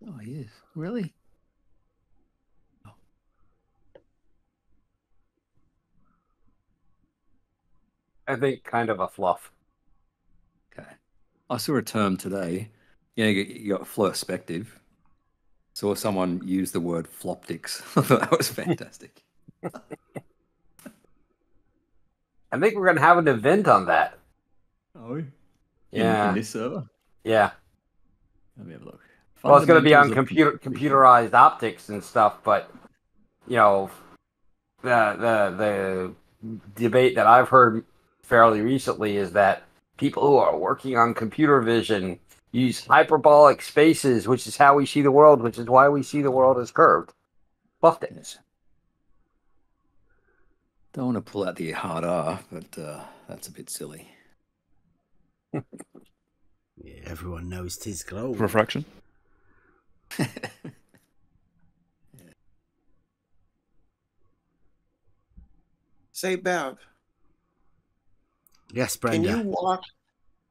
Oh, he is. Really? Oh. I think kind of a fluff. Okay. I saw a term today. You got flirspective. Saw someone use the word floptics. I thought that was fantastic. I think we're going to have an event on that. Oh, yeah. In this server? Yeah. Let me have a look. Well, it's going to be on computerized optics and stuff, but you know, the debate that I've heard fairly recently is that people who are working on computer vision use hyperbolic spaces, which is how we see the world, which is why we see the world as curved. Fluffed it. Don't want to pull out the hard R, but that's a bit silly. Yeah, everyone knows 'tis globe. Refraction. Say, Bev. Yes, Brenda.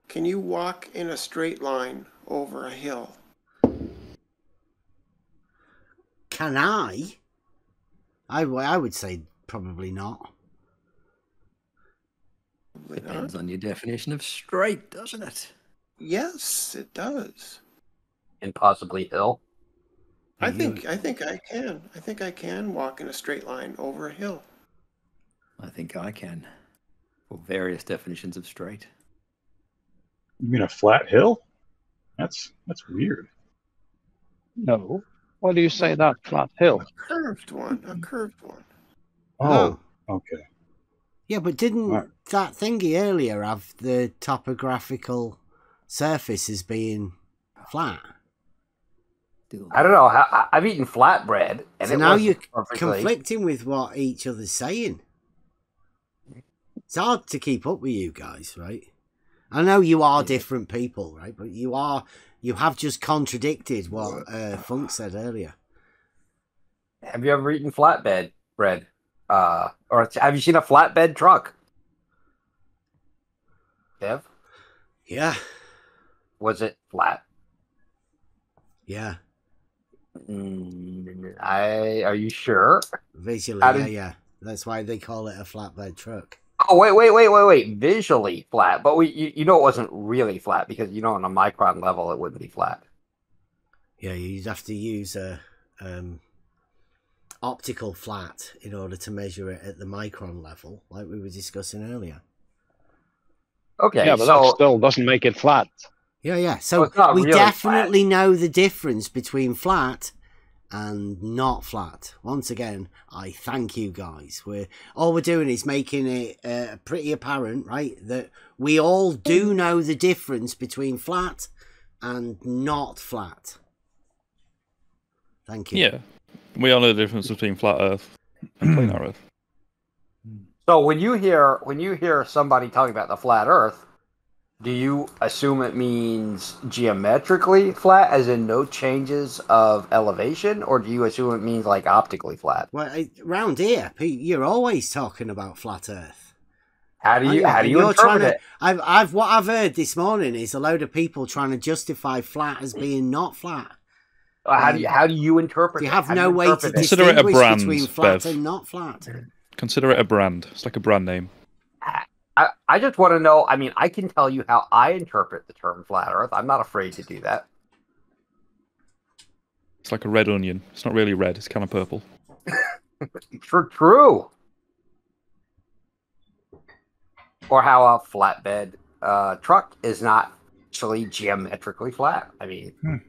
Can you walk in a straight line over a hill? Can I? I would say probably not. Depends on your definition of straight, doesn't it? Yes, it does. And possibly hill. I think I can. I think I can walk in a straight line over a hill. I think I can. For various definitions of straight. You mean a flat hill? That's weird. No. Why do you say that, flat hill? A curved one. Oh, okay. Yeah, but didn't that thingy earlier have the topographical surface as being flat? I don't know. I've eaten flatbread, and so now you're conflicting with what each other's saying. It's hard to keep up with you guys, right? I know you are different people, right? But you have just contradicted what Funk said earlier. Have you ever eaten flatbed bread? Or have you seen a flatbed truck? Dev? Yeah. Was it flat? Yeah. Are you sure? Visually, yeah. That's why they call it a flatbed truck. Oh, wait. Visually flat. But you know it wasn't really flat because, you know, on a micron level, it wouldn't be flat. Yeah, you'd have to use a optical flat in order to measure it at the micron level, like we were discussing earlier. Okay, yeah, but that still doesn't make it flat. Yeah. So we really definitely know the difference between flat and not flat. Once again, I thank you guys. All we're doing is making it pretty apparent, right, that we all do know the difference between flat and not flat. Thank you. Yeah, we all know the difference between flat Earth and planar Earth. So when you hear somebody talking about the flat Earth, do you assume it means geometrically flat, as in no changes of elevation, or do you assume it means like optically flat? Well, around here, Pete, you're always talking about flat Earth. How do you interpret it? What I've heard this morning is a load of people trying to justify flat as being not flat. How do you interpret it? You have no way to consider it a brand, between flat Bev. and not flat. Consider it a brand. It's like a brand name. I just want to know, I mean, I can tell you how I interpret the term flat Earth. I'm not afraid to do that. It's like a red onion. It's not really red. It's kind of purple. True. Or how a flatbed truck is not actually geometrically flat. I mean...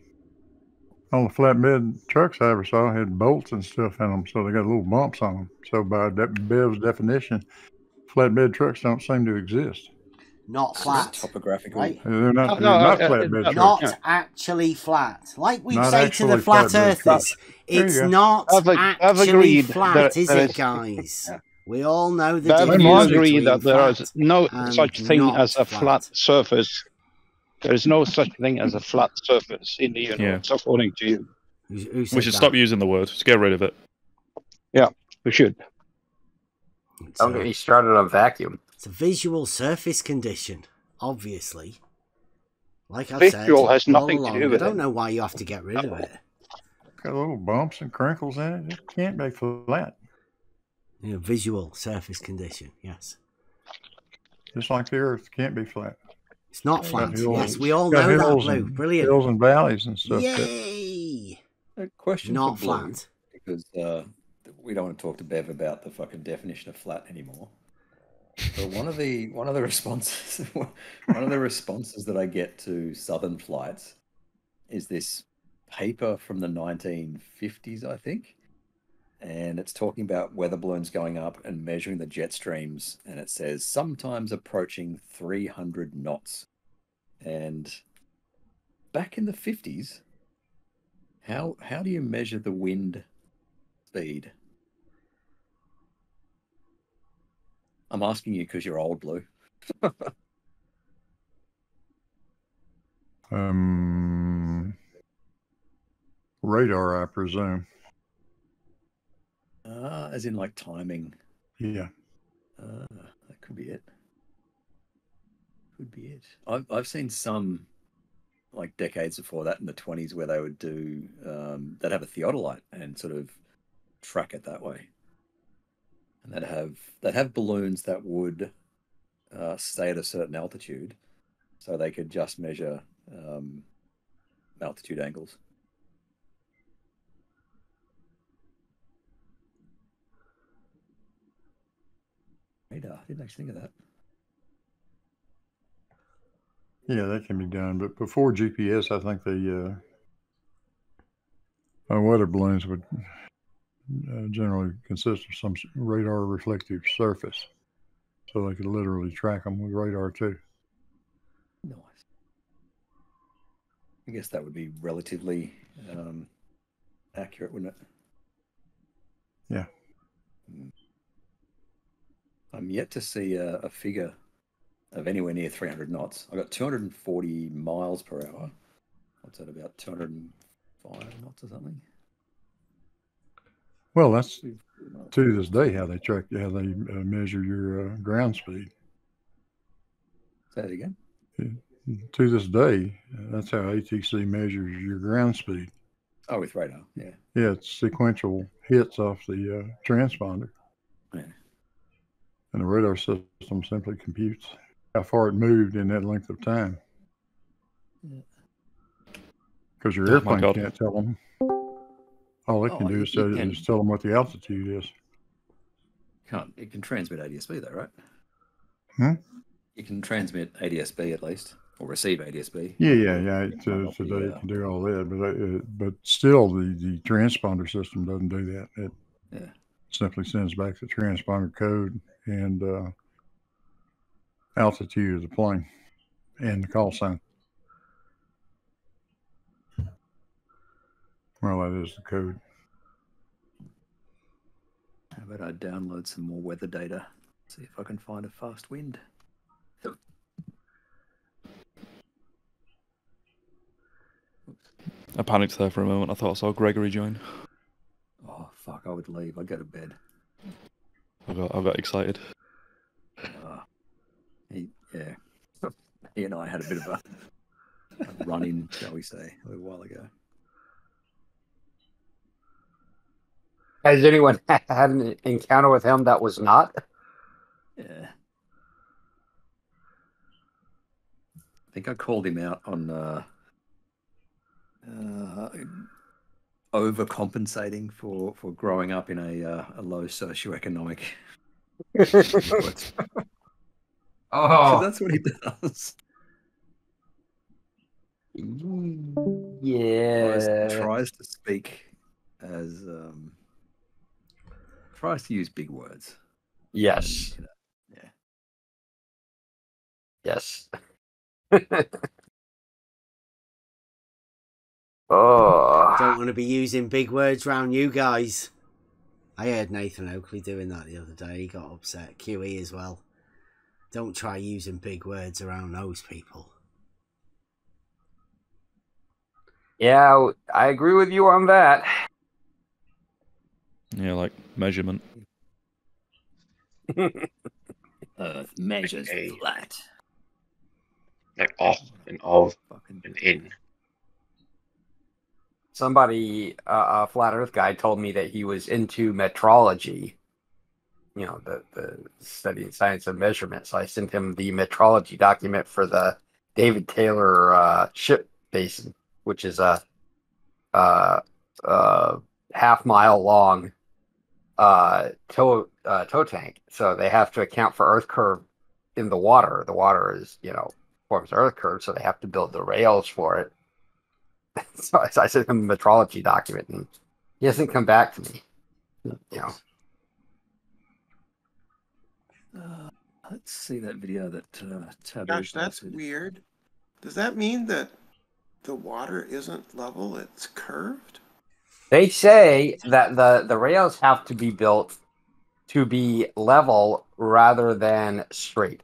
All the flatbed trucks I ever saw had bolts and stuff in them, so they got little bumps on them. So by Bev's definition, flatbed trucks don't seem to exist. Not flat. Topographical. Right? They're not flatbed trucks. Not actually flat. Like we Not say to the flat earthers, it's not actually flat, is it, guys? We all know the difference. I agree that there is no such thing as a flat surface. There is no such thing as a flat surface in the universe, according to you. We should stop using the word. Just get rid of it. Yeah, we should. Don't get me started on vacuum. It's a visual surface condition, obviously. Like I've visual said, has nothing along, to do with I don't it. know why you have to get rid of it. Got little bumps and crinkles in it. It can't be flat. Yeah, visual surface condition, yes. Just like the Earth can't be flat. It's not flat. Yes, we all know that, Blue. Brilliant. Hills and valleys and stuff. Yay! A question not for Blue, flat. Because we don't want to talk to Bev about the fucking definition of flat anymore. But one of the responses that I get to southern flights is this paper from the 1950s, I think. And it's talking about weather balloons going up and measuring the jet streams. And it says sometimes approaching 300 knots. And back in the 50s, how do you measure the wind speed? I'm asking you because you're old, Blue. Radar, I presume. As in like timing. Yeah. That could be it. Could be it. I've seen some like decades before that in the 20s where they would do they'd have a theodolite and sort of track it that way. And they'd have balloons that would stay at a certain altitude, so they could just measure altitude angles. Radar. I didn't actually think of that. Yeah, that can be done. But before GPS, I think the weather balloons would generally consist of some radar reflective surface. So they could literally track them with radar too. Nice. I guess that would be relatively accurate, wouldn't it? Yeah. I'm yet to see a figure of anywhere near 300 knots. I got 240 miles per hour. What's that, about 205 knots or something? Well, that's to this day how they measure your ground speed. Say that again. To this day, that's how ATC measures your ground speed. Oh, with radar, yeah. Yeah, it's sequential hits off the transponder. Yeah. And the radar system simply computes how far it moved in that length of time. Because your airplane can't tell them. All it can do is tell them what the altitude is. It can transmit ADSB though, right? You can transmit ADSB at least, or receive ADSB. Yeah. Today it can do all that, but still the transponder system doesn't do that. It simply sends back the transponder code and altitude of the plane and the call sign. Well, that is the code. How about I download some more weather data, see if I can find a fast wind. I panicked there for a moment. I thought I saw Gregory join. Oh fuck! I would leave. I'd go to bed. I got excited. He and I had a bit of a run-in, shall we say, a little while ago. Has anyone had an encounter with him that was not? Yeah. I think I called him out on overcompensating for growing up in a low socioeconomic. Oh, that's what he does. Yeah. Tries to speak as tries to use big words. Yes. And, yeah. Yes. Oh. Don't want to be using big words around you guys. I heard Nathan Oakley doing that the other day. He got upset. QE as well. Don't try using big words around those people. Yeah, I agree with you on that. Yeah, like measurement. Earth measures flat. Like off and of and in. Somebody, a flat Earth guy, told me that he was into metrology. You know, the study and science of measurement. So I sent him the metrology document for the David Taylor ship basin, which is a half-mile long tow tank. So they have to account for earth curve in the water. The water is, forms earth curve, so they have to build the rails for it. So I sent him a metrology document, and he hasn't come back to me. You know. Let's see that video that Taboo Gosh, that's posted. weird. Does that mean that the water isn't level, it's curved? They say that the rails have to be built to be level rather than straight,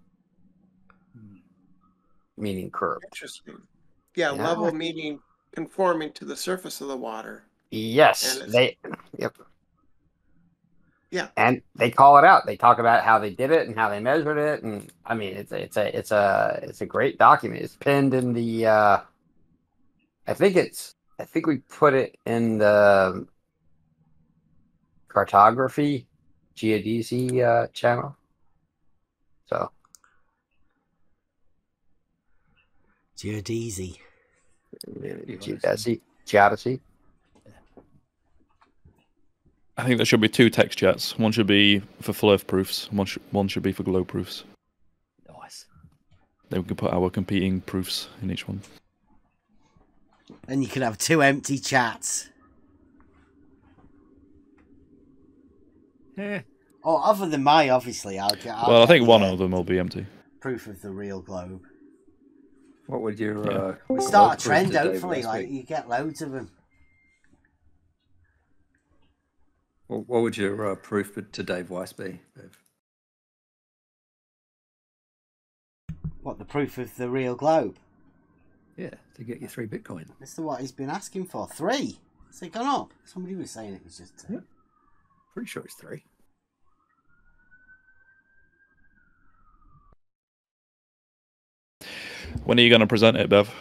meaning curved. Interesting. Yeah, level meaning conforming to the surface of the water. Yes, Yep. Yeah, and they call it out. They talk about how they did it and how they measured it, and I mean, it's a great document. It's pinned in the. I think we put it in the cartography geodesy channel. So geodesy. Geodesy. I think there should be 2 text chats. One should be for flurf proofs. One should be for glow proofs. Nice. Then we can put our competing proofs in each one. And you can have 2 empty chats. Yeah. Oh, other than my, obviously, I'll I think one of them will be empty. Proof of the real globe. What would your we start a trend, hopefully, like you get loads of them. What would your proof to Dave Weiss be, Bev? What, the proof of the real globe? Yeah, to get you 3 Bitcoin. That's what he's been asking for. 3? Has it gone up? Somebody was saying it was just 2. Yeah. Pretty sure it's 3. When are you going to present it, Bev?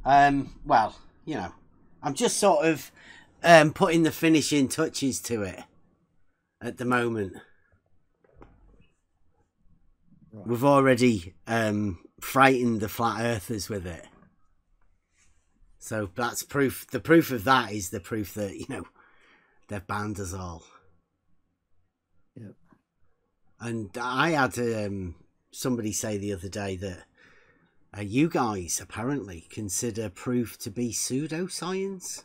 Well, you know, I'm just sort of putting the finishing touches to it at the moment. Right. We've already frightened the flat earthers with it. So that's proof. The proof of that is the proof that, you know, they've banned us all. Yep. And I had somebody say the other day that you guys apparently consider proof to be pseudoscience.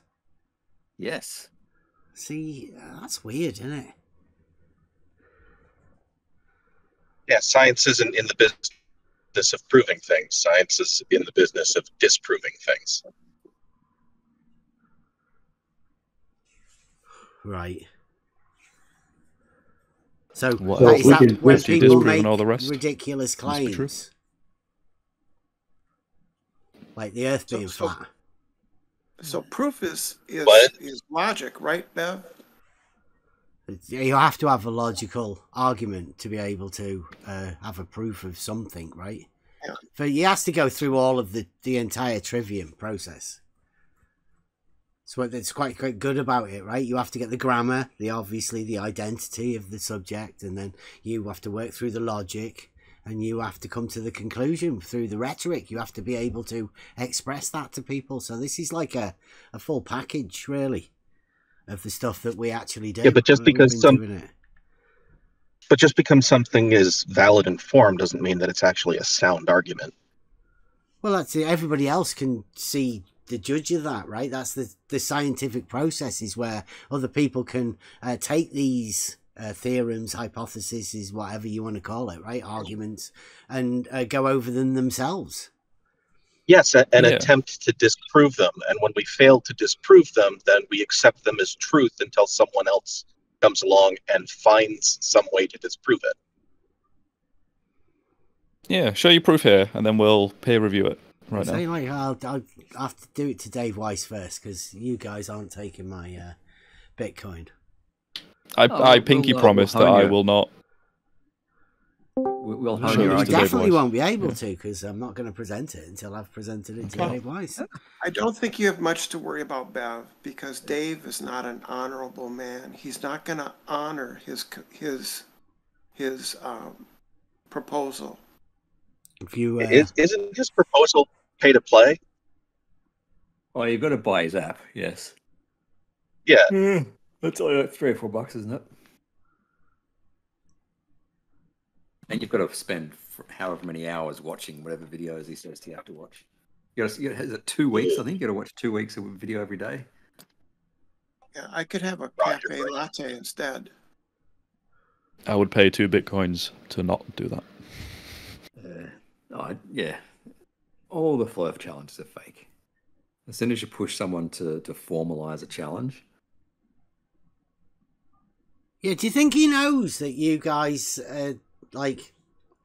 Yes. See, that's weird, isn't it? Yeah, science isn't in the business of proving things. Science is in the business of disproving things. Right. So is that when people make all the rest? ridiculous claims, like the Earth being flat. So proof is logic, right, Bev? You have to have a logical argument to be able to have a proof of something, right? Yeah. But you have to go through all of the entire trivium process. So it's quite good about it, right? You have to get the grammar, obviously the identity of the subject, and then you have to work through the logic, and you have to come to the conclusion through the rhetoric. You have to be able to express that to people. So this is like a full package, really, of the stuff that we actually do. Yeah, but just because something is valid and formed doesn't mean that it's actually a sound argument. Well, that's it. Everybody else can see the judge of that, right? That's the scientific process, is where other people can take these theorems, hypotheses, whatever you want to call it, right? Arguments, and go over them themselves. Yes, and attempt to disprove them. And when we fail to disprove them, then we accept them as truth until someone else comes along and finds some way to disprove it. Yeah, show your proof here, and then we'll peer review it right now. Like, I'll have to do it to Dave Weiss first, because you guys aren't taking my Bitcoin. I pinky promise that I will not. We'll you definitely won't be able to, because I'm not going to present it until I've presented it to Dave Weiss. I don't think you have much to worry about, Bev, because Dave is not an honorable man. He's not going to honor his proposal. If you isn't his proposal pay to play? Oh, you've got to buy his app. Yes. Yeah. That's only like $3 or $4, isn't it? And you've got to spend however many hours watching whatever videos he says you have to watch. Is it 2 weeks? I think you got to watch 2 weeks of video every day. Yeah, I could have a cafe latte instead. I would pay 2 Bitcoins to not do that. Yeah. All the FLIRF challenges are fake. As soon as you push someone to formalize a challenge. Yeah, do you think he knows that you guys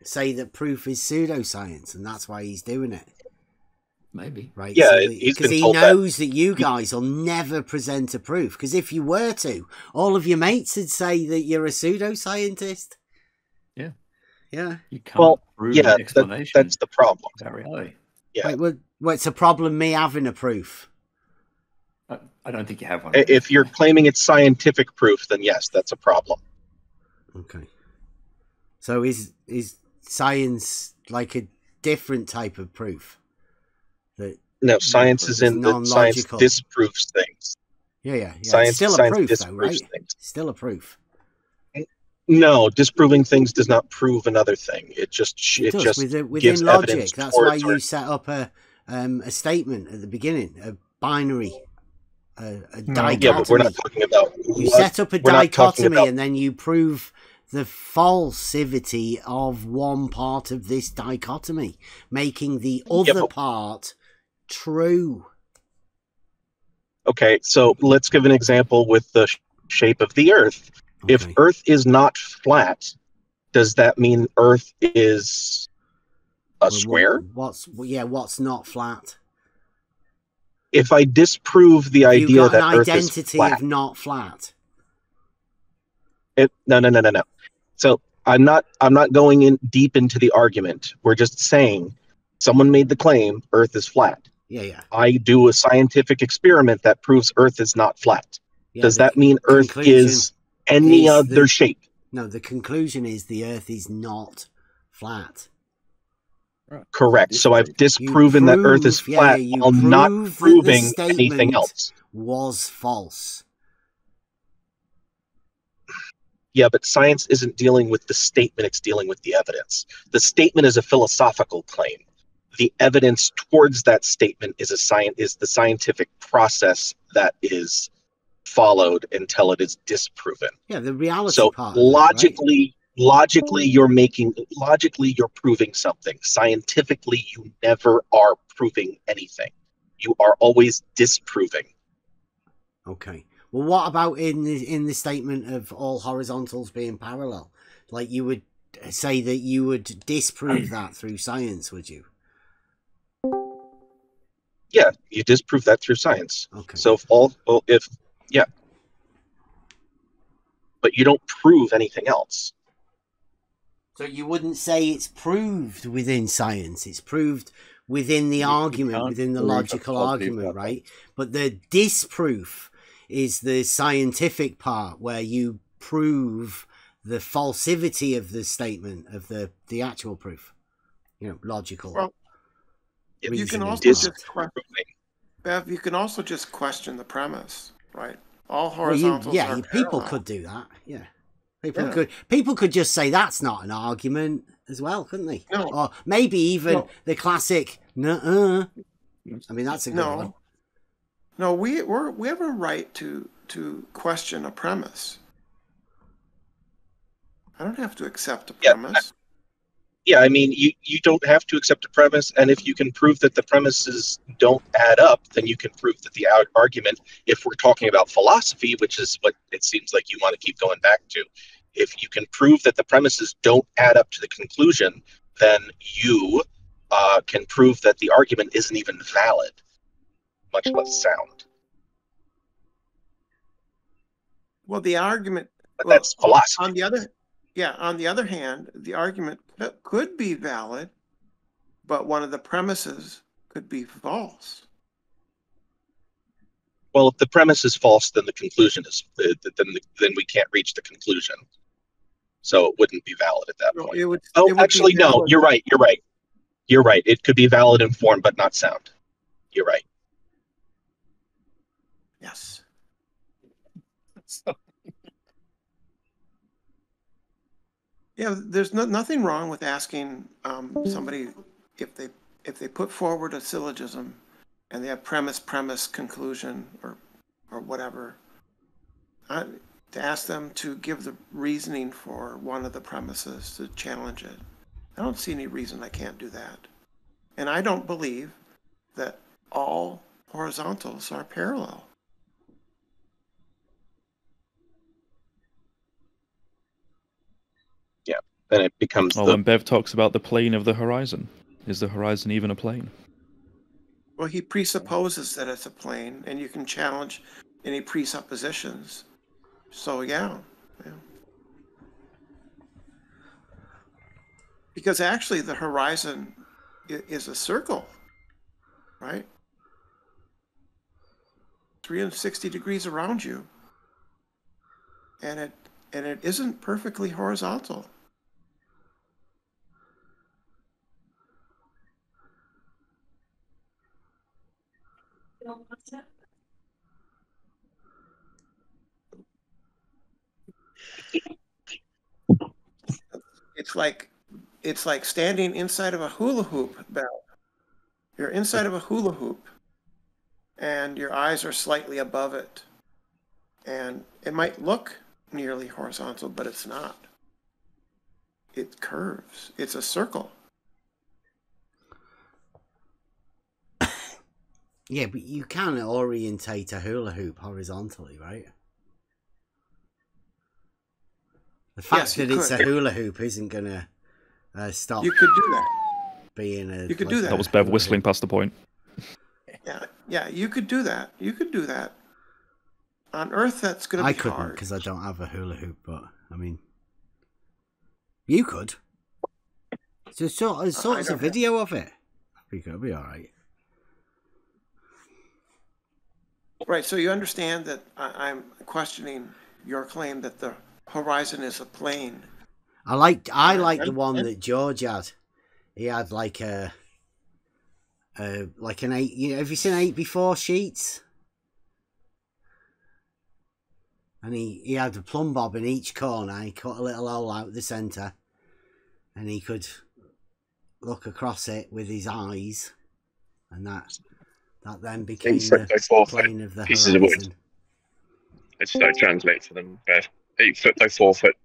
say that proof is pseudoscience and that's why he's doing it? Maybe. Right? Yeah, because he knows that you guys will never present a proof. Because if you were to, all of your mates would say that you're a pseudoscientist. Yeah. Yeah. You can't prove an explanation. That's the problem. Reality. Yeah. Well, it's a problem me having a proof. I don't think you have one. If you're claiming it's scientific proof, then yes, that's a problem. Okay. So is science like a different type of proof? No, science is in that science disproves things. Yeah. Science, it's still a proof, though, right? Things. Still a proof. No, disproving things does not prove another thing. It just within gives logic. evidence. That's why you set up a statement at the beginning, a binary, a dichotomy. Yeah, but we're not talking about. You set up a dichotomy, and then you prove the falsivity of one part of this dichotomy, making the other part true. Okay, so let's give an example with the shape of the Earth. Okay. If Earth is not flat, does that mean Earth is a square? What's not flat? If I disprove the idea that Earth is flat, identity of not flat. No. So I'm not going in deep into the argument. We're just saying someone made the claim Earth is flat. Yeah. I do a scientific experiment that proves Earth is not flat. Yeah, does that mean Earth is any other shape? No, the conclusion is the Earth is not flat. Correct. So I've disproven that Earth is flat while not proving anything else. Was false. Yeah, but science isn't dealing with the statement, it's dealing with the evidence. The statement is a philosophical claim. The evidence towards that statement is the scientific process that is followed until it is disproven. Yeah, the reality so part. Logically, you're proving something. Scientifically, you never are proving anything. You are always disproving. Okay. Well, what about in the statement of all horizontals being parallel? Like, you would say that you would disprove that through science, would you? Yeah, you disprove that through science. Okay. So but you don't prove anything else. So you wouldn't say it's proved within science. It's proved within the argument, within the logical argument, right? But the disproof is the scientific part where you prove the falsivity of the statement of the actual proof. Logical. Well, you can also just question the premise, right? All horizontals people could do that. Yeah. People could just say that's not an argument as well, couldn't they? No. Or maybe even the classic nuh-uh. I mean, that's a good one. No, we have a right to question a premise. I don't have to accept a premise. Yeah, I mean, you don't have to accept a premise, and if you can prove that the premises don't add up, then you can prove that the argument, if we're talking about philosophy, which is what it seems like you want to keep going back to, if you can prove that the premises don't add up to the conclusion, then you can prove that the argument isn't even valid, much less sound. Well, the argument... But that's philosophy. On the other hand, the argument could be valid, but one of the premises could be false. Well, if the premise is false, then the conclusion is then we can't reach the conclusion. So it wouldn't be valid at that point. No, you're right. You're right. It could be valid in form, but not sound. You're right. Yes. Yeah, there's nothing wrong with asking somebody if if they put forward a syllogism and they have premise, conclusion, or whatever, to ask them to give the reasoning for one of the premises to challenge it. I don't see any reason I can't do that. And I don't believe that all horizontals are parallel. Yeah, then it becomes well, when Bev talks about the plane of the horizon, is the horizon even a plane? Well, he presupposes that it's a plane, and you can challenge any presuppositions. So, yeah. Because actually the horizon is a circle, right? 360 degrees around you. And it isn't perfectly horizontal. It's like standing inside of a hula hoop, Bell. You're inside of a hula hoop, and your eyes are slightly above it. And it might look nearly horizontal, but it's not. It curves. It's a circle. Yeah, but you can orientate a hula hoop horizontally, right? The fact that it's a hula hoop isn't going to stop. You could do that. Being a. You could do that. That was Bev whistling past the point. Yeah, you could do that. You could do that. On Earth, that's going to be hard. I couldn't because I don't have a hula hoop, but I mean, you could. There's sorts of video of it. It'll be all right. Right, so you understand that I'm questioning your claim that the horizon is a plane. I like the one that George had. He had like an 8. Have you seen 8x4 sheets? And he had a plumb bob in each corner. He cut a little hole out the centre, and he could look across it with his eyes, and that then became the plane of the pieces horizon. Of wood. It's like translate for them. 8 foot by 4 foot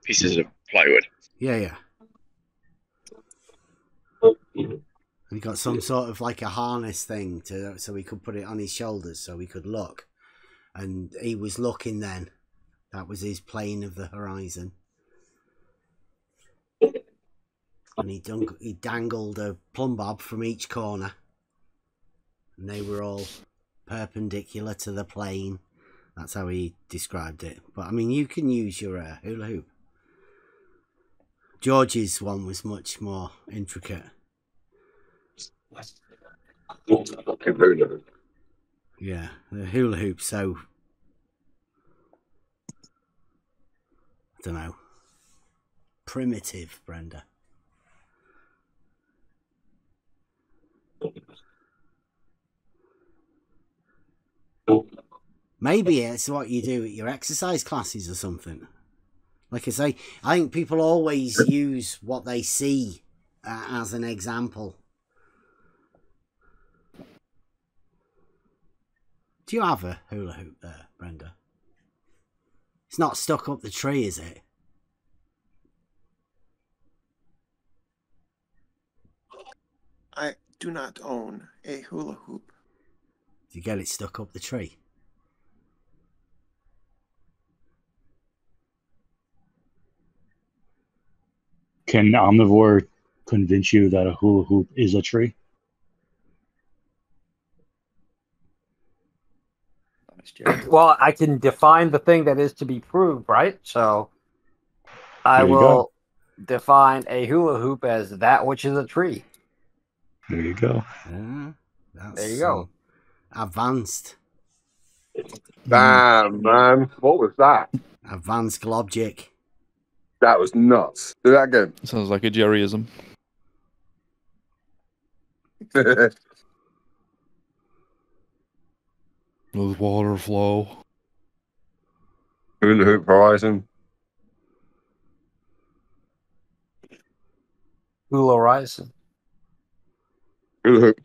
pieces of plywood. Yeah. He got some sort of like a harness thing so he could put it on his shoulders so he could look. And he was looking then. That was his plane of the horizon. And he dangled a plumb bob from each corner. And they were all perpendicular to the plane. That's how he described it. But I mean, you can use your hula hoop. George's one was much more intricate. Yeah, the hula hoop, so I don't know. Primitive, Brenda. Maybe it's what you do at your exercise classes or something. Like I say, I think people always use what they see as an example. Do you have a hula hoop there, Brenda? It's not stuck up the tree, is it? I do not own a hula hoop. Did you get it stuck up the tree? Can Omnivore convince you that a hula hoop is a tree? Well, I can define the thing that is to be proved, right? So I will define a hula hoop as that which is a tree. There you go. There you go. Advanced. Damn, man. What was that? Advanced logic. That was nuts. Do that again. Sounds like a Jerryism. With water flow. Hula hoop horizon. Hula horizon. Hula hoop.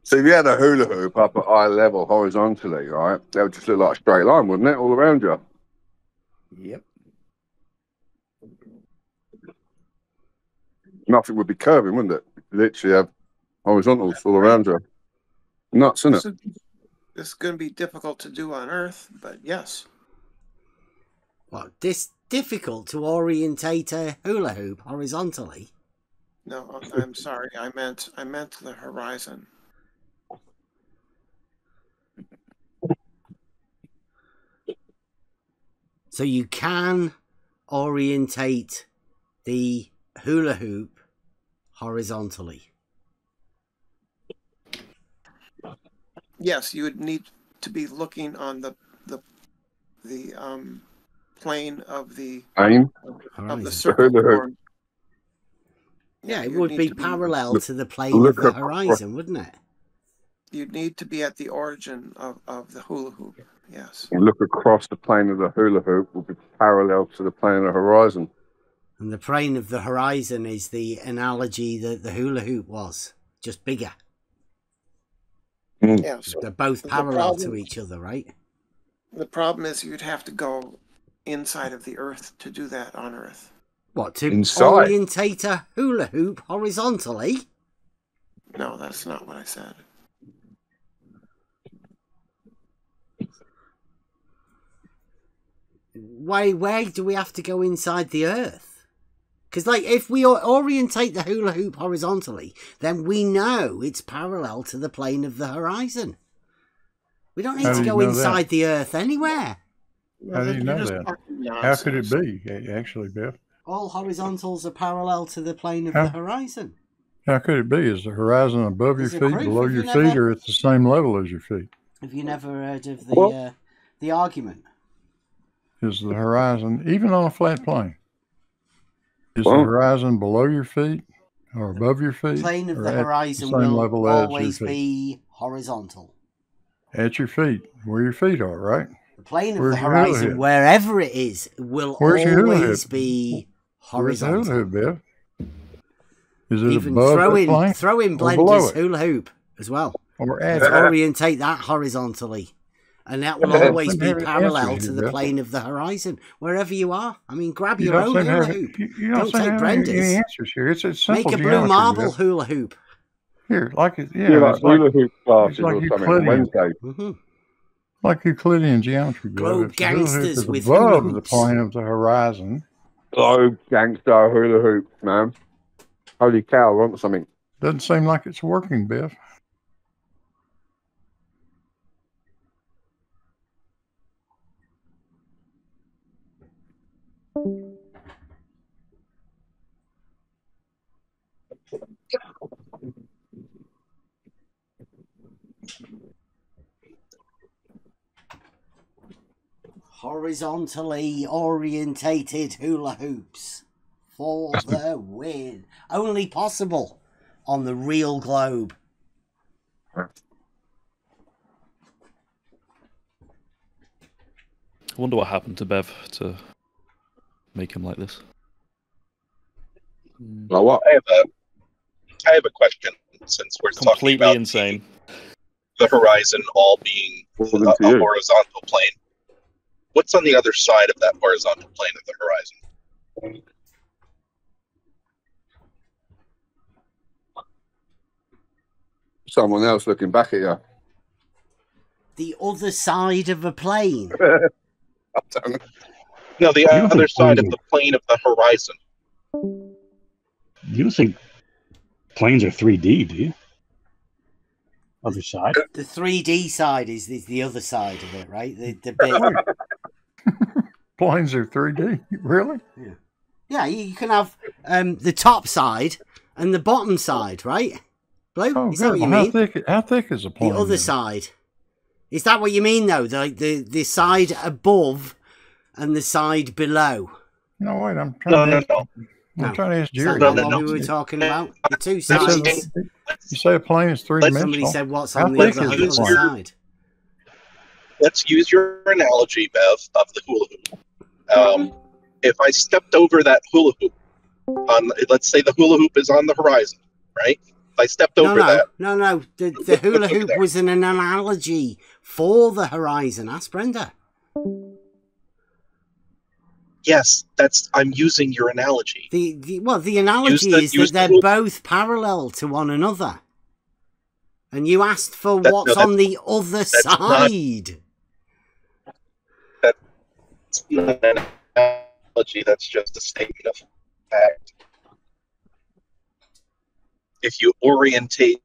So if you had a hula hoop up at eye level horizontally, right, that would just look like a straight line, wouldn't it, all around you? Yep. Nothing would be curving, wouldn't it? You'd literally have horizontals all around you. Nuts, isn't it? This is going to be difficult to do on Earth, but yes. What, this difficult to orientate a hula hoop horizontally? No, I'm sorry. I meant the horizon. So you can orientate the hula hoop horizontally. Yes, you would need to be looking on the plane of the circle form. Yeah, it would be parallel to the plane of the horizon, wouldn't it? You'd need to be at the origin of the hula hoop. Yes. You look across the plane of the hula hoop will be parallel to the plane of the horizon. And the plane of the horizon is the analogy that the hula hoop was, just bigger. Yes. They're both parallel to each other, right? The problem is you'd have to go inside of the Earth to do that on Earth. What, to orientate a hula hoop horizontally? No, that's not what I said. Why do we have to go inside the Earth? Because, like, if we orientate the hula hoop horizontally, then we know it's parallel to the plane of the horizon. We don't need to go inside the Earth anywhere. How do you know that? How could it be, actually, Biff? All horizontals are parallel to the plane of the horizon. How could it be? Is the horizon above your feet, below your feet, or at the same level as your feet? Have you never heard of the argument? Is the horizon, even on a flat plane, is the horizon below your feet or above your feet? The plane of the horizon will always be horizontal. At your feet, where your feet are, right? The plane of the horizon, wherever it is, will always be horizontal. Where's the hula hoop, Biff? Is it even above the plane? Throw in Blender's hula hoop as well. Or Let's orientate that horizontally. And that will always be parallel to the plane of the horizon, wherever you are. I mean, grab your own hula hoop. Don't take Brenda's. Answers here. It's make a blue marble hula hoop. Here, like it, like hula hoop classes or something on Wednesday. Like Euclidean geometry. Globe Gangsters with above hula the plane of the horizon. Globe Gangster hula hoop, man. Holy cow, I want something. Doesn't seem like it's working, Biff. Horizontally orientated hula hoops for the win. Only possible on the real globe. I wonder what happened to Bev to make him like this. Well, what? I have a question since we're talking about insane. The horizon all being a horizontal plane. What's on the other side of that horizontal plane of the horizon? Someone else looking back at you. The other side of a plane. No, the other side of the plane of the horizon. You don't think planes are 3D, do you? Other side? The 3D side is the other side of it, right? The bit. Planes are 3D? Really? Yeah. Yeah, you can have the top side and the bottom side, right? Blue? Oh, is that what you mean? How thick is a plane? The other side. Is that what you mean, though? The side above and the side below? No, wait, I'm trying I'm trying to ask Jerry. Is that not what we were talking about? The two sides. You say a plane is 3 dimensional. Somebody said what's on the other side. let's use your analogy, Bev, of the hula hoop. If I stepped over that hula hoop, let's say the hula hoop is on the horizon, right? If I stepped over that. No. The hula hoop was an analogy for the horizon. Ask Brenda. Yes, I'm using your analogy. The analogy is that they're both parallel to one another. And you asked for what's on the other side. That's not an analogy, that's just a statement of fact. If you orientate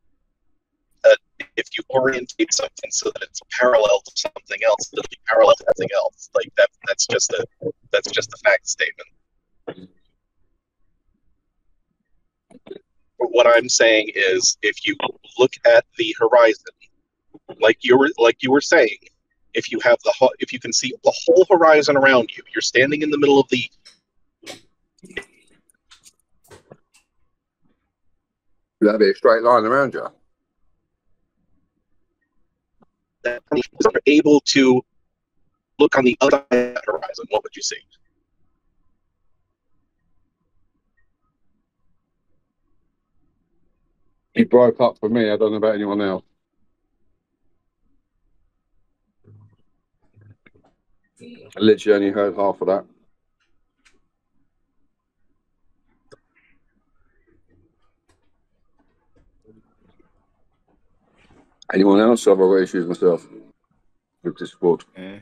something so that it's parallel to something else, it'll be parallel to something else. Like that's just a fact statement. But what I'm saying is, if you look at the horizon, like you were saying, if you can see the whole horizon around you, you're standing in the middle of the. That'd be a straight line around you. That are able to look on the other side of that horizon, what would you see? He broke up for me. I don't know about anyone else. I literally only heard half of that. Anyone else? I've got issues myself with Discord. Yeah.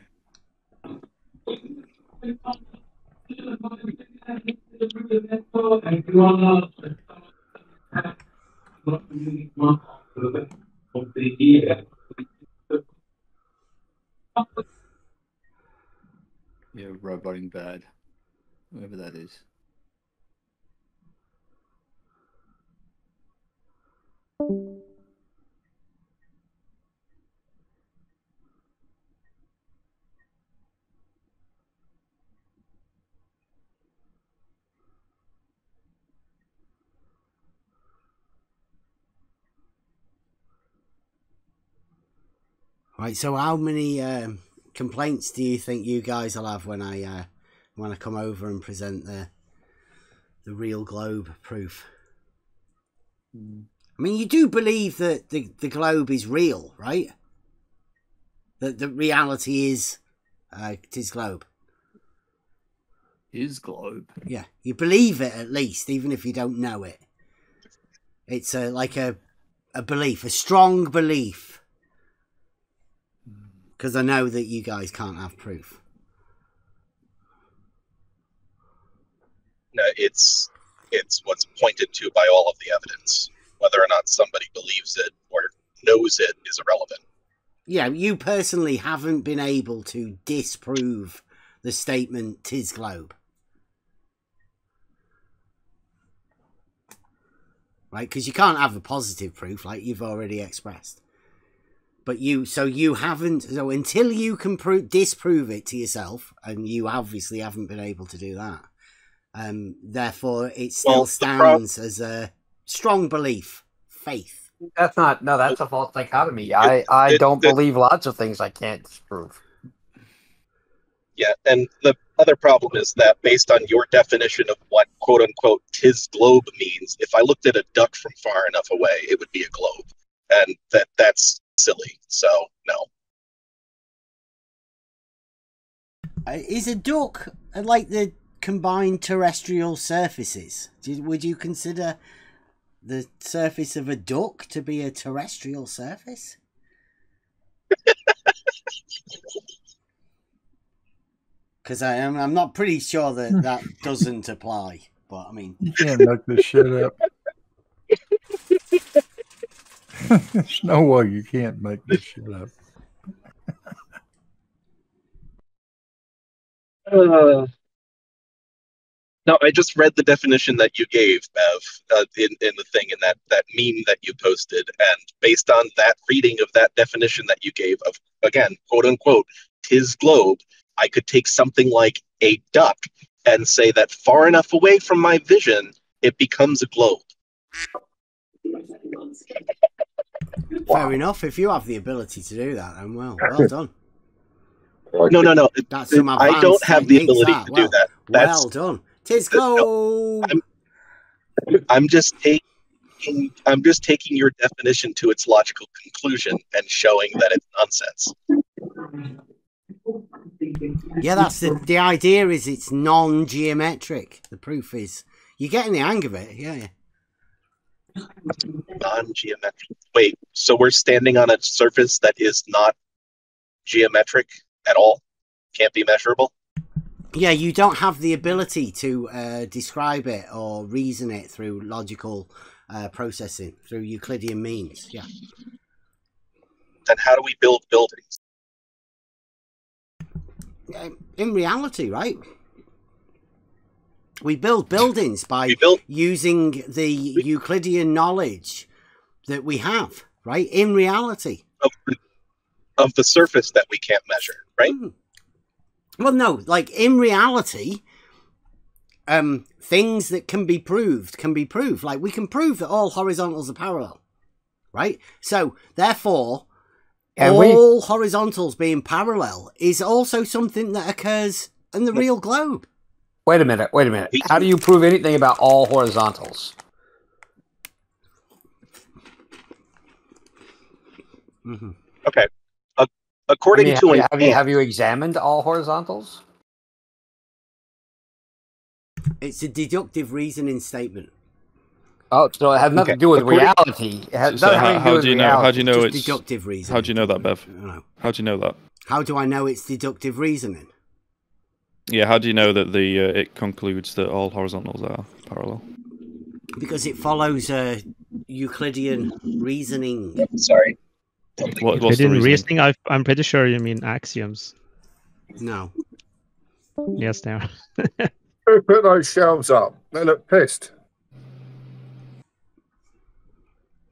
Yeah, roboting bad. Whoever that is. Right, so how many complaints do you think you guys will have when I come over and present the real globe proof? I mean, you do believe that the globe is real, right? That the reality is tis globe. Is globe? Yeah, you believe it at least, even if you don't know it. It's like a belief, a strong belief. Because I know that you guys can't have proof. No, it's what's pointed to by all of the evidence. Whether or not somebody believes it or knows it is irrelevant. Yeah, you personally haven't been able to disprove the statement "tis globe," right? Because you can't have a positive proof, like you've already expressed. But you haven't. So until you can disprove it to yourself, and you obviously haven't been able to do that. Therefore, it still stands as a strong belief, faith. That's a false dichotomy. I don't believe lots of things I can't disprove. Yeah, and the other problem is that based on your definition of what quote unquote tis globe means, if I looked at a duck from far enough away, it would be a globe. And that's silly. So no. Is a duck like the combined terrestrial surfaces? Would you consider the surface of a duck to be a terrestrial surface? Because I'm not pretty sure that doesn't apply. But I mean, you can't make this shit up. There's no way you can't make this shit up. No, I just read the definition that you gave, Bev, in the thing, in that meme that you posted. And based on that reading of that definition that you gave of, again, quote unquote, tis globe, I could take something like a duck and say that far enough away from my vision, it becomes a globe. Fair enough. If you have the ability to do that, then well done. No. That's some I don't have the ability to do that. Well done. Tisco. I'm just taking your definition to its logical conclusion and showing that it's nonsense. Yeah, that's the idea. Is it's non-geometric. The proof is you're getting the hang of it. Yeah. Non-geometric. Wait, so we're standing on a surface that is not geometric at all? Can't be measurable? Yeah, you don't have the ability to describe it or reason it through logical processing, through Euclidean means. Yeah. Then how do we build buildings? In reality, right? We build buildings by using the Euclidean knowledge that we have, right? In reality. Of the surface that we can't measure, right? Well, no, like in reality, things that can be proved. Like we can prove that all horizontals are parallel, right? So therefore, all horizontals being parallel is also something that occurs in the real globe. Wait a minute. How do you prove anything about all horizontals? Okay. According to have you examined all horizontals? It's a deductive reasoning statement. Oh, so it has nothing to do with reality. It has nothing to do with reality. How do you know it's deductive reasoning? How do you know that, Bev? How do you know that? How do I know it's deductive reasoning? Yeah, how do you know that it concludes that all horizontals are parallel? Because it follows Euclidean reasoning. Sorry. What's the reasoning? I'm pretty sure you mean axioms. No. Yes, they are. Who put those shelves up? They look pissed.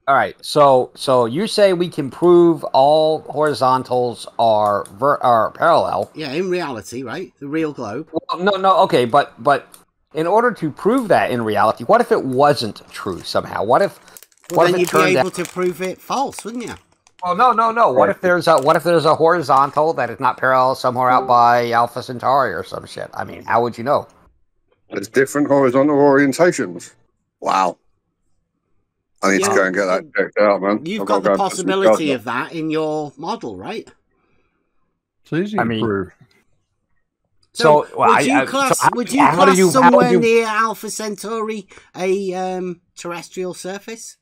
All right, so you say we can prove all horizontals are parallel? Yeah, in reality, right? The real globe. Well, no, okay, but in order to prove that in reality, what if it wasn't true somehow? What if? Well, then you'd be able to prove it false, wouldn't you? Well, no. What if there's a horizontal that is not parallel somewhere out by Alpha Centauri or some shit? I mean, how would you know? There's different horizontal orientations. Wow. I need to go and get that checked out, man. You've got the possibility of that in your model, right? It's easy to prove. So would you class somewhere near Alpha Centauri a terrestrial surface?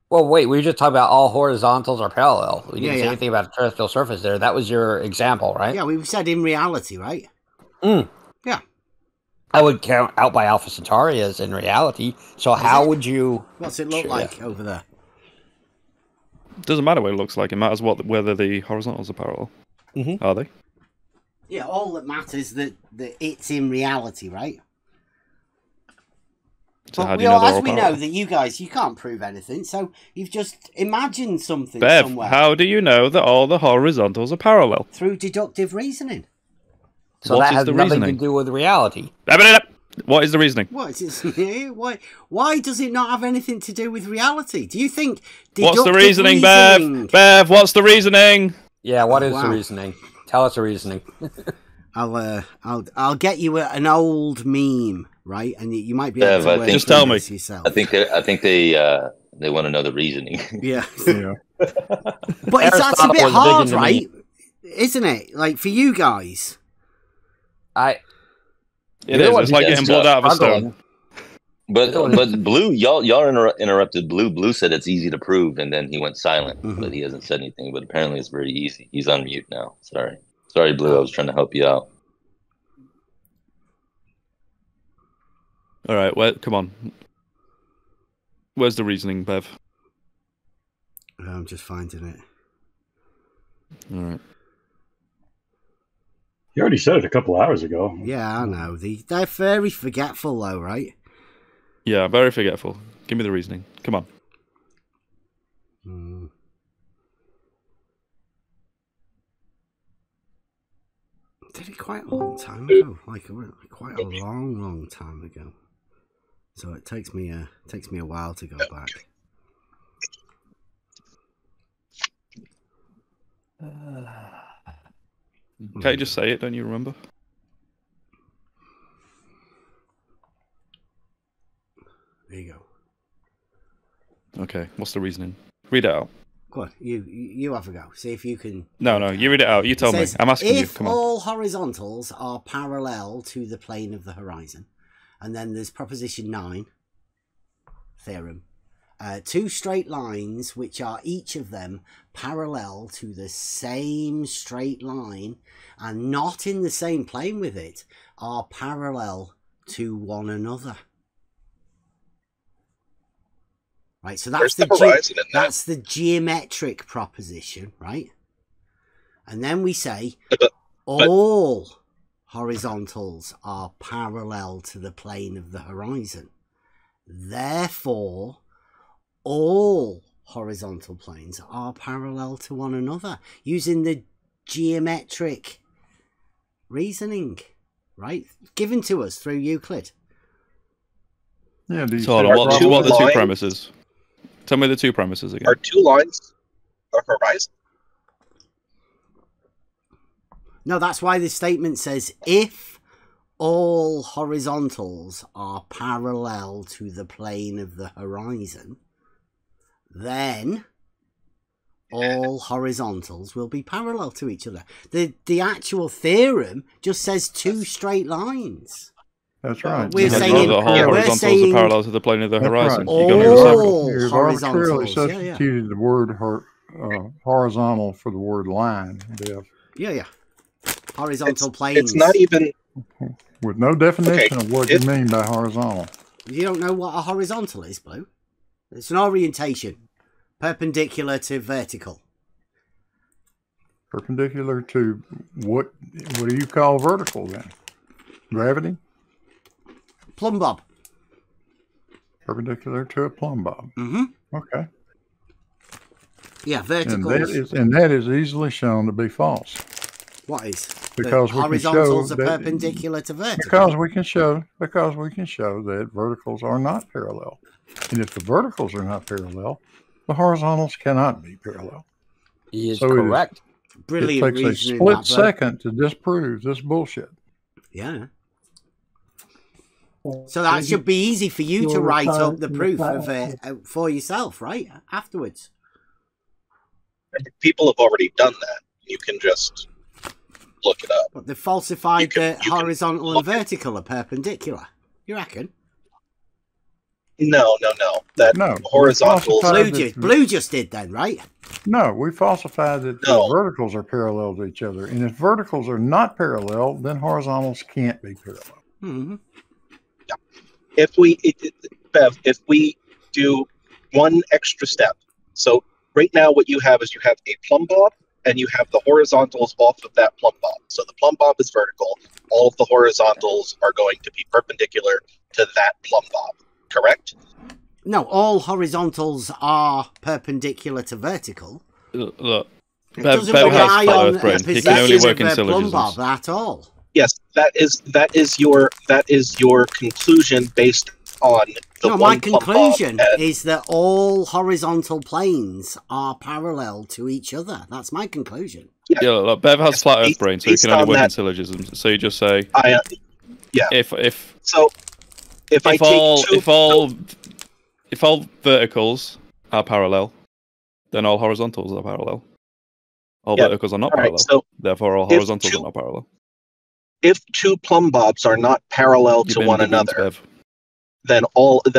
Well, wait, we were just talking about all horizontals are parallel. We didn't say anything about a terrestrial surface there. That was your example, right? Yeah, we said in reality, right? Yeah. I would count out by Alpha Centauri as in reality. So how would you... What's it look like over there? Doesn't matter what it looks like. It matters whether the horizontals are parallel. Are they? Yeah, all that matters that it's in reality, right? So but how do you know as we know that you guys, you can't prove anything, so you've just imagined something Bev, somewhere. how do you know that all the horizontals are parallel? Through deductive reasoning. So that has nothing to do with reality. What is the reasoning? What is it? Why does it not have anything to do with reality? Do you think? What's the reasoning, Bev? Bev, what's the reasoning? Yeah, what is the reasoning? Tell us the reasoning. I'll get you an old meme, right? And you might be able to just tell me I yourself. think they want to know the reasoning. Yeah. But that's a bit hard, right? Isn't it? Like for you guys. It is. It's like getting blood out of a stone. But Blue, y'all interrupted Blue. Blue said it's easy to prove, and then he went silent. But he hasn't said anything. But apparently, it's very easy. He's on mute now. Sorry, Blue. I was trying to help you out. All right. Well, come on. Where's the reasoning, Bev? I'm just finding it. All right. You already said it a couple hours ago. Yeah, I know. They're very forgetful, though, right? Yeah, very forgetful. Give me the reasoning. Come on. Did it quite a long time ago? Like quite a long time ago. So it takes me a while to go back. Can't you just say it? Don't you remember? There you go. Okay, what's the reasoning? Read it out. Go on, you have a go. See if you can. No, you read it out. You tell me. I'm asking you. Come on. If all horizontals are parallel to the plane of the horizon, and then there's proposition 9 theorem, two straight lines which are each of them parallel to the same straight line and not in the same plane with it are parallel to one another. Right, so that's that's the geometric proposition, right? And then we say all horizontals are parallel to the plane of the horizon. Therefore, all horizontal planes are parallel to one another using the geometric reasoning, right? Given to us through Euclid. Yeah, so what are the two premises? Tell me the two premises again. Are two lines a horizon? No, that's why this statement says if all horizontals are parallel to the plane of the horizon, then all horizontals will be parallel to each other. The actual theorem just says two straight lines. That's right. We're saying the whole horizontals are parallel to the plane of the horizon. Right. You're going in a circle. You've arbitrarily substituted the word horizontal for the word line, Biff. Yeah. Horizontal planes. It's not even... With no definition of what you mean by horizontal. You don't know what a horizontal is, Blue? It's an orientation. Perpendicular to vertical. Perpendicular to what do you call vertical then? Gravity? Plumb bob. Perpendicular to a plumb bob. Mm-hmm. Okay. Yeah, vertical. And that is easily shown to be false. What is? Because the horizontals are perpendicular to vertical. Because we can show that verticals are not parallel. And if the verticals are not parallel, the horizontals cannot be parallel. He is correct. Brilliant. It takes a split second to disprove this bullshit. Yeah. So that should be easy for you to write up the proof of it for yourself, right? Afterwards. People have already done that. You can just look it up. But they falsified the horizontal and vertical are perpendicular. You reckon? No. That horizontals. Blue just did then, right? No, we falsified that the verticals are parallel to each other. And if verticals are not parallel, then horizontals can't be parallel. Mm-hmm. If we do one extra step, so right now what you have is you have a plumb bob and you have the horizontals off of that plumb bob. So the plumb bob is vertical. All of the horizontals are going to be perpendicular to that plumb bob, correct? No, all horizontals are perpendicular to vertical. Look, it doesn't rely on the position of a plumb bob at all. Yes, that is your conclusion based on the no, my conclusion is that all horizontal planes are parallel to each other. That's my conclusion. Yeah, look, Bev has flat Earth brain, so he can only work in syllogisms. So you just say, if all verticals are parallel, then all horizontals are parallel. All verticals are not parallel. So therefore, all horizontals are not parallel. If two plumb bobs are not parallel to one another, then all of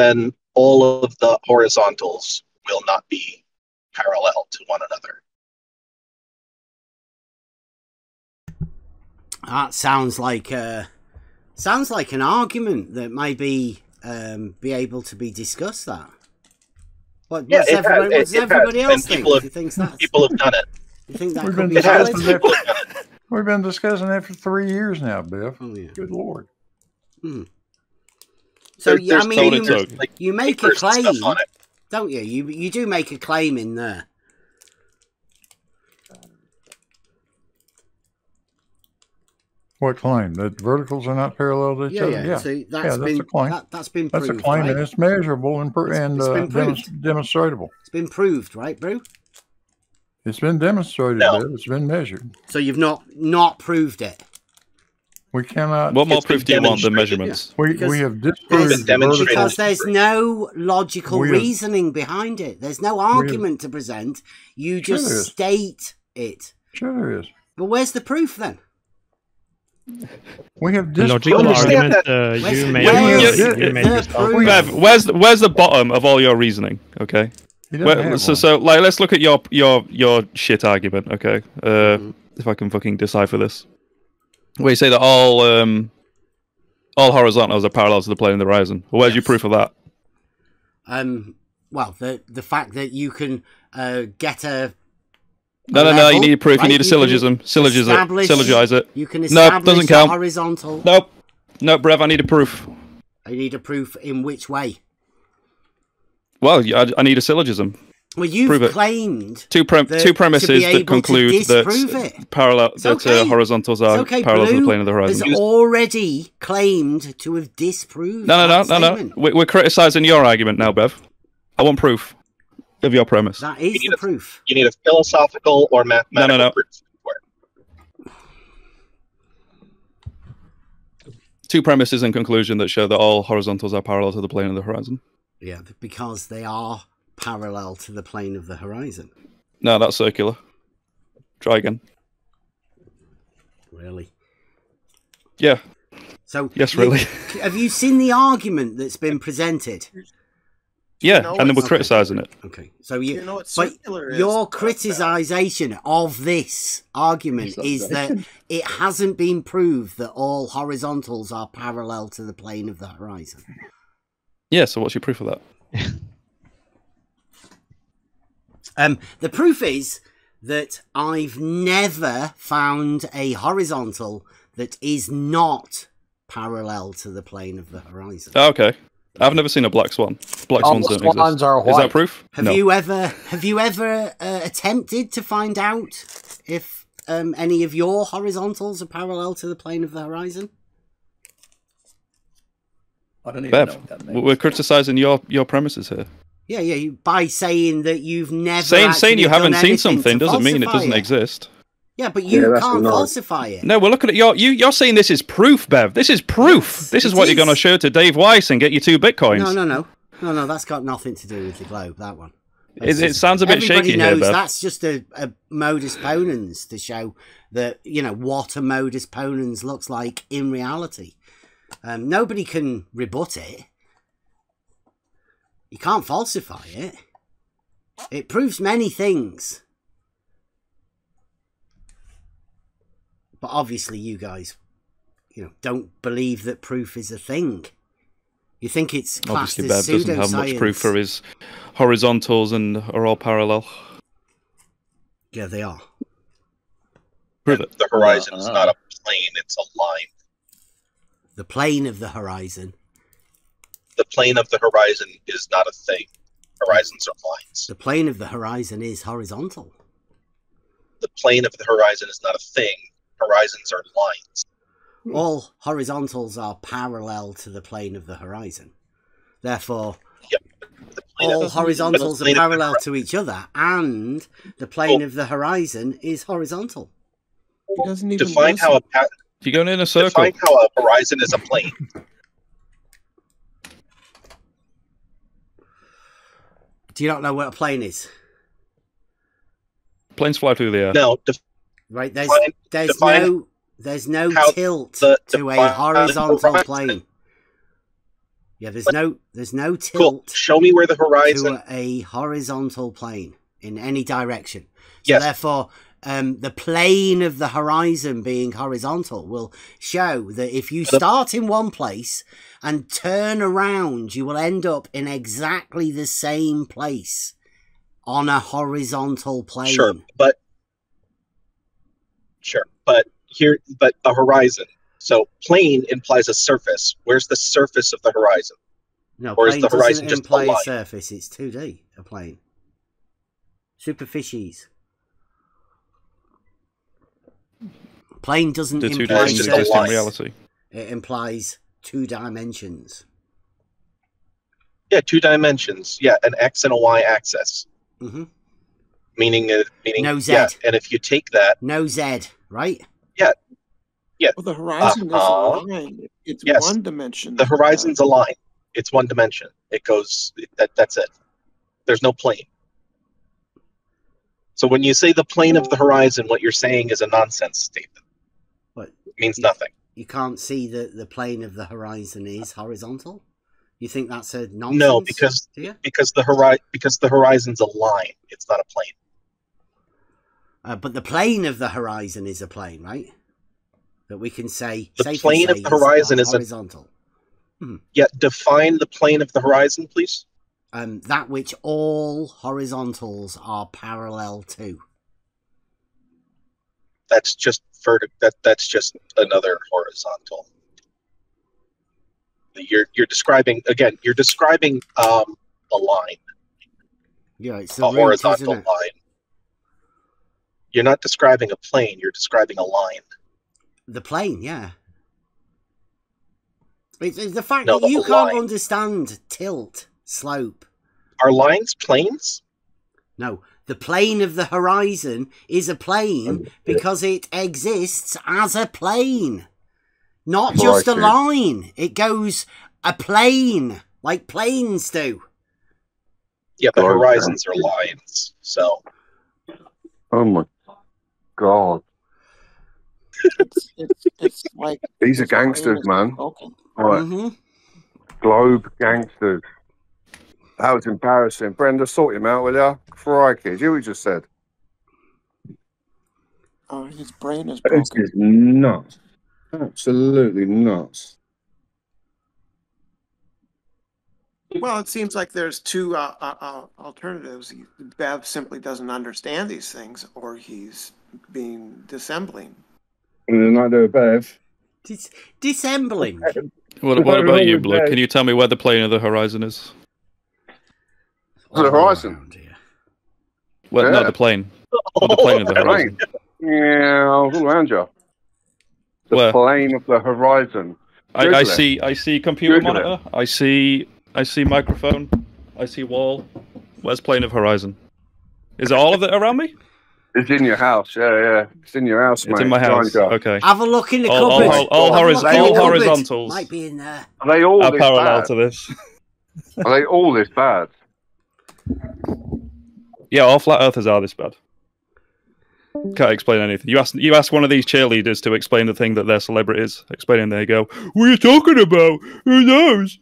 the horizontals will not be parallel to one another. That sounds like an argument that might be able to be discussed. That. What does everybody else think? People have done it. You think that could be valid? We've been discussing that for 3 years now, Biff. Oh, yeah. Good Lord. So, you make a claim, don't you? You do make a claim in there. What claim? That verticals are not parallel to each other? Yeah. So that's a claim. That's been proved. That's a claim, right? And it's measurable and demonstratable. It's been proved, right, Brew? It's been demonstrated, No. Bill. It's been measured. So you've not proved it. We cannot. What more proof do you want than measurements? Yeah. We have disproved because there's no logical reasoning behind it. There's no argument to present. You just state it. Sure there is. But where's the proof then? We have logical argument. You made Bev, where's the bottom of all your reasoning? Okay. So like, let's look at your shit argument. Okay. If I can fucking decipher this. Where you say that all horizontals are parallel to the plane of the horizon. Well, where's your proof of that? Well, the fact that you can get a No, you need a proof. Right? You need a syllogism. Syllogize it. You can establish doesn't count. Horizontal. Nope, Brev, I need a proof. You need a proof in which way? Well, I need a syllogism. Well, you've claimed two premises that conclude that horizontals are parallel to the plane of the horizon. Has already claimed to have disproved. No. We're criticising your argument now, Bev. I want proof of your premise. That is the proof. You need a philosophical or mathematical proof. Two premises in conclusion that show that all horizontals are parallel to the plane of the horizon. Yeah, because they are parallel to the plane of the horizon. No, that's circular. Try again. Really? Yeah. So yes, really. Have you seen the argument that's been presented? Yeah, and then we're criticising it. Okay, so your criticisation of this argument is that it hasn't been proved that all horizontals are parallel to the plane of the horizon. Yeah, so what's your proof of that? The proof is that I've never found a horizontal that is not parallel to the plane of the horizon. Okay. I've never seen a black swan. Black swans don't exist. Are white. Is that proof? Have you ever attempted to find out if any of your horizontals are parallel to the plane of the horizon? I don't even Bev, know what that means. We're criticising your premises here. Yeah. By saying that you've never saying you haven't seen something doesn't mean it doesn't exist. Yeah, but you can't falsify it. No, we're looking at you're saying this is proof, Bev. This is proof. Yes, this is what you're going to show to Dave Weiss and get you 2 bitcoins. No. That's got nothing to do with the globe. That one. It sounds a bit shaky here, Bev. That's just a modus ponens to show that what a modus ponens looks like in reality. Nobody can rebut it. You can't falsify it. It proves many things. But obviously you guys, don't believe that proof is a thing. You think it's classed obviously as Bev doesn't have much proof for his horizontals and are all parallel. Yeah, they are. Prove it. The horizon is not a plane, it's a line. The plane of the horizon. The plane of the horizon is not a thing. Horizons are lines. The plane of the horizon is horizontal. The plane of the horizon is not a thing. Horizons are lines. All horizontals are parallel to the plane of the horizon. Therefore, all horizontals are parallel to each other, and the plane of the horizon is horizontal. He doesn't even define how you're going in a circle. Define how a horizon is a plane. Do you not know what a plane is? Planes fly through the air. No. Right, there's no tilt to a horizontal plane. Yeah, there's no tilt. Cool. Show me where the horizon to a horizontal plane in any direction. So therefore, the plane of the horizon being horizontal will show that if you start in one place and turn around, you will end up in exactly the same place on a horizontal plane. Sure, but a horizon. So plane implies a surface. Where's the surface of the horizon? No, or plane is the horizon doesn't just imply a line? surface. It's 2D. A plane. Superficies. Plane doesn't the 2D imply doesn't exist in reality. It implies 2 dimensions. Yeah, 2 dimensions. Yeah, an X and a Y axis. Mm-hmm. meaning no Z. Yeah, and if you take that, no Z, right? Yeah. Well, the horizon is a line. It's one dimension. The horizon's a line. It's one dimension. It goes. That's it. There's no plane. So when you say the plane of the horizon, what you're saying is a nonsense statement. What? It means nothing. You can't see that the plane of the horizon is horizontal? You think that's a nonsense? No, because the horizon's a line. It's not a plane. But the plane of the horizon is a plane, right? That we can say the plane of the horizon is horizontal. Yeah, define the plane of the horizon, please. That which all horizontals are parallel to. That's just that's just another horizontal. You're describing again. You're describing a line. Yeah, it's a horizontal line. You're not describing a plane. You're describing a line. The plane, yeah. It's the fact that you can't understand tilt, slope. Are lines planes? No, the plane of the horizon is a plane because it exists as a plane. Not just a line. It goes a plane, like planes do. Yeah, but horizons are lines, so... Oh my God. It's like... These are gangsters, man. Okay. Right. Globe Gangsters. That was embarrassing. Brenda, sort him out, will ya? Crikey, did you what you just said? Oh, his brain is broken. This is nuts. Absolutely nuts. Well, it seems like there's two alternatives. Bev simply doesn't understand these things, or he's being dissembling. And then I do Bev. Dissembling? What about you, Blood? Can you tell me where the plane of the horizon is? The horizon? Well, no, the plane. Or the plane of the horizon. Yeah, all around you. The plane of the horizon. I see computer monitor. I see microphone. I see wall. Where's plane of horizon? Is it all of it around me? It's in your house. Yeah. It's in your house, mate. It's in my house. Okay. Have a look in the cupboard. All horizontals. Might be in there. Are they all this parallel to this? Are they all this bad? Yeah, all flat earthers are this bad. Can't explain anything. You ask one of these cheerleaders to explain the thing that they're celebrities explaining. They go, "What are you talking about? Who knows?"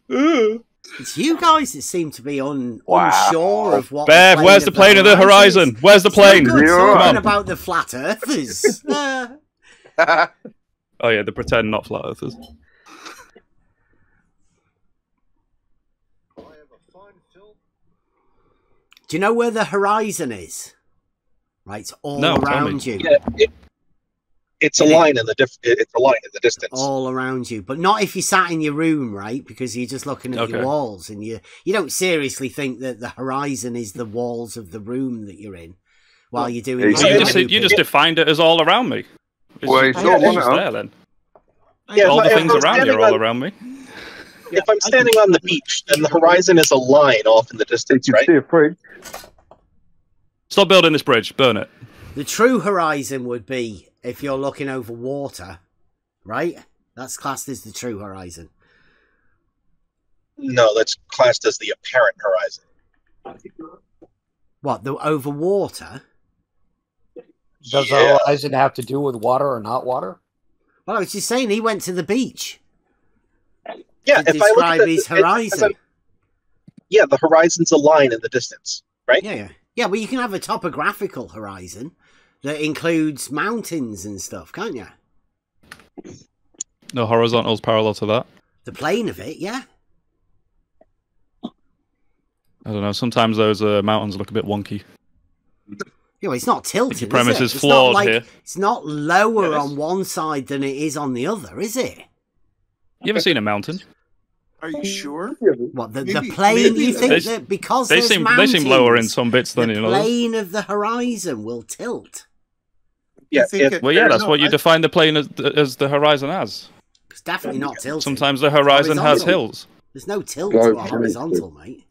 It's you guys that seem to be unsure of what. Bev, where's the plane of the horizon? Where's the plane? Come on about the flat earthers. Oh yeah, the pretend not flat earthers. Do you know where the horizon is? Right, it's all around you. Yeah, it's a line in the it's a line in the distance. All around you, but not if you sat in your room, right? Because you're just looking at your walls, and you don't seriously think that the horizon is the walls of the room that you're in while you're doing. You just defined it as all around me. It's there then. Yeah, all the things around you are all around me. If I'm standing on the beach, then the horizon is a line off in the distance, right? Stop building this bridge. Burn it. The true horizon would be if you're looking over water, right? That's classed as the true horizon. No, that's classed as the apparent horizon. What, the over water? Does the horizon have to do with water or not water? Well, I was just saying he went to the beach. Yeah, to describe his horizon. Yeah, the horizon's a line in the distance, right? Yeah, well, you can have a topographical horizon that includes mountains and stuff, can't you? No horizontals parallel to that. The plane of it, yeah. I don't know. Sometimes those mountains look a bit wonky. Yeah, well, it's not tilted. Your premise is flawed here. It's not lower on one side than it is on the other, is it? You ever seen a mountain? Are you sure? What, the plane? You think that because they seem lower in some bits than in others? The plane of the horizon will tilt. Yeah, that's what you define the plane as the horizon as. It's definitely not tilted. Sometimes the horizon has hills. There's no tilt to a horizontal, mate.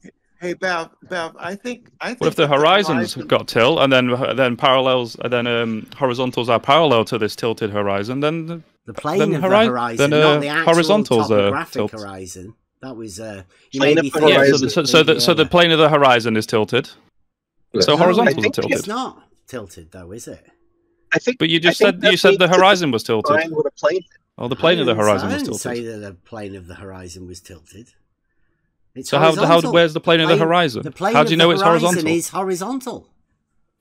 Hey, Bev, I think What if the horizon's got tilt, and then parallels, and then horizontals are parallel to this tilted horizon? Then the plane of the horizon, not the actual topographic horizon. That was you made me think. Yeah, so the plane of the horizon is tilted. So horizontals are tilted. It's not tilted though, is it? I think. But you just said the horizon was tilted. Oh, the plane of the horizon was tilted. I didn't say that the plane of the horizon was tilted. It's so where's the plane of the horizon? The plane how do you know of it's the horizon horizontal? is horizontal.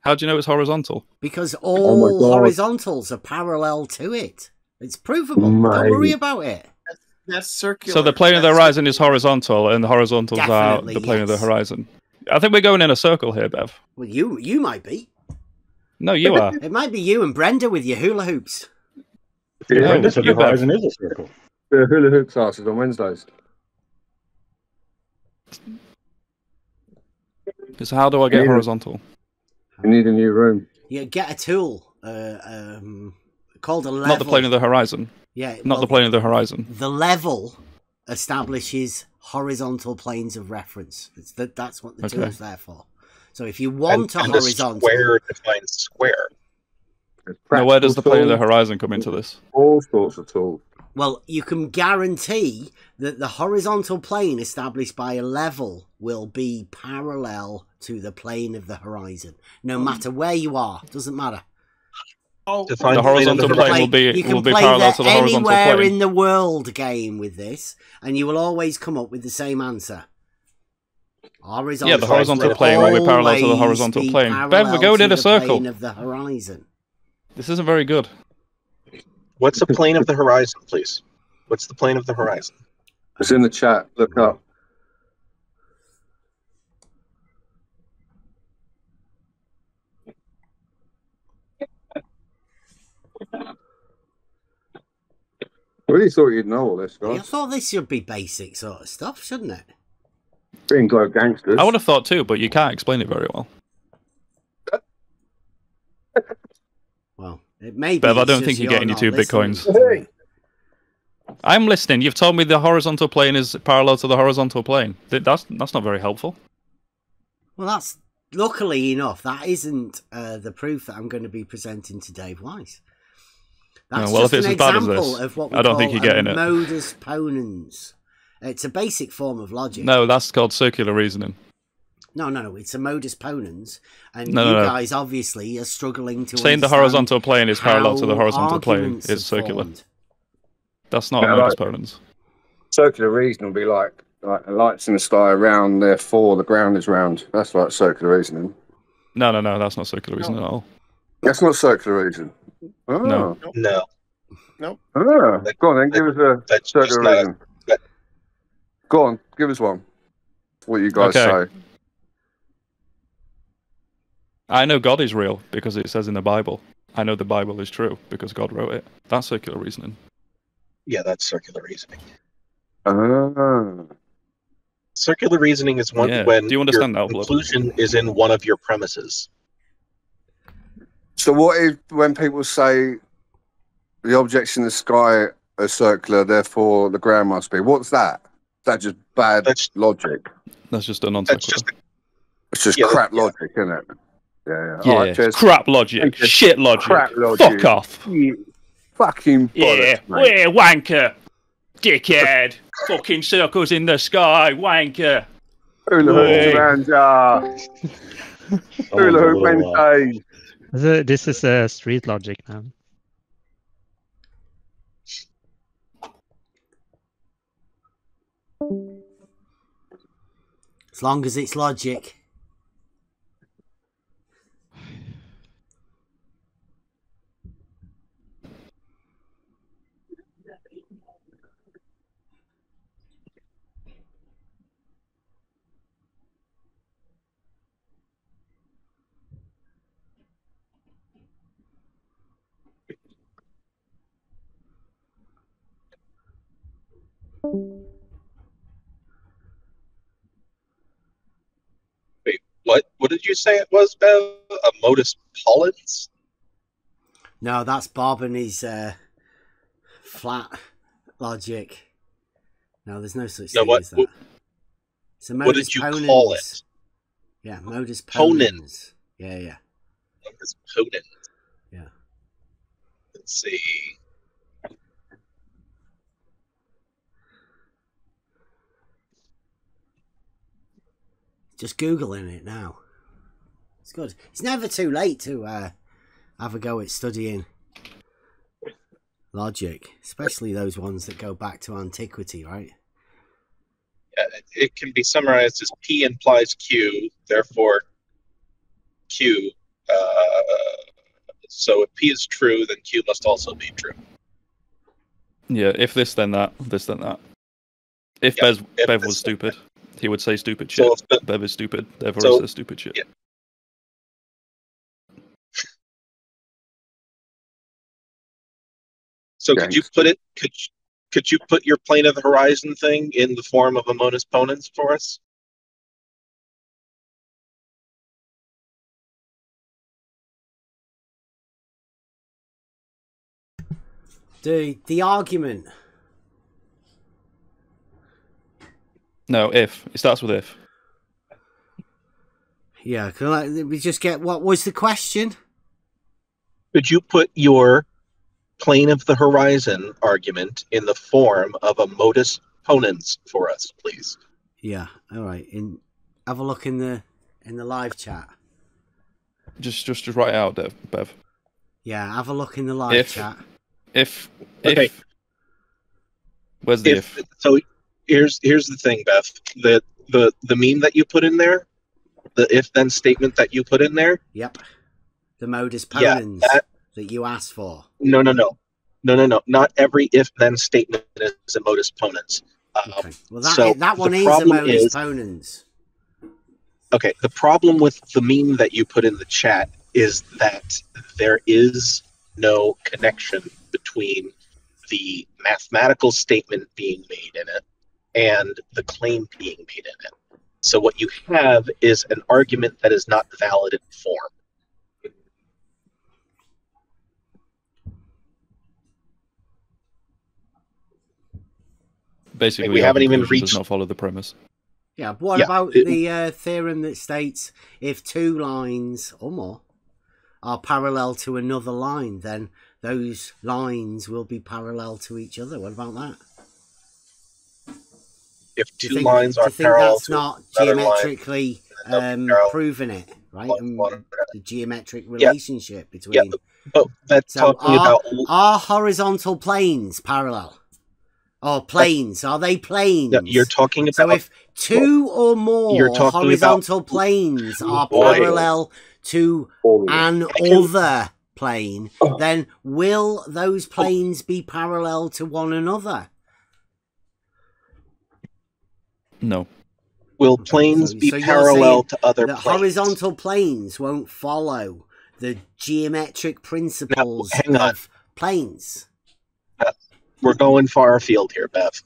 How do you know it's horizontal? Because all horizontals are parallel to it. It's provable. Don't worry about it. That's circular. So the plane of the horizon is horizontal, and the horizontals are the plane of the horizon. I think we're going in a circle here, Bev. Well, you might be. No, you are. It might be you and Brenda with your hula hoops. Yeah, Brenda said the horizon is a circle. The hula hoop classes on Wednesdays. So how do I get horizontal? You need a new room. Yeah, get a tool called a level. Not the plane of the horizon. Yeah, not the plane of the horizon. The level establishes horizontal planes of reference. That's what the tool's there for. So if you want a horizontal, square defines square. Now, where does the plane of the horizon come into this? All sorts of tools. Well, you can guarantee that the horizontal plane established by a level will be parallel to the plane of the horizon, no matter where you are. Doesn't matter. The horizontal plane will be parallel to the horizontal plane. Anywhere in the world game with this, and you will always come up with the same answer. Yeah, the horizontal plane will be parallel to the horizontal plane. Ben, we're going in a circle. Plane of the horizon. This isn't very good. What's the plane of the horizon, please? What's the plane of the horizon? It's in the chat. Look up. I really thought you'd know all this, guys. I thought this should be basic sort of stuff, shouldn't it? Being Globe Gangsters. I would have thought too, but you can't explain it very well. Well, it may be. Bev, I don't think you're getting your 2 bitcoins. I'm listening. You've told me the horizontal plane is parallel to the horizontal plane. That's not very helpful. Well, that's luckily enough. That isn't the proof that I'm going to be presenting to Dave Weiss. That's well, just if it's an as bad as example this, of what we I don't call think you're getting it. modus ponens. It's a basic form of logic. No, that's called circular reasoning. No, it's a modus ponens, and No, you no. guys obviously are struggling to Saying the understand horizontal plane is parallel to the how horizontal plane arguments is are circular. formed. That's not Yeah, modus like- ponens. Circular reasoning will be like the lights in the sky are round, therefore the ground is round. That's like circular reasoning. No, that's not circular reasoning at all. That's not circular reasoning. Oh. No. No. Nope. Ah, go on then, give us a circular reason. Go on, give us one. What you guys Okay. say. I know God is real because it says in the Bible. I know the Bible is true because God wrote it. That's circular reasoning. Yeah, that's circular reasoning. Ah. Circular reasoning is when Do you understand your that, Blood? conclusion is in one of your premises. So what if when people say the objects in the sky are circular, therefore the ground must be? What's that? Is that just bad logic? That's just a non sequitur. It's just crap logic, isn't it? Yeah. Yeah, All right, cheers. crap logic, shit logic. Crap logic. Fuck off. Fucking bollocks, mate. we're wanker, dickhead. Fucking circles in the sky, wanker. Hula hoops around Hula hoop Wednesday. This is street logic now. As long as it's logic. Wait, what? What did you say it was, Bev? A modus ponens? No, that's Bob and his flat logic. No, there's no such thing as that. So modus what did you ponens. call it? Yeah, modus Ponens. ponens. Yeah. Modus ponens. Yeah. Let's see. Just Googling it now. It's good. It's never too late to have a go at studying logic, especially those ones that go back to antiquity, right? It can be summarized as P implies Q, therefore Q. So if P is true, then Q must also be true. Yeah, if this, then that. This, then that. If Bev was stupid, he would say stupid shit. So Bev is stupid, therefore he says stupid shit. Yeah. So could you put it? Could you put your plane of the horizon thing in the form of a modus ponens for us? The argument. No, if. It starts with if. Yeah, can we just get what was the question? Could you put your plane of the horizon argument in the form of a modus ponens for us, please? Yeah, all right. Have a look in the live chat. Just write it out, Bev. Yeah, have a look in the live chat. If okay. Where's the if? So here's the thing, Beth. The meme that you put in there, the if then statement that you put in there. Yep. The modus ponens that you asked for. No. Not every if then statement is a modus ponens. Okay. Well, that one is a modus ponens. Okay. The problem with the meme that you put in the chat is that there is no connection between the mathematical statement being made in it and the claim being made in it. So what you have is an argument that is not valid in form. Basically, we haven't even reached. Does not follow the premise. Yeah. But what about the theorem that states if two lines or more are parallel to another line, then those lines will be parallel to each other? What about that? If two lines are parallel that's not geometrically proving it, right? The geometric relationship between. Yeah, but that's talking about. Are horizontal planes parallel? Or planes? Are they planes? No, you're talking about. So if two or more horizontal planes are parallel to an other plane, then will those planes be parallel to one another? No. Will planes be parallel to other planes? Horizontal planes won't follow the geometric principles of planes. We're going far afield here, Beth.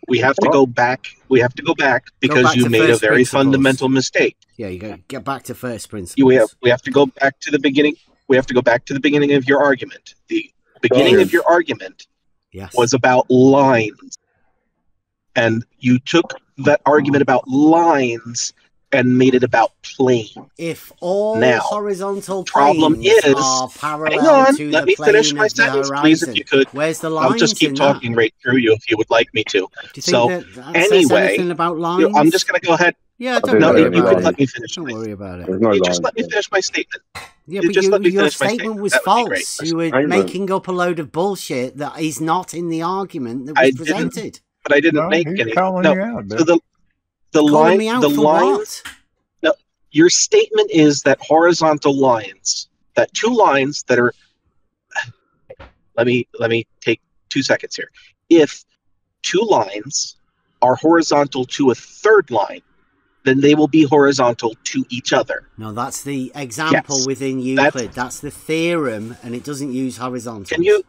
We have to go back. We have to go back because you made a very fundamental mistake. Yeah, you get back to first principles. We have to go back to the beginning. We have to go back to the beginning of your argument. The beginning of your argument was about lines. And you took that argument about lines and made it about plane. If all horizontal planes are parallel to the plane of the horizon, please, if you could. Where's the lines? I'll just keep talking right through you if you would like me to. Do you think that says anything about lines? I'm just going to go ahead. Yeah, don't worry about it. Let me finish. Don't worry about it. You just let me finish my statement. Yeah, but your statement was false. You were making up a load of bullshit that is not in the argument that was presented. But I didn't make any. Calling you out, so the lines. No, your statement is that horizontal lines, that two lines that are. Let me take 2 seconds here. If two lines are horizontal to a third line, then they will be horizontal to each other. No, that's the example within Euclid. That's the theorem, and it doesn't use horizontal. Can you?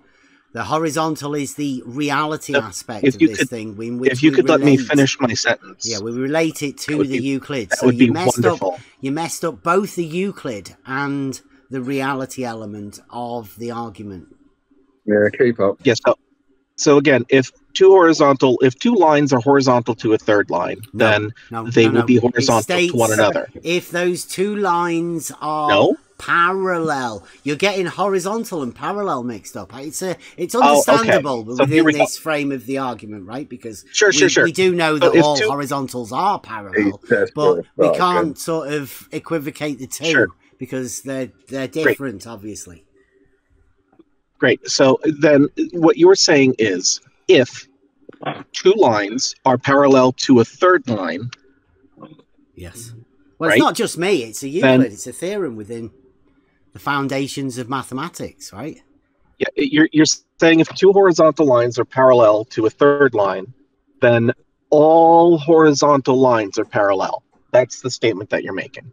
The horizontal is the reality aspect of this thing. If you could let me finish my sentence. Yeah, we relate it to the Euclid. So you messed up both the Euclid and the reality element of the argument. Yeah, keep up. Yes. So again, if two lines are horizontal to a third line, then they will be horizontal to one another. If those two lines are parallel, you're getting horizontal and parallel mixed up. It's understandable within this frame of the argument, right? Because we do know that all horizontals are parallel, but we can't sort of equivocate the two because they're different, obviously. Great. So then what you're saying is if two lines are parallel to a third line. Yes. Well, it's not just me. It's a Euclid. It's a theorem within the foundations of mathematics, right? Yeah. You're saying if two horizontal lines are parallel to a third line, then all horizontal lines are parallel. That's the statement that you're making.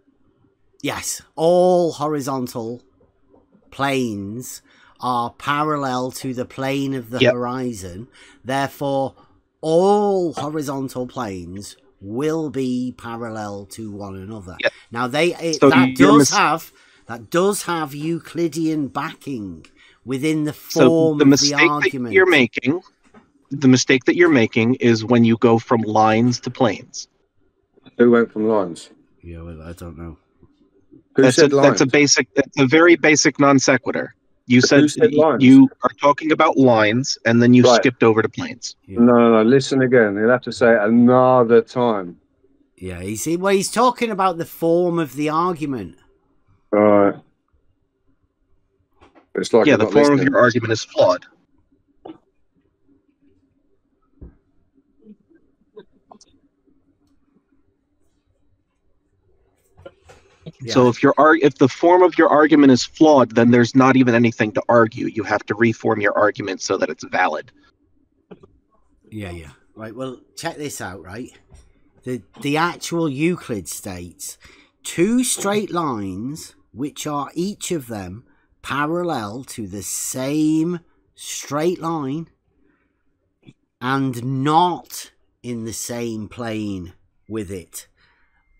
Yes. All horizontal planes are parallel to the plane of the horizon. Therefore, all horizontal planes will be parallel to one another. Yep. Now, that does have Euclidean backing within the form of the argument. The mistake that you're making is when you go from lines to planes. Who went from lines? Yeah, well, I don't know. That's a very basic non sequitur. You said you are talking about lines, and then you skipped over to planes. Yeah. No. Listen again. You'll have to say it another time. Yeah, he's talking about the form of the argument. All right. It's like the form of your argument is flawed. Yeah. So if the form of your argument is flawed, then there's not even anything to argue. You have to reform your argument so that it's valid. Yeah. Right, well, check this out, right? The actual Euclid states two straight lines, which are each of them parallel to the same straight line and not in the same plane with it,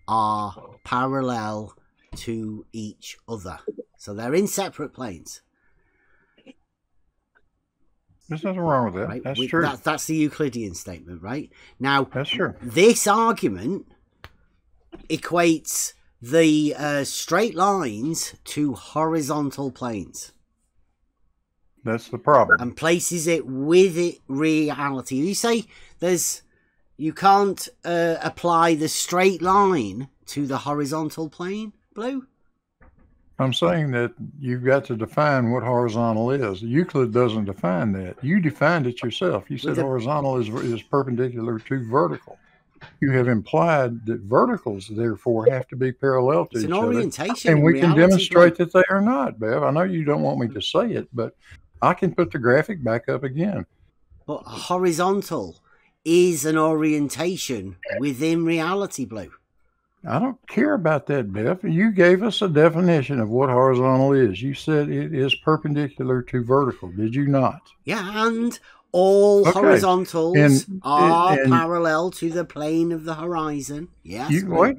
are parallel to each other. So they're in separate planes. There's nothing wrong with that. Right? That's true. That's the Euclidean statement, right? Now, that's true. This argument equates the straight lines to horizontal planes. That's the problem. And places it with reality. You say you can't apply the straight line to the horizontal plane, Blue? I'm saying that you've got to define what horizontal is. Euclid doesn't define that. You defined it yourself. You said horizontal is perpendicular to vertical. You have implied that verticals, therefore, have to be parallel to each other. It's an orientation. And we can demonstrate that they are not, Bev. I know you don't want me to say it, but I can put the graphic back up again. But horizontal is an orientation within reality, Blue. I don't care about that, Beth. You gave us a definition of what horizontal is. You said it is perpendicular to vertical. Did you not? Yeah, and all horizontals are parallel to the plane of the horizon. Yes. Wait.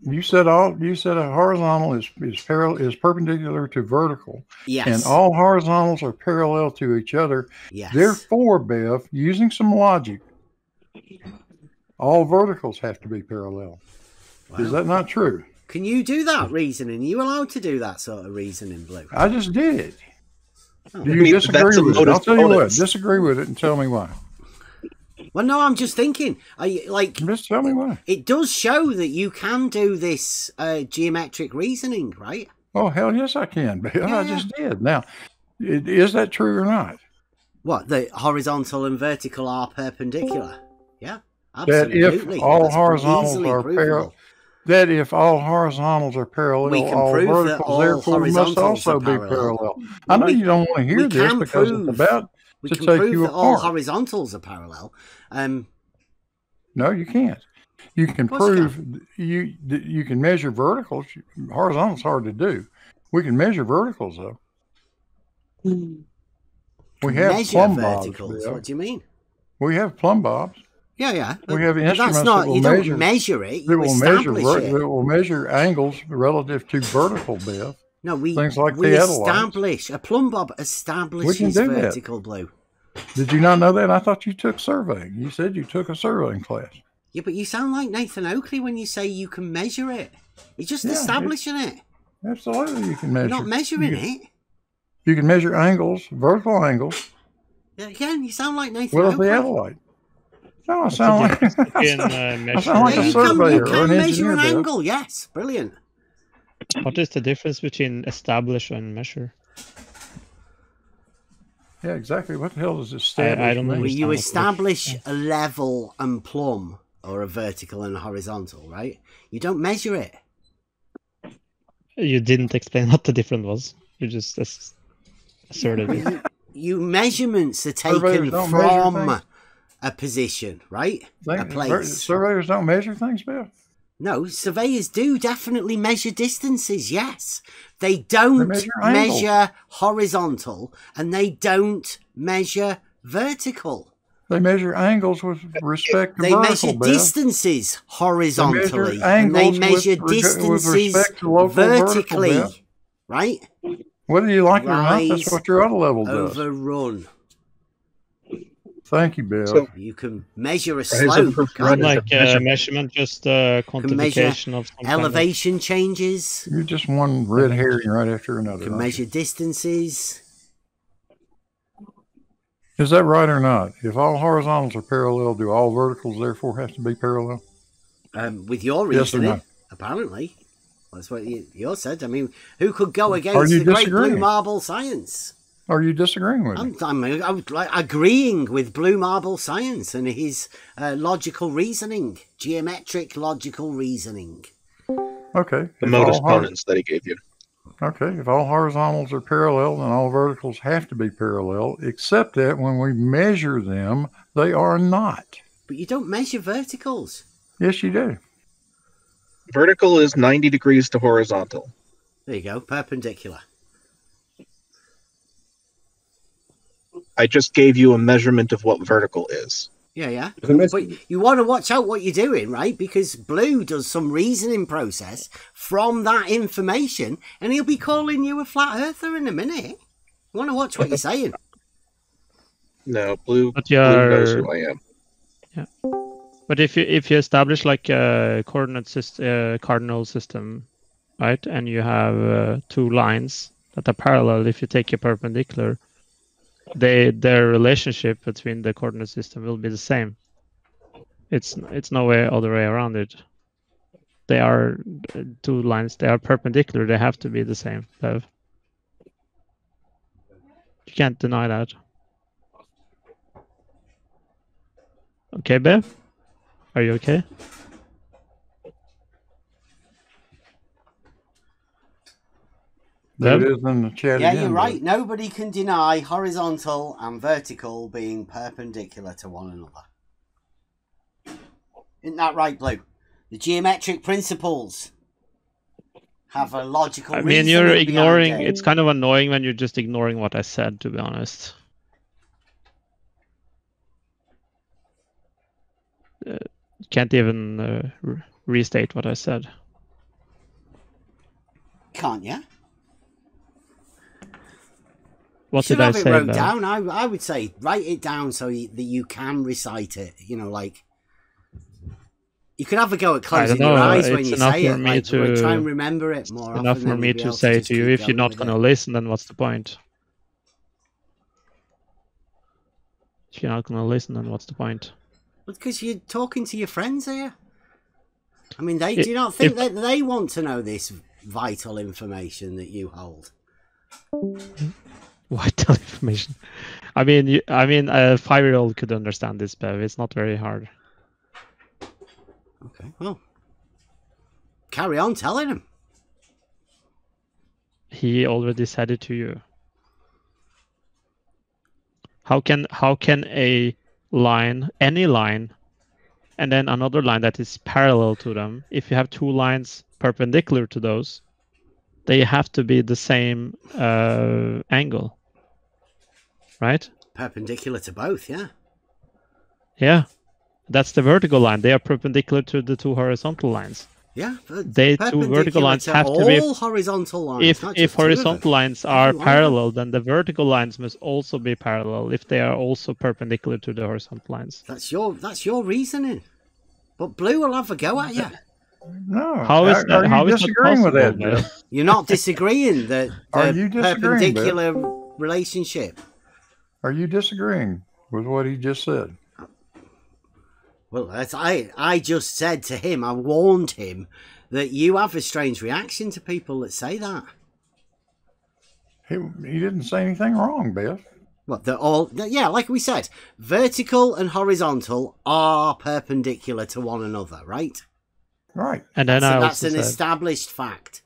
You said a horizontal is perpendicular to vertical. Yes. And all horizontals are parallel to each other. Yes. Therefore, Beth, using some logic, all verticals have to be parallel. Wow. Is that not true? Can you do that reasoning? Are you allowed to do that sort of reasoning, Blue? I just did. Oh. Do you disagree with it? I'll tell you what. Disagree with it and tell me why. Well, no, I'm just thinking. Just tell me why. It does show that you can do this geometric reasoning, right? Oh, hell yes, I can. Yeah. I just did. Now, is that true or not? What, the horizontal and vertical are perpendicular? Yeah, absolutely. That if all horizontals are parallel. That if all horizontals are parallel, we can all prove verticals that all therefore must also be parallel. I know you don't want to hear this because it's about to take you apart. All horizontals are parallel. No, you can't. You can prove you can measure verticals. Horizontals hard to do. We can measure verticals though. We have plumb verticals. What do you mean? We have plumb bobs. Yeah. We have instruments that will you don't measure it. You establish it. That will measure angles relative to vertical, Beth. No, things like we establish a plumb bob establishes vertical, Blue. Did you not know that? I thought you took surveying. You said you took a surveying class. Yeah, but you sound like Nathan Oakley when you say you can measure it. You're just establishing it. Absolutely, you can measure. You're not measuring it. You can measure angles, vertical angles. Yeah, again, you sound like Nathan With a Oakley. theodolite. No, I sound like I sound like a surveyor You can or an measure engineer. an Bill. angle, yes. Brilliant. What is the difference between establish and measure? Yeah, exactly. What the hell does establish I don't mean? Well, you establish a level and plumb, or a vertical and a horizontal, right? You don't measure it. You didn't explain what the difference was. You just asserted it. You measurements are Surveyors taken don't measure from things. a position, right? A place. Surveyors don't measure things, Bill. No, surveyors do definitely measure distances, yes. They don't measure angles. measure horizontal, and they don't measure vertical. They measure angles with respect to They vertical, measure Bill. distances horizontally, and angles they measure with distances respect to local vertically, vertical, Bill. right? Whether you like it or not, that's Rise, what your other level does. overrun. Thank you, Bill. So you can measure a slope. can't you? Like measurement, just quantification of some elevation changes. You're just one red herring right after another. You can measure distances. Is that right or not? If all horizontals are parallel, do all verticals therefore have to be parallel? With your Yes or reasoning, no? apparently. That's what you said. I mean, who could go Are against you the great disagreeing? blue marble science? Are you disagreeing with me? I'm like agreeing with blue marble science and his logical reasoning, geometric logical reasoning. Okay. The If modus all hor- ponens that he gave you. Okay, if all horizontals are parallel, then all verticals have to be parallel, except that when we measure them, they are not. But you don't measure verticals. Yes, you do. Vertical is 90 degrees to horizontal. There you go, perpendicular. I just gave you a measurement of what vertical is. Yeah. But you want to watch out what you're doing, right? Because Blue does some reasoning process from that information, and he'll be calling you a flat earther in a minute. You want to watch what you're saying. No, Blue But Blue knows who I am. Yeah. But if you establish like a coordinate system, cardinal system, right, and you have two lines that are parallel, if you take a perpendicular, their relationship between the coordinate system will be the same. It's no way other way around it. They are two lines. They are perpendicular. They have to be the same. Bev. You can't deny that. Okay, Bev? Are you okay? There it is in the chat Yeah, again, you're Bill. right. Nobody can deny horizontal and vertical being perpendicular to one another. Isn't that right, Blue? The geometric principles have a logical I mean, reasoning you're behind ignoring. it. It's kind of annoying when you're just ignoring what I said, to be honest. You can't even restate what I said. Can't you? What Should did I have it say? wrote Bev? down. I would say write it down so that you can recite it. You know, like you could have a go at closing your eyes when It's you enough say for it. me Like, to try and remember it more often. enough for then me you'll be to able say just to you, keep if you're going not with going it. to listen, then what's the point? If you're not going to listen, then what's the point? Because you're talking to your friends here. I mean, do you not think that they want to know this vital information that you hold? Vital information. I mean, a 5-year-old could understand this, Bev. It's not very hard. Okay, well, carry on telling him. He already said it to you. How can a line, any line, and then another line that is parallel to them, if you have two lines perpendicular to those, they have to be the same angle, right? Perpendicular to both, yeah. Yeah, that's the vertical line. They are perpendicular to the two horizontal lines. Yeah, they two vertical lines have to be all horizontal lines. If horizontal lines are parallel, then the vertical lines must also be parallel if they are also perpendicular to the horizontal lines. That's your reasoning. But Blue will have a go at you. No. How is that? Are you disagreeing with that, Biff? You're not disagreeing that Are you disagreeing, perpendicular relationship. Are you disagreeing with what he just said? Well, I just said to him, I warned him that you have a strange reaction to people that say that. He didn't say anything wrong, Biff. What, they're all, yeah, like we said, vertical and horizontal are perpendicular to one another, right? Right. And then that's an established fact.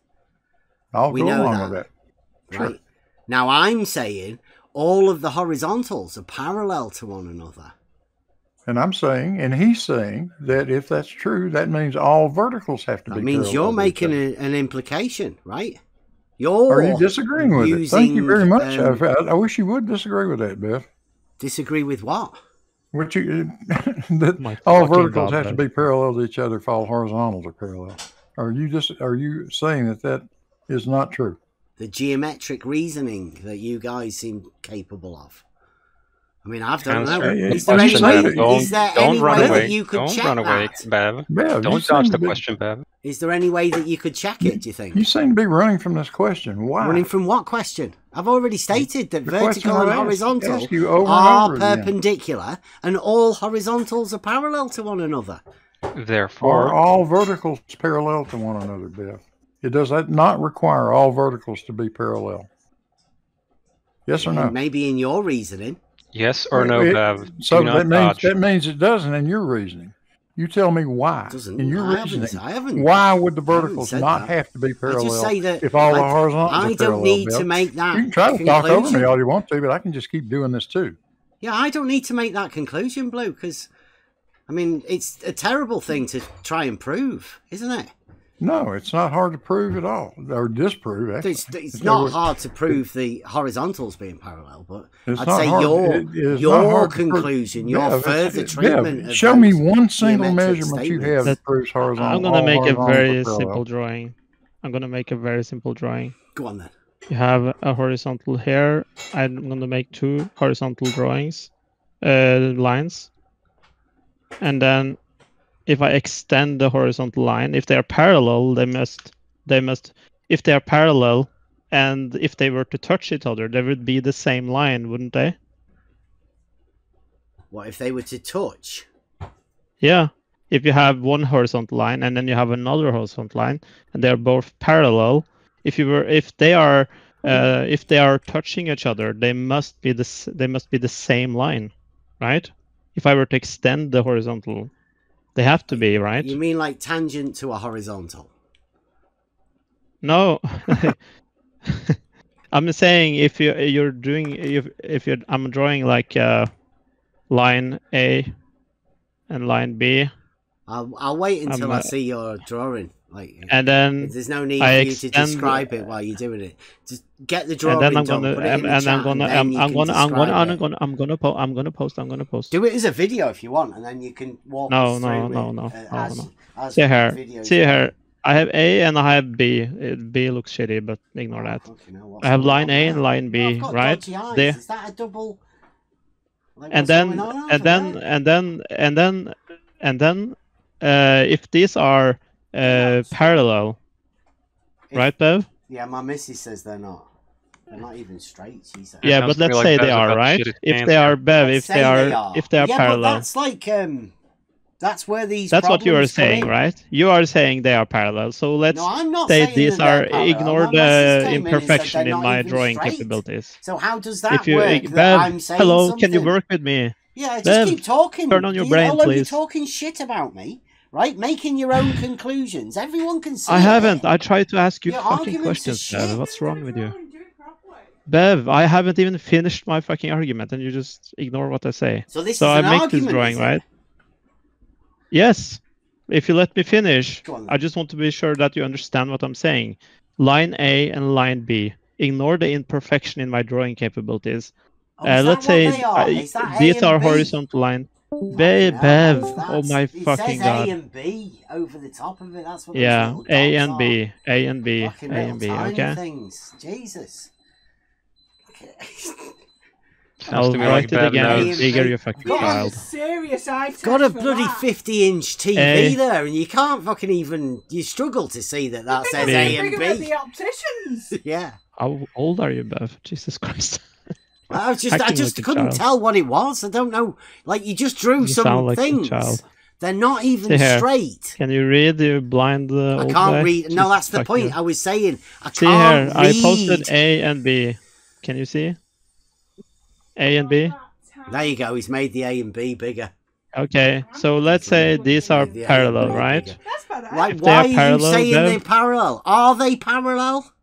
I'll go along with that. Sure. Right? Now I'm saying all of the horizontals are parallel to one another. And I'm saying, and he's saying, that if that's true, that means all verticals have to be parallel. That means you're making an implication, right? Are you disagreeing with it? Thank you very much. I wish you would disagree with that, Biff. Disagree with what? That all verticals have to be parallel to each other if all horizontals are parallel. Are you saying that is not true? The geometric reasoning that you guys seem capable of. I mean, I don't know. Is there any way that you could check that? Don't run away, Bev. Don't dodge the question, Bev. Is there any way that you could check it, do you think? You seem to be running from this question. Why? Running from what question? I've already stated that vertical and horizontal are perpendicular and all horizontals are parallel to one another. Therefore, are all verticals parallel to one another, Biff? It does not require all verticals to be parallel. Yes or no? Maybe in your reasoning. Yes or no, Bev? So that means it doesn't in your reasoning. You tell me why. In your reasoning, why would the verticals not have to be parallel if all the horizontals are parallel? I don't need to make that. You can try to talk over me all you want to, but I can just keep doing this too. Yeah, I don't need to make that conclusion, Blue, because, I mean, it's a terrible thing to try and prove, isn't it? No, it's not hard to prove at all, or disprove. Actually. It's not hard to prove the horizontals being parallel, but I'd say your conclusion, your further treatment. Show me one single measurement you have that proves horizontal. I'm going to make a very simple drawing. Go on then. You have a horizontal here. I'm going to make two horizontal drawings, lines, and then if I extend the horizontal line, if they are parallel, they must, if they are parallel, and if they were to touch each other, they would be the same line, wouldn't they? What if they were to touch? Yeah. If you have one horizontal line and then you have another horizontal line, and they are both parallel, if they are touching each other, they must be the same line, right? If I were to extend the horizontal. They have to be, right? You mean like tangent to a horizontal? No. I'm saying if I'm drawing like line A and line B. I'll wait until I see your drawing. And then there's no need for you to describe it while you're doing it. Just get the drawing done. I'm gonna post. Do it as a video if you want, and then you can walk us through No. See here. I have A and I have B. B looks shitty, but ignore that. I have line A and line B, right? Is that a double? And then if these are parallel, right, Bev? Yeah, my missus says they're not. They're not even straight. She said. Yeah, but let's say they are, right? If they are, Bev, if they are parallel. But that's like that's where these. That's what you are saying, right? You are saying they are parallel. So let's say these are ignore the imperfection in my drawing capabilities. So how does that work? Bev, hello, can you work with me? Yeah, just keep talking. Turn on your brain, please. You're talking shit about me. Right, making your own conclusions. Everyone can see. I haven't. I tried to ask you fucking questions, Bev. What's wrong with you? Bev, I haven't even finished my fucking argument, and you just ignore what I say. So this is I an make argument, this drawing, right? Yes. If you let me finish, I just want to be sure that you understand what I'm saying. Line A and line B. Ignore the imperfection in my drawing capabilities. Let's say these are horizontal line. Bev. Oh my fucking god. It says A and B over the top of it. That's what Yeah, those A little and B, A and B, A fucking and B. tiny Okay. things. Jesus. I'll write it again. You're bigger, you fucking child. Serious eye test Got a for bloody that. 50-inch TV there, and you can't fucking even. You struggle to see that says A and Bigger than B. the opticians. Yeah. How old are you, Bev? Jesus Christ. I just Acting like a couldn't child. tell what it was. I don't know. Like you just drew You sound some like a things. child. They're not even See here. straight. Can you read, you blind I old can't guy? read. No, Jesus that's the fuck point. you. I was saying I See can't here, read. I posted A and B. Can you see? A and B? There you go. He's made the A and B bigger. Okay, so let's say these are The A and parallel, B right? bigger. That's better. Like, If they why are are you parallel, saying Bev? they're parallel? Are they parallel?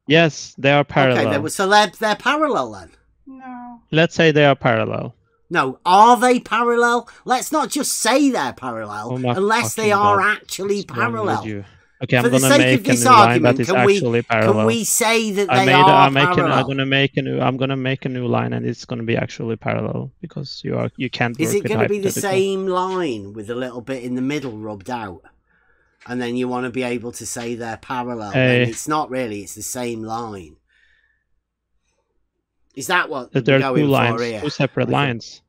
Yes, they are parallel. Okay, so they're parallel then. No. Let's say they are parallel. No, are they parallel? Let's not just say they're parallel Oh my unless they fucking are God. actually What's wrong with parallel. you? Okay, I'm For the gonna sake make of a this new line argument, that is can we actually parallel. say that I they made. are I'm making. parallel? I'm gonna make a new. I'm gonna make a new line, and it's gonna be actually parallel because you can't. Is work it with going to be the hypothetical. same line with a little bit in the middle rubbed out? And then you want to be able to say they're parallel. Then it's not really, it's the same line. Is that what That we're there are going two for lines, here? two separate lines.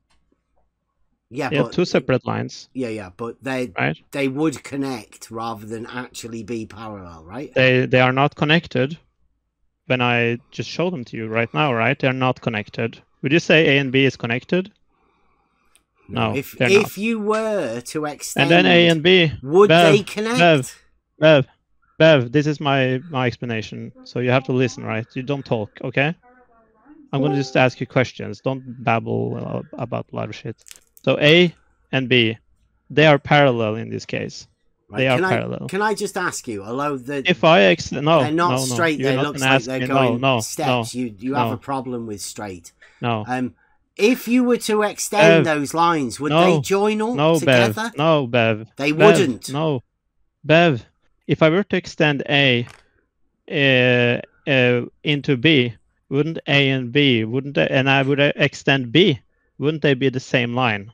Yeah, Yeah, but two separate lines. yeah, but they would connect rather than actually be parallel, right? They are not connected. When I just showed them to you right now, right? They're not connected. Would you say A and B is connected? No, they're not. If you were to extend, And then A and B, would Bev, they connect? Bev, this is my explanation. So you have to listen, right? You don't talk, okay? I'm gonna just ask you questions. Don't babble about a lot of shit. So A and B, they are parallel in this case. Right, They are parallel. Can I just ask you? Although If I no, they're not no, straight, you're they not look gonna like ask they're me. going No, steps. no, You have no. a problem with straight. No. If you were to extend Bev, those lines, would no, they join up no, together? Bev, no, Bev. They Bev, wouldn't. No, Bev. If I were to extend A into B, wouldn't A and B, wouldn't they, and I would extend B, wouldn't they be the same line?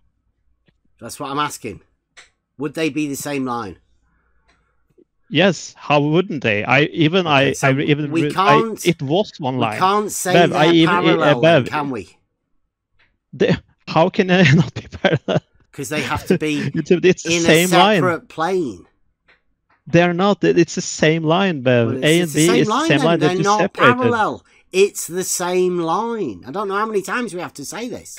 That's what I'm asking. Would they be the same line? Yes. How wouldn't they? We can't. It was one line. We can't say Bev, they're parallel, then, Bev, can we? How can they not be parallel? Because they have to be it's the in same a separate line. plane. They're not. It's the same line, Bev. Well, A and B is the same line. They're They're just not separated. parallel. It's the same line. I don't know how many times we have to say this.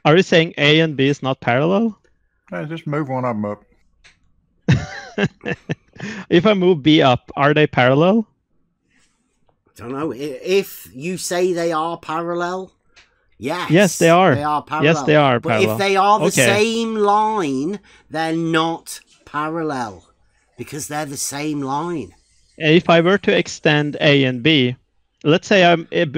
Are you saying A and B is not parallel? Just move one of them up. If I move B up, are they parallel? I don't know. If you say they are parallel, yes. Yes, they are. They are parallel. Yes, they are But parallel. if they are the Okay. same line, they're not parallel. Because they're the same line. If I were to extend A and B, let's say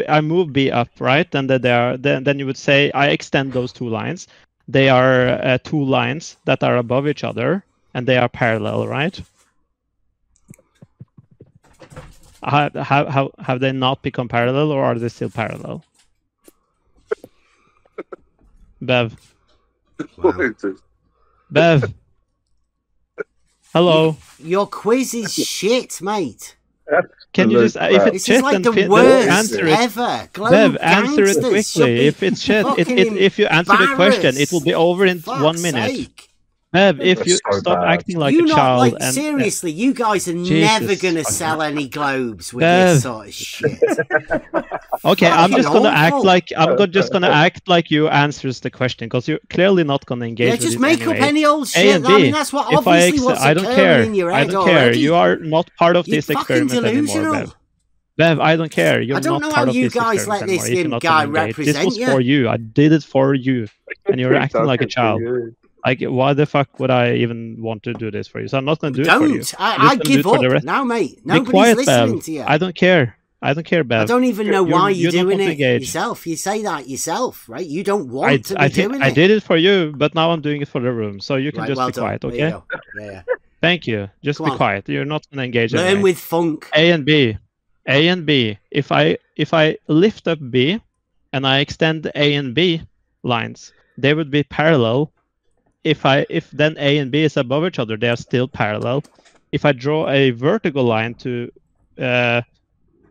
I move B up, right? And then you would say I extend those two lines. They are two lines that are above each other, and they are parallel, right? Have they not become parallel, or are they still parallel? Bev. Wow. Bev. Hello. Your quiz is shit, mate. Can you just, if it's This shit, is like then the worst answer it. ever. Globe Bev, answer it Gangsters should quickly. be If it's shit, fucking if you answer the question, it will be over in embarrassed. 1 minute. Sake. Bev, if That's you so stop bad. acting like You a not child like and seriously, you guys are Jesus never gonna fucking- sell any globes with Bev. this sort of shit. Okay, I'm just Fucking gonna act awful. like just gonna act like you answers the question because you're clearly not gonna engage. Yeah, with just it make anyway. up any old A shit. and I B. mean, that's what If obviously what's I don't occurring care. in your I head don't care. already. You are not part of You're this fucking experiment anymore, delusional. Bev. Bev, I don't care. You're I don't not know part how of you this guys experiment let this anymore. If you're not guy gonna engage. This represent was you. for you. I did it for you, and you're acting like a child. Like, why the fuck would I even want to do this for you? So I'm not going to do it for you. Don't. I give up now, mate. Be Nobody's quiet, listening Bev. to you. I don't care. I don't care, Bev. I don't even know why you're not doing want to it engage. yourself. You say that yourself, right? You don't want to be I doing I it. did it for you, but now I'm doing it for the room. So you can Right, just well be done. quiet, There you okay? go. Yeah. Thank you. Just Come be on. quiet. You're not going to engage. Learn anyway. with funk. A and B. A and B. If I lift up B and I extend A and B lines, they would be parallel if then A and B is above each other, they are still parallel. If I draw a vertical line through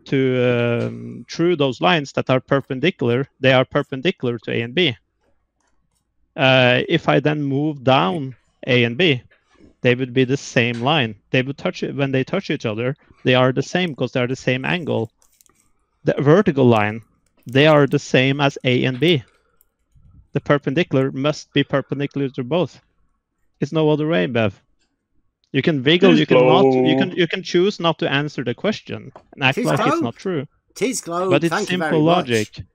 those lines that are perpendicular, they are perpendicular to A and B. If I then move down A and B, they would be the same line. They would touch it when they touch each other. They are the same because they are the same angle. The vertical line, they are the same as A and B. The perpendicular must be perpendicular to both. It's no other way, Bev. You can wiggle. You can not. You can choose not to answer the question and act like it's not true. Tis Globe. But it's Thank simple you very logic. Much.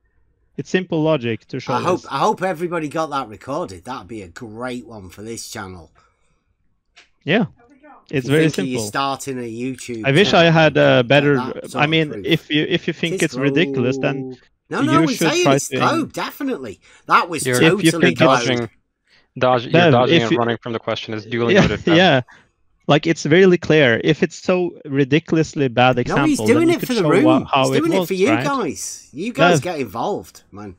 It's simple logic to show this. I hope everybody got that recorded. That'd be a great one for this channel. Yeah, it's very simple. You're starting a YouTube. I wish I had a better. I mean, if you think it's ridiculous, then you should try to. Globe, definitely. That was totally dodging. You're dodging and running from the question is duly noted. Yeah. Like, it's really clear. If it's so ridiculously bad example, he's doing then it for the room. He's doing it for you guys. You guys get involved, man.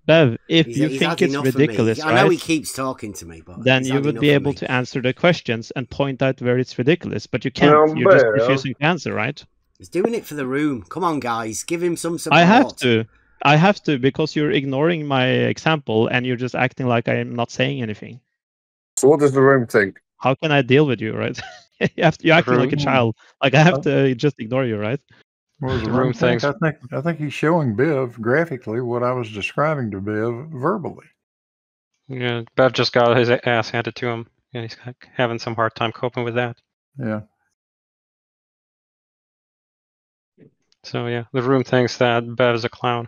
Bev, if you think it's ridiculous, I know he keeps talking to me, but then you would be able to answer the questions and point out where it's ridiculous. But you can't. You're just refusing to answer, right? He's doing it for the room. Come on, guys, give him some support. I have to because you're ignoring my example and you're just acting like I'm not saying anything. So what does the room think? How can I deal with you, right? You're acting like a child. Like, I have to just ignore you, right? Well, the room thinks. I think he's showing Bev graphically what I was describing to Bev verbally. Yeah, Bev just got his ass handed to him, and he's having some hard time coping with that. Yeah. So yeah, the room thinks that Bev is a clown.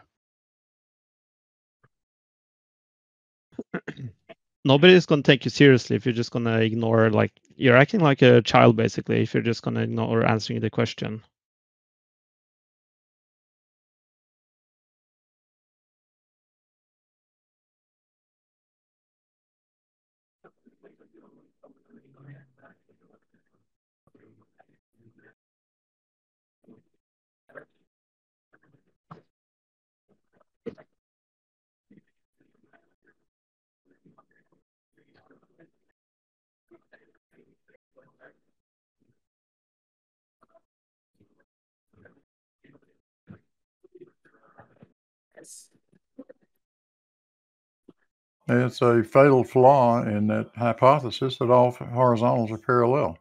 Nobody's going to take you seriously if you're just going to ignore, like, you're acting like a child, basically, if you're just going to ignore answering the question. It's a fatal flaw in that hypothesis that all horizontals are parallel.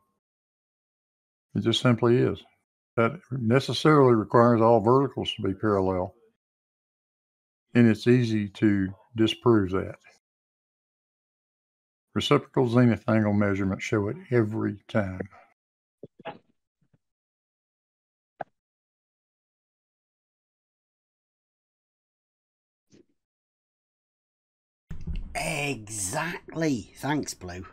It just simply is. That necessarily requires all verticals to be parallel. And it's easy to disprove that. Reciprocal zenith angle measurements show it every time. Exactly. Thanks, Blue.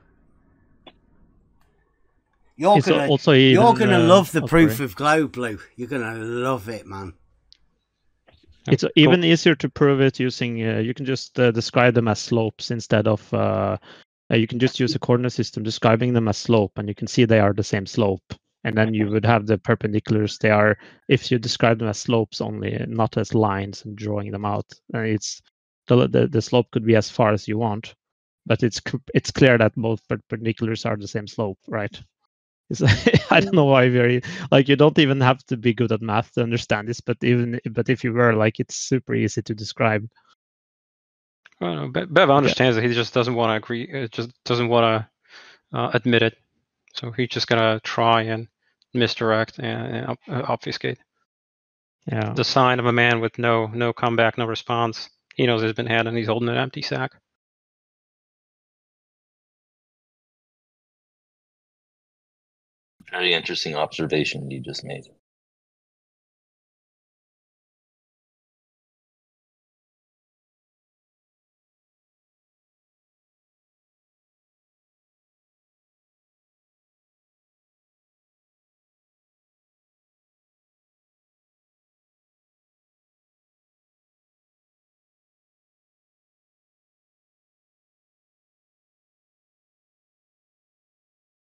You're gonna love the proof of globe, Blue. You're gonna love it, man. It's even easier to prove it using. You can just describe them as slopes instead of. You can just use a coordinate system describing them as slope, and you can see they are the same slope. And then you would have the perpendiculars. They are, if you describe them as slopes only, not as lines, and drawing them out. It's the slope could be as far as you want, but it's clear that both perpendiculars are the same slope, right? I don't know why you don't even have to be good at math to understand this, but if you were, like, it's super easy to describe. Well, Bev understands that he just doesn't want to agree. Just doesn't want to admit it. So he's just gonna try and misdirect and obfuscate. Yeah. The sign of a man with no comeback, no response. He knows he's been had, and he's holding an empty sack. Very interesting observation you just made.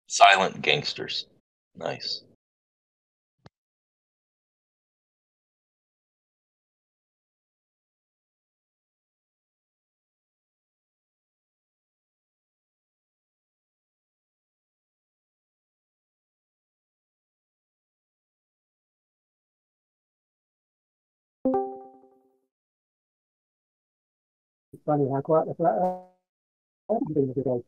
Silent gangsters. Nice. funny how quite the flat Earth has been today.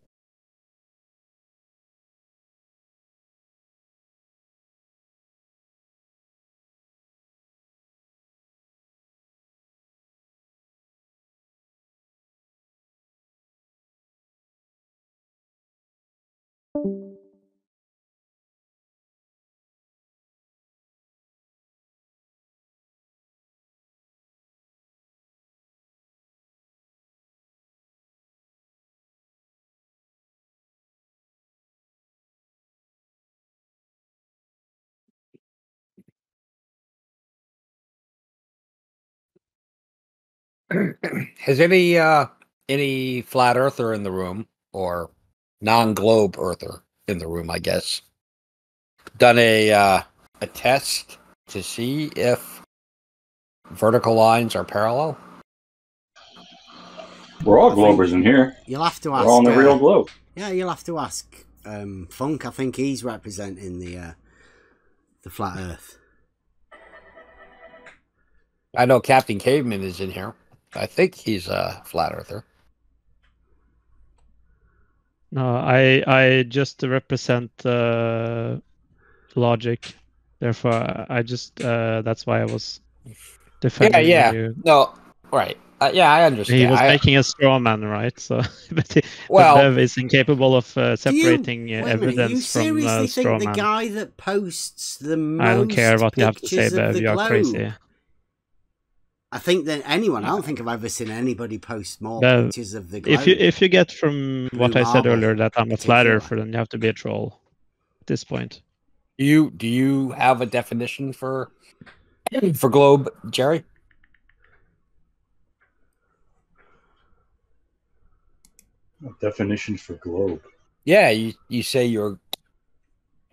Has any flat earther in the room, or non-globe earther in the room, I guess, done a test to see if vertical lines are parallel? We're all globers in here. You'll have to ask. We're all on the real globe. Yeah, you'll have to ask Funk. I think he's representing the flat Earth. I know Captain Caveman is in here. I think he's a flat earther. No, I just represent logic. Therefore, I just that's why I was defending. Yeah. No, right. Yeah, I understand. He was making a straw man, right? So, but Bev is incapable of separating evidence from straw man. You seriously think the guy that posts the most I don't care what you have to say, pictures of Bev. the You are globe? crazy. I think that I don't think I've ever seen anybody post more Bev, pictures of the globe. if you get from what I said marble earlier that I'm a flat particular. earther, then you have to be a troll at this point. Do you have a definition for globe, Jerry? A definition for globe. Yeah, you say you're.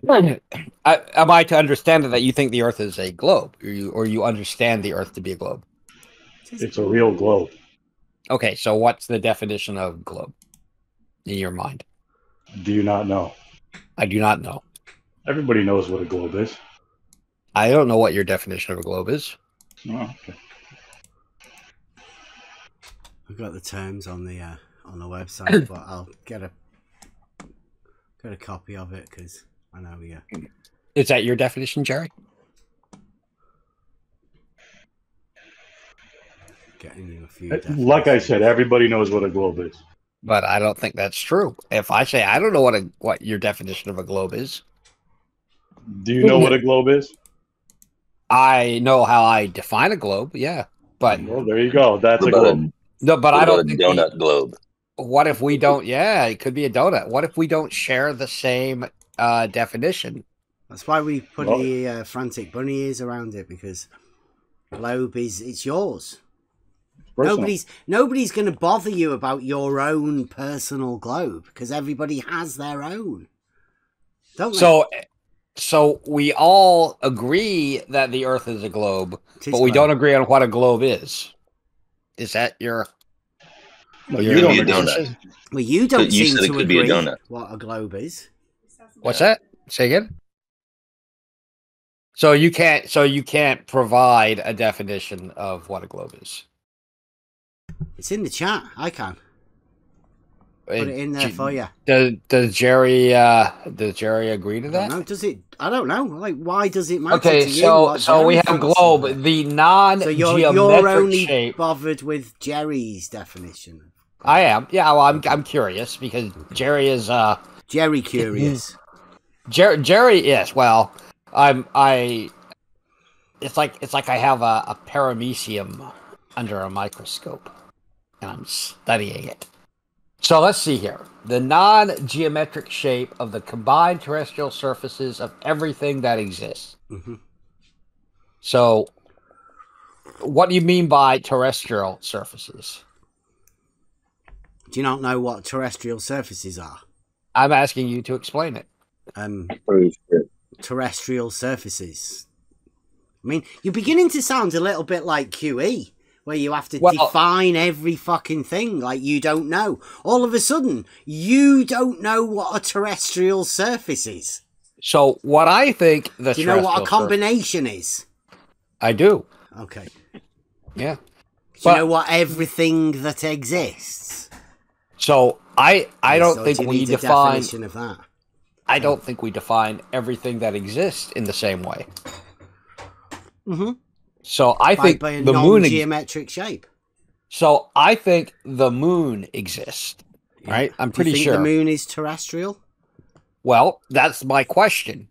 Am I to understand that you think the Earth is a globe, or you understand the Earth to be a globe? It's a real globe. Okay, so what's the definition of globe in your mind? Do you not know? I do not know. Everybody knows what a globe is. I don't know what your definition of a globe is. Oh, okay. I've got the terms on the website, but I'll get a copy of it because I know. Yeah. Is that your definition, Jerry? Getting you a few. Like I said, everybody knows what a globe is. But I don't think that's true. If I say I don't know what your definition of a globe is. Do you know what a globe is? I know how I define a globe, yeah. But well, there you go. That's a globe. No, but I don't think donut globe. What if we don't? Yeah, it could be a donut. What if we don't share the same definition? That's why we put the frantic bunny ears around it, because globe it's yours. Nobody's going to bother you about your own personal globe because everybody has their own. Don't they? So we all agree that the Earth is a globe, but we don't agree on what a globe is. Is that your? No, you don't agree. Donut. Well, you don't seem to agree be a donut. What a globe is. What's that? Say again. So you can't provide a definition of what a globe is. It's in the chat. I can put it in there for you. Does Jerry agree to that? No, does it? I don't know. Like, why does it matter? Okay, to you? so we have globe, the non-geometric you're only shape. Bothered with Jerry's definition. I am. Yeah, well, I'm curious because Jerry is Jerry curious. Jerry is. Well, It's like I have a paramecium under a microscope, and I'm studying it. So let's see here. The non-geometric shape of the combined terrestrial surfaces of everything that exists. Mm-hmm. So, what do you mean by terrestrial surfaces? Do you not know what terrestrial surfaces are? I'm asking you to explain it. Terrestrial surfaces. I mean, you're beginning to sound a little bit like QE, where you have to define every fucking thing like you don't know. All of a sudden, you don't know what a terrestrial surface is. So what I think do you know what a combination is? I do. Okay. Yeah. Do you know what everything that exists? So I don't think we define definition of that. I don't think we define everything that exists in the same way. Mm-hmm. So I think by a the moon geometric shape. So I think the moon exists. Right? I'm pretty sure the moon is terrestrial. Well, that's my question.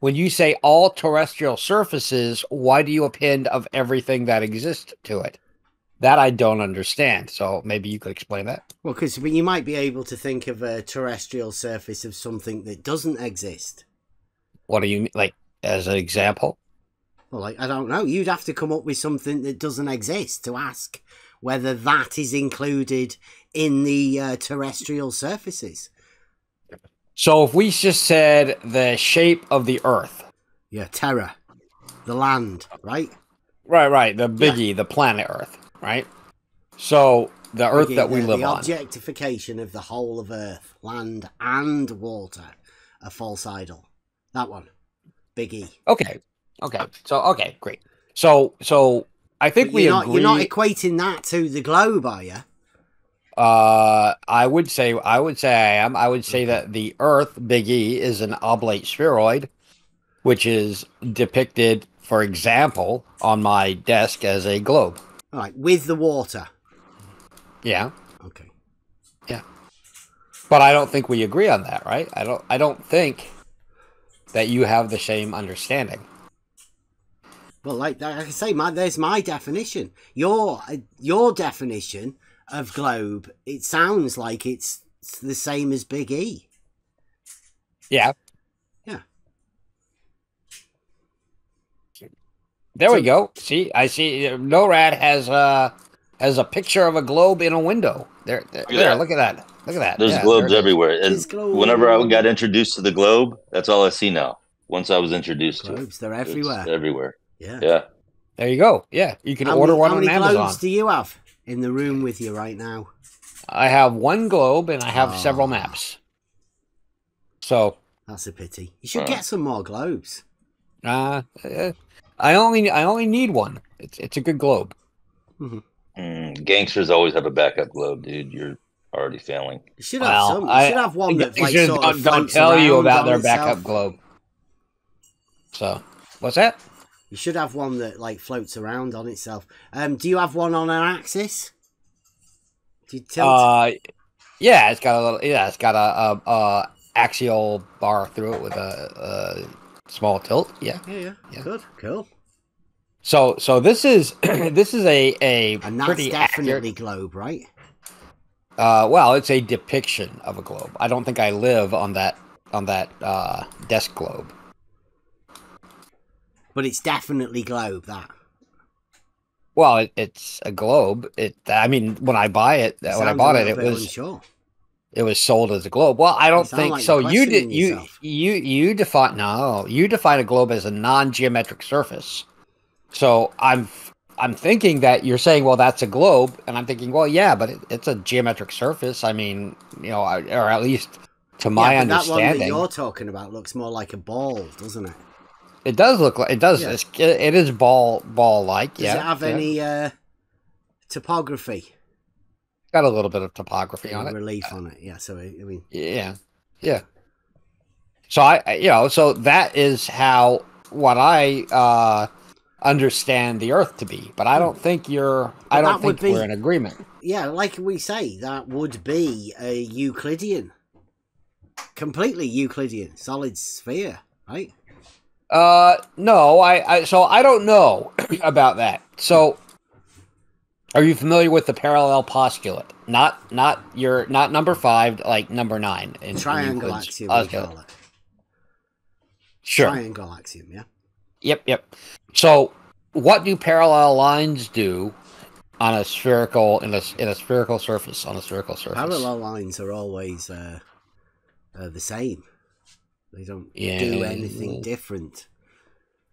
When you say all terrestrial surfaces, why do you append of everything that exists to it? That I don't understand. So maybe you could explain that. Well, because you might be able to think of a terrestrial surface of something that doesn't exist. What do you mean, like, as an example? Well, like, I don't know. You'd have to come up with something that doesn't exist to ask whether that is included in the terrestrial surfaces. So if we just said the shape of the Earth. Yeah, terra. The land, right? Right. The biggie, the planet Earth, right? So the Earth that we live on. The objectification of the whole of Earth, land and water, a false idol. That one. Biggie. Okay. So, okay, great. So I think we agree. You're not equating that to the globe, are you? I would say I am. I would say that the Earth, Big E, is an oblate spheroid, which is depicted, for example, on my desk as a globe. All right, with the water. Yeah. Okay. Yeah. But I don't think we agree on that, right? I don't think that you have the same understanding. Well, like I say, there's my definition. Your definition of globe, it sounds like it's the same as Big E. Yeah. Yeah. There we go. See, I see. NORAD has a picture of a globe in a window. There. Look at that. Look at that. There's globes everywhere. And whenever I got introduced to the globe, that's all I see now. Once I was introduced to it, they're everywhere. It's everywhere. Yeah. There you go. Yeah, you can order one on Amazon. How many globes do you have in the room with you right now? I have one globe and I have several maps. So that's a pity. You should get some more globes. I only need one. It's a good globe. Mm-hmm. Gangsters always have a backup globe, dude. You're already failing. You should have some. You should have one that like sort of don't tell you about their backup globe. So what's that? You should have one that like floats around on itself. Do you have one on an axis? Do you tilt? Yeah, it's got a little. Yeah, it's got a axial bar through it with a small tilt. Yeah. Good, cool. So this is a and that's pretty definitely accurate globe, right? Well, it's a depiction of a globe. I don't think I live on that desk globe. But it's definitely globe, that. Well, it's a globe. I mean, when I bought it, it was sold as a globe. Well, I don't think so. You define a globe as a non-geometric surface. So I'm thinking that you're saying, well, that's a globe, and I'm thinking, well, yeah, but it's a geometric surface. I mean, or at least to my understanding, that one that you're talking about looks more like a ball, doesn't it? It does look like it does. Yeah. It is ball like. Does it have any topography? Got a little bit of topography on it. Relief on it. Yeah. So I mean. Yeah. So so that is what I understand the Earth to be, but I don't think we're in agreement. Yeah, like we say, that would be a Euclidean, completely Euclidean solid sphere, right? No, so I don't know about that. So, are you familiar with the parallel postulate? Not number 5, like number 9 in triangle axiom. We call it. Sure. Triangle axiom, yeah. Yep. So, what do parallel lines do on a spherical in a spherical surface on a spherical surface? Parallel lines are always the same. They don't do anything different.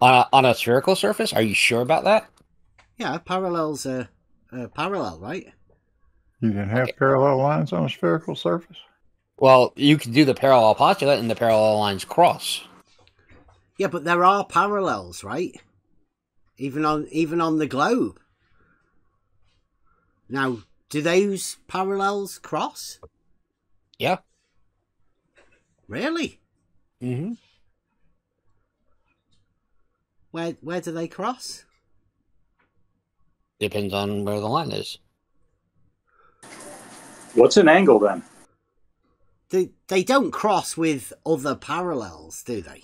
On a spherical surface? Are you sure about that? Yeah, parallels are parallel, right? You can have parallel lines on a spherical surface? Well, you can do the parallel postulate and the parallel lines cross. Yeah, but there are parallels, right? Even on the globe. Now, do those parallels cross? Yeah. Really? Mm-hmm. Where do they cross? Depends on where the line is. What's an angle then? They don't cross with other parallels, do they?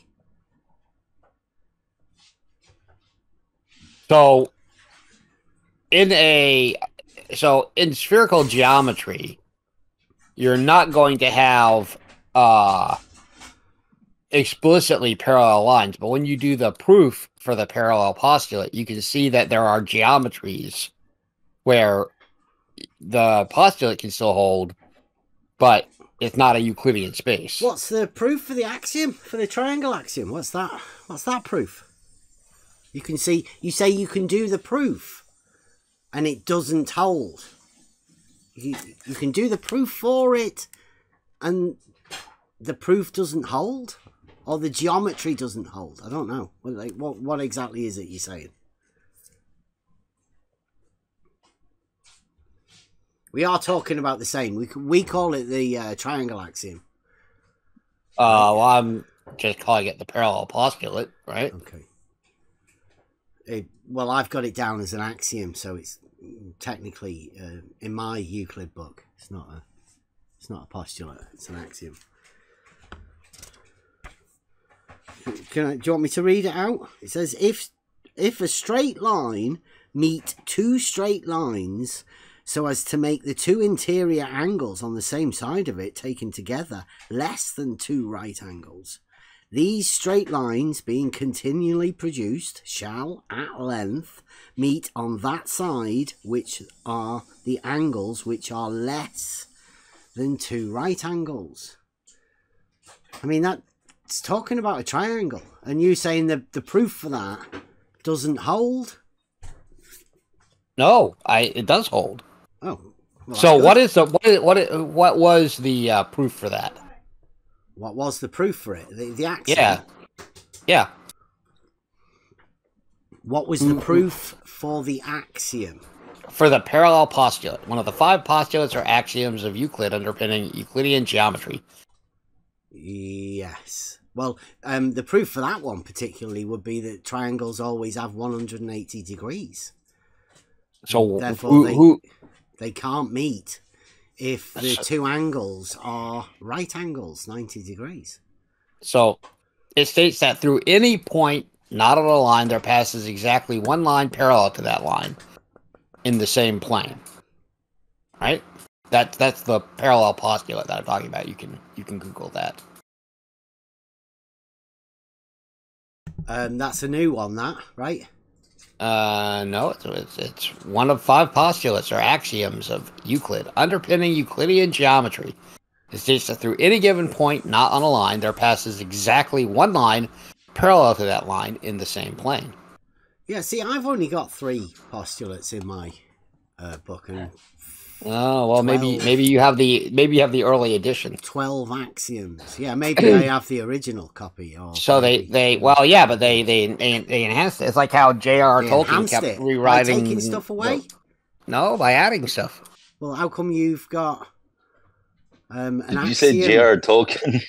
So in spherical geometry, you're not going to have explicitly parallel lines, but when you do the proof for the parallel postulate, you can see that there are geometries where the postulate can still hold, but it's not a Euclidean space. What's the proof for the axiom, for the triangle axiom? What's that proof? You can see, you say you can do the proof and it doesn't hold. You can do the proof for it and the proof doesn't hold, or the geometry doesn't hold. I don't know. What exactly is it you're saying? We are talking about the same. We call it the triangle axiom. Well, I'm just calling it the parallel postulate, right? Okay. Well, I've got it down as an axiom, so it's technically in my Euclid book. It's not a postulate. It's an axiom. Do you want me to read it out? It says if a straight line meet two straight lines so as to make the two interior angles on the same side of it taken together less than two right angles, these straight lines being continually produced shall at length meet on that side which are the angles which are less than two right angles. I mean, that's talking about a triangle, and you saying the proof for that doesn't hold? No, it does hold. Oh. Well, so what was the proof for that? What was the proof for it? The axiom? Yeah. What was the proof for the axiom? For the parallel postulate. One of the 5 postulates or axioms of Euclid underpinning Euclidean geometry. Yes. Well, the proof for that one particularly would be that triangles always have 180 degrees. So therefore, they can't meet if the two angles are right angles, 90 degrees. So it states that through any point not on a line, there passes exactly one line parallel to that line in the same plane. Right? That's the parallel postulate that I'm talking about. You can Google that. That's a new one, that, right? No, it's one of 5 postulates or axioms of Euclid underpinning Euclidean geometry. It states that through any given point not on a line, there passes exactly one line parallel to that line in the same plane. Yeah, see, I've only got 3 postulates in my book, and oh well, 12, maybe you have the early edition. 12 axioms. Yeah, maybe I have the original copy. Or so they but they enhanced it. It's like how J.R.R. Tolkien kept rewriting, by taking stuff away. No, by adding stuff. Well, how come you've got an axiom? Did you say J.R.R. Tolkien?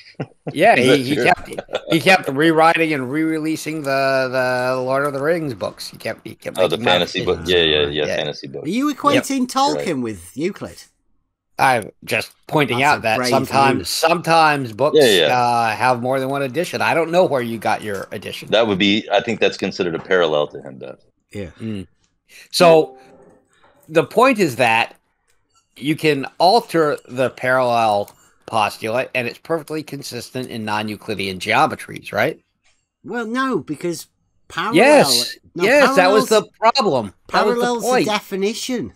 Yeah, he kept rewriting and re-releasing the Lord of the Rings books. He kept the fantasy book. Yeah, fantasy book. Are you equating Tolkien with Euclid? I'm just pointing out that sometimes books have more than one edition. I don't know where you got your edition. That would be, I think that's considered a parallel to him, Dave. Yeah. Mm. So the point is that you can alter the parallel postulate, and it's perfectly consistent in non-Euclidean geometries, right? Well, no, because parallel... Yes, that was the problem. Parallel's a definition.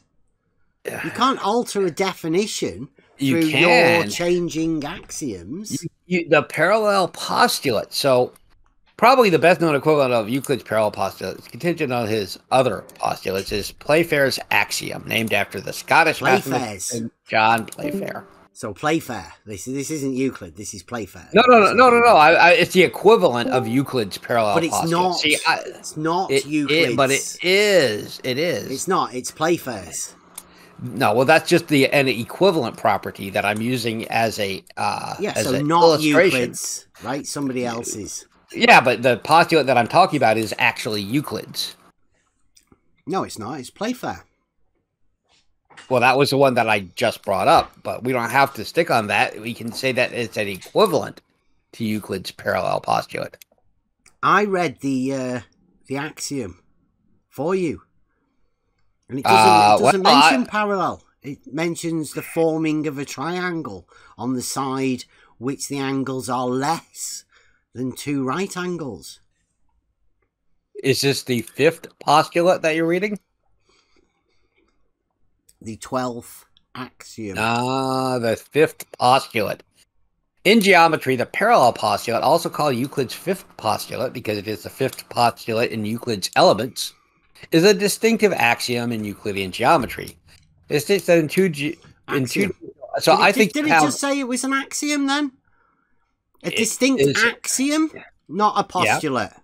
You can't alter a definition through your changing axioms. The parallel postulate. So probably the best known equivalent of Euclid's parallel postulate is contingent on his other postulates is Playfair's axiom, named after the Scottish mathematician John Playfair. So Playfair. This isn't Euclid. This is Playfair. No. It's the equivalent of Euclid's parallel but it's postulate. Not. See, it's not Euclid's. But it is. It's not. It's Playfair's. No, well, that's just an equivalent property that I'm using as a as so an not illustration. Euclid's, right? Somebody else's. Yeah, but the postulate that I'm talking about is actually Euclid's. No, it's not. It's Playfair. Well, that was the one that I just brought up, but we don't have to stick on that. We can say that it's an equivalent to Euclid's parallel postulate. I read the axiom for you, and it doesn't mention parallel. It mentions the forming of a triangle on the side which the angles are less than two right angles. Is this the 5th postulate that you're reading? The 12th axiom. The 5th postulate. In geometry, the parallel postulate, also called Euclid's 5th postulate because it is the 5th postulate in Euclid's Elements, is a distinctive axiom in Euclidean geometry. It states that Did it just say it was an axiom then? A distinct axiom, not a postulate. Yeah.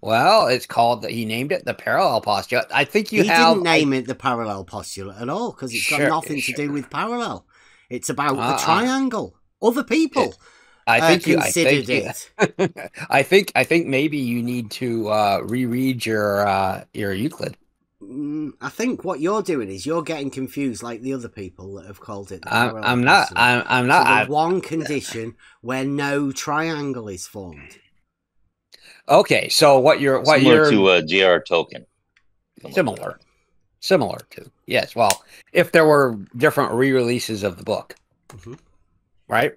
Well, it's called, he named it the parallel postulate. I think he didn't name it the parallel postulate at all because it's got nothing to do with parallel. It's about a triangle. Other people considered it. I think maybe you need to reread your Euclid. I think what you're doing is you're getting confused like the other people that have called it the parallel I'm not. postulate. I'm not. So one condition where no triangle is formed. Okay, so what you're similar to J.R. Tolkien. Similar to, yes. Well, if there were different re-releases of the book, right?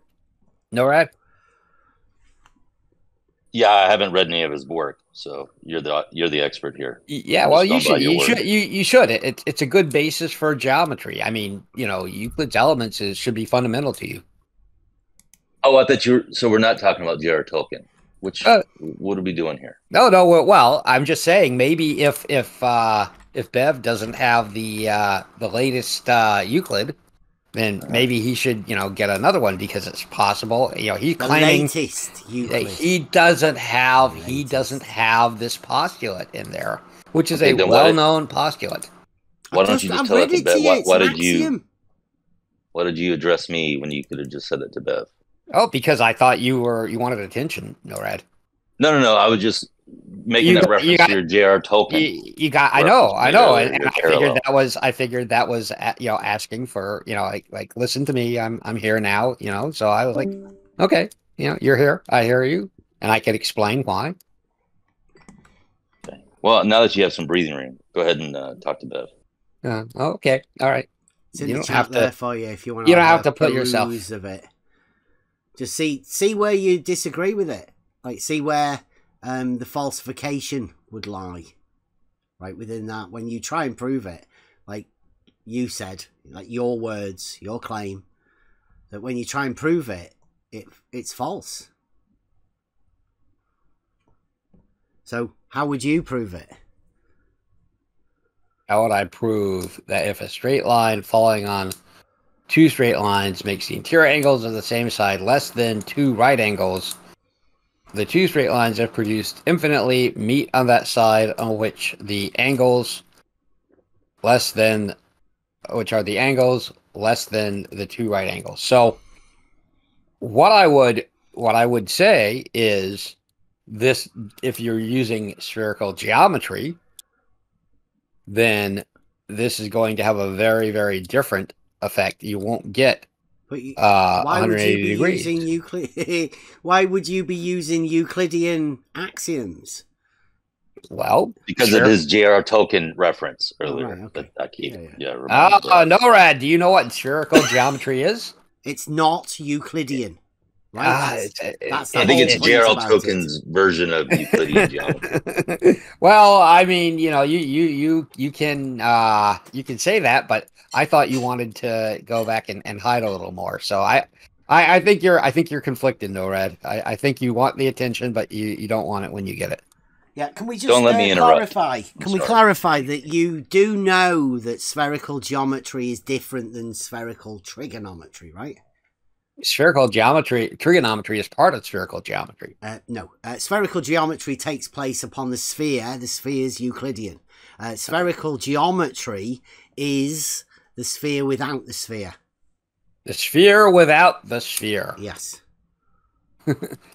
No, right? Yeah, I haven't read any of his work, so you're the expert here. Yeah, well, you should. You should. It's a good basis for geometry. I mean, Euclid's Elements should be fundamental to you. Oh, I thought so we're not talking about J.R. Tolkien. What are we doing here? No. Well, I'm just saying maybe if Bev doesn't have the latest Euclid, then maybe he should get another one because it's possible. He's claiming latest Euclid. He doesn't have this postulate in there, which is a well-known postulate. Why don't you just tell it to Bev? Why did you address me when you could have just said it to Bev? Oh, because I thought you wanted attention, NORAD. No. I was just making that reference to your J.R. Tolkien. I know, and I figured that was asking for like listen to me, I'm here now, So I was like, okay, you're here, I hear you, and I can explain why. Okay. Well, now that you have some breathing room, go ahead and talk to Bev. Okay, all right. It's in the chat there for you if you want. You don't have to put yourself of it. Just see where you disagree with it. Like, see where the falsification would lie. Right, within that. When you try and prove it, like you said, like your words, your claim, that when you try and prove it, it's false. So, how would you prove it? How would I prove that if a straight line falling on two straight lines makes the interior angles of the same side less than two right angles, the two straight lines if produced infinitely meet on that side on which the angles less than, which are the angles less than the two right angles. So what I would say is this: if you're using spherical geometry, then this is going to have a very, very different effect. You won't get why 180 would you be degrees. Using why would you be using Euclidean axioms? Well, because of his J.R. Tolkien reference earlier. Right, okay. That keep, NORAD, do you know what spherical geometry is? It's not Euclidean. Right? I think it's J.R. Tolkien's version of Euclidean geometry. Well, I mean, you can say that, but I thought you wanted to go back and hide a little more. So I think you're conflicted, NORAD. I think you want the attention, but you don't want it when you get it. Yeah, can we just don't let me interrupt? clarify? Can we clarify that you do know that spherical geometry is different than spherical trigonometry, right? Spherical geometry, trigonometry is part of spherical geometry. No, spherical geometry takes place upon the sphere. The sphere is Euclidean. Spherical geometry is the sphere without the sphere. The sphere without the sphere. Yes.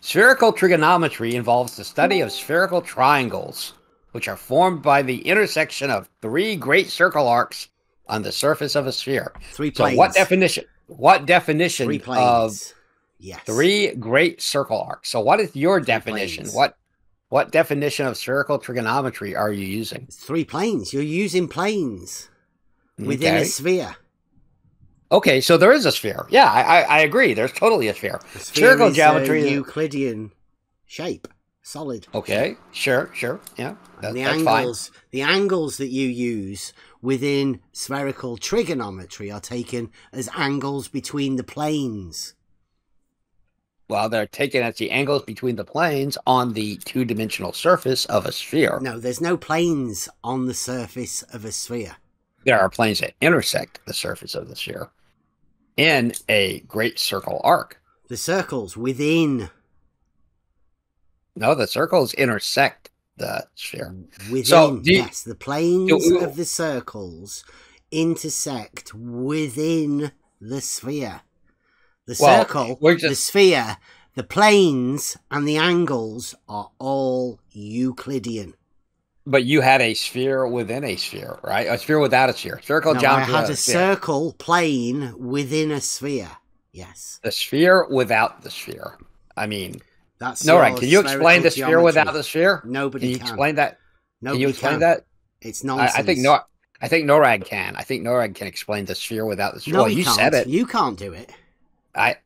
Spherical trigonometry involves the study of spherical triangles, which are formed by the intersection of three great circle arcs on the surface of a sphere. 3 planes. So what definition? What definition 3 planes. of yes. 3 great circle arcs? So what is your definition? Planes. What definition of spherical trigonometry are you using? It's 3 planes. You're using planes within a sphere. Okay, so there is a sphere. Yeah, I agree. There's totally a sphere. Spherical geometry, Euclidean shape, solid. Okay, sure, yeah. And that's fine. The angles that you use within spherical trigonometry are taken as angles between the planes. Well, they're taken as the angles between the planes on the 2-dimensional surface of a sphere. No, there's no planes on the surface of a sphere. There are planes that intersect the surface of the sphere in a great circle arc. The circles within. No, the circles intersect the sphere. Within, so yes, the planes of the circles intersect within the sphere. The circle, the sphere, the planes, and the angles are all Euclidean. But you had a sphere within a sphere, right? A sphere without a sphere. Circle geometry. I had a circle plane within a sphere. Yes. The sphere without the sphere. I mean, that's no, right. Can you explain the sphere geometry. Without the sphere? Nobody can. You explain that? Nobody can you explain that? It's nonsense. I think NORAD can. I think NORAD can explain the sphere without the sphere. No, well, you said it. You can't do it. I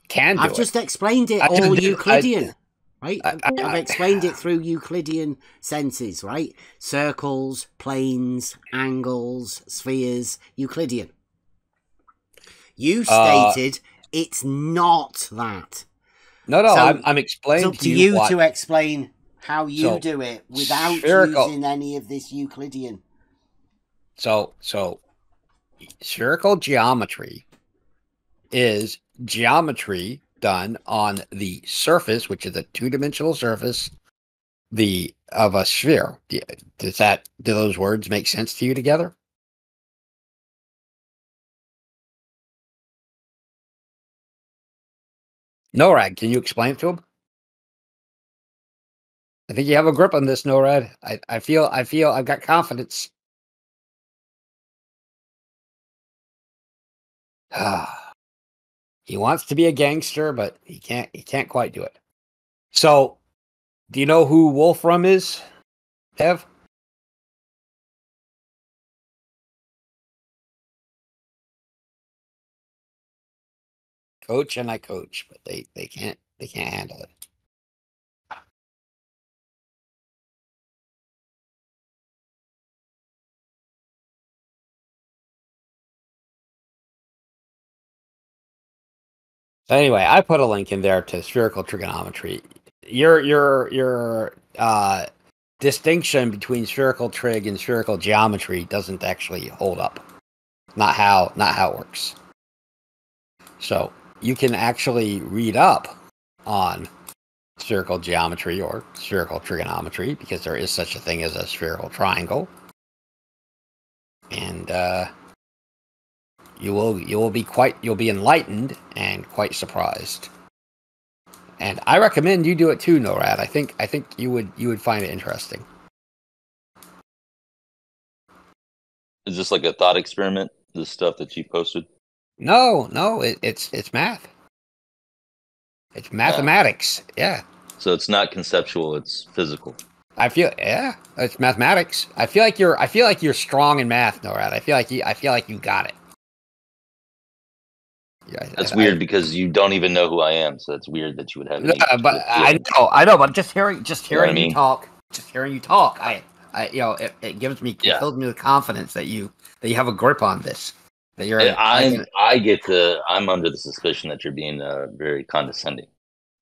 can do it. I've just explained it all Euclidean. Right? I've explained it through Euclidean senses, right? Circles, planes, angles, spheres, Euclidean. You stated it's not that. No, so I'm explaining it's up to you to explain how you do it without using any of this Euclidean. So spherical geometry is geometry done on the surface, which is a 2-dimensional surface, of a sphere. Do those words make sense to you together? NORAD, can you explain it to him? I think you have a grip on this, NORAD. I feel I've got confidence. He wants to be a gangster, but he can't quite do it. So, do you know who Wolfram is, Ev? Coach and I coach, but they can't handle it. Anyway, I put a link in there to spherical trigonometry. Your distinction between spherical trig and spherical geometry doesn't actually hold up. Not how it works. So you can actually read up on spherical geometry or spherical trigonometry because there is such a thing as a spherical triangle, and you'll be enlightened and quite surprised. And I recommend you do it too, NORAD. I think you would find it interesting. Is this like a thought experiment? This stuff that you posted? No, it's math. It's mathematics. Yeah. So it's not conceptual; it's physical. It's mathematics. I feel like you're strong in math, NORAD. I feel like you got it. That's weird because you don't even know who I am, so it's weird that you would have. But I know. But just hearing you talk, it gives me fills me with confidence that you have a grip on this. That you're. I'm under the suspicion that you're being very condescending.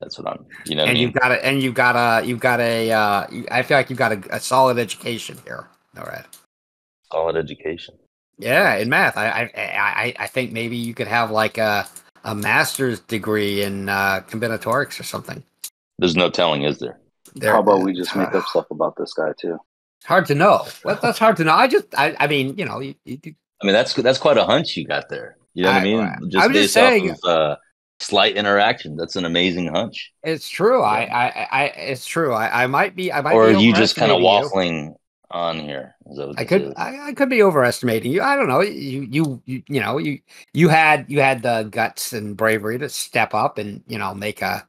That's what I'm. You know. And what I mean? you've got a. I feel like you've got a solid education here, NORAD. Solid education. Yeah, in math, I think maybe you could have like a master's degree in combinatorics or something. There's no telling, is there? How about we just make up stuff about this guy too? It's hard to know. Well, that's hard to know. I mean, you I mean, that's quite a hunch you got there. You know what I mean? Just I'm just based saying, off of slight interaction. That's an amazing hunch. it's true. Yeah. It's true. I might be Or are you just kind of overestimating you. waffling on here? Is that what I could be overestimating you. I don't know. You had the guts and bravery to step up and make a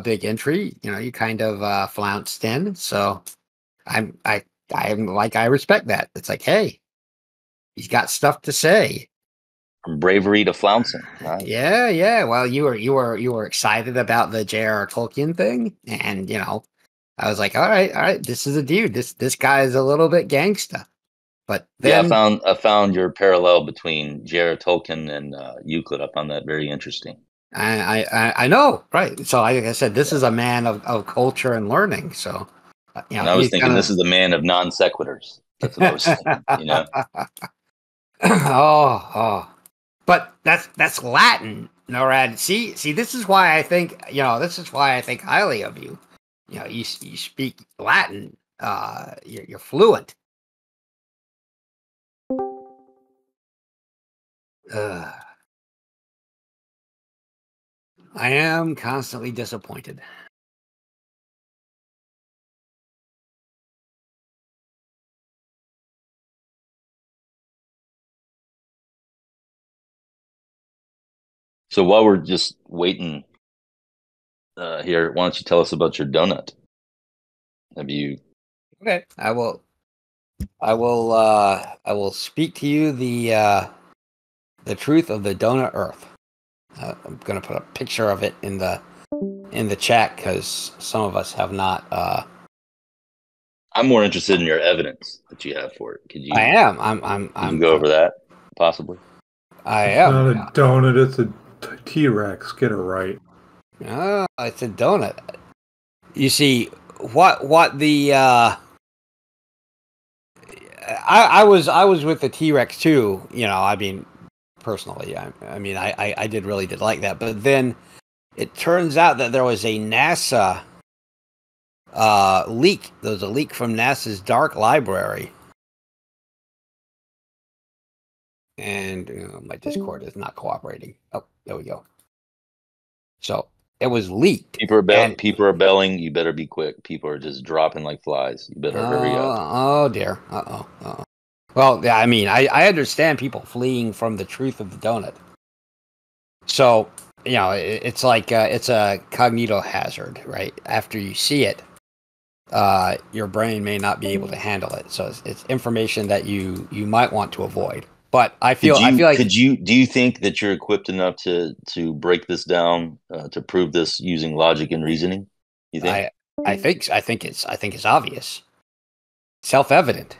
big entry. You kind of flounced in. So I'm like, I respect that. It's like, hey, he's got stuff to say. From bravery to flouncing. Nice. Yeah. Well, you were excited about the J.R.R. Tolkien thing, and I was like, all right, this is a dude. This guy is a little bit gangsta. But then, I found your parallel between J.R.R. Tolkien and Euclid. I found that very interesting. I know, right? So like I said, this is a man of culture and learning. So and I was thinking, this is the man of non sequiturs. That's what I was thinking. Oh. But that's Latin, NORAD. See, this is why I think highly of you. You speak Latin. You're fluent. I am constantly disappointed. So while we're just waiting here, why don't you tell us about your donut? Have you? Okay, I will speak to you the truth of the donut Earth. I'm gonna put a picture of it in the chat because some of us have not. I'm more interested in your evidence that you have for it. Could you? I am. I'm go over that possibly. I It's am. not a donut. It's a T-Rex. Get it right. Oh, it's a donut. You see, what the I was with the T-Rex too. I mean, personally, I really did like that. But then it turns out that there was a NASA leak. There was a leak from NASA's dark library. And my Discord is not cooperating. Oh, there we go. So it was leaked. People are belling. You better be quick. People are just dropping like flies. You better hurry up. Oh dear. Uh-oh. Well, yeah, I understand people fleeing from the truth of the donut. So, it's like it's a cognito hazard, right? After you see it, your brain may not be able to handle it. So it's information that you might want to avoid. But I feel like do you think that you're equipped enough to break this down to prove this using logic and reasoning? You think? I think it's obvious, self-evident.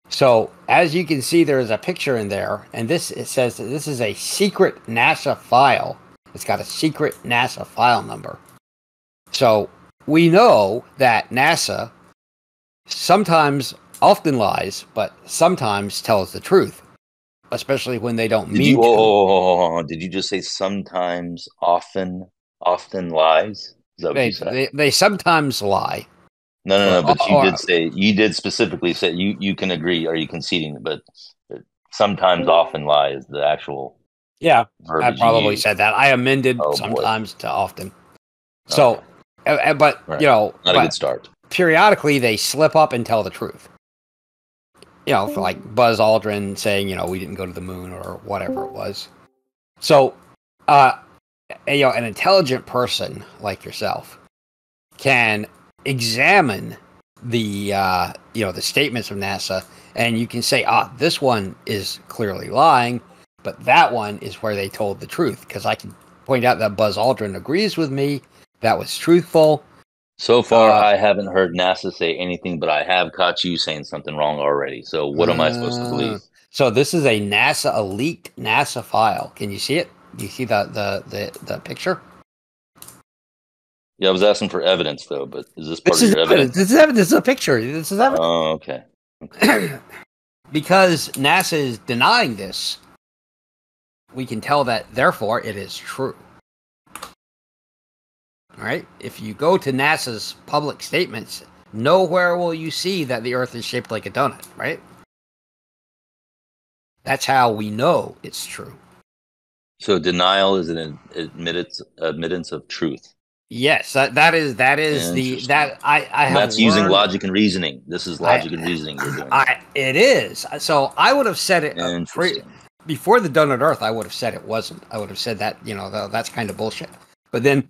So as you can see, there is a picture in there, and it says that this is a secret NASA file. It's got a secret NASA file number. So we know that NASA often lies, but sometimes tells the truth, especially when they don't mean to. Did you just say sometimes, often lies? Is that what you said? They sometimes lie. No. But you did specifically say you can agree. Are you conceding? But sometimes, often lie is the actual. Yeah, I probably said that. I amended sometimes to often. So, but right. Not a good start. Periodically, they slip up and tell the truth. For like Buzz Aldrin saying, we didn't go to the moon or whatever it was. So, an intelligent person like yourself can examine the the statements of NASA, and you can say, this one is clearly lying, but that one is where they told the truth, because I can point out that Buzz Aldrin agrees with me. That was truthful. So far, I haven't heard NASA say anything, but I have caught you saying something wrong already. So what am I supposed to believe? So this is a leaked NASA file. Can you see it? Do you see the picture? Yeah, I was asking for evidence though, but is this part of your evidence? This is evidence. This is a picture. This is evidence. Oh, okay. Because NASA is denying this, we can tell that, therefore, it is true. All right. If you go to NASA's public statements, nowhere will you see that the Earth is shaped like a donut, right? That's how we know it's true. So denial is an admittance of truth. Yes, that is that I have. That's using logic and reasoning. This is logic and reasoning you're doing. It is. So I would have said it before the donut Earth. I would have said it wasn't. I would have said that that's kind of bullshit. But then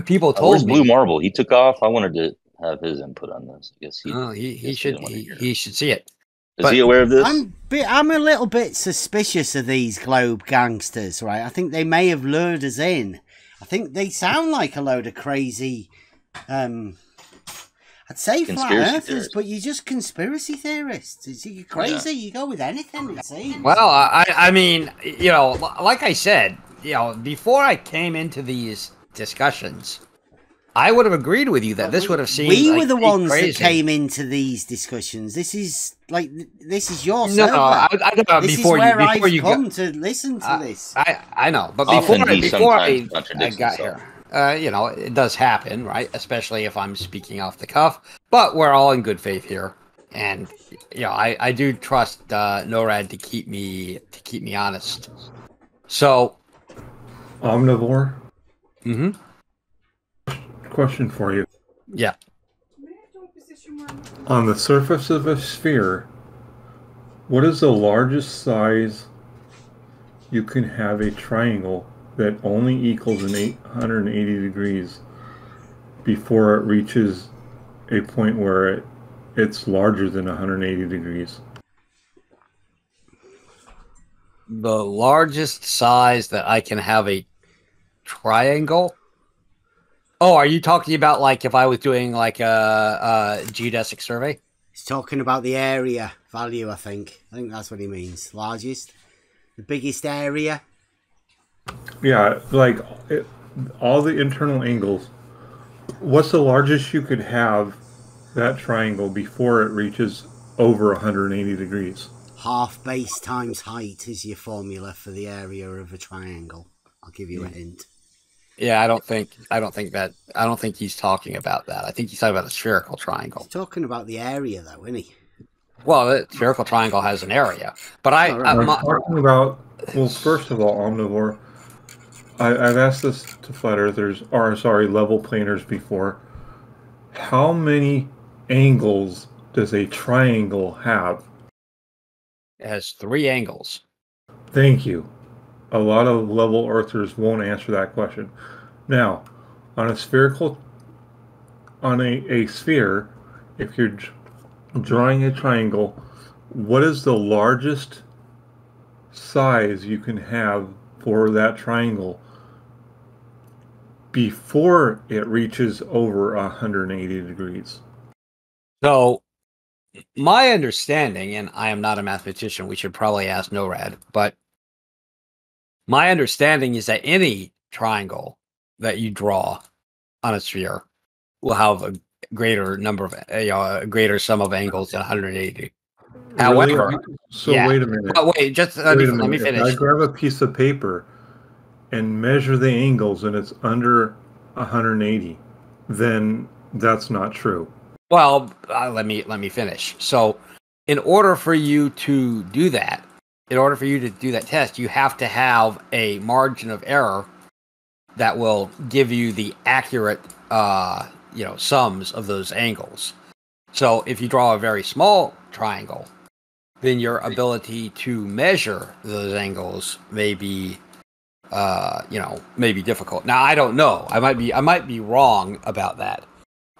people told me. Blue Marble? He took off. I wanted to have his input on this. I guess he should see it. Is he aware of this? I'm a little bit suspicious of these Globe Gangsters, right? I think they may have lured us in. I think they sound like a load of crazy, I'd say flat earthers, but you're just conspiracy theorists. You're crazy. Yeah. You go with anything, it seems. Well, I mean, like I said, before I came into these discussions, I would have agreed with you that this would have seemed we were the ones that came into these discussions. This is your server. No, I this before is where I've come to listen to this. I know, but before I got here, it does happen, right? Especially if I'm speaking off the cuff. But we're all in good faith here, and I do trust NORAD to keep me honest. So, Omnivore. Mm-hmm. Question for you. Yeah. On the surface of a sphere, what is the largest size you can have a triangle that only equals an 880 degrees before it reaches a point where it's larger than 180 degrees? The largest size that I can have a triangle? Oh, are you talking about like if I was doing like a geodesic survey? He's talking about the area value, I think. I think that's what he means. Largest? The biggest area? Yeah, like all the internal angles. What's the largest you could have that triangle before it reaches over 180 degrees? Half base times height is your formula for the area of a triangle. I'll give you a hint. Yeah, I don't think he's talking about that. I think he's talking about a spherical triangle. He's talking about the area, though, isn't he? Well, the spherical triangle has an area, but I'm talking about. Well, first of all, Omnivore, I've asked this to flat earthers, level planers before. How many angles does a triangle have? It has 3 angles. Thank you. A lot of level earthers won't answer that question. Now, on a sphere, if you're drawing a triangle, what is the largest size you can have for that triangle before it reaches over 180 degrees? So, my understanding, and I am not a mathematician, we should probably ask NORAD, but my understanding is that any triangle that you draw on a sphere will have a greater number of a greater sum of angles than 180. However, really? Wait a minute. But wait, let me finish. If I grab a piece of paper and measure the angles and it's under 180, then that's not true. Well, let me finish. So, in order for you to do that, test, you have to have a margin of error that will give you the accurate, sums of those angles. So if you draw a very small triangle, then your ability to measure those angles may be difficult. Now, I don't know. I might be wrong about that.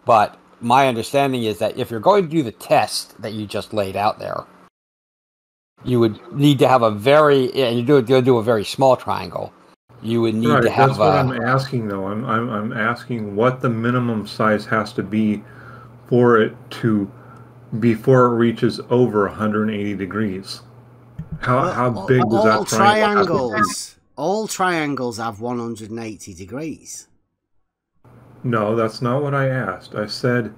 But my understanding is that if you're going to do the test that you just laid out there, you would need to have you're going to do a very small triangle. You would need to have. That's what I'm asking, though. I'm asking what the minimum size has to be for it before it reaches over 180 degrees. How big does that triangle have to be? All triangles have 180 degrees. No, that's not what I asked. I said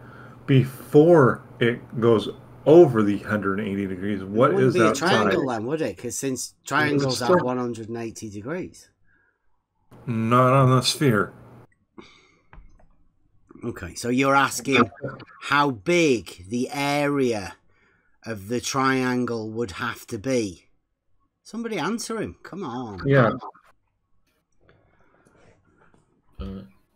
before it goes over the 180 degrees. What is that size? It wouldn't be a triangle then, would it? Because since triangles have 180 degrees. Not on the sphere. Okay, so you're asking how big the area of the triangle would have to be Somebody answer him. Come on. Yeah.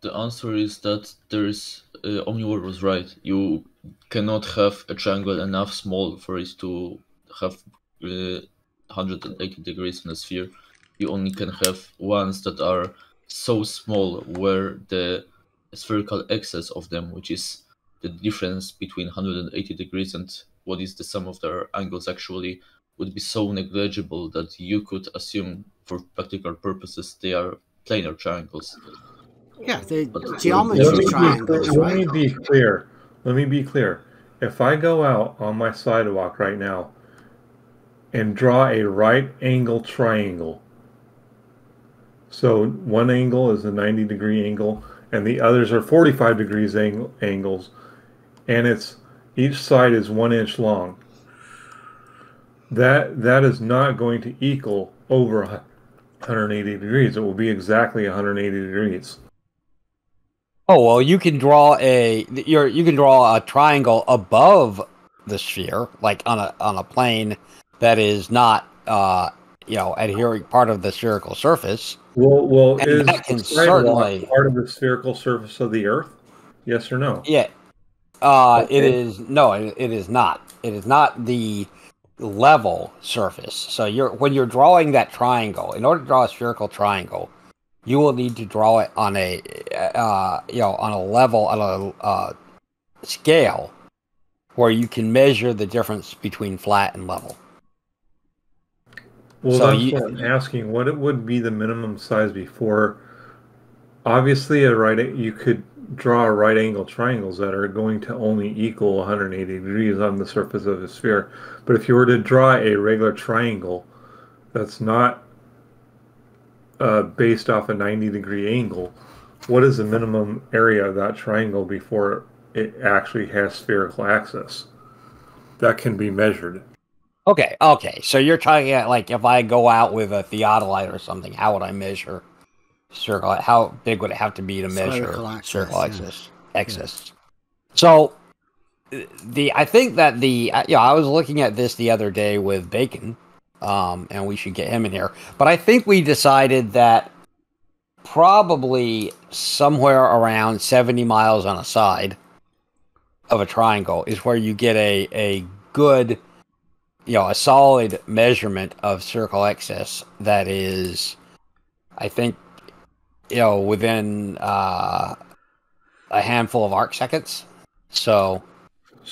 The answer is that there is Omnivore was right. You cannot have a triangle enough small for it to have 180 degrees in a sphere. You only can have ones that are so small where the spherical excess of them, which is the difference between 180 degrees and what is the sum of their angles actually, would be so negligible that you could assume for practical purposes they are planar triangles. Yeah, the geometry triangles, right? Let me be clear. Let me be clear. If I go out on my sidewalk right now and draw a right angle triangle, so one angle is a 90-degree angle and the others are 45 degrees angles, and each side is 1 inch long, that is not going to equal over 180 degrees. It will be exactly 180 degrees. Oh well, you can draw a triangle above the sphere, like on a plane that is not adhering part of the spherical surface. Well, is that can the sidewalk certainly part of the spherical surface of the Earth? Yes or no? Yeah. Okay. It is not. It is not the level surface. So when you're drawing that triangle, in order to draw a spherical triangle, you will need to draw it on a level, on a scale where you can measure the difference between flat and level. Well, so that's what I'm asking. What it would be the minimum size before? Obviously, you could draw right angle triangles that are going to only equal 180 degrees on the surface of a sphere. But if you were to draw a regular triangle that's not based off a 90-degree angle, what is the minimum area of that triangle before it actually has spherical axis? That can be measured. Okay. So you're talking about, like, if I go out with a theodolite or something, how would I measure circle? How big would it have to be to measure spherical axis? Yeah. So I think that I was looking at this the other day with Bacon, and we should get him in here. But I think we decided that probably somewhere around 70 miles on a side of a triangle is where you get a good, a solid measurement of spherical excess that is, I think, within a handful of arc seconds. So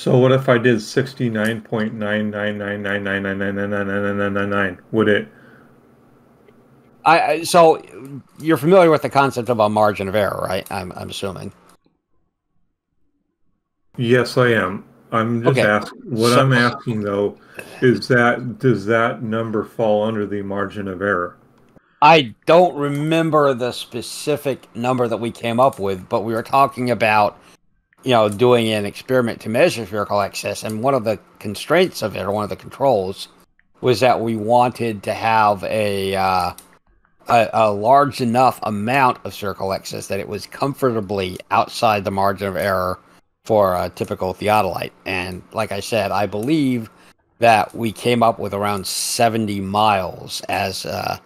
what if I did 69.99999999999? Would it? So you're familiar with the concept of a margin of error, right? I'm assuming. Yes, I am. I'm just asking. I'm asking though is does that number fall under the margin of error? I don't remember the specific number that we came up with, but we were talking about, doing an experiment to measure spherical excess, and one of the constraints of it, or one of the controls, was that we wanted to have a large enough amount of spherical excess that it was comfortably outside the margin of error for a typical theodolite. And like I said, I believe that we came up with around 70 miles as a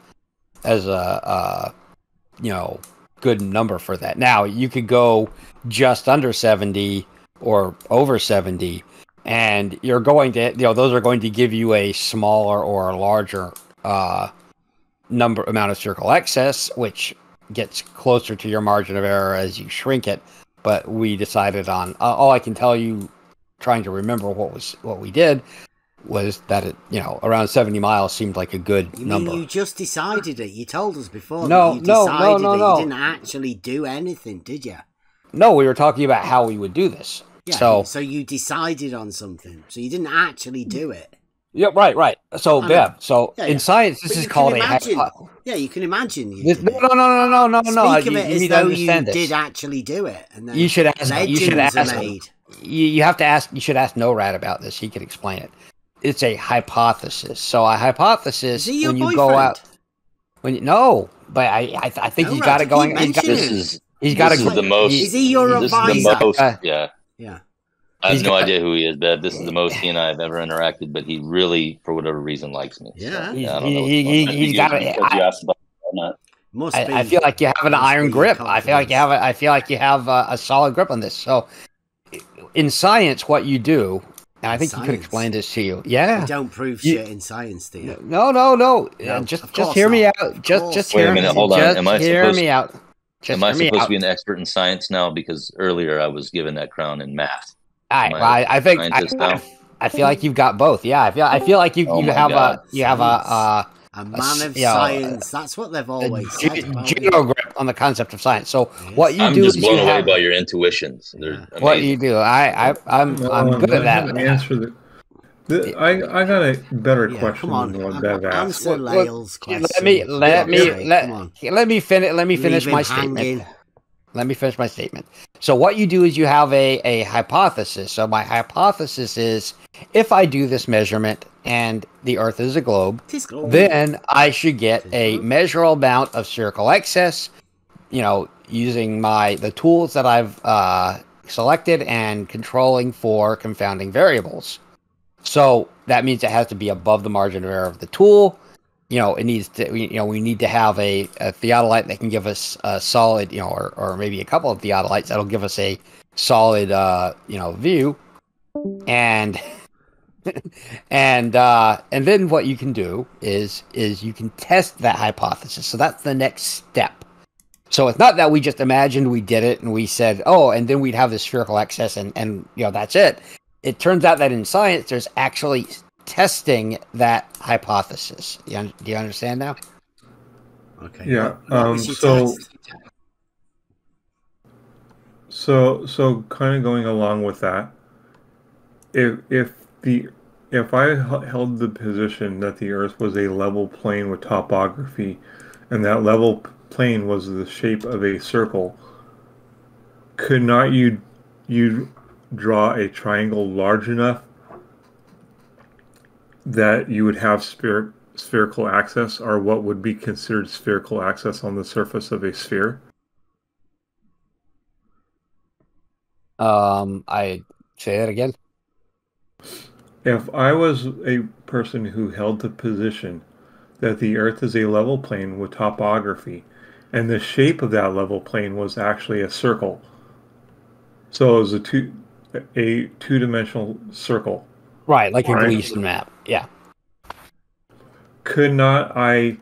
good number for that. Now, you could go just under 70 or over 70, and you're going to, those are going to give you a smaller or larger amount of spherical excess, which gets closer to your margin of error as you shrink it. But we decided on, all I can tell you, trying to remember what we did, was that it, around 70 miles seemed like a good number. You just decided it. You told us before that you decided it. You didn't actually do anything, did you? No, we were talking about how we would do this. Yeah, so you decided on something. So you didn't actually do it. Yeah, right. So, Bev, in science, this is called Yeah, you can imagine. No. Speak of it as though you did actually do it. And then you should ask. Made. You have to ask. You should ask NORAD about this. He can explain it. It's a hypothesis. So a hypothesis, when you go out, but I think he's got it going. He's got the most. Is he your advisor? Yeah. I have no idea who he is, Bev. This is the most he and I have ever interacted, but he really, for whatever reason, likes me. Yeah. So, I don't know what's going on. He's got I feel like you have an iron grip. I feel like you have a solid grip on this. So, in science, what you do, and I think you could explain this to you. Yeah, you don't prove shit in science, do you? No. Just hear me out. Just Wait a minute. Hold on. Am I hear me out. Am I supposed to be an expert in science now? Because earlier I was given that crown in math. All right. Well, I feel like you've got both. Yeah, I feel like you have a man of science. That's what they've always said. Judo grip on the concept of science. So what you I'm do just is blown you away have by your intuitions. They're what you do. I'm good at that. Answer I got a better question than what Bev asked. Answer Lael's question. Let me finish my statement. Let me finish my statement. So what you do is you have a hypothesis. So my hypothesis is, if I do this measurement and the Earth is a globe, then I should get a measurable amount of spherical excess, using the tools that I've selected and controlling for confounding variables. So that means it has to be above the margin of error of the tool. It needs to, we need to have a theodolite that can give us a solid, or maybe a couple of theodolites that'll give us a solid, view. And, and then what you can do is you can test that hypothesis. So that's the next step. So it's not that we just imagined we did it and we said, oh, and then we'd have this spherical excess and that's it. It turns out that in science, there's actually testing that hypothesis. Do you understand now? Okay. Yeah. So kind of going along with that, if I held the position that the Earth was a level plane with topography, and that level plane was the shape of a circle, could not you draw a triangle large enough that you would have spherical access, or what would be considered spherical access on the surface of a sphere? I say that again. If I was a person who held the position that the Earth is a level plane with topography, and the shape of that level plane was actually a circle, so it was a two-dimensional circle. Right, like a Gleason map. Yeah. Could not I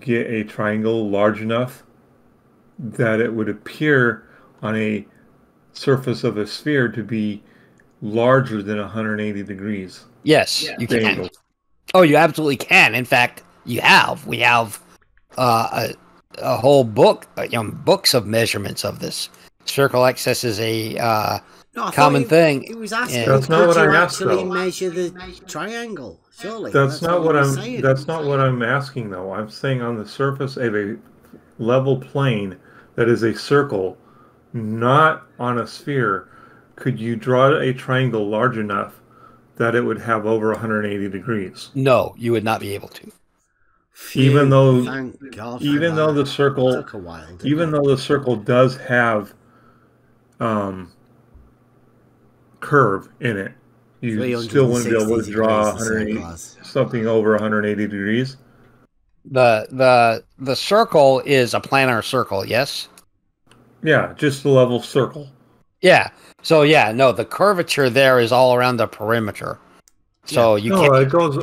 get a triangle large enough that it would appear on a surface of a sphere to be larger than 180 degrees? Yes, you can. Oh, you absolutely can. In fact, we have a whole book, books of measurements of this. Spherical excess is a common thing. It was asking, that's not what I asked, though. Measure the triangle, surely. That's not what I'm asking, though. I'm saying on the surface of a level plane that is a circle, not on a sphere, could you draw a triangle large enough that it would have over 180 degrees? No, you would not be able to. Even though the circle does have curve in it, you still wouldn't be able to draw something over 180 degrees. The circle is a planar circle, yes? Yeah, just a level circle. Yeah. So the curvature there is all around the perimeter. So it goes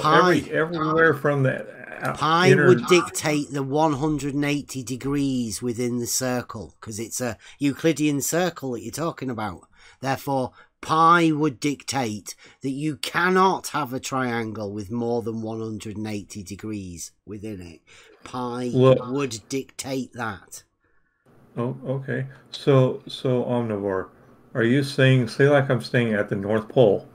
everywhere from the pi would dictate the 180 degrees within the circle, because it's a Euclidean circle that you're talking about. Therefore, pi would dictate that you cannot have a triangle with more than 180 degrees within it. Pi would dictate that. Oh, okay. So Omnivore, are you saying, say like I'm staying at the North Pole,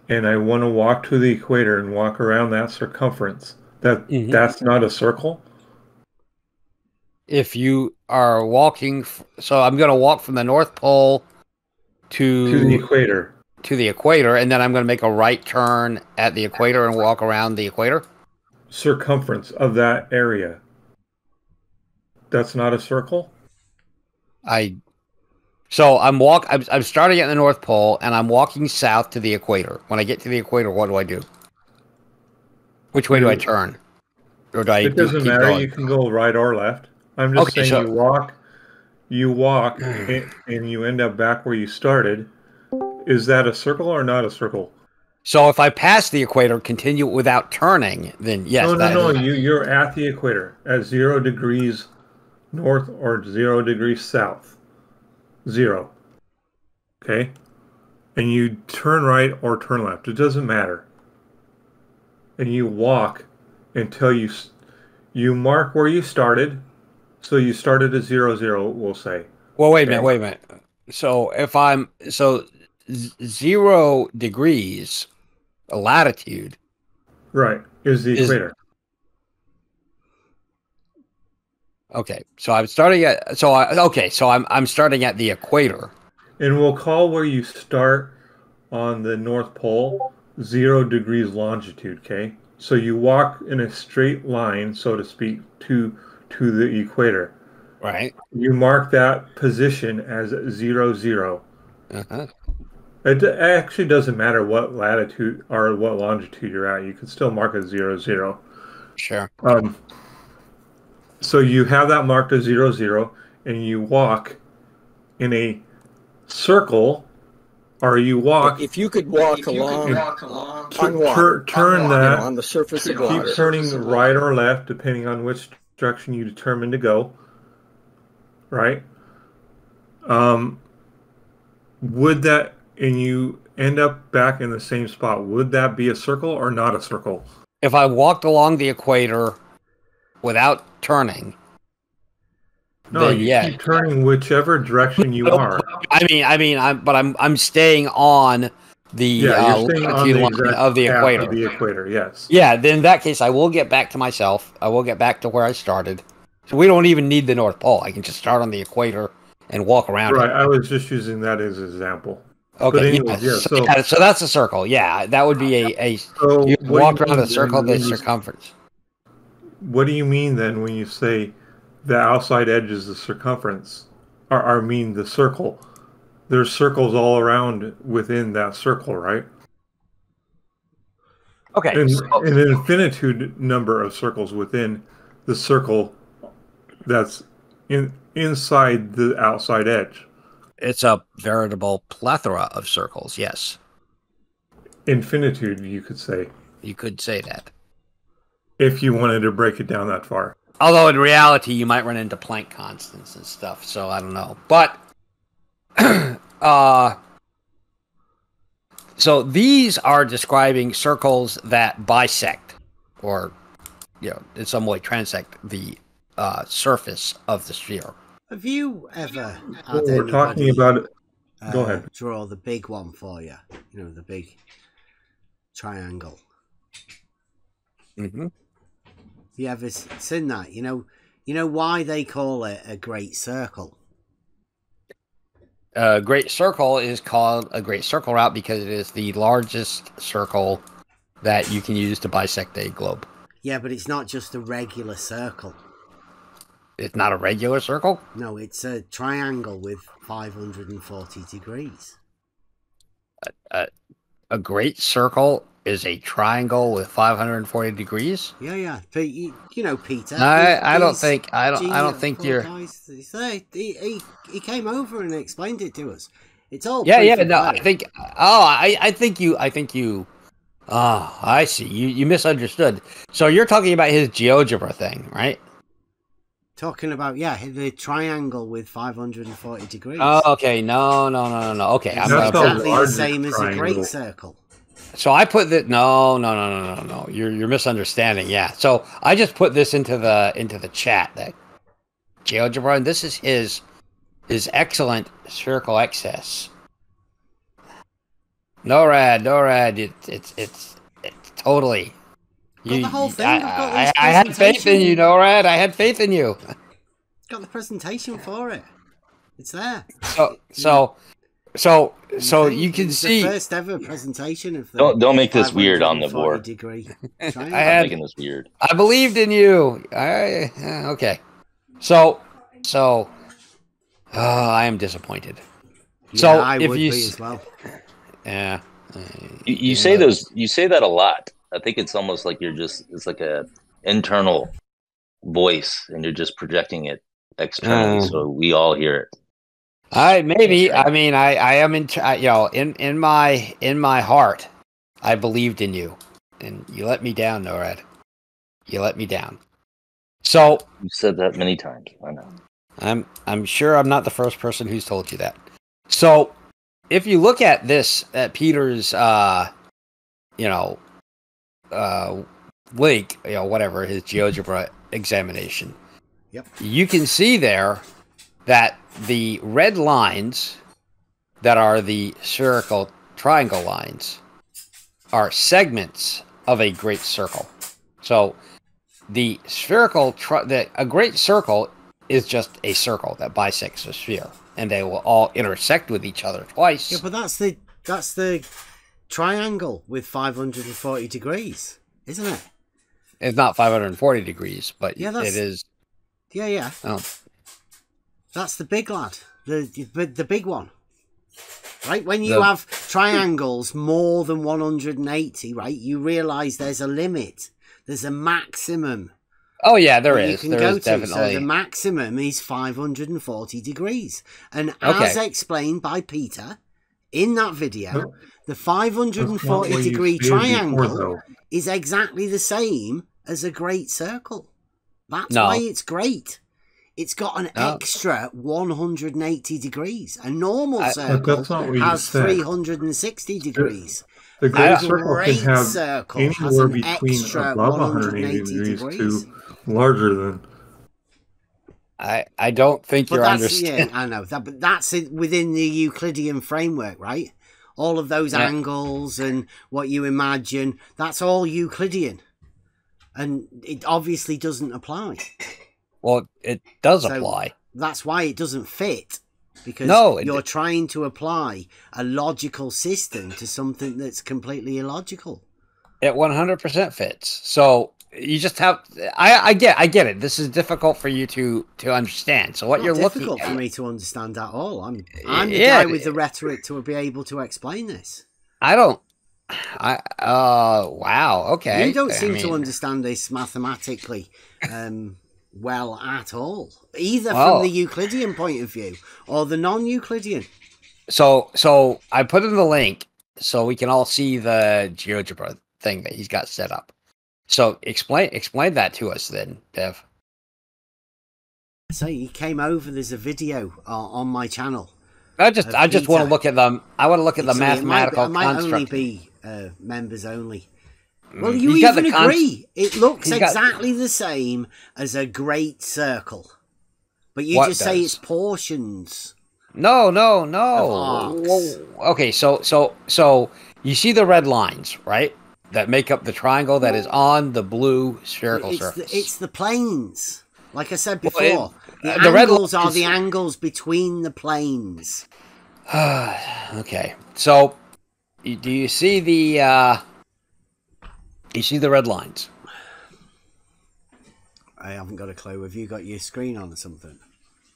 and I want to walk to the equator and walk around that circumference, that's not a circle? If you are walking, so I'm going to walk from the North Pole to the equator. To the equator, and then I'm going to make a right turn at the equator and walk around the equator? Circumference of that area. That's not a circle? So I'm starting at the North Pole, and I'm walking south to the equator. When I get to the equator, what do I do? Which way do I turn? Or do I It doesn't keep matter. going? You can go right or left. I'm just saying you walk, and you end up back where you started. Is that a circle or not a circle? So if I pass the equator, continue without turning, then yes. No. You're at the equator at 0 degrees north or 0 degrees south. 0. Okay? And you turn right or turn left. It doesn't matter. And you walk until you mark where you started. So you started at 0, 0, we'll say. Well, wait a minute. So if 0 degrees latitude, right, is the equator. Okay, so I'm starting at I'm starting at the equator. And we'll call where you start on the North Pole 0 degrees longitude, okay? So you walk in a straight line, so to speak, to the equator. Right. You mark that position as 0, 0. Uh-huh. It actually doesn't matter what latitude or what longitude you're at. You can still mark it 0, 0. Sure. So you have that marked as 0, 0, and you walk in a circle, or you walk. If you could walk along on water, turn that on the surface of water. Keep turning right or left, depending on which direction you determine to go. Right? Would that, and you end up back in the same spot, would that be a circle or not a circle? If I walked along the equator without turning, no, you keep turning whichever direction you are. I'm staying on the latitude of the equator. Of the equator, yes. Yeah, then in that case, I will get back to myself. I will get back to where I started. So we don't even need the North Pole. I can just start on the equator and walk around. Right, I was just using that as an example. Okay, so that's a circle. Yeah, that would be you walk around a circle the circumference. What do you mean then when you say the outside edge is the circumference? Or mean the circle? There's circles all around within that circle, right? Okay. And an infinitude number of circles within the circle that's inside the outside edge. It's a veritable plethora of circles, yes. Infinitude, you could say. You could say that. If you wanted to break it down that far. Although in reality, you might run into Planck constants and stuff, so I don't know. But, so these are describing circles that bisect, or, in some way transect the surface of the sphere. Have you ever had we're talking about it. Go ahead. Draw the big one for you. The big triangle. Mm-hmm. Have you ever seen that? You know why they call it a great circle? A great circle is called a great circle route because it is the largest circle that you can use to bisect a globe. Yeah, but it's not just a regular circle. It's not a regular circle? No, it's a triangle with 540 degrees. A great circle is a triangle with 540 degrees? Yeah. But you know Peter. I don't think you're. Guys, he came over and explained it to us. It's all. I think. I think you. Oh, I see. You misunderstood. So you're talking about his GeoGebra thing, right? Talking about the triangle with 540 degrees. Oh, okay. No. Okay, it's exactly the same as a great circle. So I put that. No. You're misunderstanding. Yeah. So I just put this into the chat. That GeoGebra, and this is his excellent spherical excess. NORAD. It's totally. The whole thing. I had faith in you, NORAD. I had faith in you. Got the presentation for it. It's there. So you can see the first ever presentation of the. Don't make this weird on the board. I'm making this weird. I believed in you. Okay. So I am disappointed. So I if would you be as well. Yeah. You say those. You say that a lot. I think it's almost like it's like a internal voice, and you're just projecting it externally, so we all hear it. Maybe. I mean, I am in my heart, I believed in you, and you let me down, NORAD. You let me down. So you said that many times. I know. I'm sure I'm not the first person who's told you that. So if you look at this, at Peter's, link, whatever, his GeoGebra examination. Yep. You can see there that the red lines that are the spherical triangle lines are segments of a great circle. So the spherical, a great circle is just a circle that bisects a sphere, and they will all intersect with each other twice. Yeah, but that's the triangle with 540 degrees, isn't it? It's not 540 degrees, but yeah, it is. Yeah. Oh. That's the big lad, the big one. Right, when you have triangles more than 180, right, you realise there's a limit. There's a maximum. Oh yeah, there is. You can go to. Definitely. So the maximum is 540 degrees, and as explained by Peter in that video, the 540 degree triangle is exactly the same as a great circle. That's why it's great. It's got an extra 180 degrees. A normal circle has 360 degrees. The great circle can have anywhere between above 180 degrees to larger than. I don't think you're understanding. Yeah, I know that, but that's within the Euclidean framework, right? All of those angles and what you imagine, that's all Euclidean, and it obviously doesn't apply. Well, it does apply. That's why it doesn't fit, because you're trying to apply a logical system to something that's completely illogical. It 100% fits. So you just have. I get it. This is difficult for you to understand. So what you're looking at. Difficult for me to understand at all. I'm the guy with the rhetoric to be able to explain this. I don't. Wow. Okay. You don't seem to understand this mathematically. Well, at all, either from the Euclidean point of view or the non-Euclidean. So I put in the link so we can all see the GeoGebra thing that he's got set up. So explain that to us then, Dev. So he came over. There's a video on my channel. I just want to look at them. I want to look at the mathematical construct. It might only be members only. Well, you even agree. It looks exactly the same as a great circle. But you just say it's portions. No. Okay, so you see the red lines, right? That make up the triangle that is on the blue spherical surface. It's the planes. Like I said before, the angles are the angles between the planes. Okay, so do you see the... You see the red lines? I haven't got a clue. Have you got your screen on or something?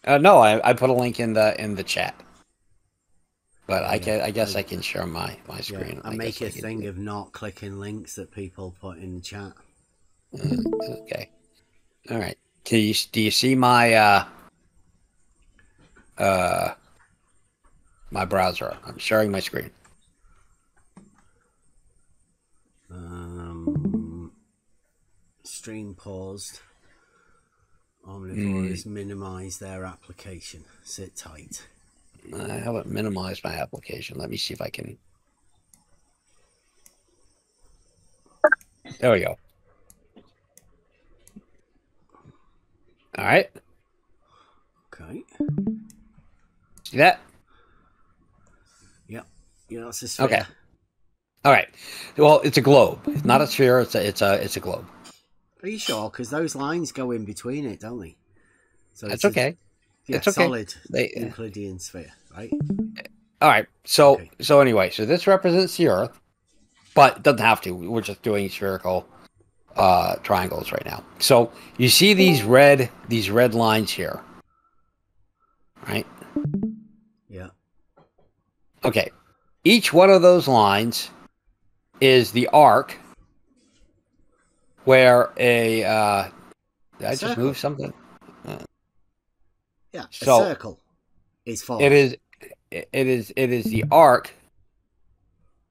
No, I put a link in the chat. But I guess I can share my screen. I make a thing of not clicking links that people put in the chat. Okay. All right. Do you see my my browser? I'm sharing my screen. Stream paused. Omnivores minimize their application. Sit tight. I haven't minimized my application. Let me see if I can. There we go. All right. Okay. See that? Yep. Yeah, that's a sphere. Okay. All right. Well, it's a globe. It's not a sphere. It's a globe. Are you sure? Because those lines go in between it, don't they? So it's okay. It's okay. Solid Euclidean sphere, right? All right. So anyway, so this represents the Earth, but it doesn't have to. We're just doing spherical triangles right now. So you see these red lines here, right? Yeah. Okay. Each one of those lines is the arc where a did I just move something? Yeah, so a circle is formed. It is the arc.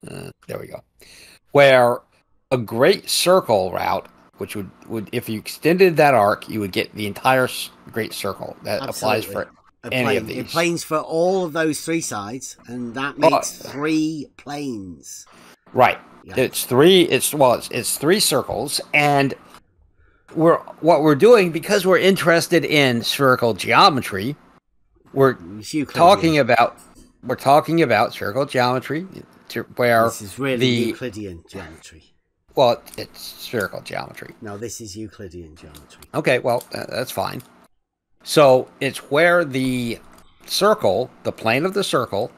There we go. Where a great circle route, which would if you extended that arc, you would get the entire great circle. That applies for any of these. It planes for all of those three sides, and that makes 3 planes. Right. Yeah. It's three circles, and what we're doing, because we're interested in spherical geometry, we're talking about spherical geometry, where this is really Euclidean geometry. Well, it's spherical geometry. No, this is Euclidean geometry. Okay, well, that's fine. So it's where the circle, the plane of the circle,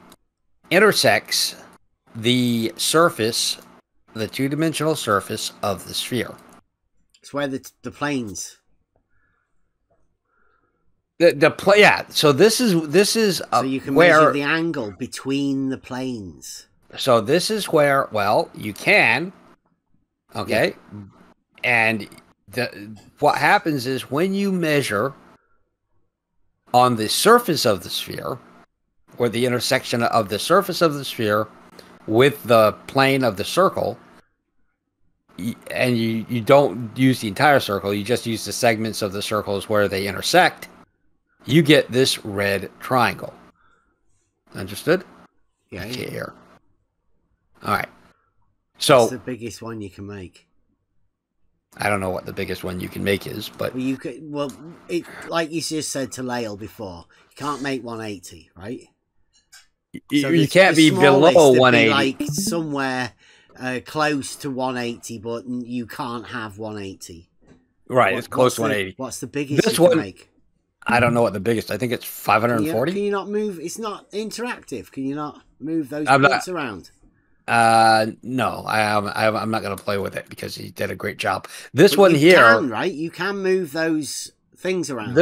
intersects the surface, the two-dimensional surface of the sphere. It's where the planes. Yeah. So this is so you can measure the angle between the planes. So this is where you can. Okay, yeah. And what happens is when you measure on the surface of the sphere, or the intersection of the surface of the sphere with the plane of the circle, and you don't use the entire circle, you just use the segments of the circles where they intersect, you get this red triangle. Understood? Yeah. Okay, here. All right. So what's the biggest one you can make? I don't know what the biggest one you can make is, but like you just said to Lael before, you can't make 180, right? So you can't be below 180. Like somewhere close to 180, but you can't have 180. Right, it's close to 180. What's the biggest you can make? I don't know what the biggest. I think it's 540. Can you not move? It's not interactive. Can you not move those points around? No, I'm not going to play with it because he did a great job. This one here, right? You can move those things around.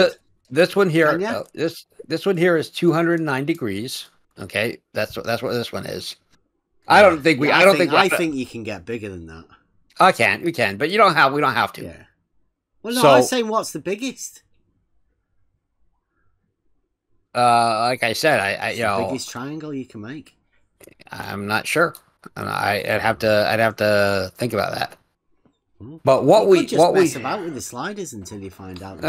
This one here, this one here is 209 degrees. Okay, that's what this one is. I don't think we. I think you can get bigger than that. We can, but we don't have to. Yeah. Well, no, I was saying, what's the biggest? Like I said, the biggest triangle you can make. I'm not sure. I'd have to think about that. But what we mess about with the sliders until you find out.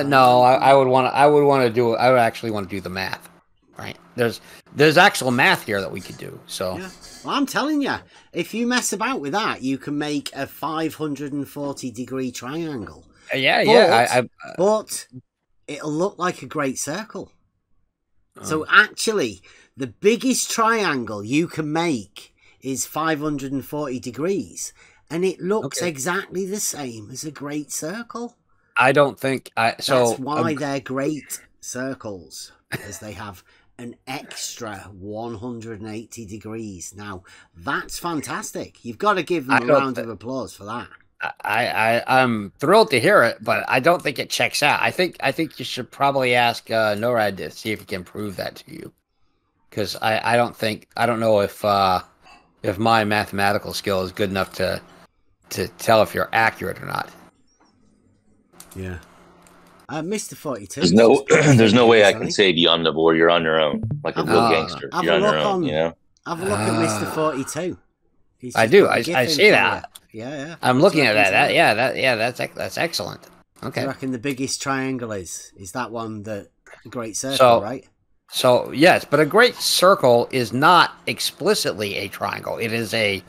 No, I would actually want to do the math. Right? There's actual math here that we could do. So yeah. Well, I'm telling you, if you mess about with that, you can make a 540-degree triangle. But it'll look like a great circle. So actually, the biggest triangle you can make is 540 degrees, and it looks exactly the same as a great circle. I don't think That's why they're great circles, because they have an extra 180 degrees. Now, that's fantastic. You've got to give them a round of applause for that. I'm thrilled to hear it, but I don't think it checks out. I think you should probably ask NORAD to see if he can prove that to you, because I don't know if my mathematical skill is good enough to tell if you're accurate or not. Yeah. Mr. 42. There's no way I can save you, Omnivore. You're on your own, like a real gangster. You're on your own, you know? Have a look at Mr. 42. I do. I see that. Yeah. I'm looking at that. That's excellent. Okay. I reckon the biggest triangle is that one, the great circle, right? So yes, but a great circle is not explicitly a triangle. It is a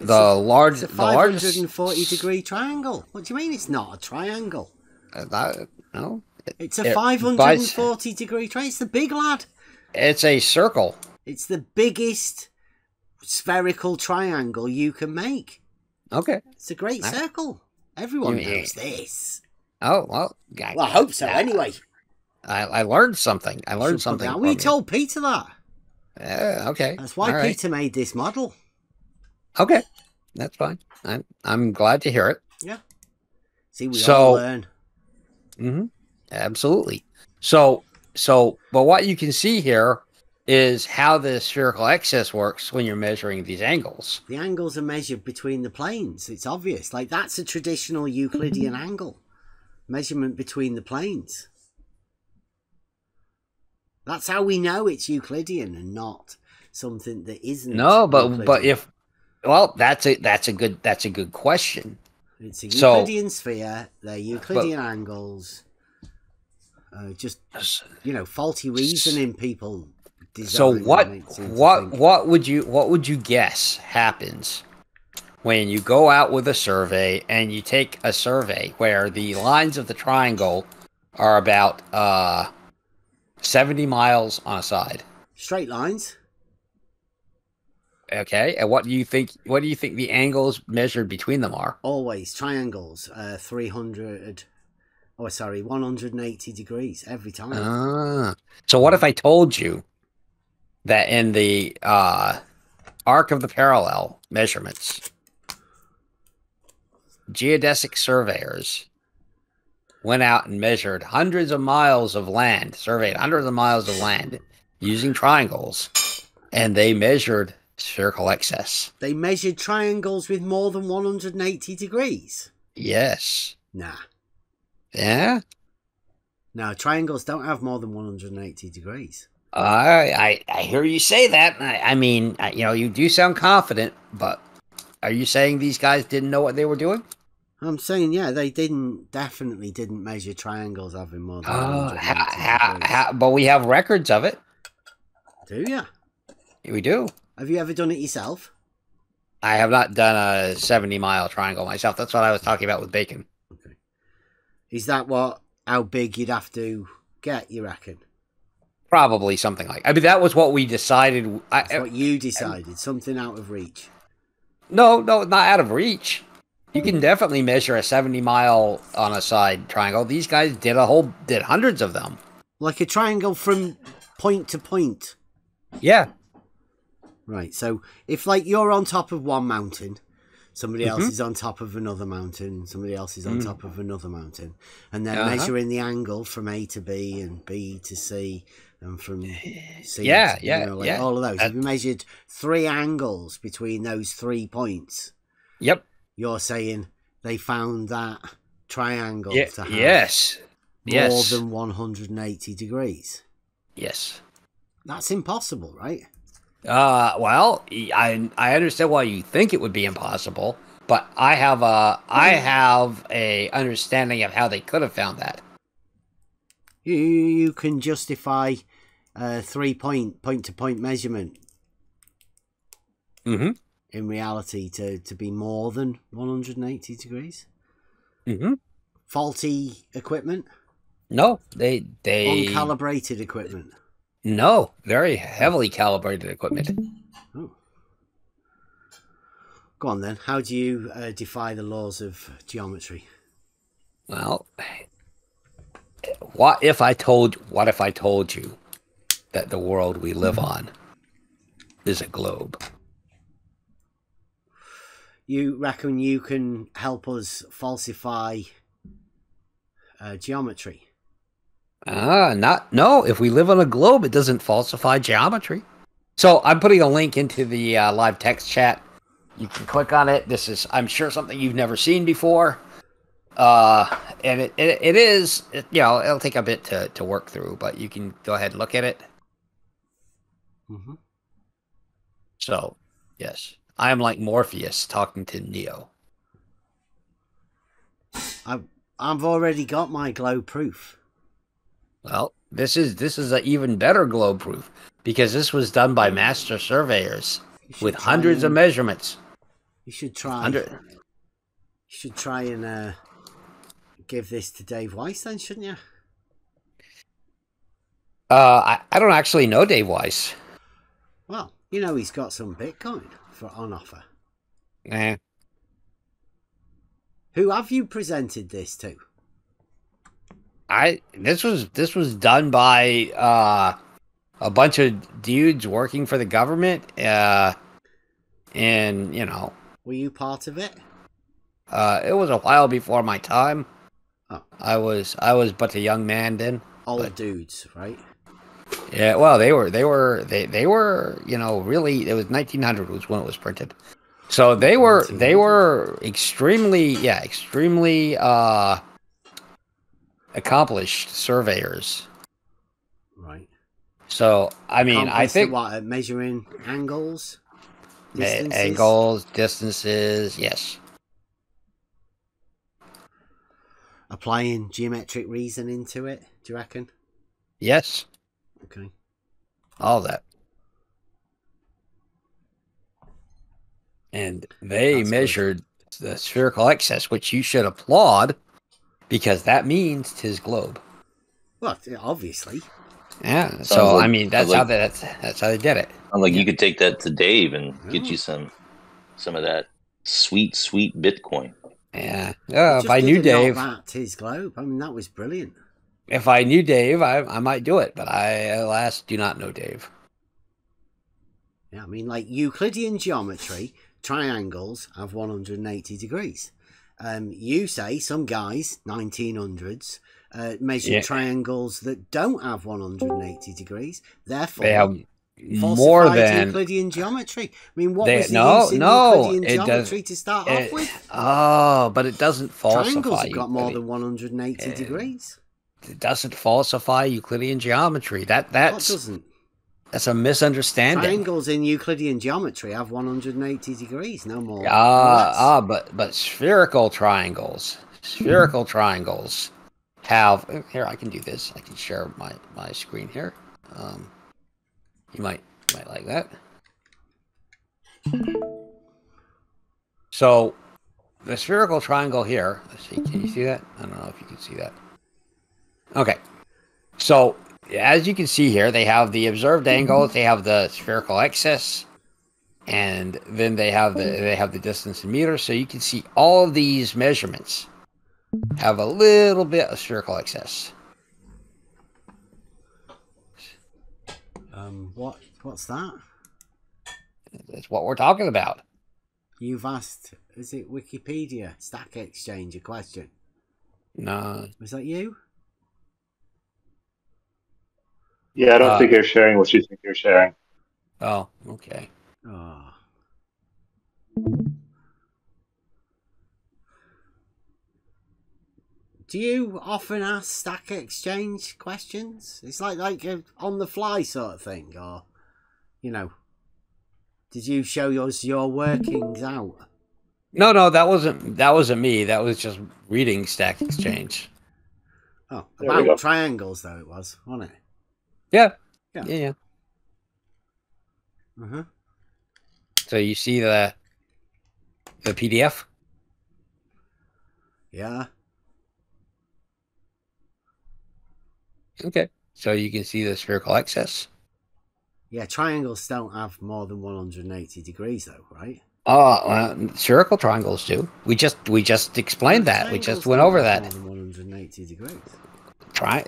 540-degree triangle. What do you mean it's not a triangle? No. It's a 540-degree triangle. It's the big lad. It's a circle. It's the biggest spherical triangle you can make. Okay. It's a great circle. Everyone knows this. Oh, well. I hope so, anyway. I learned something. We told Peter that. Okay. That's why Peter made this model. Okay. That's fine. I'm glad to hear it. Yeah. See, we all learn. Mm-hmm. Absolutely. So, but what you can see here is how the spherical excess works when you're measuring these angles. The angles are measured between the planes. It's obvious. Like, that's a traditional Euclidean angle. Measurement between the planes. That's how we know it's Euclidean and not something that isn't. No, but Euclidean. if, well, that's a good question. It's a Euclidean sphere. They're Euclidean angles. Just, you know, faulty reasoning people. So what would you guess happens when you go out with a survey and you take a survey where the lines of the triangle are about 70 miles on a side? Straight lines. Okay, and what do you think the angles measured between them are? Always triangles. 180 degrees every time. So what if I told you that in the arc of the parallel measurements, geodesic surveyors went out and measured hundreds of miles of land, surveyed hundreds of miles of land using triangles, and they measured spherical excess. They measured triangles with more than 180 degrees? Yes. Nah. Yeah? No, triangles don't have more than 180 degrees. I hear you say that. I mean, you know, you do sound confident, but are you saying these guys didn't know what they were doing? I'm saying, yeah, they definitely didn't measure triangles having more than 180 degrees. But we have records of it. Do you? We do. Have you ever done it yourself? I have not done a 70-mile triangle myself. That's what I was talking about with Bacon. Okay. Is that how big you'd have to get, you reckon? Probably something like. I mean, that was what we decided. That's what you decided. Something out of reach. No, not out of reach. You can definitely measure a 70-mile on a side triangle. These guys did hundreds of them. Like a triangle from point to point. Yeah. Right. So if, like, you're on top of one mountain, somebody else is on top of another mountain, somebody else is on top of another mountain, and then measuring the angle from A to B and B to C. And from C all of those. If you measured 3 angles between those 3 points, yep, you're saying they found that triangle to have more than 180 degrees. Yes, that's impossible, right? Well, I understand why you think it would be impossible, but I have a understanding of how they could have found that. You can justify 3 point-to-point measurement in reality to be more than 180 degrees. Faulty equipment? No, they uncalibrated equipment. No, very heavily calibrated equipment. Oh. Go on then. How do you defy the laws of geometry? Well, What if I told you that the world we live on is a globe? You reckon you can help us falsify geometry? No. If we live on a globe, it doesn't falsify geometry. So I'm putting a link into the live text chat. You can click on it. This is, I'm sure, something you've never seen before. And it is, you know, it'll take a bit to work through, but you can go ahead and look at it. So, yes, I am like Morpheus talking to Neo. I've already got my globe proof. Well, this is an even better globe proof because this was done by master surveyors with hundreds of measurements. You should try. You should try and give this to Dave Weiss, then, shouldn't you? I don't actually know Dave Weiss. Well, you know he's got some Bitcoin on offer. Who have you presented this to? This was done by a bunch of dudes working for the government, and you know. Were you part of it? It was a while before my time. Oh. I was but a young man then. Old dudes, right? Yeah, well, they were, you know, really. It was 1900 was when it was printed, so they were extremely accomplished surveyors. Right. So I mean, I think what measuring angles, distances, yes. Applying geometric reasoning to it, do you reckon? Yes. Okay. All that. And they measured the spherical excess, which you should applaud, because that means 'tis globe. Well, obviously. Yeah. So I mean, that's how they did it. Like you could take that to Dave and get you some of that sweet Bitcoin. Yeah. If I knew Dave, that his globe. I mean, that was brilliant. If I knew Dave, I might do it, but I, alas, do not know Dave. Yeah, I mean, like Euclidean geometry, triangles have 180 degrees. You say some guys, 1900s, measure triangles that don't have 180 degrees. Therefore, they have more than Euclidean geometry. I mean, what was the use in Euclidean geometry to start off with? Oh, but it doesn't falsify. Triangles have got more than 180 degrees. It doesn't falsify Euclidean geometry. That doesn't. That's a misunderstanding. Triangles in Euclidean geometry have 180 degrees, no more. But spherical triangles have. Here, I can do this. I can share my screen here. You might like that. So, the spherical triangle here. Let's see. Can you see that? I don't know if you can see that. Okay. So, as you can see here, they have the observed angles, they have the spherical excess, and then they have the distance in meters. So you can see all of these measurements have a little bit of spherical excess. What's that? That's what we're talking about. You've asked, is it Wikipedia Stack Exchange a question? No. Was that you? Yeah, I don't think you're sharing what you think you're sharing. Oh, okay. Oh. Do you often ask Stack Exchange questions? It's like a on the fly sort of thing, or you know, did you show us your workings out? No, that wasn't me. That was just reading Stack Exchange. Oh, about triangles though it was, wasn't it? Yeah. Uh-huh. So you see the PDF? Yeah. Okay. So you can see the spherical excess. Yeah, triangles don't have more than 180 degrees though, right? Spherical triangles do. We just explained that. We just went over that. More than 180 degrees.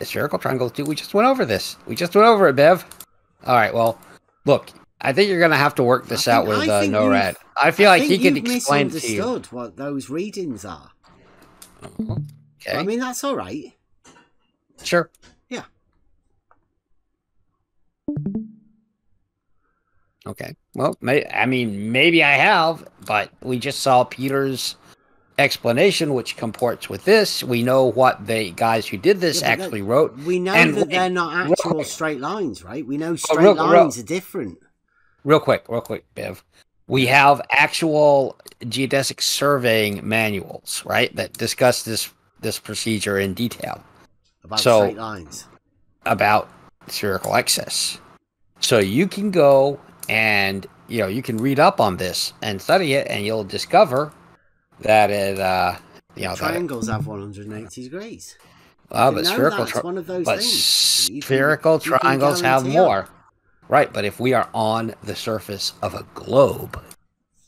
Spherical triangles do. We just went over this. We just went over it, Bev. All right. Well, look. I think you're going to have to work this out with NORAD. I feel like he can explain to you. Misunderstood what those readings are. Okay. I mean, that's all right. Sure. Yeah. Okay. Well, maybe I have, but we just saw Peter's explanation, which comports with this. We know what the guys who did this actually wrote. We know that they're not actual straight lines, right? We know straight lines are different. Real quick, Bev. We have actual geodesic surveying manuals, right, that discuss this procedure in detail. About straight lines. About spherical excess. So you can go and you can read up on this and study it, and you'll discover that it triangles have 180 degrees. But spherical triangles have more. Right, but if we are on the surface of a globe,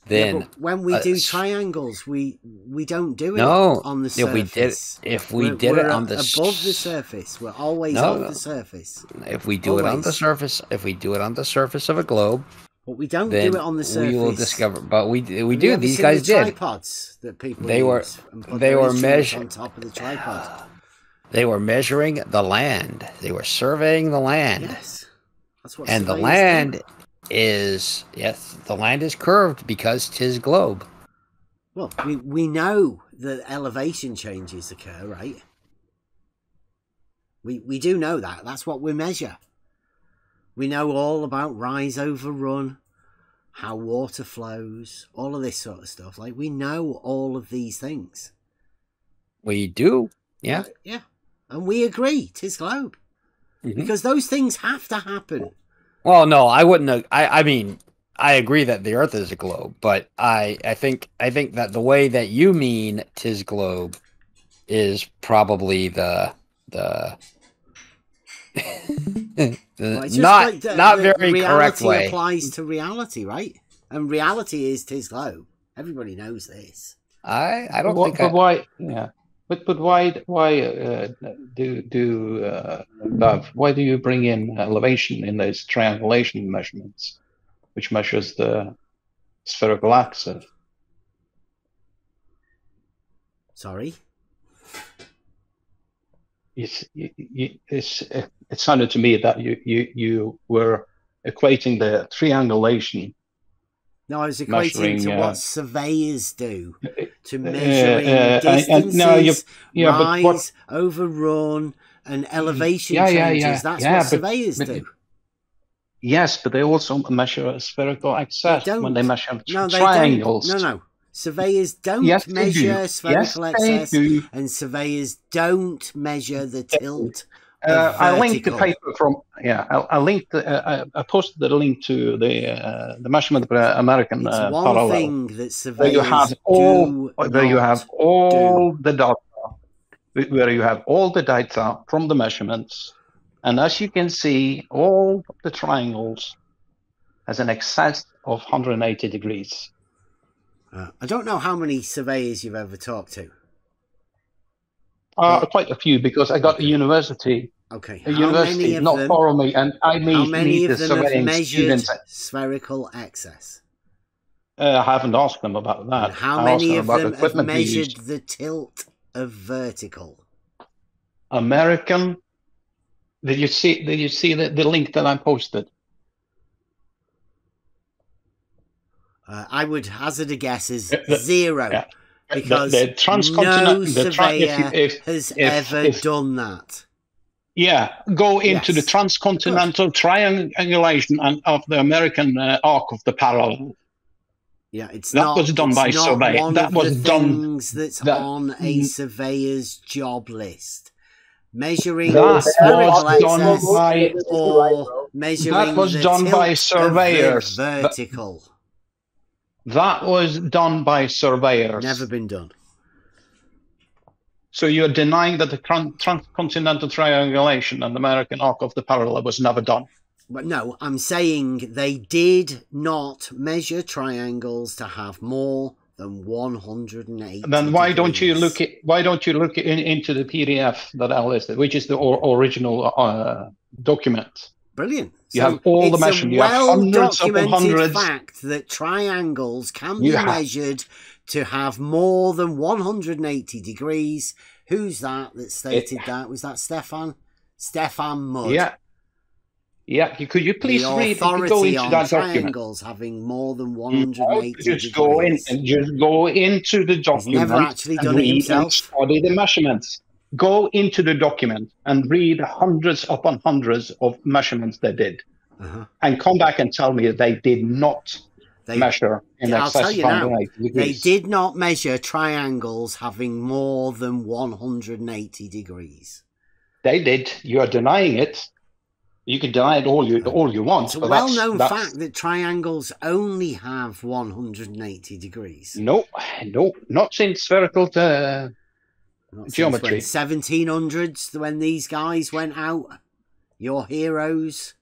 then when we do triangles, we don't do it on the surface. If we did it on the above the surface, we're always on the surface. If we do it on the surface, of a globe, but we don't do it on the surface. We will discover. But we do. These guys did. Tripods that people they were measuring on top of the tripod. They were measuring the land. They were surveying the land. Yes. That's what. And the land is the land is curved because 'tis globe. Well, we know that elevation changes occur, right? We do know that. That's what we measure. We know all about rise over run, how water flows, all of this sort of stuff. Like, we know all of these things. We do, yeah. Yeah. And we agree, 'tis globe. Because those things have to happen. Well, no, I wouldn't. I mean, I agree that the Earth is a globe, but I think that the way that you mean 'tis globe is probably the Well, not very correct way. Reality applies to reality, right? And reality is 'tis globe. Everybody knows this. I don't think. But why? Yeah. But why why do you bring in elevation in those triangulation measurements, which measures the spherical axis? Sorry. It sounded to me that you were equating the triangulation. No, I was equating to what surveyors do, to measuring distances, rise, overrun, and elevation changes. That's what surveyors do. Yes, but they also measure a spherical axis when they measure triangles. No. Surveyors don't measure spherical axis, and surveyors don't measure the tilt. I linked the paper from I posted the link to the measurement of the American parallel. Thing that surveyors you have all the data, where you have all the data from the measurements, and as you can see, all the triangles has an excess of 180 degrees. I don't know how many surveyors you've ever talked to. Quite a few, because I got a university. Okay. A university not far from me, and I meet how many the of them surveying have measured students. Spherical axis? I haven't asked them about that. And how many of them have measured the tilt of vertical? American. Did you see the link that I posted? I would hazard a guess is 0. Yeah. Because the no surveyor has ever done that. Yeah, go into the transcontinental triangulation of the American arc of the parallel. Yeah, it's that was done by survey. One that of was the done. That's on a surveyor's job list. Measuring that spherical was done by, or measuring that was the done tilt by surveyors. Of the vertical. That was done by surveyors. Never been done. So you're denying that the transcontinental triangulation and the American arc of the parallel was never done? But no, I'm saying they did not measure triangles to have more than 180. Then why don't you look into the PDF that I listed, which is the original document? Brilliant. You have all the measurements. You have hundreds upon hundreds. Fact that triangles can be measured to have more than 180 degrees. Who's that stated that? Was that Stefan? Stefan Mudd. Yeah. Yeah. Could you please read? Go into that triangles document. Having more than 180 just degrees. Go in and just go into the document. He's never actually done it himself. Study the measurements. Go into the document and read hundreds upon hundreds of measurements they did, and come back and tell me that they did not measure in excess of 180 degrees. They did not measure triangles having more than 180 degrees. They did. You are denying it. You can deny it all you want. It's a well-known fact that triangles only have 180 degrees. No, not since spherical geometry. 1700s, when these guys went out, your heroes.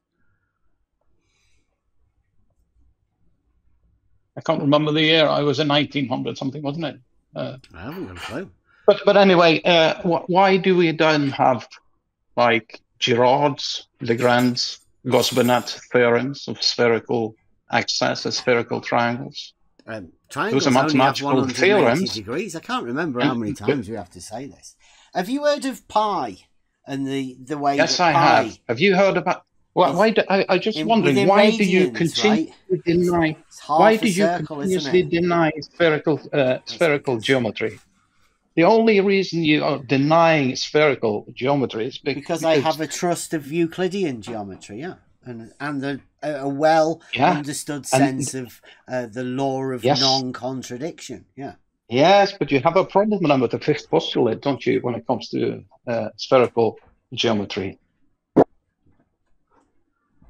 I can't remember the year. I was in 1900 something, wasn't it? I haven't got a clue. But anyway, why do we then have like Girard's, Legrand's, Gauss-Bonnet theorems of spherical axes and spherical triangles? Triangles Those are only have mathematical 180 theorems. degrees. I can't remember how many times we have to say this. Have you heard of pi and the way? Yes, that I have. Have you heard about? I just wondering, why do you continue to deny? Why do you continuously deny spherical geometry? The only reason you are denying spherical geometry is because I have a trust of Euclidean geometry, and a well understood sense of the law of non-contradiction, Yes, but you have a problem now with the fifth postulate, don't you, when it comes to spherical geometry?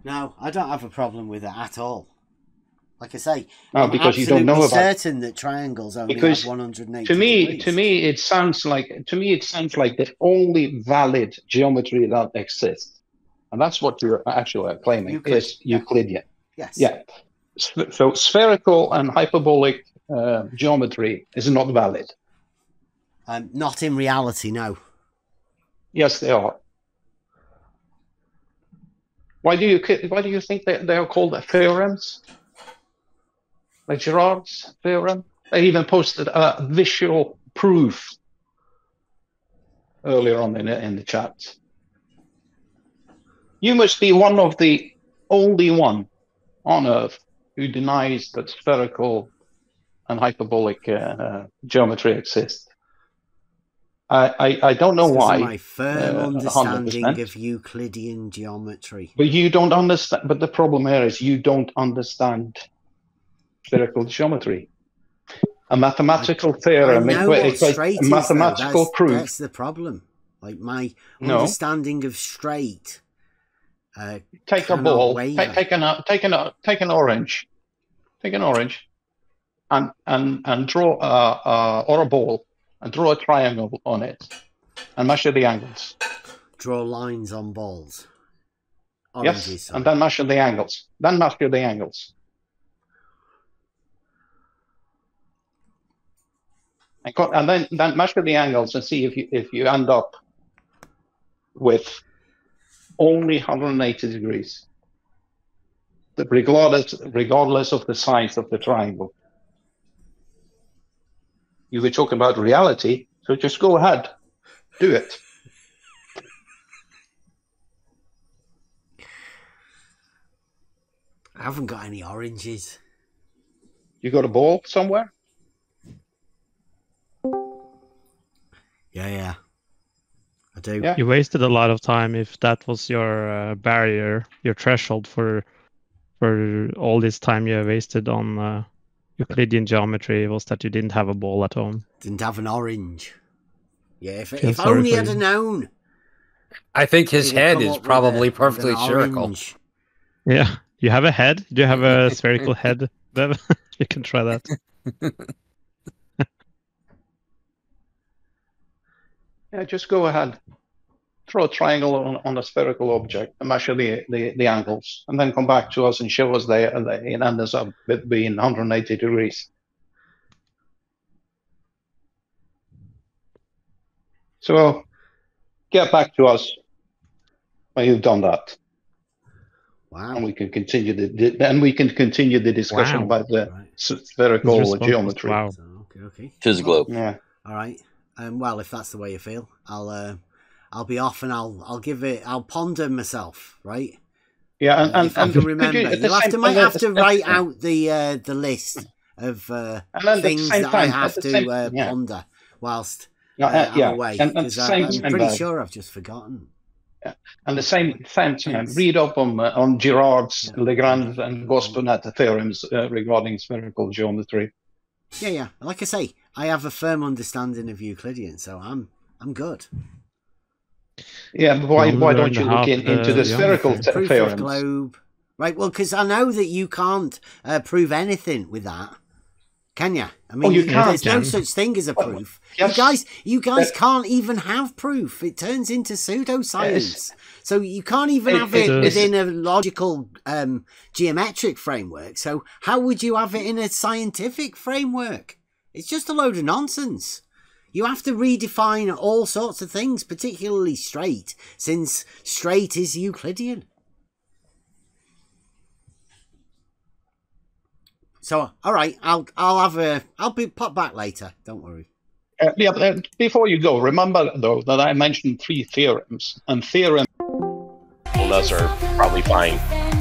No, I don't have a problem with it at all. Like I say, I'm because you don't know about certain that triangles only have 180 degrees. To me, it sounds like the only valid geometry that exists, and that's what you're actually claiming is Euclidean. Yes. Yeah. So spherical and hyperbolic geometry is not valid. Not in reality, no. Yes, they are. Why do you think they are called theorems? Like Girard's theorem? They even posted a visual proof earlier on in the chat. You must be one of the only one on Earth who denies that spherical and hyperbolic geometry exists. I don't know why. My firm understanding 100%. Of Euclidean geometry. But you don't understand. But the problem here is you don't understand spherical geometry. A mathematical theorem equates a mathematical proof. That's the problem. Like my understanding of straight. Take a ball. Take an orange. Take an orange, and draw or a ball, and draw a triangle on it, and measure the angles. Draw lines on balls. Oranges, yes, and then measure the angles. And then measure the angles and see if you end up with only 180 degrees, regardless of the size of the triangle. You were talking about reality, so just go ahead, do it. I haven't got any oranges. You got a ball somewhere? Yeah. I do. Yeah. You wasted a lot of time if that was your barrier, your threshold for all this time you wasted on Euclidean geometry was that you didn't have a ball at home. Didn't have an orange. Yeah, if only I'd have known. I think his head is probably perfectly spherical. Yeah. You have a head? Do you have a spherical head, Bev? You can try that. Yeah, just go ahead. Throw a triangle on a spherical object and measure the angles, and then come back to us and show us it ends up being 180 degrees. So get back to us when you've done that. Wow. And we can continue the discussion about the spherical geometry. Wow. Okay. Discussion Globe. Yeah. All right. Well, if that's the way you feel, I'll be off and I'll ponder myself, right? Yeah, and if I can remember, you might have to write out the list of things that I have to ponder whilst I'm away, because I'm pretty sure I've just forgotten. Yeah. And the same time, read up on Girard's, Legrand, and Gosponet theorems regarding spherical geometry. Yeah. Like I say, I have a firm understanding of Euclidean, so I'm good. Yeah, but why don't you look into the spherical theorems? Globe. Right, well, because I know that you can't prove anything with that, can you? I mean, there's no such thing as a proof. Yes. You guys can't even have proof. It turns into pseudoscience. Yes. So you can't even have it within a logical geometric framework. So how would you have it in a scientific framework? It's just a load of nonsense. You have to redefine all sorts of things, particularly straight, since straight is Euclidean. So, all right, I'll pop back later. Don't worry. Before you go, remember though that I mentioned 3 theorems, and theorem around us are probably fine.